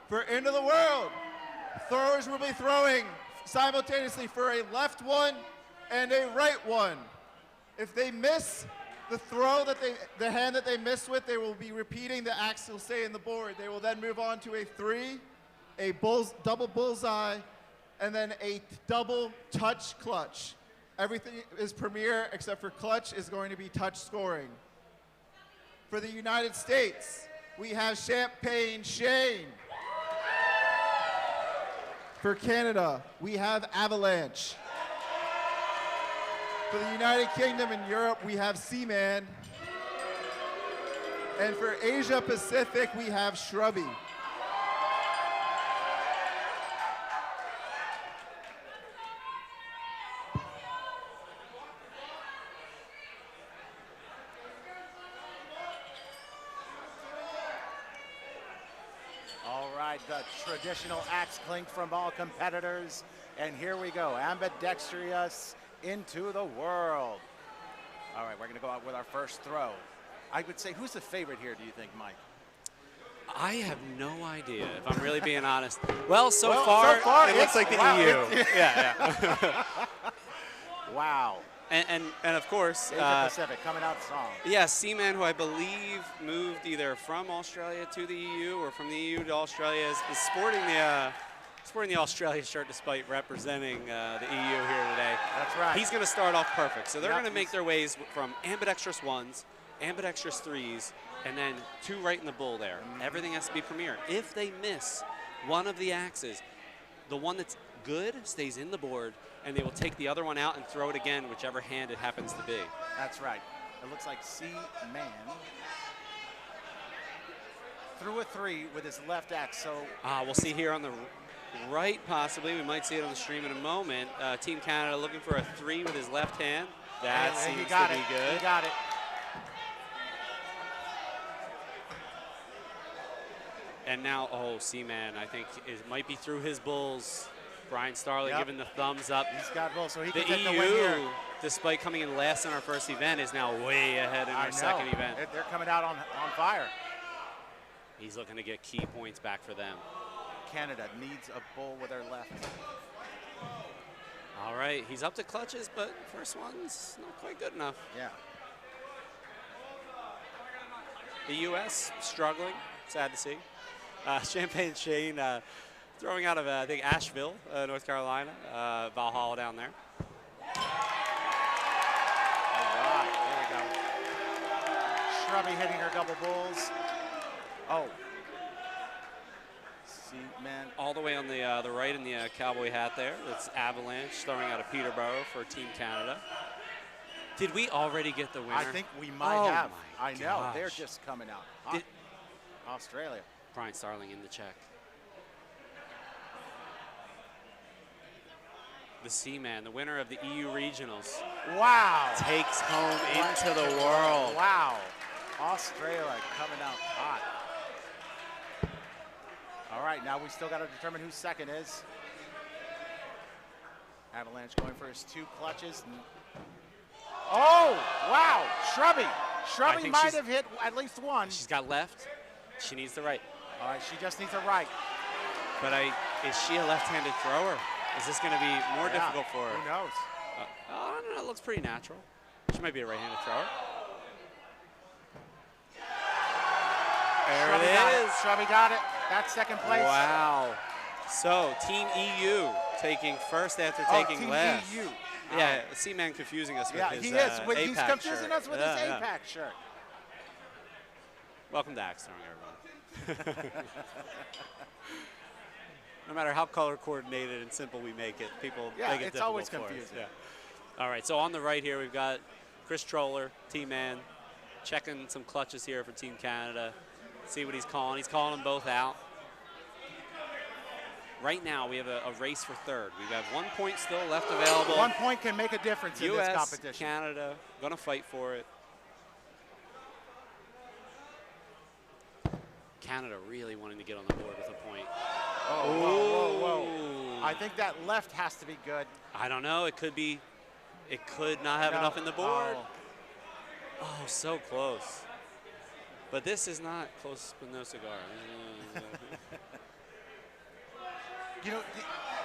For Into the World, throwers will be throwing simultaneously for a left one and a right one. If they miss the throw the hand that they missed with, they will be repeating the axe will stay in the board. They will then move on to a 3, a double bullseye, and then a double touch clutch. Everything is premier except for clutch is going to be touch scoring. For the United States, we have Champagne Shane. For Canada, we have Avalanche. For the United Kingdom and Europe, we have Seaman. And for Asia Pacific, we have Shrubby. All right, the traditional axe clink from all competitors. And here we go, ambidextrous Into the World. All right, we're going to go out with our first throw. I would say, who's the favorite here, do you think, Mike? I have no idea, if I'm really being honest. Well, so far it looks like the EU. Yeah. Wow. And of course, Asia Pacific coming out strong. Yeah, Seaman, who I believe moved either from Australia to the EU or from the EU to Australia, is sporting the Australia shirt despite representing the EU here today. That's right. He's going to start off perfect. So they're going to make their ways from ambidextrous ones, ambidextrous threes, and then 2 right in the bull there. Everything has to be premier. If they miss one of the axes, the one that's good stays in the board, and they will take the other one out and throw it again, whichever hand it happens to be. That's right. It looks like C-Man threw a 3 with his left axe. So we'll see here on the right, possibly. We might see it on the stream in a moment. Team Canada looking for a 3 with his left hand. That seems to be good. He got it. And now, Seaman, I think it might be through his bulls. Brian Starley giving the thumbs up. He's got bulls, so he the can take EU, the win here. despite coming in last in our first event, is now way ahead in our second event. They're coming out on fire. He's looking to get key points back for them. Canada needs a bull with their left. All right, he's up to clutches, but first one's not quite good enough. Yeah. The U.S. struggling, sad to see. Champagne Shane throwing out of, I think, Asheville, North Carolina. Valhalla down there. All right, there we go. Shrubby hitting her double bulls. Oh. Man. All the way on the right in the cowboy hat there. That's Avalanche throwing out of Peterborough for Team Canada. Did we already get the winner? I think we might have. I know. They're just coming out. Australia. Brian Starling in the check. The Seaman, the winner of the EU Regionals. Wow. Takes home Into the World. Wow. Australia coming out hot. All right, now we still got to determine who second is. Avalanche going for his 2 clutches. Oh, wow. Shrubby might have hit at least one. She's got left. She needs the right. All right, she just needs a right. But is she a left-handed thrower? Is this going to be more difficult for her? Who knows? I don't know. It looks pretty natural. She might be a right-handed thrower. There it is. Shrubby got it. That's second place. Wow. So, Team EU taking first after taking Team last. EU. Yeah, Seaman confusing us with his he is. APAC He's confusing shirt. us with his APAC shirt. Welcome to Axe Throwing, everyone. No matter how color coordinated and simple we make it, people make it it's difficult always for us. confusing. Yeah. All right, so on the right here, we've got Chris Troller, T-Man, checking some clutches here for Team Canada. See what he's calling. He's calling them both out. Right now, we have a race for third. We have 1 point still left available. 1 point can make a difference in this competition. Canada, gonna fight for it. Canada really wanting to get on the board with a point. Oh, whoa, whoa, whoa. I think that left has to be good. I don't know. It could be. It could not have enough in the board. Oh, so close. But this is not close with no cigar. You know,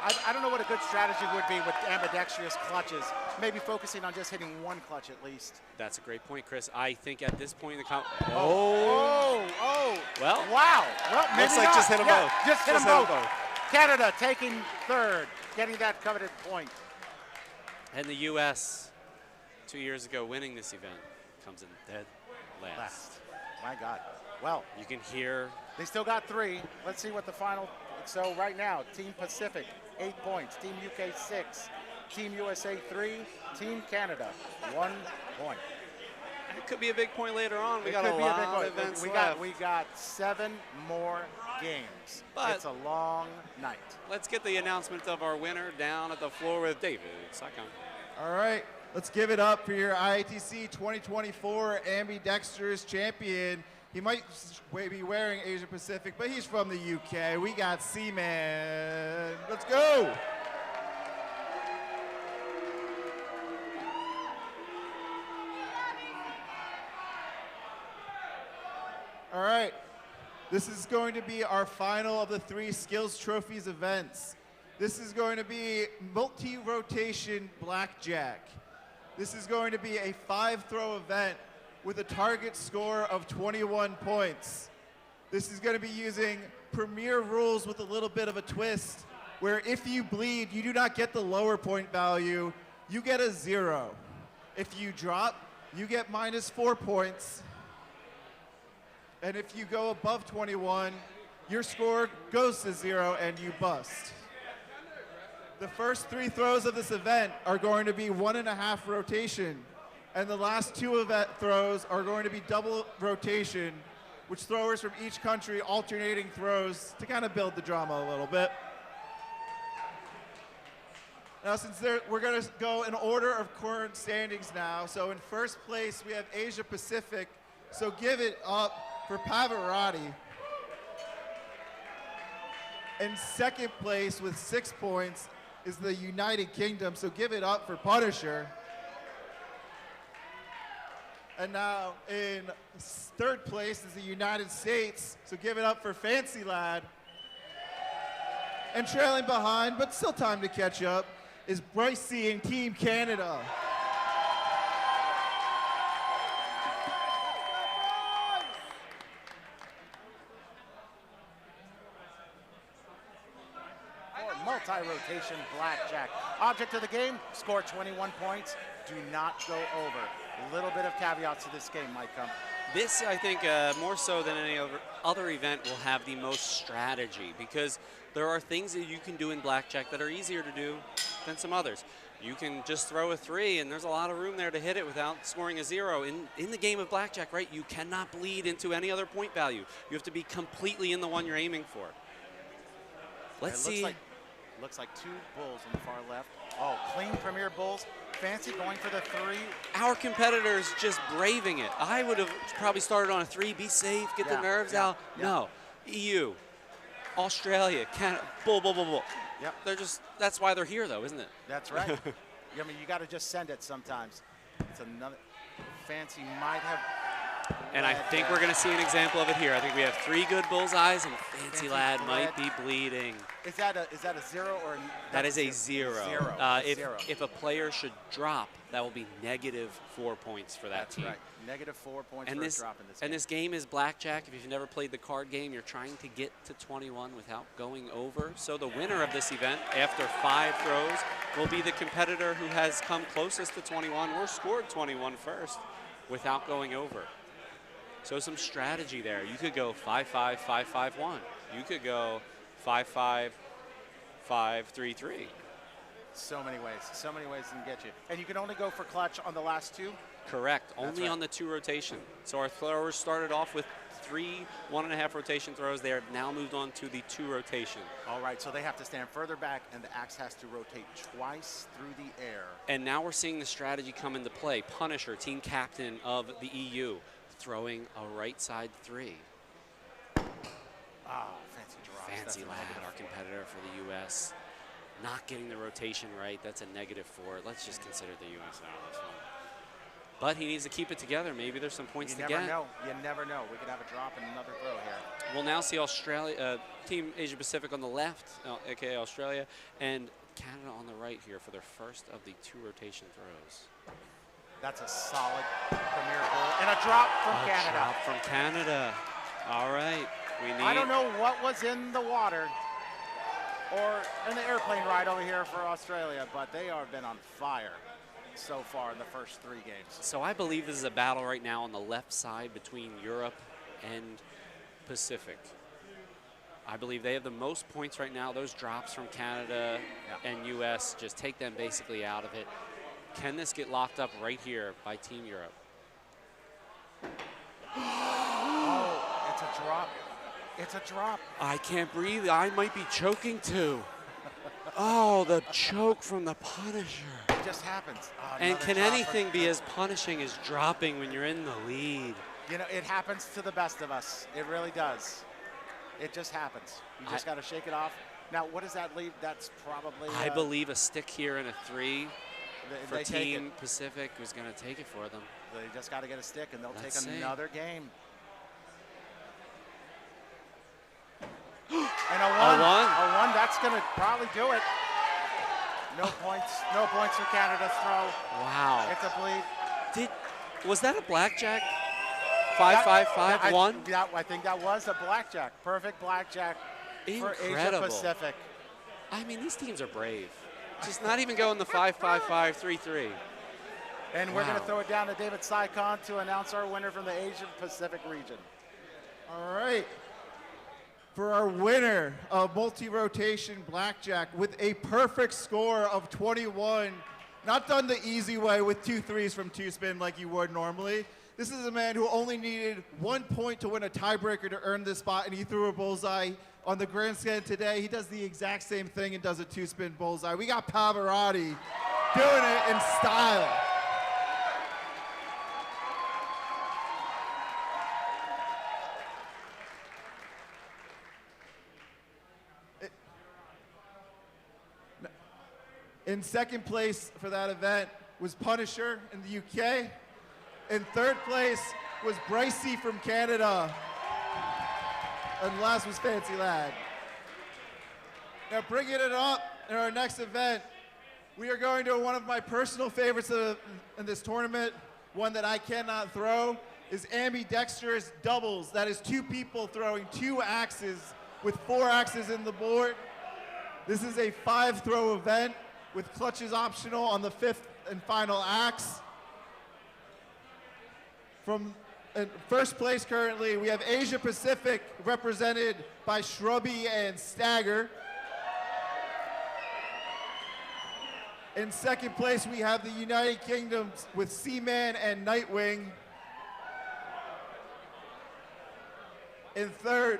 I don't know what a good strategy would be with ambidextrous clutches. Maybe focusing on just hitting one clutch at least. That's a great point, Chris. I think at this point in the Oh. Well. Wow. Well, maybe looks like not. just hit them both. Just hit them both. Canada taking third, getting that coveted point. And the U.S. 2 years ago winning this event comes in dead last. My God. Well, you can hear. They still got 3. Let's see what the final. So right now, Team Pacific, 8 points. Team UK, 6. Team USA, 3. Team Canada, 1 point. It could be a big point later on. We got could a be lot big of point. events we left. got 7 more games. But it's a long night. Let's get the announcement of our winner down at the floor with David Sakon. All right, let's give it up for your IATC 2024 ambidextrous champion. He might be wearing Asia Pacific, but he's from the UK. We got Seaman. Let's go. All right, this is going to be our final of the 3 Skills Trophies events. This is going to be multi-rotation blackjack. This is going to be a 5-throw event with a target score of 21 points. This is going to be using premier rules with a little bit of a twist, where if you bleed, you do not get the lower point value, you get a 0. If you drop, you get -4 points. And if you go above 21, your score goes to 0 and you bust. The first 3 throws of this event are going to be 1.5 rotation. And the last 2 event throws are going to be double rotation, which throwers from each country alternating throws to kind of build the drama a little bit. Now, since we're going to go in order of current standings now. So in first place, we have Asia Pacific. So give it up for Pavarotti. In second place with 6 points is the United Kingdom. So give it up for Punisher. And now in third place is the United States. So give it up for Fancy Lad. And trailing behind, but still time to catch up, is Bryce C and Team Canada. Multi-rotation blackjack. Object of the game, score 21 points. Do not go over. A little bit of caveats to this game, Mike Kump. This, I think, more so than any other event, will have the most strategy, because there are things that you can do in blackjack that are easier to do than some others. You can just throw a 3, and there's a lot of room there to hit it without scoring a 0. In the game of blackjack, right, you cannot bleed into any other point value. You have to be completely in the one you're aiming for. Let's see. Looks like 2 bulls on the far left. Oh, clean premier bulls. Fancy going for the 3. Our competitors just braving it. I would have probably started on a 3, be safe, get the nerves out. No, EU, Australia, Canada, bull. Yep. They're just, that's why they're here though, isn't it? That's right. I mean, you got to just send it sometimes. It's another, Fancy might have. And I think we're going to see an example of it here. I think we have 3 good bullseyes, and Fancy Lad might be bleeding. Is that a 0 or? That is a 0. Zero. If a player should drop, that will be -4 points for that team. That's right. -4 points and for a drop in this game. And this game is blackjack. If you've never played the card game, you're trying to get to 21 without going over. So the winner of this event, after 5 throws, will be the competitor who has come closest to 21 or scored 21 first without going over. So some strategy there. You could go 5-5, 5-5-1. You could go 5-5, 5-3-3. So many ways to get you. And you can only go for clutch on the last 2? Correct, That's only right. on the 2 rotation. So our throwers started off with 3 1.5 rotation throws. They are now moved on to the 2 rotation. All right, so they have to stand further back, and the axe has to rotate twice through the air. And now we're seeing the strategy come into play. Punisher, team captain of the EU, throwing a right side 3. Fancy drops. Fancy That's a Lad, negative. our competitor for the U.S. Not getting the rotation right. That's a -4. Let's just consider the U.S. out of this one. But he needs to keep it together. Maybe there's some points to You get. never know. You never know. We could have a drop and another throw here. We'll now see Australia, Team Asia Pacific on the left, aka Australia, and Canada on the right here for their first of the 2 rotation throws. That's a solid premier goal. And a drop from Canada. Drop from Canada. All right. We need. I don't know what was in the water or in the airplane ride over here for Australia, but they have been on fire so far in the first 3 games. So I believe this is a battle right now on the left side between Europe and Pacific. I believe they have the most points right now. Those drops from Canada and U.S. just take them basically out of it. Can this get locked up right here by Team Europe? Oh, it's a drop. It's a drop. I can't breathe. I might be choking too. Oh, the choke from the Punisher. It just happens. And can anything be as punishing as dropping when you're in the lead? You know, it happens to the best of us. It really does. It just happens. You just got to shake it off. Now, what does that leave? That's probably. I believe a stick here and a 3 for they take Team it. Pacific was going to take it for them. They just got to get a stick, and they'll Let's take see. another game. And a 1. A 1. That's going to probably do it. No points. No points for Canada's throw. Wow. It's a bleed. Was that a blackjack? 5-5-5-1? I think that was a blackjack. Perfect blackjack for Asia Incredible. Pacific. I mean, these teams are brave. Just not even going the 5-5-5-3-3. And we're going to throw it down to David Saikon to announce our winner from the Asia Pacific region. All right. For our winner of multi-rotation blackjack with a perfect score of 21, not done the easy way with 2 threes from 2 spin like you would normally. This is a man who only needed 1 point to win a tiebreaker to earn this spot, and he threw a bullseye on the grand slam today. He does the exact same thing and does a 2-spin bullseye. We got Pavarotti doing it in style. In second place for that event was Punisher in the UK. In third place was Brycey from Canada. And last was Fancy Lad. Now bringing it up in our next event, we are going to one of my personal favorites in this tournament, one that I cannot throw, is ambidextrous doubles. That is 2 people throwing 2 axes with 4 axes in the board. This is a 5-throw event with clutches optional on the 5th and final axe. From first place currently, we have Asia Pacific represented by Shrubby and Stagger. In second place, we have the United Kingdom with Seaman and Nightwing. In third,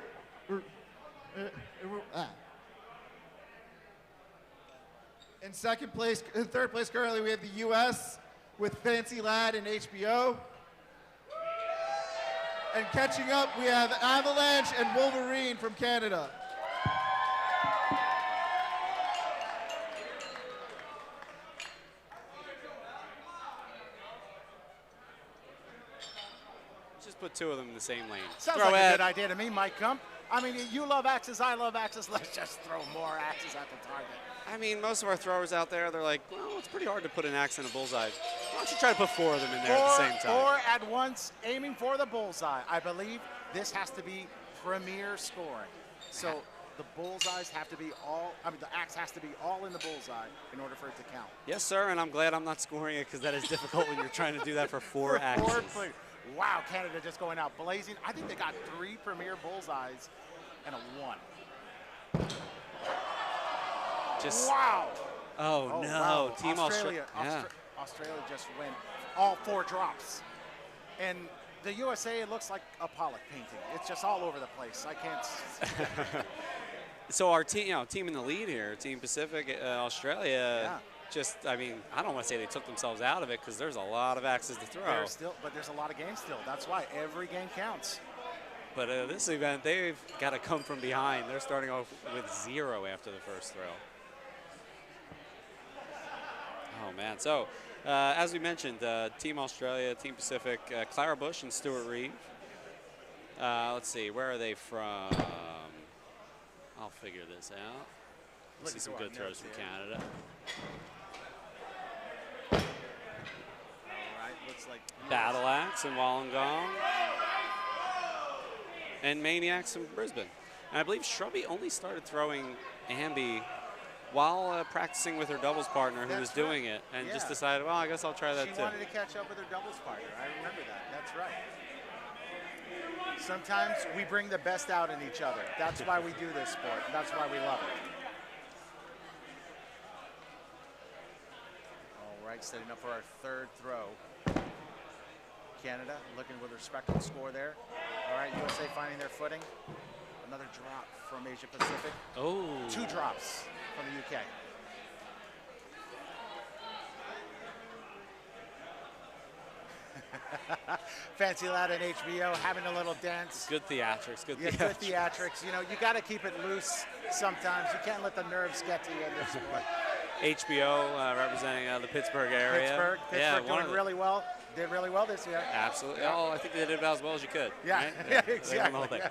in third place currently, we have the U.S. with Fancy Lad and HBO. And catching up, we have Avalanche and Wolverine from Canada. Just put 2 of them in the same lane. Sounds Throw like a it. good idea to me, Mike Gump. I mean, you love axes, I love axes. Let's just throw more axes at the target. I mean, most of our throwers out there, they're like, well, it's pretty hard to put an axe in a bullseye. Why don't you try to put 4 of them in there at the same time? 4 at once, aiming for the bullseye. I believe this has to be premier scoring. So the bullseyes have to be the axe has to be all in the bullseye in order for it to count. Yes, sir, and I'm glad I'm not scoring it because that is difficult when you're trying to do that for 4 axes. Wow, Canada just going out blazing. I think they got 3 premier bullseyes and a 1. Just wow. Oh, no. Wow. Team Australia. Yeah. Australia just went all 4 drops. And the USA, it looks like a Pollock painting. It's just all over the place. I can't. So our team, team in the lead here, Team Pacific, Australia. Just, I mean, I don't want to say they took themselves out of it because there's a lot of axes to throw. But there's a lot of games still. That's why every game counts. But this event, they've got to come from behind. They're starting off with 0 after the first throw. Oh, man. So, as we mentioned, Team Australia, Team Pacific, Clara Bush and Stuart Reeve. Let's see, where are they from? I'll figure this out. Let's see some good throws from Canada. All right, looks like Battle Axe in Wollongong. And Maniacs in Brisbane. And I believe Shrubby only started throwing Ambi while practicing with her doubles partner who was doing it, and just decided, well, I guess I'll try that too. She wanted to catch up with her doubles partner. I remember that. That's right. Sometimes we bring the best out in each other. That's why we do this sport. That's why we love it. All right, setting up for our third throw. Canada looking with a respectable score there. All right, USA finding their footing. Another drop from Asia Pacific. Oh. 2 drops from the UK. Fancy Lad and HBO having a little dance. Good theatrics, good Yeah, theatrics. good theatrics. You know, you got to keep it loose sometimes. You can't let the nerves get to you in this sport. HBO representing the Pittsburgh area. Pittsburgh doing really well. Did really well this year. Absolutely. Yeah. Oh, I think they did about as well as you could. Yeah, right? yeah, They won the exactly. whole thing.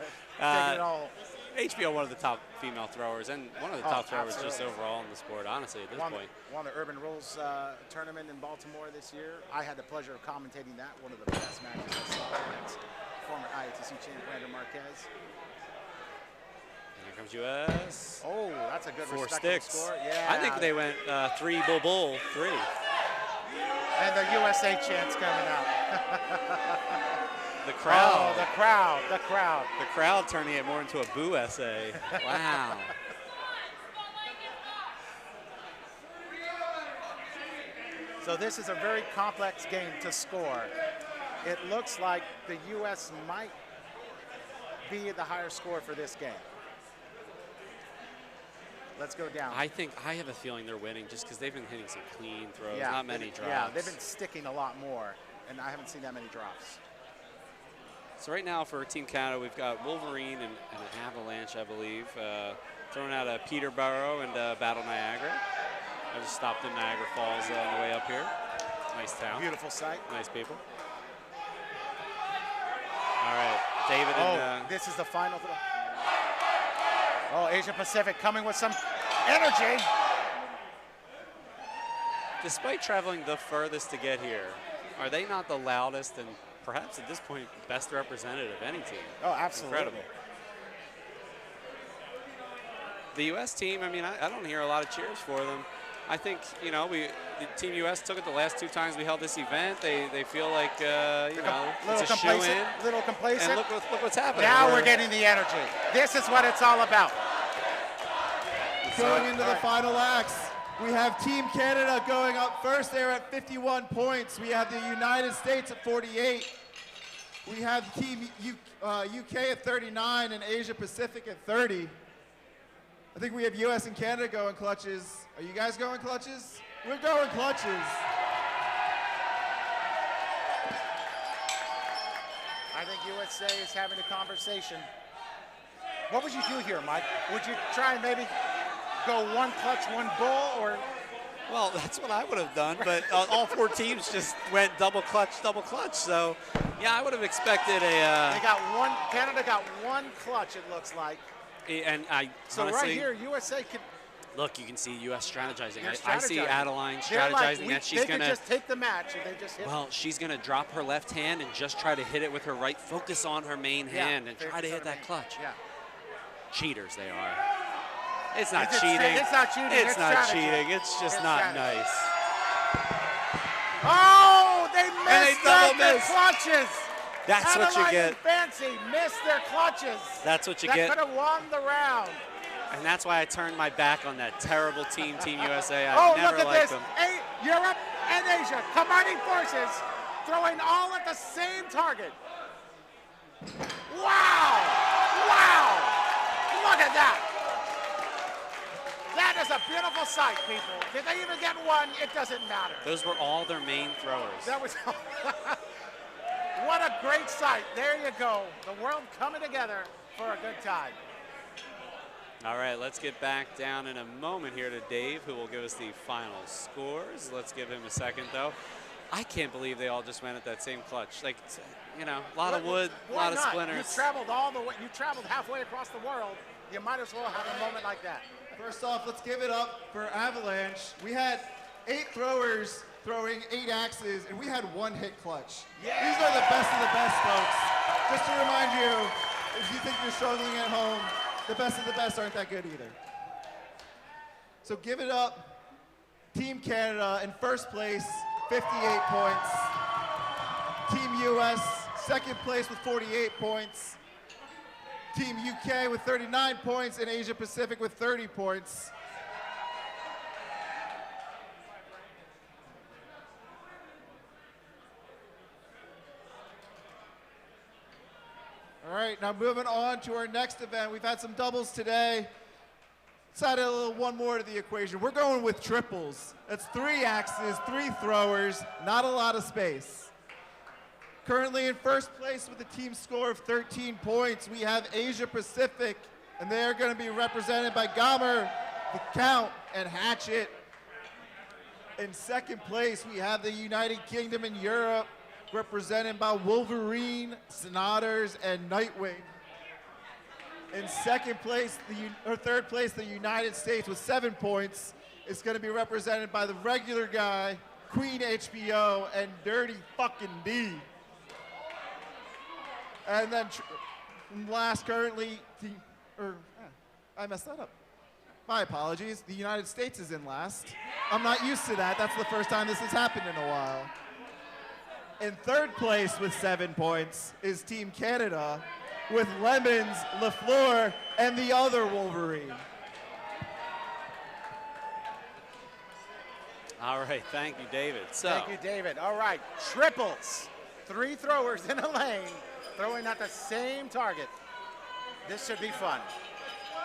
Taking it all. HBO, one of the top female throwers, and one of the top throwers just absolutely. overall in the sport, honestly, at this point. Won the Urban Rules tournament in Baltimore this year. I had the pleasure of commentating that, one of the best matches I saw against former IATC champ Brandon Marquez. And here comes US. Oh, that's a good 4 respectable sticks. score. Yeah. I think they went 3 bull 3. And the USA chants coming out. The crowd. Oh, the crowd, the crowd. The crowd turning it more into a boo essay. Wow. So this is a very complex game to score. It looks like the U.S. might be the higher score for this game. Let's go down. I have a feeling they're winning just because they've been hitting some clean throws, Yeah, not many drops. Yeah, they've been sticking a lot more, and I haven't seen that many drops. So right now for Team Canada, we've got Wolverine and an Avalanche, I believe, throwing out a Peterborough and Battle Niagara. I just stopped in Niagara Falls on the way up here. Nice town. Beautiful sight. Nice people. All right, David and... this is the final throw. Oh, Asia Pacific coming with some energy. Despite traveling the furthest to get here, are they not the loudest and perhaps at this point best representative of any team? Oh, absolutely. Incredible. The U.S. team, I mean, I don't hear a lot of cheers for them. I think, you know, the Team U.S. took it the last 2 times we held this event. They feel like, you know, it's a shoe-in. Little complacent. And look what's happening. Now we're getting the energy. This is what it's all about. Going into the final acts, we have Team Canada going up first. They're at 51 points. We have the United States at 48. We have Team UK at 39 and Asia Pacific at 30. I think we have US and Canada going clutches. Are you guys going clutches? We're going clutches. I think USA is having a conversation. What would you do here, Mike? Would you try and maybe go 1 clutch, 1 bull, or? Well, that's what I would have done, but all 4 teams just went double clutch. So, yeah, I would have expected a... They got one, Canada got 1 clutch, it looks like. And I So honestly, right here, USA could... look, you can see U.S. strategizing. They're I see strategizing. Adeline They're like, strategizing that she's they going could to... just take the match if they just hit. Well, she's going to drop her left hand and just try to hit it with her right. Focus on her main hand and try to hit that clutch. Yeah. Cheaters they are. It's not It's cheating. It's not cheating. It's not strategy. cheating. It's just not strategy. nice. Oh, they And they missed double their miss. clutches. That's what you Adeline get. and Fancy missed their clutches. That's what you that get. That could have won the round. And that's why I turned my back on that terrible team, Team USA. I Oh, never look at liked this. them. Europe and Asia combining forces, throwing all at the same target. Wow! Wow! Look at that. That is a beautiful sight, people. Did they even get 1? It doesn't matter. Those were all their main throwers. That was What a great sight. There you go. The world coming together for a good time. All right, let's get back down in a moment here to Dave, who will give us the final scores. Let's give him a second, though. I can't believe they all just went at that same clutch. Like, you know, a lot of wood, a lot of splinters. You traveled all the way. You traveled halfway across the world. You might as well have a moment like that. First off, let's give it up for Avalanche. We had 8 throwers throwing 8 axes, and we had 1 hit clutch. Yeah. These are the best of the best, folks. Just to remind you, if you think you're struggling at home, the best of the best aren't that good either. So give it up. Team Canada in first place, 58 points. Team US, second place with 48 points. Team UK with 39 points, and Asia Pacific with 30 points. All right, now moving on to our next event. We've had some doubles today. Let's add a little one more to the equation. We're going with triples. That's 3 axes, 3 throwers, not a lot of space. Currently in first place with a team score of 13 points, we have Asia Pacific, and they're going to be represented by Gomer, the Count, and Hatchet. In second place, we have the United Kingdom and Europe, represented by Wolverine, Snoders, and Nightwing. In second place, third place, the United States with 7 points is going to be represented by the regular guy, Queen HBO, and Dirty fucking D. And then last, currently, I messed that up. My apologies. The United States is in last. I'm not used to that. That's the first time this has happened in a while. In third place with 7 points is Team Canada with Lemons, LaFleur, and the other Wolverine. All right, thank you, David. So, Thank you, David. All right, triples. 3 throwers in a lane, throwing at the same target. This should be fun.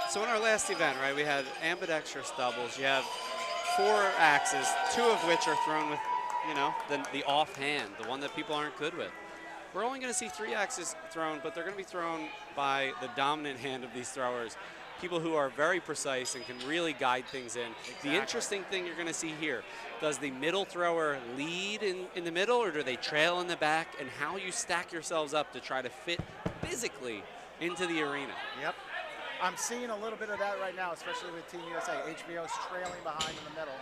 So in our last event, right, we had ambidextrous doubles. You have 4 axes, 2 of which are thrown with, you know, the offhand, the one that people aren't good with. We're only going to see 3 axes thrown, but they're going to be thrown by the dominant hand of these throwers, people who are very precise and can really guide things in. Exactly. The interesting thing you're going to see here, does the middle thrower lead in the middle, or do they trail in the back, and how you stack yourselves up to try to fit physically into the arena. Yep. I'm seeing a little bit of that right now, especially with Team USA. HBO's trailing behind in the middle.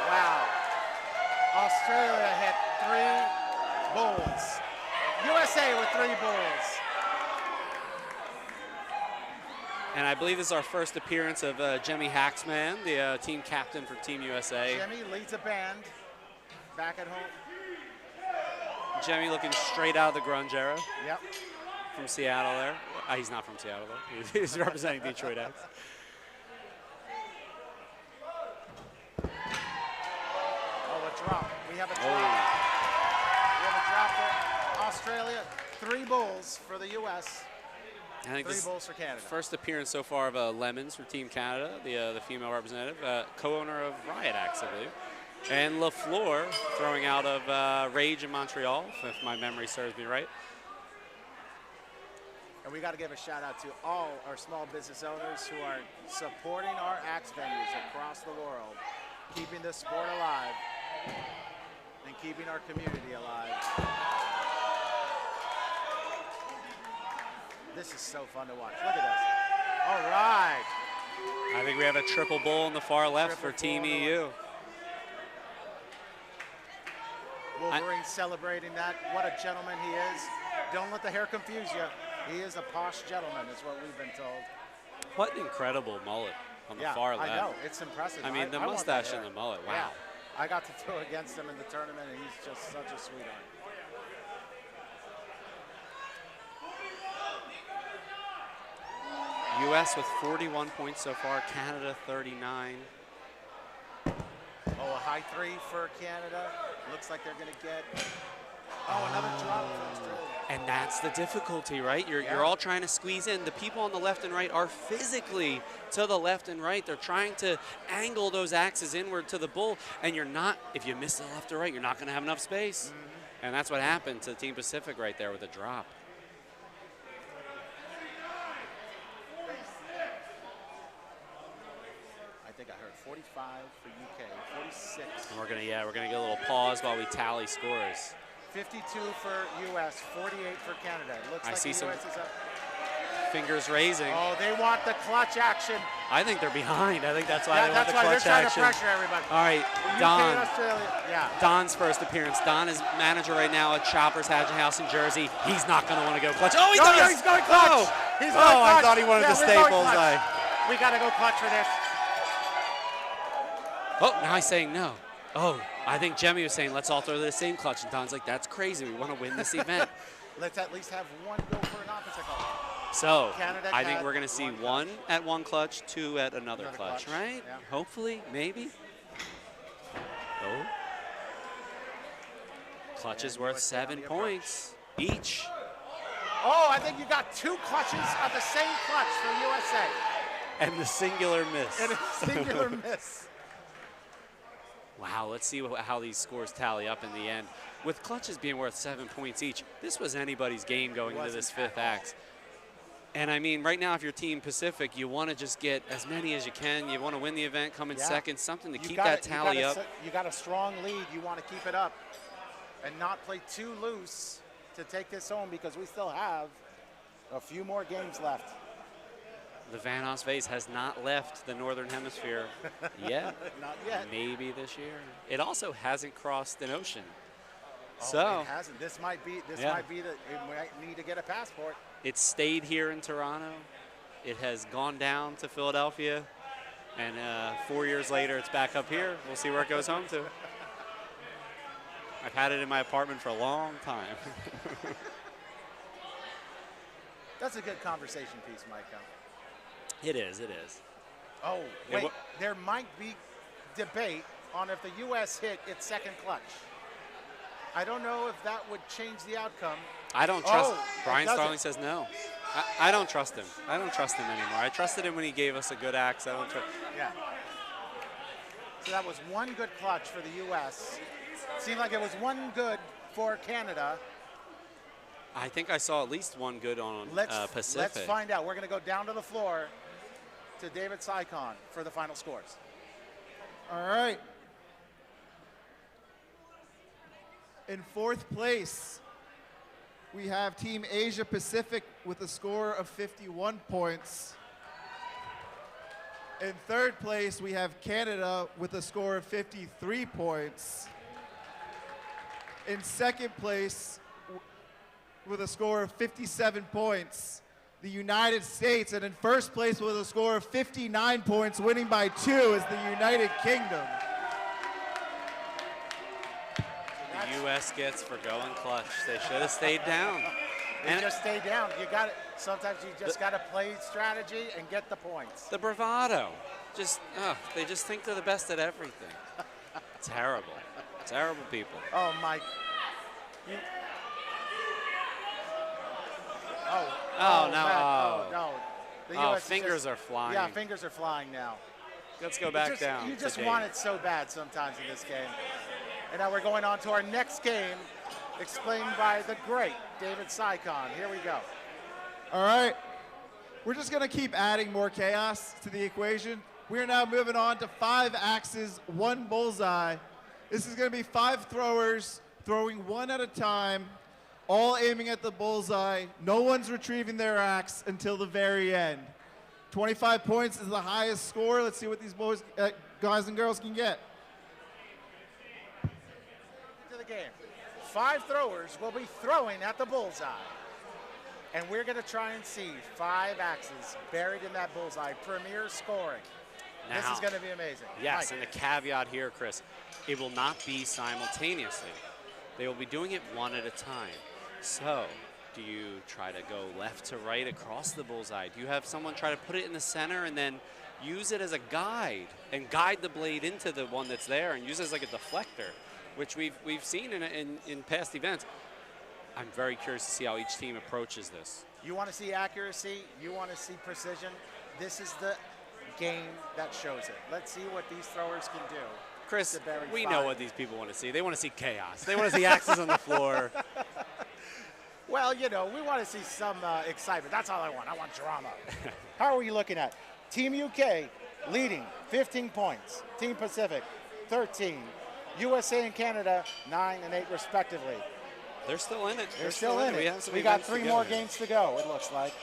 Wow. Australia hit 3 bulls. USA with 3 bulls. And I believe this is our first appearance of Jemmy Haxman, the team captain for Team USA. Jemmy leads a band back at home. Jemmy looking straight out of the grunge era. Yep. From Seattle there. He's not from Seattle, though. He's representing Detroit X. Oh, a drop. We have a drop. We have a drop for Australia. 3 bulls for the U.S. I think 3 bulls for Canada. First appearance so far of Lemons for Team Canada, the female representative, co-owner of Riot Axe, I believe. And LaFleur throwing out of Rage in Montreal, if my memory serves me right. And we got to give a shout out to all our small business owners who are supporting our axe venues across the world, keeping the sport alive and keeping our community alive. This is so fun to watch. Look at this. All right. I think we have a triple bull on the far left for Team EU. Wolverine celebrating that. What a gentleman he is. Don't let the hair confuse you. He is a posh gentleman, is what we've been told. What an incredible mullet on the far left. I know. It's impressive. I mean, the mustache and the mullet, wow. Yeah. I got to throw against him in the tournament, and he's just such a sweetheart. U.S. with 41 points so far, Canada 39. Oh, a high 3 for Canada. Looks like they're going to get, another drop for Australia. And that's the difficulty, right? You're all trying to squeeze in. The people on the left and right are physically to the left and right. They're trying to angle those axes inward to the bull, and you're not, if you miss the left or right, you're not going to have enough space. And that's what happened to Team Pacific right there with a drop. I think I heard 45 for UK, 46. And we're gonna get a little pause while we tally scores. 52 for US, 48 for Canada. It looks I like see the some US is up. fingers raising. Oh, they want the clutch action. I think they're behind. I think that's why they want that's the why clutch they're trying action. to pressure everybody. All right, UK Don. and Australia, yeah. Don's first appearance. Don is manager right now at Choppers Hatching House in Jersey. He's not going to want to go clutch. Oh, he does! Yeah, he's going clutch. Oh, He's oh going clutch. I thought he wanted to we're stay going bullseye. clutch. We got to go clutch for this. Oh, now he's saying no. Oh, I think Jemmy was saying, let's all throw the same clutch. And Don's like, that's crazy. We want to win this event. Let's at least have one go for an opposite clutch. So Canada I think had we're going to see one at one clutch, two at another clutch, right? Yeah. Hopefully, maybe. Oh. Clutch is worth 7 points each. Oh, I think you got 2 clutches of the same clutch for USA. And the singular miss. And a singular miss. Wow, let's see how these scores tally up in the end. With clutches being worth 7 points each, this was anybody's game going into this 5th act. And I mean, right now, if you're Team Pacific, you want to just get as many as you can. You want to win the event, come in second, something to keep that tally up. You got a strong lead. You want to keep it up and not play too loose to take this home because we still have a few more games left. The Os Vase has not left the Northern Hemisphere yet. Not yet. Maybe this year. It also hasn't crossed an ocean. Oh, So it hasn't. This might be it might need to get a passport. it stayed here in Toronto. It has gone down to Philadelphia. And 4 years later, it's back up here. We'll see where it goes home to. I've had it in my apartment for a long time. That's a good conversation piece, Mike. It is, it is. Oh, wait. There might be debate on if the U.S. hit its second clutch. I don't know if that would change the outcome. I don't trust. Oh, Brian Starling says no. I don't trust him. I don't trust him anymore. I trusted him when he gave us a good axe. I don't trust. Yeah. So that was one good clutch for the U.S. Seemed like it was one good for Canada. I think I saw at least one good on Pacific. Let's find out. We're going to go down to the floor to David Sycon for the final scores. All right. In 4th place, we have Team Asia Pacific with a score of 51 points. In 3rd place, we have Canada with a score of 53 points. In 2nd place, with a score of 57 points, the United States. And in 1st place with a score of 59 points, winning by 2, is the United Kingdom. The U.S. gets for going clutch. They should have stayed down. They just stay down. You got it. Sometimes you just got to play strategy and get the points. The bravado. They just think they're the best at everything. Terrible. Terrible people. Oh, Mike. Oh, no. Matt, oh, no. The US is fingers just, are flying. Yeah, fingers are flying now. Let's go back down. You just to want Dave. it so bad sometimes in this game. And now we're going on to our next game, explained by the great David Sycon. Here we go. All right. We're just going to keep adding more chaos to the equation. We're now moving on to 5 axes, 1 bullseye. This is going to be 5 throwers throwing one at a time, all aiming at the bullseye. No one's retrieving their axe until the very end. 25 points is the highest score. Let's see what these guys and girls can get. To the game. 5 throwers will be throwing at the bullseye. And we're going to try and see 5 axes buried in that bullseye. Premier scoring. This is going to be amazing. Yes, Mike. and the caveat here, Chris, it will not be simultaneously. They will be doing it one at a time. So, do you try to go left to right across the bullseye? Do you have someone try to put it in the center and then use it as a guide and guide the blade into the one that's there and use it as like a deflector, which we've seen in past events? I'm very curious to see how each team approaches this. You want to see accuracy. You want to see precision. This is the game that shows it. Let's see what these throwers can do. Chris, very we fine. know what these people want to see. They want to see chaos. They want to see axes on the floor. Well, you know, we want to see some excitement. That's all I want. I want drama. How are we looking at? Team UK leading 15 points. Team Pacific 13. USA and Canada 9 and 8 respectively. They're still in it. They're still in it. We got 3 more games to go, it looks like.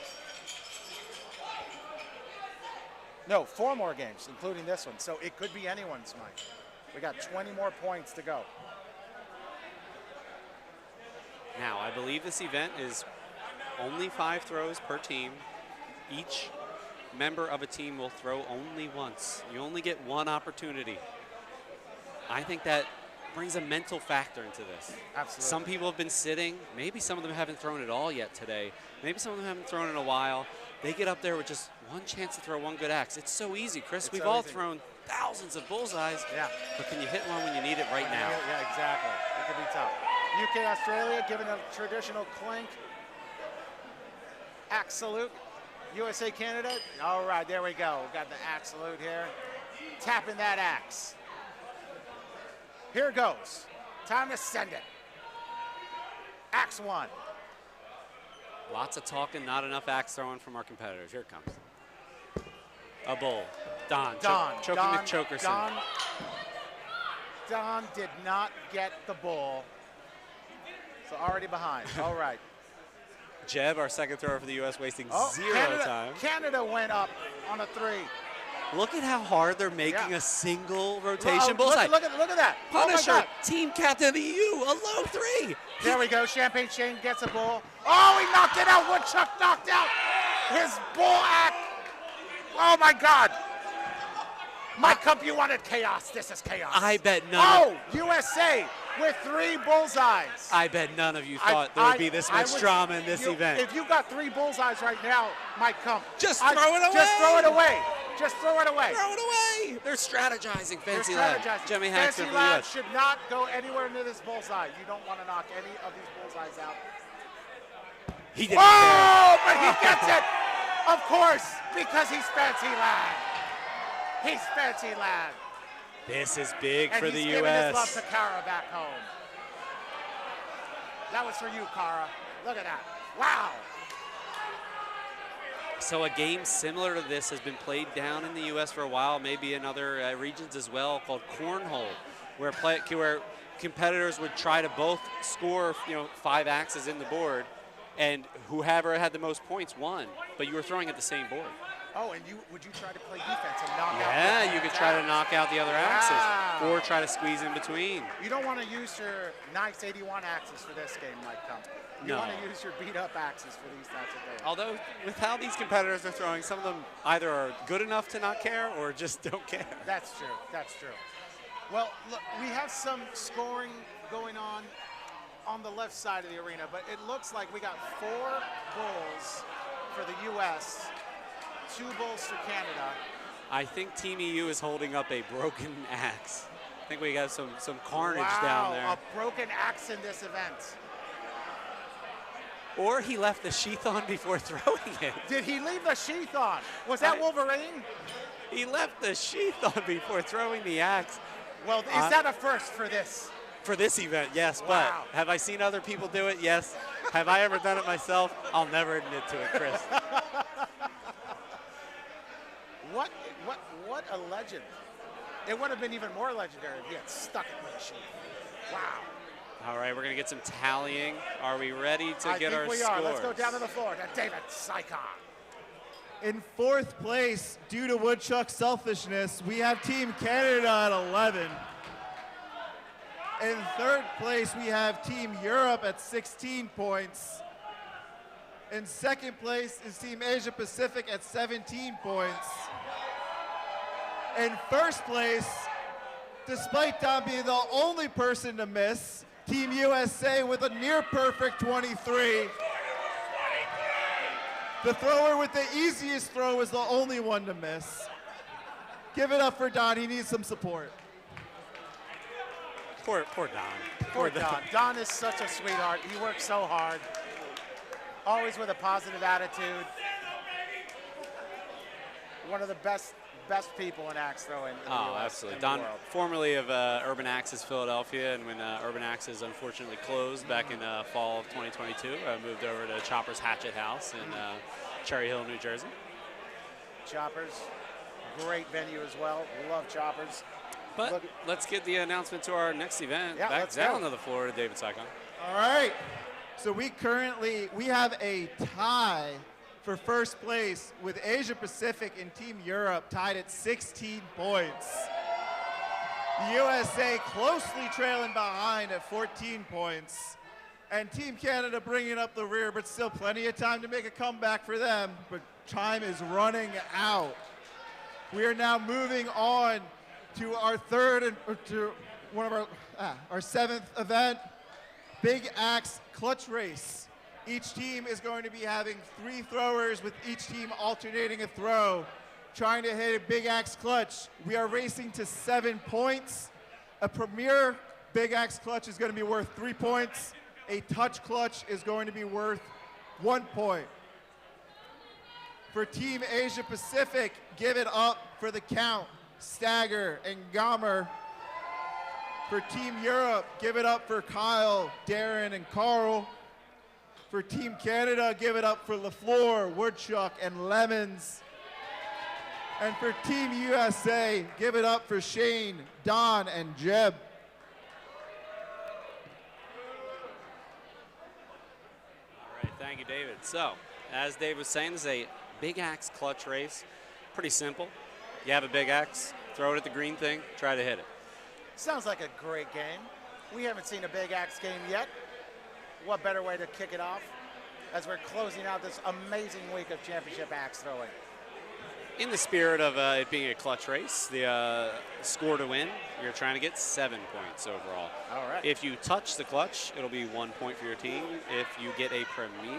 No, 4 more games, including this one. So it could be anyone's, Mike. We got 20 more points to go. Now, I believe this event is only 5 throws per team. Each member of a team will throw only once. You only get 1 opportunity. I think that brings a mental factor into this. Absolutely. Some people have been sitting. Maybe some of them haven't thrown at all yet today. Maybe some of them haven't thrown in a while. They get up there with just 1 chance to throw 1 good axe. It's so easy, Chris. We've all thrown thousands of bullseyes. Yeah. But can you hit one when you need it right now? Yeah, exactly. It could be tough. UK, Australia, giving a traditional clink. Axe salute. USA, Canada. All right, there we go. We've got the axe salute here. Tapping that axe. Here goes. Time to send it. Axe 1. Lots of talking, not enough axe throwing from our competitors. Here it comes. A bull. Don. Choking McChokerson. Don did not get the bull. So already behind. All right. Jeb, our second thrower for the U.S., wasting 0 time. Canada went up on a 3. Look at how hard they're making a single rotation bullseye. Look at that. Punisher, oh team captain of the EU, a low 3. There we go. Champagne Shane gets a bull. Oh, he knocked it out. Woodchuck knocked out his bull act. Oh, my God. Mike Kump, you wanted chaos. This is chaos. I bet none. USA with 3 bullseyes. I bet none of you thought there would be this much drama in this event. If you got 3 bullseyes right now, Mike Kump, just throw it away. Just throw it away. Just throw it away. Throw it away. They're strategizing. Fancy Lad. Jimmy Hanks Fancy Lad should not go anywhere near this bullseye. You don't want to knock any of these bullseyes out. He didn't. Oh, but he gets it. Of course, because he's Fancy Lad. He's Fancy Lad. This is big for the U.S. And he's giving his love to Kara back home. That was for you, Kara. Look at that. Wow. So a game similar to this has been played down in the U.S. for a while, maybe in other regions as well, called cornhole, where competitors would try to both score, 5 axes in the board, and whoever had the most points won. But you were throwing at the same board. Oh, and would you try to play defense and knock out? Yeah, you could try to knock out the other axes or try to squeeze in between. You don't want to use your nice 81 axes for this game, Mike Kump. You want to use your beat-up axes for these types of things. Although, with how these competitors are throwing, some of them either are good enough to not care or just don't care. That's true. That's true. Well, look, we have some scoring going on the left side of the arena, but it looks like we got 4 bulls for the U.S., 2 bulls for Canada. I think Team EU is holding up a broken axe. I think we got some carnage down there. A broken axe in this event. Or he left the sheath on before throwing it. Did he leave the sheath on? Was that Wolverine? He left the sheath on before throwing the axe. Well, is that a first for this? For this event, yes. Wow. But have I seen other people do it? Yes. Have I ever done it myself? I'll never admit to it, Chris. What a legend. It would have been even more legendary if he had stuck it with a sheath. Wow. All right, we're going to get some tallying. Are we ready to get our scores? I think we are. Let's go down to the floor to David Sykon. In 4th place, due to Woodchuck's selfishness, we have Team Canada at 11. In 3rd place, we have Team Europe at 16 points. In 2nd place is Team Asia Pacific at 17 points. In 1st place, despite Don being the only person to miss, Team USA with a near perfect 23. The thrower with the easiest throw is the only one to miss. Give it up for Don, he needs some support. Poor Don. Poor Don. Don is such a sweetheart. He works so hard. Always with a positive attitude. One of the best best people in axe throwing in the Oh, US absolutely. and Don, the world. formerly of Urban Axes Philadelphia, and when Urban Axes unfortunately closed back in fall of 2022, I moved over to Chopper's Hatchet House in Cherry Hill, New Jersey. Choppers, great venue as well. Love Choppers. But let's get the announcement to our next event. Yeah, Back let's down go. to the floor to David Sycon. All right. So we have a tie for first place with Asia Pacific and Team Europe tied at 16 points. The USA closely trailing behind at 14 points. And Team Canada bringing up the rear, but still plenty of time to make a comeback for them. But time is running out. We are now moving on to our our seventh event, Big Axe Clutch Race. Each team is going to be having 3 throwers with each team alternating a throw, trying to hit a Big Axe Clutch. We are racing to 7 points. A premier Big Axe Clutch is going to be worth 3 points. A touch clutch is going to be worth 1 point. For Team Asia Pacific, give it up for the Count, Stagger, and Gomer. For Team Europe, give it up for Kyle, Darren, and Carl. For Team Canada, give it up for LaFleur, Woodchuck, and Lemons. And for Team USA, give it up for Shane, Don, and Jeb. All right, thank you, David. So, as Dave was saying, this is a Big Axe Clutch Race. Pretty simple. You have a big axe, throw it at the green thing, try to hit it. Sounds like a great game. We haven't seen a Big Axe game yet. What better way to kick it off as we're closing out this amazing week of championship axe throwing? In the spirit of it being a clutch race, the score to win, you're trying to get 7 points overall. All right. If you touch the clutch, it'll be 1 point for your team. If you get a premier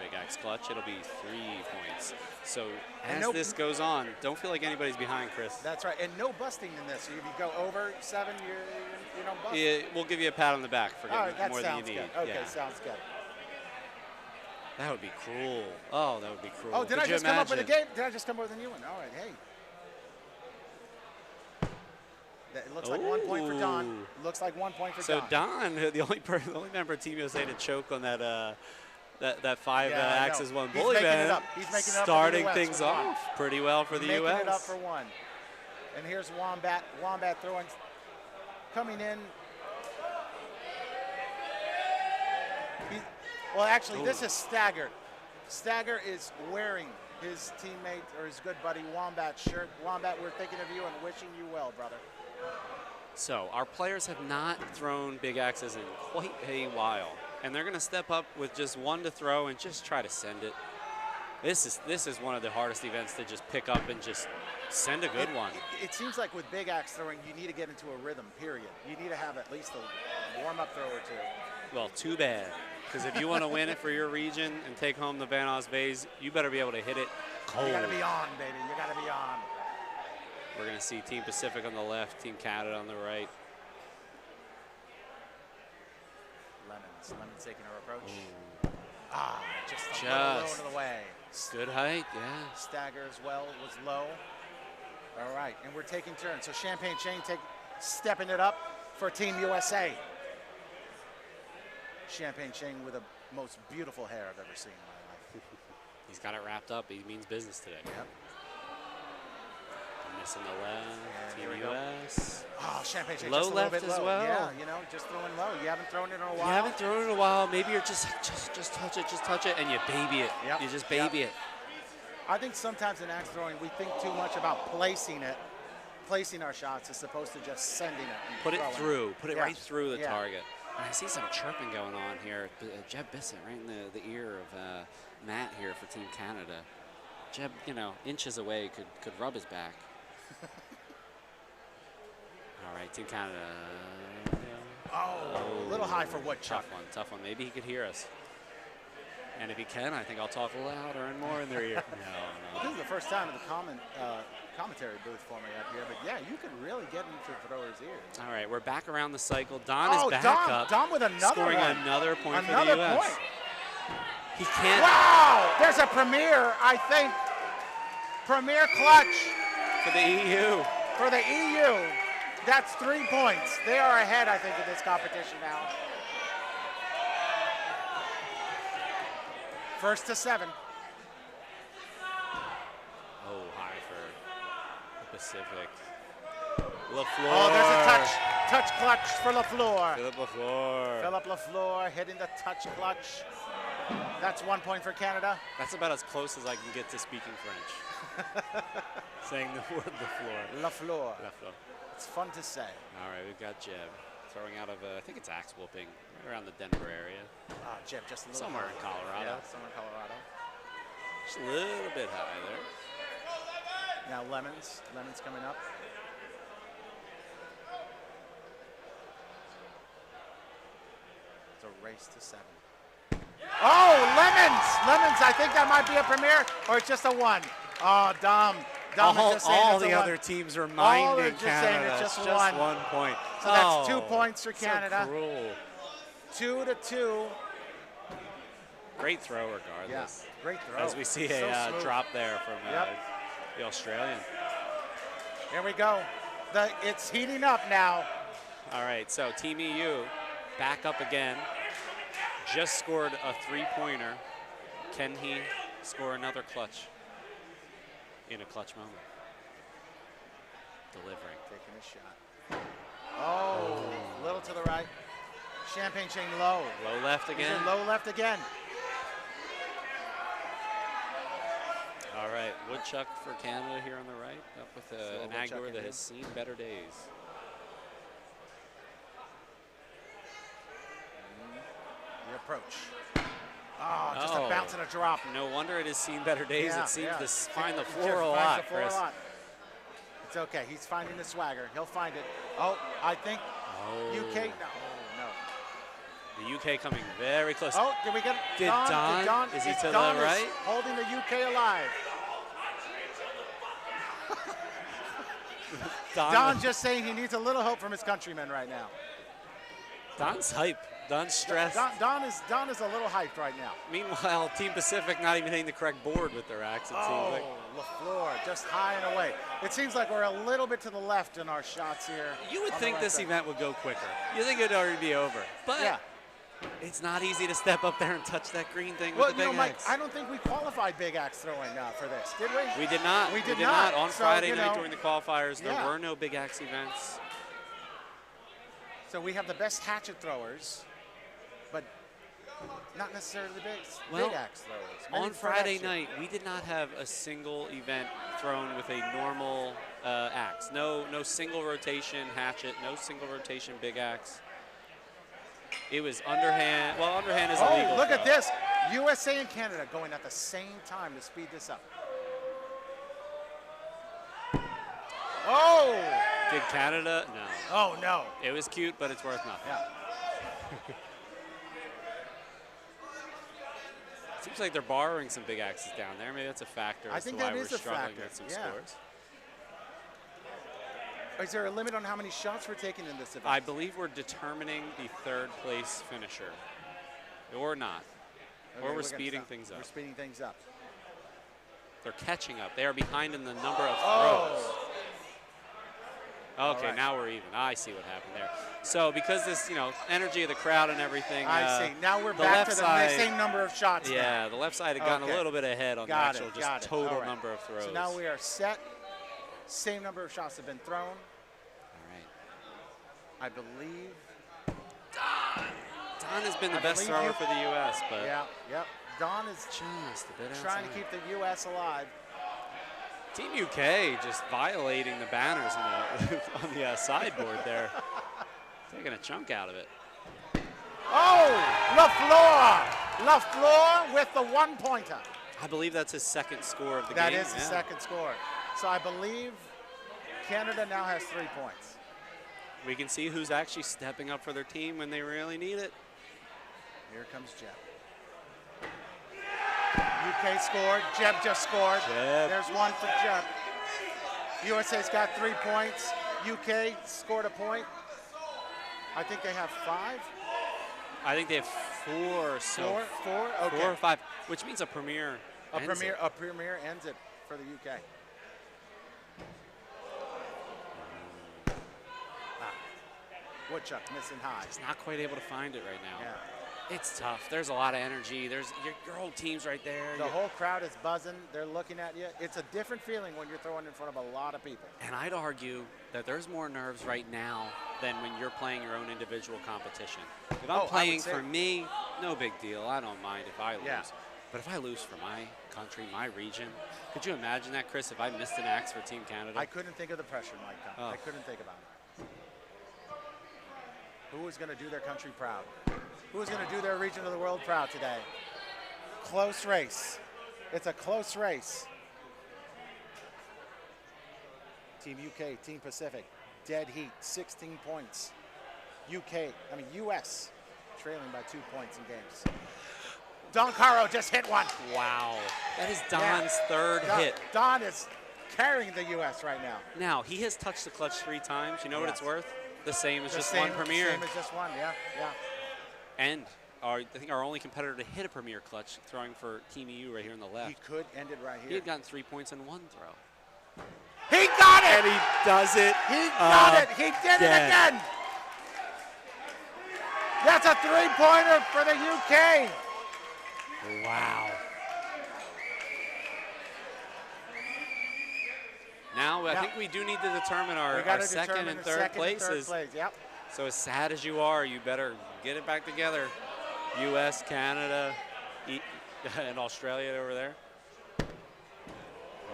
Big Axe clutch, it'll be 3 points. So And as this goes on, don't feel like anybody's behind, Chris. That's right, and no busting in this. If you go over 7, you don't bust. Yeah, we'll give you a pat on the back for All getting right, that more than you sounds need. good. Okay, Yeah. sounds good. That would be cruel. Oh, that would be cruel. Oh, did Could I you just come up with a imagine? game? Did I just come up with a new one? All right, hey. It looks like 1 point for Don. Ooh. Looks like 1 point for So Don. Don, the only member of Team USA to choke on that that 5 Yeah, I know. axes 1 He's bully making it event, up. He's making it up for the starting US things for one. off pretty well for the Making US. it up for 1. And here's Wombat. Wombat throwing, coming in. Well, actually, this is Stagger. Stagger is wearing his teammate or his good buddy Wombat's shirt. Wombat, we're thinking of you and wishing you well, brother. So our players have not thrown big axes in quite a while, and they're going to step up with just 1 to throw and just try to send it. This is one of the hardest events to just pick up and just send a good one. It seems like with big axe throwing, you need to get into a rhythm, period. You need to have at least a warm-up throw or 2. Well, too bad, because if you want to win it for your region and take home the Os Vase, you better be able to hit it cold. You got to be on, baby. You got to be on. We're going to see Team Pacific on the left, Team Canada on the right. Lemons taking her approach. Just a little low into the way. Good height, yeah. Stagger as well was low. All right, and we're taking turns. So Champagne Shane stepping it up for Team USA. Champagne Shane with the most beautiful hair I've ever seen in my life. He's got it wrapped up. He means business today. Yep. Missing the left, Here Team we go. US. Oh, Champagne Shane Low just a little left bit as low. well. Yeah, you know, just throwing low. You haven't thrown it in a while. You haven't thrown it in a while. Maybe you're just touch it, and you baby it. Yep. You just baby it. I think sometimes in axe throwing, we think too much about placing our shots as opposed to just sending it. And Put it throwing through. Put it Yeah. right through the Yeah. target. And I see some chirping going on here. Jeb Bissett right in the ear of Matt here for Team Canada. Jeb, inches away could rub his back. All right, Team Canada. Oh, a little high for Woodchuck. Tough one. Maybe he could hear us. And if he can, I think I'll talk louder and more in their ear. No. This is the first time in the commentary booth for me up here, but yeah, you could really get into the thrower's ears. All right, we're back around the cycle. Don is back Don, up. Don with another scoring one. another point for Another the US. point. He can't. Wow, there's a premier, I think. Premier clutch. for the EU. For the EU, that's 3 points. They are ahead, I think, in this competition now. First to 7. Oh, high for the Pacific. LaFleur. Oh, there's a touch clutch for LaFleur. Philip LaFleur. Philip LaFleur hitting the touch clutch. That's 1 point for Canada. That's about as close as I can get to speaking French. Saying the word LaFleur. LaFleur. LaFleur. It's fun to say. All right, we've got Jeb throwing out of, I think it's axe whooping, right around the Denver area. Jeb, just a little somewhere high. in Colorado. Yeah, somewhere in Colorado. Just a little bit high there. Now Lemons coming up. It's a race to 7. Oh, Lemons! I think that might be a premiere, or it's just a 1. Oh, Dom is just saying all it's the a other 1. teams are All minding are just Canada. saying it's just 1. 1 point. So that's 2 points for Canada. So cruel. 2 to 2. Great throw regardless. Yeah, great throw. As we see So a smooth. drop there from the Australian. Here we go. It's heating up now. All right, so Team EU back up again. Just scored a 3-pointer. Can he score another clutch in a clutch moment? Delivering. Taking a shot. Oh, a little to the right. Champagne chain low. Low left again. These are low left again. All right, Woodchuck for Canada here on the right, up with an Woodchuck Aguilar in that here. has seen better days. The approach. Oh, just a bounce and a drop. No wonder it has seen better days. Yeah, it seems yeah. to find the It floor just a finds lot, the floor a Chris. lot. It's okay. He's finding the swagger. He'll find it. Oh, I think UK. No. The UK coming very close. Oh, did we get Did Don? Is he to the Don is right? holding the UK alive. Don just saying he needs a little help from his countrymen right now. Don's hype. Don's stressed. Don is a little hyped right now. Meanwhile, Team Pacific not even hitting the correct board with their axe, it seems like. LaFleur, just high and away. It seems like we're a little bit to the left in our shots here. You would on the think left this side. event would go quicker. You think it'd already be over. But yeah. It's not easy to step up there and touch that green thing Well, with the big Mike, axe. I don't think we qualified big axe throwing for this, did we? We did not. We did not. On So, Friday you night know, during the qualifiers, there yeah. were no big axe events. So we have the best hatchet throwers, but not necessarily the big axe throwers. Maybe On for Friday next year. night, we did not have a single event thrown with a normal axe. No single rotation hatchet, no single rotation big axe. It was underhand. Well, underhand is illegal. Oh, look at throw. this. USA and Canada going at the same time to speed this up. Oh! Did Canada? No. Oh, no. It was cute, but it's worth nothing. Yeah. Seems like they're borrowing some big axes down there. Maybe that's a factor I as to think why that we're is a struggling factor, with some yeah. scores. Is there a limit on how many shots we're taking in this event? I believe we're determining the third place finisher, or not, Okay, or we're gonna speeding stop. things up. We're speeding things up. They're catching up. They are behind in the number of Oh. throws. Okay, right. now we're even. I see what happened there. So because this, energy of the crowd and everything. I see. Now we're the back left to the side, same number of shots. Yeah, now. the left side had gotten Okay. a little bit ahead on Got the actual it, got it. total All right. number of throws. So now we are set. Same number of shots have been thrown. All right. I believe. Don has been the I best believe thrower you- for the U.S., but Yeah, yep. Don is just a bit trying to outside. keep the U.S. alive. Team UK just violating the banners on the sideboard there. Taking a chunk out of it. Oh, LaFleur with the 1-pointer. I believe that's his second score of the That game. is the second score. So I believe Canada now has 3 points. We can see who's actually stepping up for their team when they really need it. Here comes Jeb. UK scored. Jeb just scored. Jeb. There's one for Jeb. USA's got 3 points. UK scored a point. I think they have 5. I think they have 4. So Four? Okay. 4 or 5, which means a premier. ends it. A premier ends it for the UK. Woodchuck missing high. Just not quite able to find it right now. Yeah. It's tough. There's a lot of energy. There's your whole team's right there. The whole crowd is buzzing. They're looking at you. It's a different feeling when you're throwing in front of a lot of people. And I'd argue that there's more nerves right now than when you're playing your own individual competition. If I'm playing for me, no big deal. I don't mind if I lose. Yeah. But if I lose for my country, my region, could you imagine that, Chris, if I missed an axe for Team Canada? I couldn't think of the pressure, Mike. I couldn't think about it. Who is going to do their country proud? Who is going to do their region of the world proud today? Close race. It's a close race. Team UK, Team Pacific, dead heat, 16 points. US, trailing by 2 points in games. Don Caro just hit one. Wow. That is Don's third hit. Don is carrying the U.S. right now. Now, he has touched the clutch 3 times. You know what it's worth? The same as just one premier. Same as just one, yeah. And I think our only competitor to hit a premier clutch, throwing for Team EU right here on the left. He could end it right here. He had gotten 3 points in 1 throw. He got it! And he does it. He got it. He did it again. That's a 3-pointer for the UK. Wow. Now, I think we do need to determine our second and third places. Yep. So as sad as you are, you better get it back together. U.S., Canada, and Australia over there.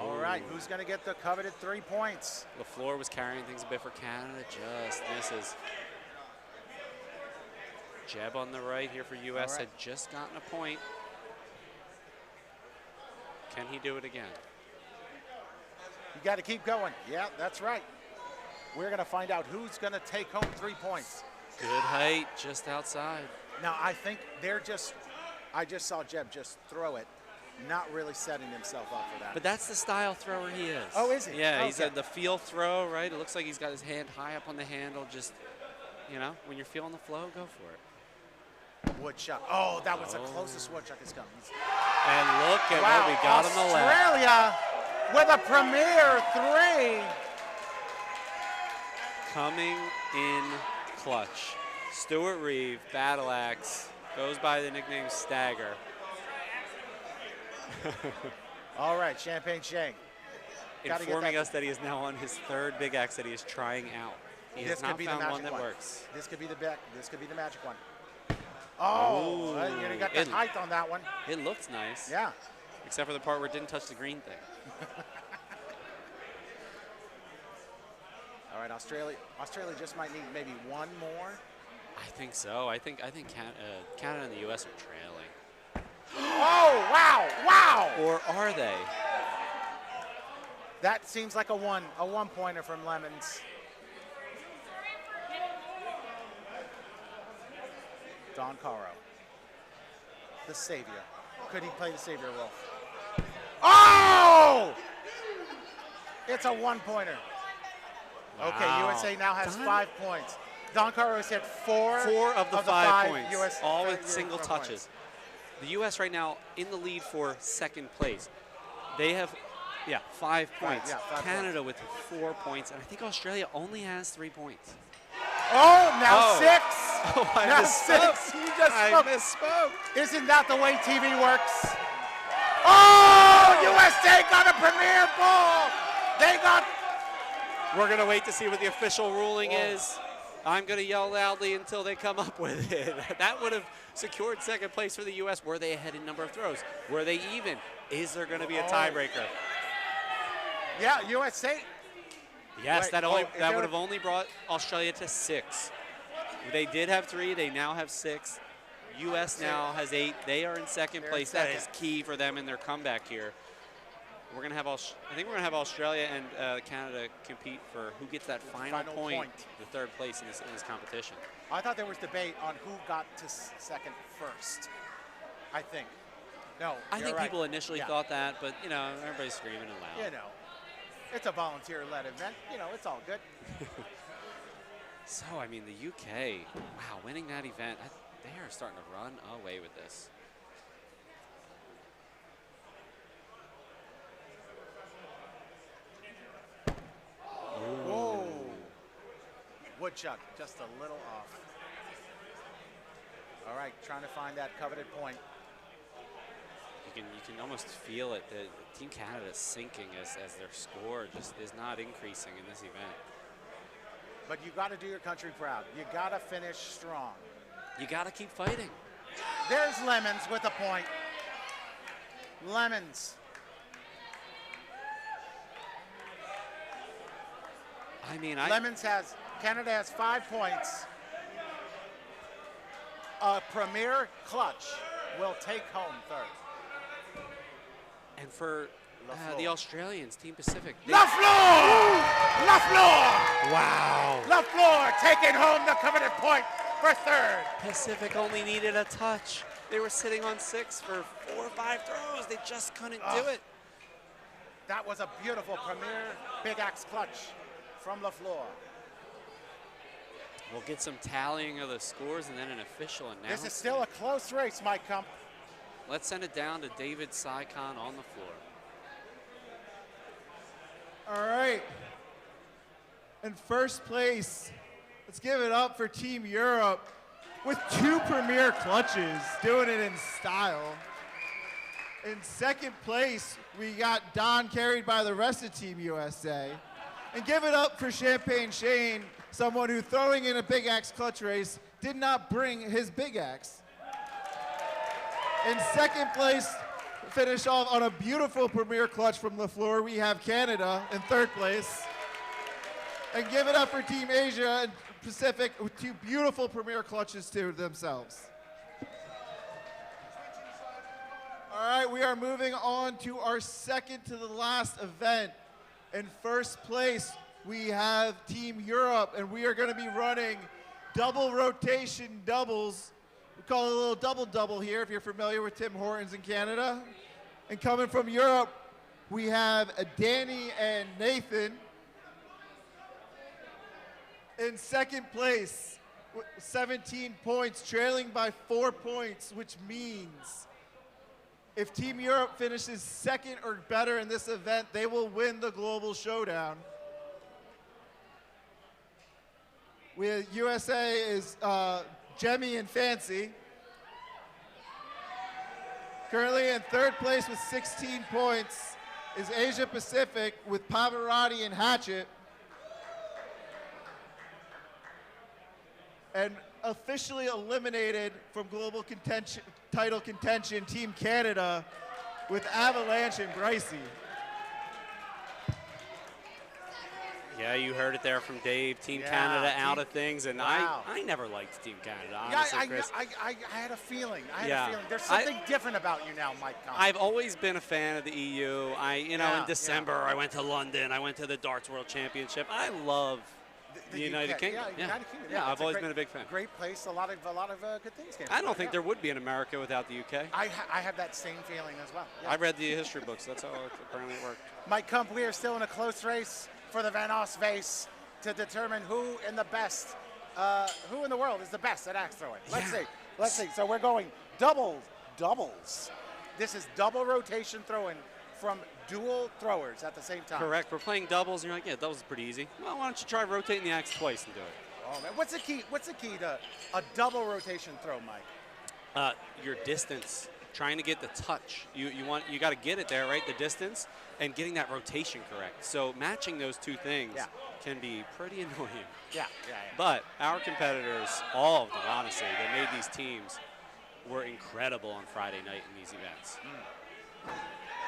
All right, who's going to get the coveted 3 points? LaFleur was carrying things a bit for Canada, just misses. Jeb on the right here for U.S. had just gotten a point. Can he do it again? You got to keep going. Yeah, that's right. We're going to find out who's going to take home 3 points. Good height, just outside. Now, I think I just saw Jeb just throw it, not really setting himself up for that. But that's the style thrower he is. Oh, is he? Yeah, he's at the feel throw, right? It looks like he's got his hand high up on the handle. Just, when you're feeling the flow, go for it. Woodchuck. Oh, that was the closest Woodchuck has come. And look at what we got on the left. Australia with a premier 3. Coming in clutch. Stuart Reeve, battle axe, goes by the nickname Stagger. All right, Champagne Shane. Informing us that he is now on his 3rd big axe that he is trying out. He has not found one that works. This could be the magic one. Oh, you got the height on that one. It looks nice. Yeah. Except for the part where it didn't touch the green thing. All right, Australia just might need maybe one more. I think so. I think Canada and the U.S. are trailing. Oh, wow. Or are they? That seems like a one-pointer from Lemons. Don Caro, the savior. Could he play the savior role? Oh! It's a 1-pointer. Wow. Okay, USA now has 5 points. Don Caro has hit 4 of the 5 points, US, all with single touches. The U.S. right now in the lead for 2nd place. They have, 5 points. Yeah, 5 Canada with 4 points, and I think Australia only has 3 points. Oh, now 6. Oh, I now misspoke. 6. You just I misspoke. Isn't that the way TV works? Oh, USA got a premier ball. We're going to wait to see what the official ruling is. I'm going to yell loudly until they come up with it. That would have secured 2nd place for the U.S. Were they ahead in number of throws? Were they even? Is there going to be a tiebreaker? Yeah, USA. Yes, that would have only brought Australia to 6. They did have 3. They now have 6. U.S. now has 8. They are in 2nd place. That is key for them in their comeback here. We're going to have, I think we're going to have Australia and Canada compete for who gets that final point, the 3rd place in this competition. I thought there was debate on who got to 2nd first. I think. No, I think people initially thought that, but everybody's screaming and loud. It's a volunteer-led event. It's all good. So, I mean, the UK, wow, winning that event, they are starting to run away with this. Whoa. Chuck, just a little off. All right, trying to find that coveted point. You can almost feel it. Team Canada is sinking as their score just is not increasing in this event. But you got to do your country proud. You got to finish strong. You got to keep fighting. There's Lemons with a point. Lemons. I mean, Canada has 5 points. A premier clutch will take home third. And for the Australians, Team Pacific. LaFleur! LaFleur! Wow. LaFleur taking home the coveted point for third. Pacific only needed a touch. They were sitting on 6 for 4 or 5 throws. They just couldn't do it. That was a beautiful premier big axe clutch from LaFleur. We'll get some tallying of the scores and then an official announcement. This is still a close race, Mike Kump. Let's send it down to David Sycon on the floor. All right. In first place, let's give it up for Team Europe with 2 premier clutches, doing it in style. In second place, we got Don carried by the rest of Team USA. And give it up for Champagne Shane, someone who throwing in a big axe clutch race did not bring his big axe. In second place, finish off on a beautiful premier clutch from LaFleur, we have Canada in third place. And give it up for Team Asia and Pacific with 2 beautiful premier clutches to themselves. All right, we are moving on to our second to the last event. In first place, we have Team Europe, and we are going to be running double rotation doubles. We call it a little double-double here, if you're familiar with Tim Hortons in Canada. And coming from Europe, we have Danny and Nathan. In second place, 17 points, trailing by 4 points, which means if Team Europe finishes second or better in this event, they will win the Global Showdown. USA is Jemmy and Fancy. Currently in third place with 16 points is Asia Pacific with Pavarotti and Hatchet. And officially eliminated from global contention, title contention, Team Canada with Avalanche and Brycey. Yeah, you heard it there from Dave. Team Yeah, Canada out of things, and wow. I never liked Team Canada, honestly, Chris. I had a feeling. Yeah. There's something different about you now, Mike Kump. I've always been a fan of the EU. In December, I went to London. I went to the Darts World Championship. I love the United Kingdom. Yeah, United Kingdom. Yeah, I've always been a big fan. Great place. A lot of good things came. I don't think there would be an America without the UK. I have that same feeling as well. Yeah. I read the history books. That's how apparently it worked. Mike Kump, we are still in a close race for the Os Vase to determine who in the world is the best at axe throwing. Let's see. So we're going doubles. This is double rotation throwing from dual throwers at the same time. Correct. We're playing doubles, and you're like, yeah, doubles is pretty easy. Well, why don't you try rotating the axe twice and do it? Oh man, what's the key to a double rotation throw, Mike? Your distance. Trying to get the touch. You got to get it there, right? The distance and getting that rotation correct. So matching those two things can be pretty annoying. Yeah. But our competitors, all of them, honestly, that made these teams were incredible on Friday night in these events.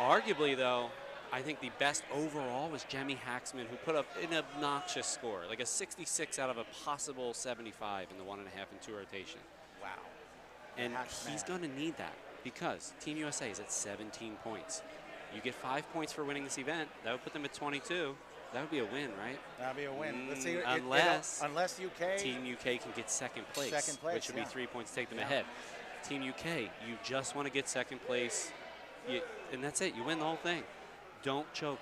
Arguably, though, I think the best overall was Jemmy Haxman, who put up an obnoxious score, like a 66 out of a possible 75 in the 1.5 and 2 rotation. Wow. And he's going to need that because Team USA is at 17 points. You get 5 points for winning this event. That would put them at 22. That would be a win, right? That would be a win. Let's see. Unless UK. Team UK can get second place, which would be 3 points to take them ahead. Team UK, you just want to get second place, and that's it. You win the whole thing. Don't choke.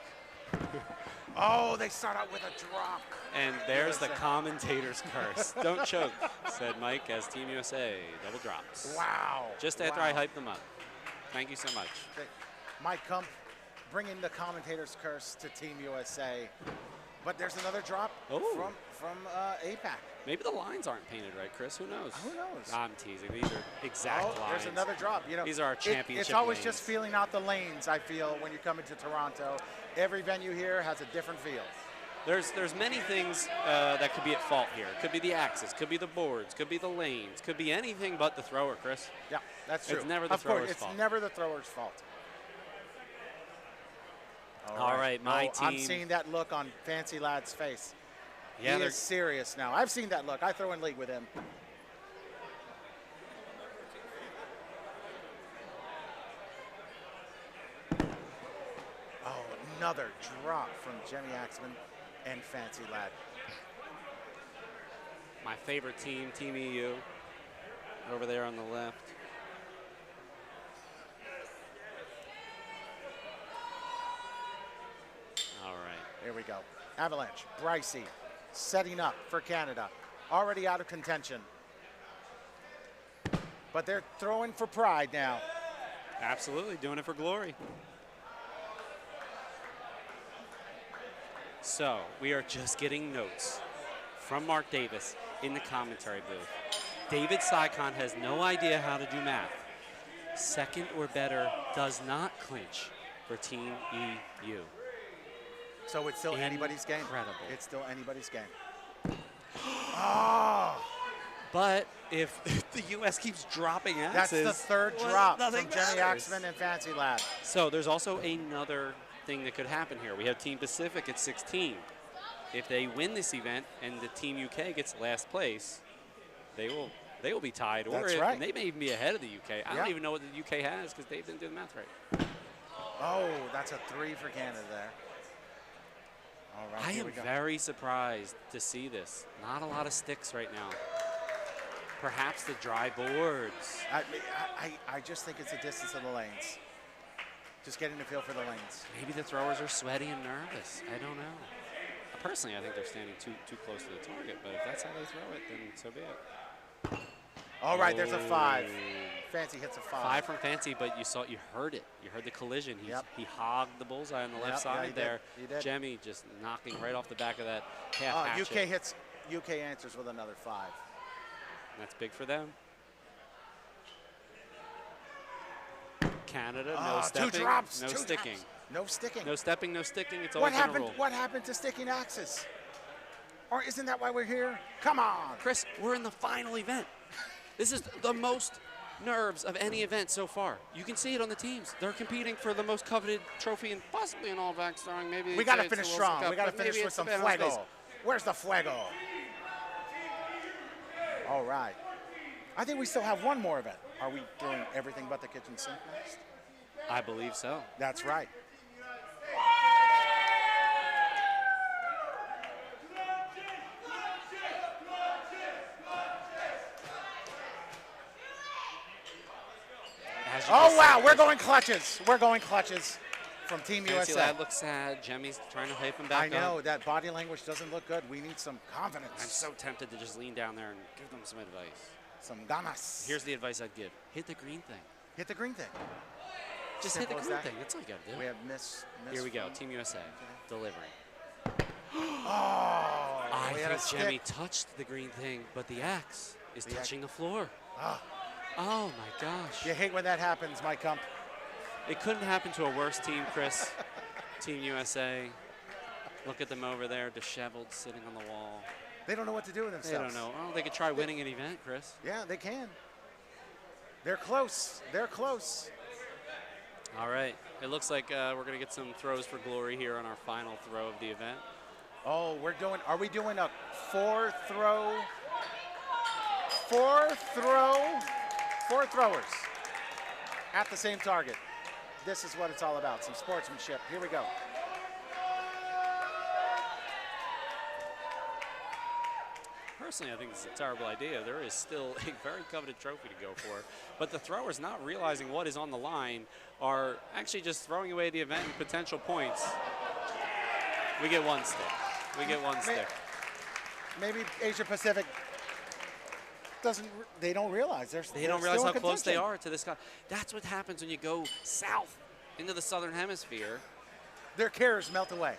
Oh, they start out with a drop. And there's the commentator's curse. Don't choke, said Mike as Team USA double drops. Wow. Just after I hyped them up. Thank you so much. Mike Kump bringing the commentator's curse to Team USA. But there's another drop from APAC. Maybe the lines aren't painted right, Chris. Who knows? Who knows? I'm teasing. These are exact lines. There's another drop. You know, these are our championship It's always lanes. just feeling out the lanes, I feel, when you come into Toronto. Every venue here has a different feel. There's many things that could be at fault here. Could be the axis, could be the boards, could be the lanes, could be anything but the thrower, Chris. Yeah, that's true. It's never the thrower's fault. It's never the thrower's fault. All right, my team. I'm seeing that look on Fancy Lad's face. Yeah, he is serious now. I've seen that look. I throw in league with him. Oh, another drop from Jemmy Axman and Fancy Lad. My favorite team, Team EU, over there on the left. All right. Here we go. Avalanche, Brycey, setting up for Canada. Already out of contention. But they're throwing for pride now. Absolutely, doing it for glory. So, we are just getting notes from Mark Davis in the commentary booth. David Sykon has no idea how to do math. Second or better does not clinch for Team EU. So it's still anybody's game. Incredible. It's still anybody's game. Oh! But if the U.S. keeps dropping That's axes, the third well, drop from nothing Jemmy matters. Axman and Fancy Lad. So there's also another thing that could happen here. We have Team Pacific at 16. If they win this event and the Team UK gets last place, they will be tied. That's or right. they may even be ahead of the UK. I don't even know what the UK has because they didn't do the math right. Oh, that's a 3 for Canada there. All right, I here am we go. very surprised to see this. Not a lot of sticks right now. Perhaps the dry boards. I just think it's the distance of the lanes. Just getting a feel for the lanes. Maybe the throwers are sweaty and nervous. I don't know. Personally, I think they're standing too close to the target, but if that's how they throw it, then so be it. All right, there's a 5. Fancy hits a 5. 5 from Fancy, but you heard it. You heard the collision. He hogged the bullseye on the left side there. He did. Jemmy just knocking right off the back of that half hatchet. UK answers with another 5. That's big for them. Canada, no stepping, 2 drops. no 2 sticking. Drops. No sticking. No stepping, no sticking. It's always been a rule. What happened to sticking axes? Or isn't that why we're here? Come on. Chris, we're in the final event. This is the most nerves of any event so far. You can see it on the teams. They're competing for the most coveted trophy and possibly in all vac starring. Maybe We got to finish strong. We got to finish with some fuego. Where's the fuego? All right. I think we still have one more event. Are we doing everything but the kitchen sink next? I believe so. That's right. Oh, wow, we're going clutches. We're going clutches from Team Fancy USA. Lad looks sad. Jemmy's trying to hype him back I know, up. that body language doesn't look good. We need some confidence. I'm so tempted to just lean down there and give them some advice. Some ganas. Here's the advice I'd give. Hit the green thing. Hit the green thing. Just Simple hit as the green that. thing. That's all you got to do. We have miss Here we go. from- Team USA delivering. Oh, I we had a think Jemmy stick. touched the green thing, but the axe is The axe- touching the floor. Ah. Oh my gosh. You hate when that happens, Mike Kump. It couldn't happen to a worse team, Chris. Team USA. Look at them over there, disheveled, sitting on the wall. They don't know what to do with They themselves. don't know. Oh, they could try winning an event, Chris. Yeah, they can. They're close. They're close. All right. It looks like we're going to get some throws for glory here on our final throw of the event. Oh, are we doing a 4-throw? 4-throw? 4 throwers at the same target. This is what it's all about, some sportsmanship. Here we go. Personally, I think this is a terrible idea. There is still a very coveted trophy to go for. But the throwers, not realizing what is on the line, are actually just throwing away the event and potential points. We get 1 stick. We get 1 stick. Maybe Asia Pacific they don't realize They don't realize how close they are to this guy. That's what happens when you go south into the southern hemisphere. their cares melt away.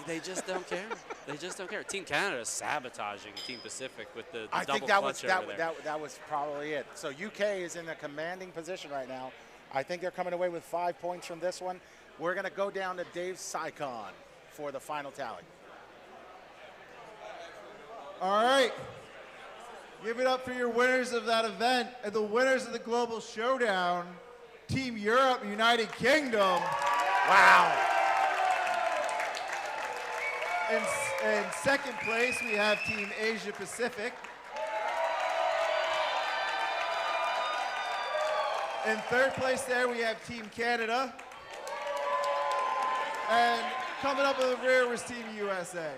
They just don't care. They just don't care. Team Canada is sabotaging Team Pacific with the I double think that was clutch over there. that was probably it. So UK is in a commanding position right now. I think they're coming away with 5 points from this one. We're going to go down to Dave Sycon for the final tally. All right. Give it up for your winners of that event and the winners of the Global Showdown, Team Europe, United Kingdom. Wow. In second place, we have Team Asia Pacific. In third place there, we have Team Canada. And coming up in the rear was Team USA.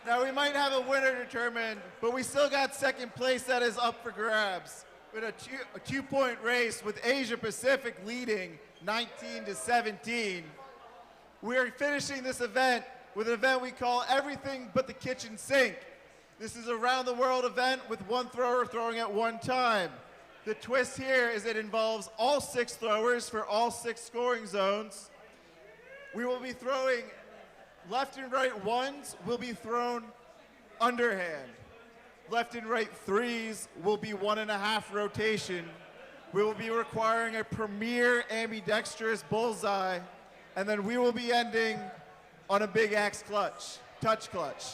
Now, we might have a winner determined, but we still got second place that is up for grabs. With a two-point race with Asia Pacific leading 19-17. We are finishing this event with an event we call Everything But the Kitchen Sink. This is a round-the-world event with one thrower throwing at one time. The twist here is it involves all 6 throwers for all 6 scoring zones. We will be throwing left and right ones will be thrown underhand. Left and right threes will be 1.5 rotation. We will be requiring a premier ambidextrous bullseye, and then we will be ending on a big axe clutch, touch clutch.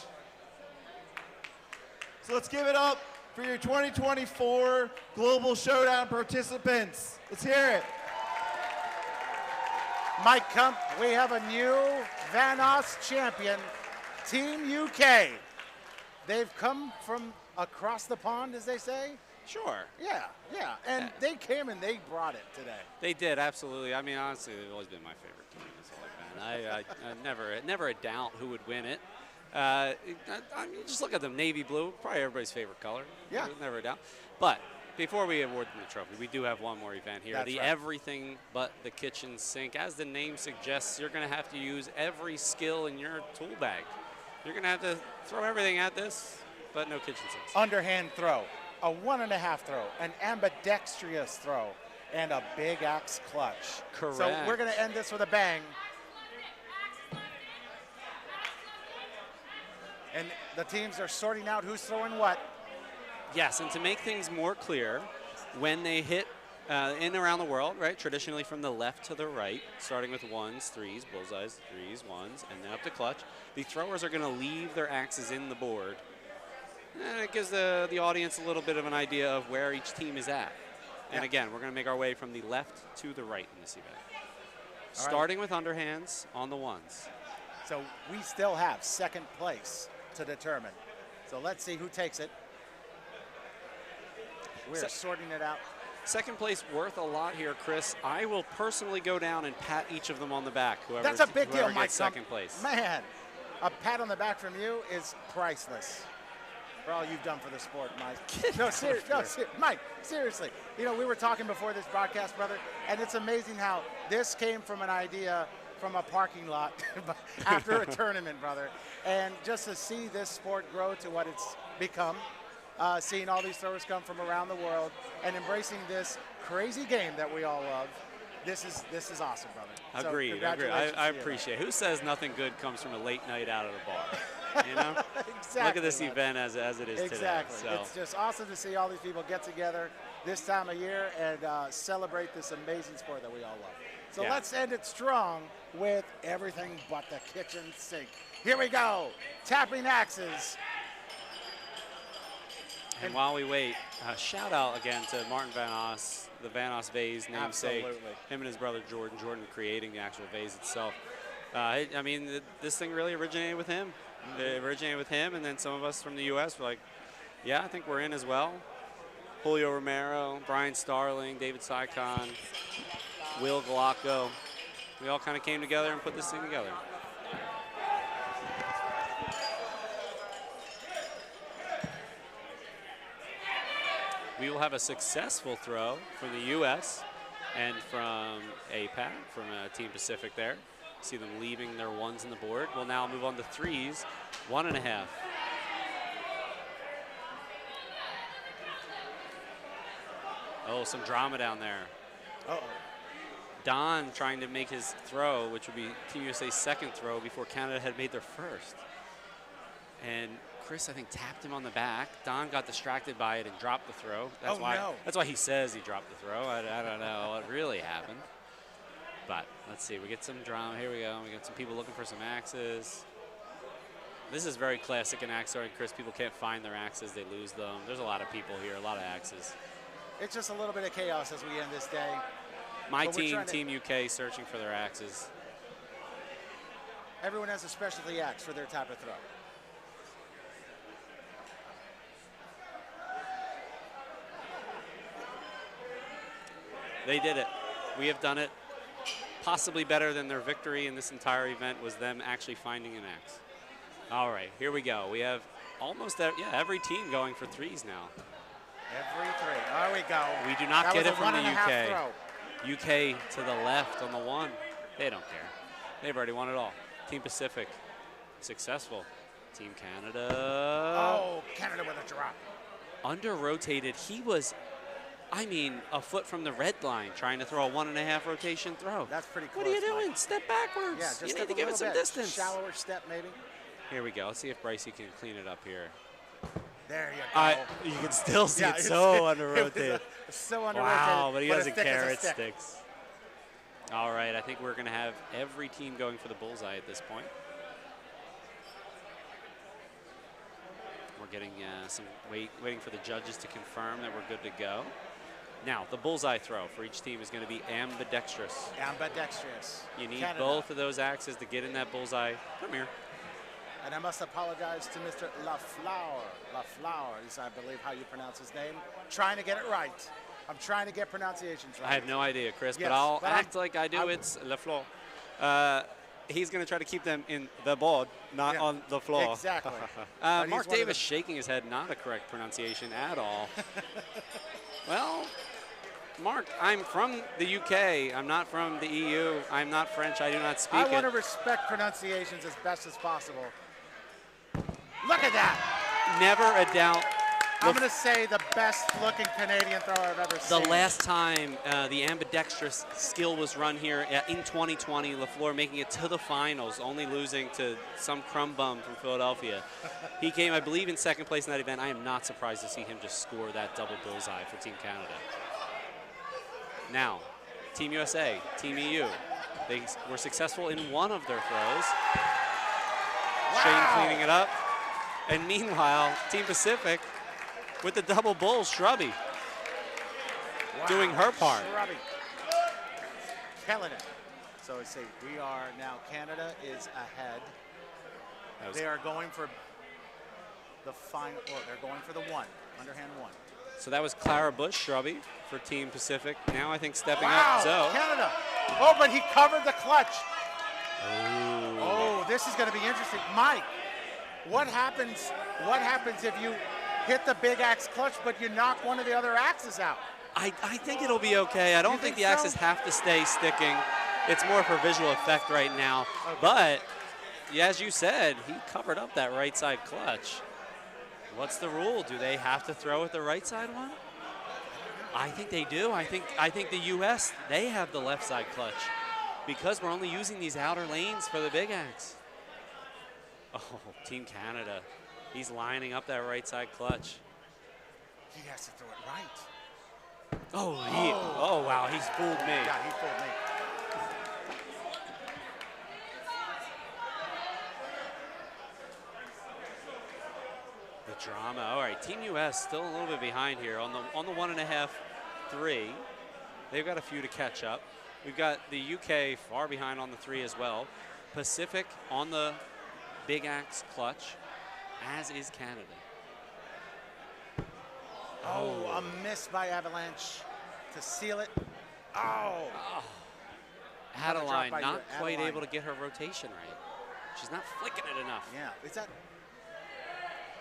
So let's give it up for your 2024 Global Showdown participants. Let's hear it. Mike Kump, we have a new Vanos champion, Team UK. They've come from across the pond, as they say. Sure. Yeah. And they came and they brought it today. They did, absolutely. I mean, honestly, they've always been my favorite team. It's all I never a doubt who would win it. I mean, just look at them, navy blue, probably everybody's favorite color. Yeah. Never a doubt. But before we award them the trophy, we do have one more event here. That's the right. Everything But the Kitchen Sink. As the name suggests, you're going to have to use every skill in your tool bag. You're going to have to throw everything at this, but no kitchen sinks. Underhand throw, a 1.5 throw, an ambidextrous throw, and a big axe clutch. Correct. So we're going to end this with a bang. And the teams are sorting out who's throwing what. Yes, and to make things more clear, when they hit in and around the world, right, traditionally from the left to the right, starting with ones, threes, bullseyes, threes, ones, and then up to clutch, the throwers are going to leave their axes in the board. And it gives the audience a little bit of an idea of where each team is at. And again, we're going to make our way from the left to the right in this event. Starting with underhands on the ones. So we still have second place to determine. So let's see who takes it. We're sorting it out. Second place worth a lot here, Chris. I will personally go down and pat each of them on the back. That's a big deal, whoever Mike. gets second place. Man, a pat on the back from you is priceless for all you've done for the sport, Mike. Mike, seriously. You know, we were talking before this broadcast, brother, and it's amazing how this came from an idea from a parking lot after a tournament, brother. And just to see this sport grow to what it's become, seeing all these throwers come from around the world and embracing this crazy game that we all love, this is awesome, brother. Agreed. Congratulations I to you, appreciate it. Who says nothing good comes from a late night out at a bar? You know? Exactly. Look at this man. event as it is Exactly. today. So. It's just awesome to see all these people get together this time of year and celebrate this amazing sport that we all love. So let's end it strong with Everything But the Kitchen Sink. Here we go. Tapping axes. And while we wait, shout out again to Martin Van Os, the Van Os Vase namesake. Absolutely. Him and his brother Jordan creating the actual vase itself. I mean, this thing really originated with him. It originated with him, and then some of us from the U.S. were like, yeah, I think we're in as well. Julio Romero, Brian Starling, David Sycon, Will Galacco. We all kind of came together and put this thing together. We will have a successful throw from the U.S. and from APAC, from Team Pacific there. See them leaving their ones in the board. We'll now move on to threes, 1.5. Oh, some drama down there. Uh-oh. Don trying to make his throw, which would be Team USA's second throw before Canada had made their first. And Chris, I think, tapped him on the back. Don got distracted by it and dropped the throw. That's That's why he says he dropped the throw. I don't know what really happened. But let's see. We get some drama. Here we go. We got some people looking for some axes. This is very classic in axe throwing, Chris. People can't find their axes. They lose them. There's a lot of people here, a lot of axes. It's just a little bit of chaos as we end this day. My team, Team UK, searching for their axes. Everyone has a specialty axe for their type of throw. They did it. We have done it. Possibly better than their victory in this entire event was them actually finding an axe. All right, here we go. We have almost every team going for threes now. Every three. There we go. We do not get it from the UK. Throw. UK to the left on the one. They don't care. They've already won it all. Team Pacific, successful. Team Canada. Oh, Canada with a drop. Under-rotated. He was, I mean, a foot from the red line trying to throw a 1.5 rotation throw. That's pretty close. What are you doing? Mike. Step backwards. Yeah, just you need to give it some distance. Shallower step, maybe. Here we go. Let's see if Brycey can clean it up here. There you go. You can still see it's so under-rotated. It's so under-rotated. Wow, but he doesn't care. It stick. sticks. All right, I think we're going to have every team going for the bullseye at this point. We're getting some waiting for the judges to confirm that we're good to go. Now, the bullseye throw for each team is going to be ambidextrous. Ambidextrous. You need Canada. both of those axes to get in that bullseye. Come here. And I must apologize to Mr. Lafleur. Lafleur is, I believe, how you pronounce his name. Trying to get it right. I'm trying to get pronunciations right. I have no idea, Chris, Yes, but I'll but act like I do. It's Lafleur. He's going to try to keep them in the board, not on the floor. Exactly. Mark Davis shaking his head, not a correct pronunciation at all. Well, Mark, I'm from the UK. I'm not from the EU. I'm not French. I do not speak it. I want to respect pronunciations as best as possible. Look at that. Never a doubt. I'm going to say the best looking Canadian thrower I've ever seen. The last time the ambidextrous skill was run here in 2020, Lafleur making it to the finals, only losing to some crumb bum from Philadelphia. He came, I believe, in second place in that event. I am not surprised to see him just score that double bullseye for Team Canada. Now, Team USA, Team EU, they were successful in one of their throws. Wow. Shane cleaning it up. And meanwhile, Team Pacific with the double bull, Shrubby, doing her part. Shrubby. Killing it. So let's see, we are now, Canada is ahead. They are going for the final, or they're going for the one, underhand one. So that was Clara Bush, Shrubby, for Team Pacific. Now I think stepping Wow, up, Zoe. Canada. Oh, but he covered the clutch. Oh. Oh, this is going to be interesting. Mike, what happens if you hit the big axe clutch, but you knock one of the other axes out? I think it'll be okay. I don't think the axes have to stay sticking. It's more for visual effect right now. Okay. But, yeah, as you said, he covered up that right side clutch. What's the rule? Do they have to throw at the right side one? I think they do. I think the U.S., they have the left side clutch because we're only using these outer lanes for the big axe. Oh, Team Canada. He's lining up that right side clutch. He has to throw it right. Oh, wow, he's fooled me. Yeah, he fooled me. The drama. All right, Team US still a little bit behind here on the 1.5, 3. They've got a few to catch up. We've got the UK far behind on the 3 as well. Pacific on the big axe clutch, as is Canada. Oh, a miss by Avalanche to seal it. Oh. Adeline not quite able to get her rotation right. She's not flicking it enough. Yeah,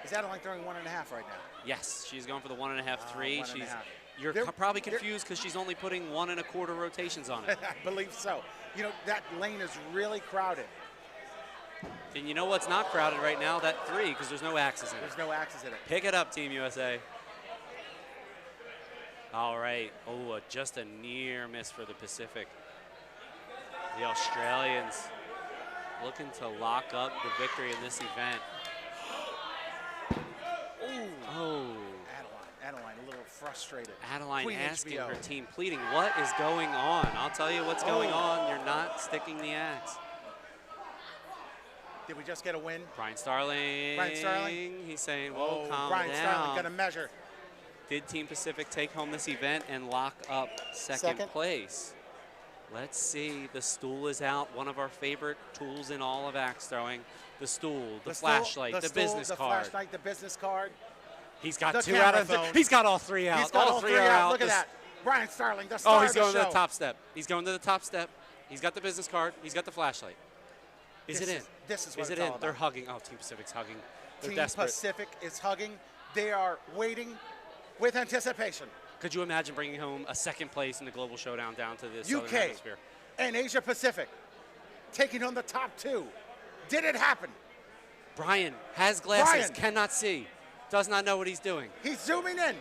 is Adeline throwing 1.5 right now? Yes, she's going for the 1.5, 3. You're They're probably confused because she's only putting 1.25 rotations on it. I believe so. You know, that lane is really crowded. And you know what's not crowded right now? That 3, because there's no axes in it. There's no axes in it. Pick it up, Team USA. All right. Oh, just a near miss for the Pacific. The Australians looking to lock up the victory in this event. Oh. Adeline a little frustrated. Adeline Queen asking HBO. her team, pleading, what is going on? I'll tell you what's going on. You're not sticking the axe. Did we just get a win? Brian Starling. Brian Starling? He's saying, whoa, calm Brian down. Starling got a measure. Did Team Pacific take home this event and lock up second place? Let's see. The stool is out. One of our favorite tools in all of axe throwing. The stool, the flashlight, the business card. The flashlight, the business card. He's got the 2 out of He's got all 3 out. He's got all 3 out. Look at This- that. Brian Starling, the star Oh, he's of the going show. to the top step. He's going to the top step. He's got the business card. He's got the flashlight. Is it in? This is what Is it's it in? all about. They're hugging. Oh, Team Pacific's hugging. They're Team desperate. Pacific is hugging. They are waiting with anticipation. Could you imagine bringing home a second place in the Global Showdown down to the Southern UK Hemisphere? and Asia Pacific taking on the top 2. Did it happen? Brian has glasses, cannot see, does not know what he's doing. He's zooming in.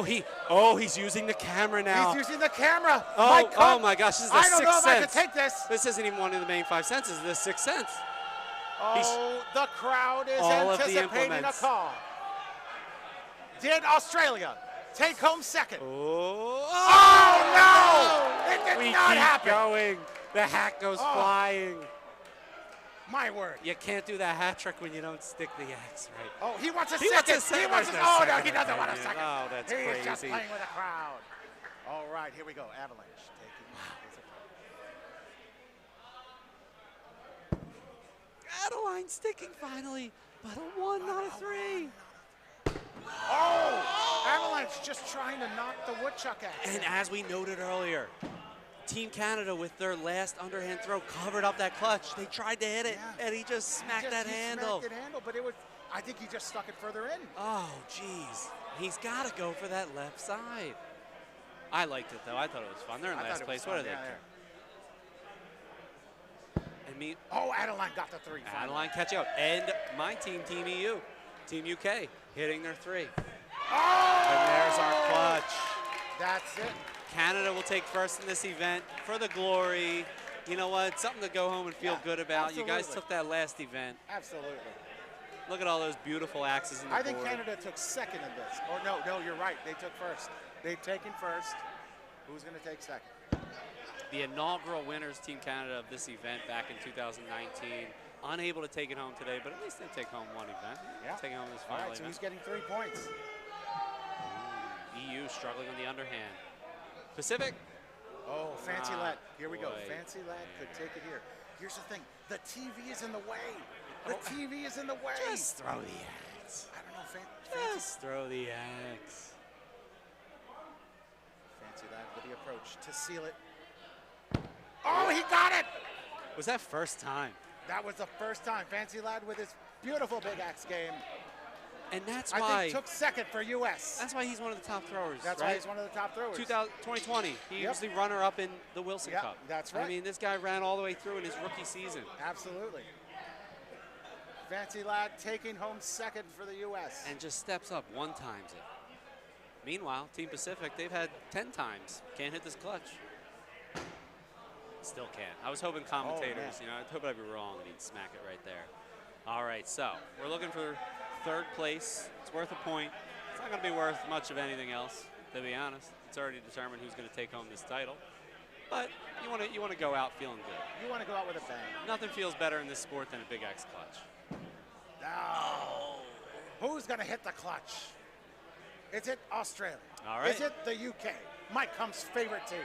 He's using the camera now. He's using the camera. Oh my gosh, this is the I don't know Sixth if I can Sense. take this. This isn't even one of the main 5 senses. This is the Sixth Sense. Oh, the crowd is All of the anticipating a implements. call. Did Australia take home second? Oh no! It did not happen. Going. The hat goes flying. My word. You can't do that hat trick when you don't stick the axe right. Oh, he wants a He second. wants a second. He wants There's a, no oh, no, second he doesn't want a opinion. second. Oh, that's He's crazy. just playing with the crowd. All right, here we go. Avalanche taking Adeline sticking finally, but a 1, not a 3. Oh! Avalanche just trying to knock the woodchuck axe. And as we noted earlier, Team Canada with their last underhand throw covered up that clutch. They tried to hit it, and he just smacked that handle. Smacked that handle, but I think he just stuck it further in. Oh, geez. He's got to go for that left side. I liked it, though. I thought it was fun. They're in last place. What are they? And me. Oh, Adeline got the 3. Adeline catching up. And my team, Team EU, Team UK, hitting their 3. Oh! And there's our clutch. That's it. Canada will take first in this event for the glory. You know what? Something to go home and feel good about. absolutely. You guys took that last event. Absolutely. Look at all those beautiful axes in the I think board. Canada took second in this. Or no, you're right. They took first. They've taken first. Who's going to take second? The inaugural winners, Team Canada, of this event back in 2019. Unable to take it home today, but at least they take home one event. Yeah. Taking home this All final right, so event. he's getting 3 points. EU struggling on the underhand. Pacific. Oh, Fancy Lad. Here we go. boy. Fancy Lad could take it here. Here's the thing. The TV is in the way. The TV is in the way. Just throw the axe. I don't know. Fancy. Just throw the axe. Fancy Lad with the approach to seal it. Oh, he got it. Was that first time? That was the first time. Fancy Lad with his beautiful big axe game. And that's I why. think took second for U.S. That's why he's one of the top throwers. That's right? why he's one of the top throwers. 2020. He Yep. was the runner-up in the Wilson Yep, Cup. that's right. I mean, this guy ran all the way through in his rookie season. Absolutely. Fancy Lad taking home second for the U.S. And just steps up, 1 times it. Meanwhile, Team Pacific, they've had 10 times. Can't hit this clutch. Still can't. I was hoping commentators, I hope I'd be wrong and he'd smack it right there. All right, so we're looking for 3rd place. It's worth a point. It's not going to be worth much of anything else, to be honest. It's already determined who's going to take home this title. But you want to go out feeling good. You want to go out with a bang. Nothing feels better in this sport than a big X clutch. Now, who's going to hit the clutch? Is it Australia? All right. Is it the UK? Mike Hump's favorite team.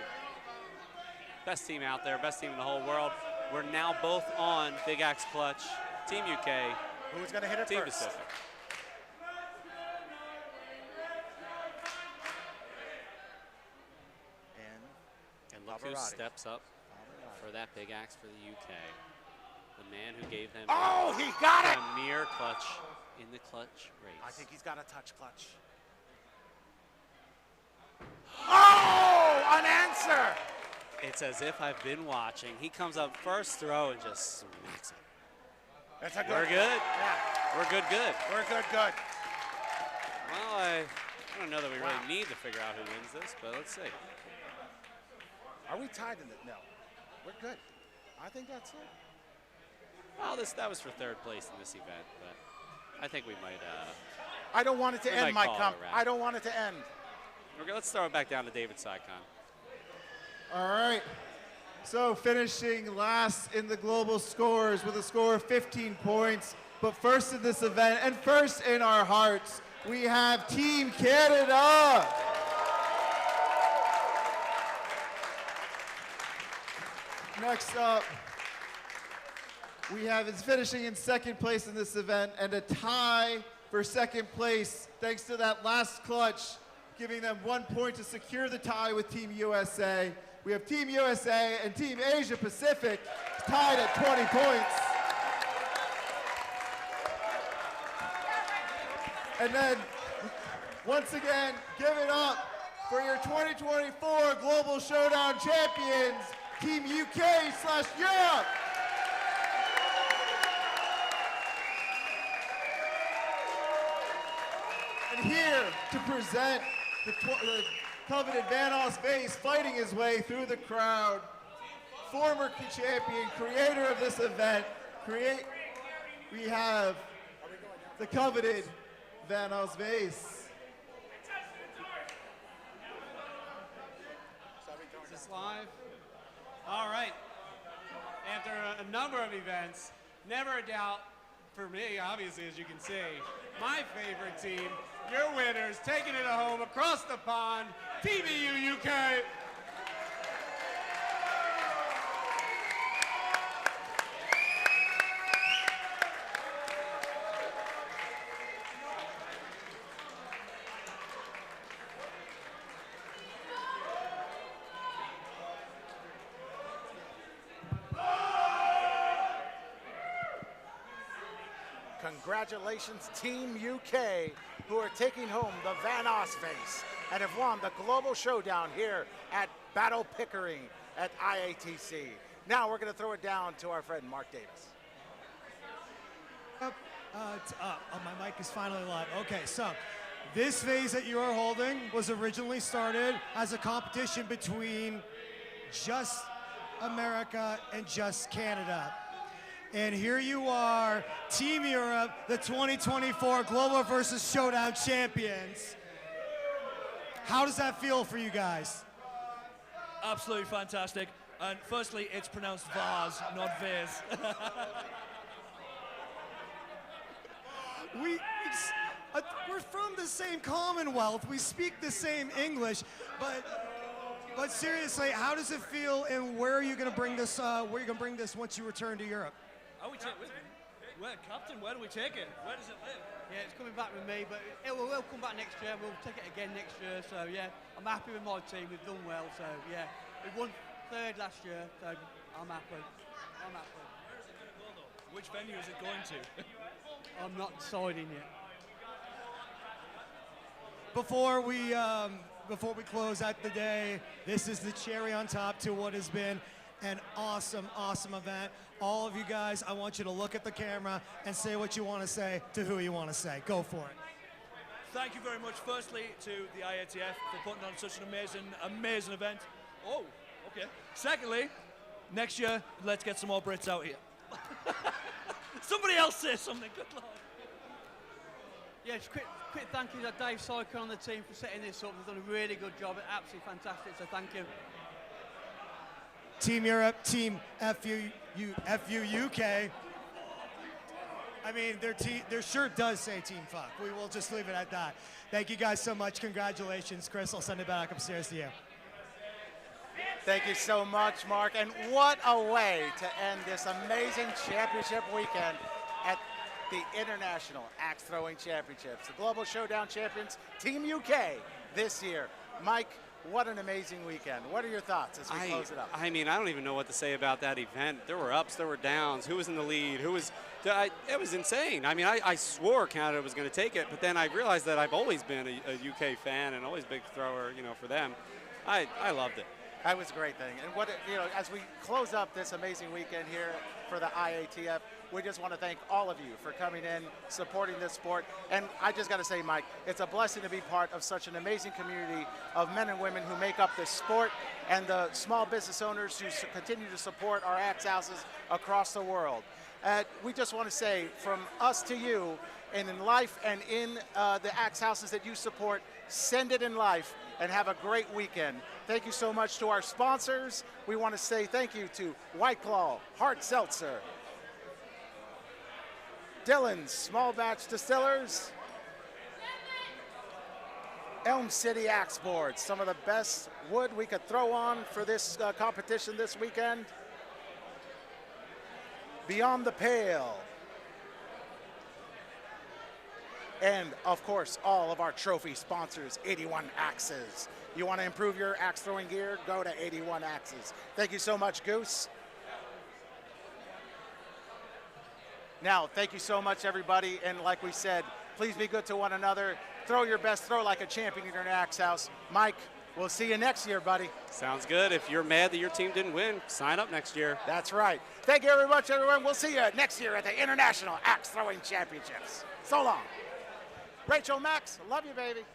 Best team out there, best team in the whole world. We're now both on Big Axe Clutch. Team UK. Who's going to hit it Team first? Pacific. And look who Lavarati. steps up for that Big Axe for the UK. The man who gave them Oh, he got it! a near clutch in the clutch race. I think he's got a touch clutch. Oh, an answer! It's as if I've been watching. He comes up first throw and just smacks it. That's a good. We're good. Yeah. We're good. We're good. Well, I don't know that we really need to figure out who wins this, but let's see. Are we tied in it? No. We're good. I think that's it. Well, that was for third place in this event, but I think we might. I don't want it to end, Mike Kump. I I don't want it to end. Okay, let's throw it back down to David Sycon. All right. So finishing last in the global scores with a score of 15 points. But first in this event and first in our hearts, we have Team Canada. Next up, we have is finishing in second place in this event and a tie for second place thanks to that last clutch, giving them 1 point to secure the tie with Team USA. We have Team USA and Team Asia Pacific tied at 20 points. And then, once again, give it up for your 2024 Global Showdown champions, Team UK/Europe. And here to present the coveted Os Vase, fighting his way through the crowd, former champion, creator of this event, we have the coveted Os Vase. Is this live? All right. After a number of events, never a doubt for me, obviously, as you can see, my favorite team, your winners, taking it home across the pond, TVU UK. Congratulations, Team UK, who are taking home the Os Vase and have won the Global Showdown here at Battle Pickering at IATC. Now we're going to throw it down to our friend Mark Davis. It's up. Oh, my mic is finally live. Okay, so this vase that you are holding was originally started as a competition between just America and just Canada. And here you are, Team Europe, the 2024 Global Versus Showdown champions. How does that feel for you guys? Absolutely fantastic. And firstly, it's pronounced vase, not vase. We're from the same Commonwealth. We speak the same English, but seriously, how does it feel, and where are you going to bring this? Where are you going to bring this once you return to Europe? Captain, where do we take it? Where does it live? Yeah, it's coming back with me, but we'll come back next year. We'll take it again next year. So yeah, I'm happy with my team. We've done well. So yeah, we won third last year. So I'm happy. I'm happy. Where is it going to go though? Which venue is it going to? I'm not deciding yet. Before we close out the day, this is the cherry on top to what has been an awesome, awesome event. All of you guys, I want you to look at the camera and say what you want to say to who you want to say. Go for it. Thank you very much, firstly, to the IATF for putting on such an amazing event. Oh, okay. Secondly, next year, let's get some more Brits out here. Somebody else say something. Good Lord. Yeah, just quick thank you to Dave Sycon on the team for setting this up. They've done a really good job. Absolutely fantastic, so thank you. Team Europe, Team FU UK. I mean, their shirt does say Team Fuck. We will just leave it at that. Thank you guys so much. Congratulations. Chris, I'll send it back upstairs to you. Thank you so much, Mark. And what a way to end this amazing championship weekend at the International Axe Throwing Championships. The Global Showdown champions, Team UK, this year. Mike, what an amazing weekend. What are your thoughts as we close it up? I mean, I don't even know what to say about that event. There were ups, there were downs. Who was in the lead? It was insane. I mean, I swore Canada was going to take it, but then I realized that I've always been a UK fan and always big thrower, for them. I loved it. That was a great thing. And as we close up this amazing weekend here for the IATF, we just want to thank all of you for coming in, supporting this sport. And I just got to say, Mike, it's a blessing to be part of such an amazing community of men and women who make up this sport, and the small business owners who continue to support our axe houses across the world. We just want to say, from us to you, and in life and in the axe houses that you support, send it in life and have a great weekend. Thank you so much to our sponsors. We want to say thank you to White Claw, Hard Seltzer, Dillon's Small Batch Distillers, Elm City Axe Boards, some of the best wood we could throw on for this competition this weekend. Beyond the Pale. And, of course, all of our trophy sponsors, 81 Axes. You want to improve your axe throwing gear? Go to 81 Axes. Thank you so much, Goose. Now, thank you so much, everybody. And like we said, please be good to one another. Throw your best throw like a champion in your axe house. Mike, we'll see you next year, buddy. Sounds good. If you're mad that your team didn't win, sign up next year. That's right. Thank you very much, everyone. We'll see you next year at the International Axe Throwing Championships. So long. Rachel Max, love you, baby.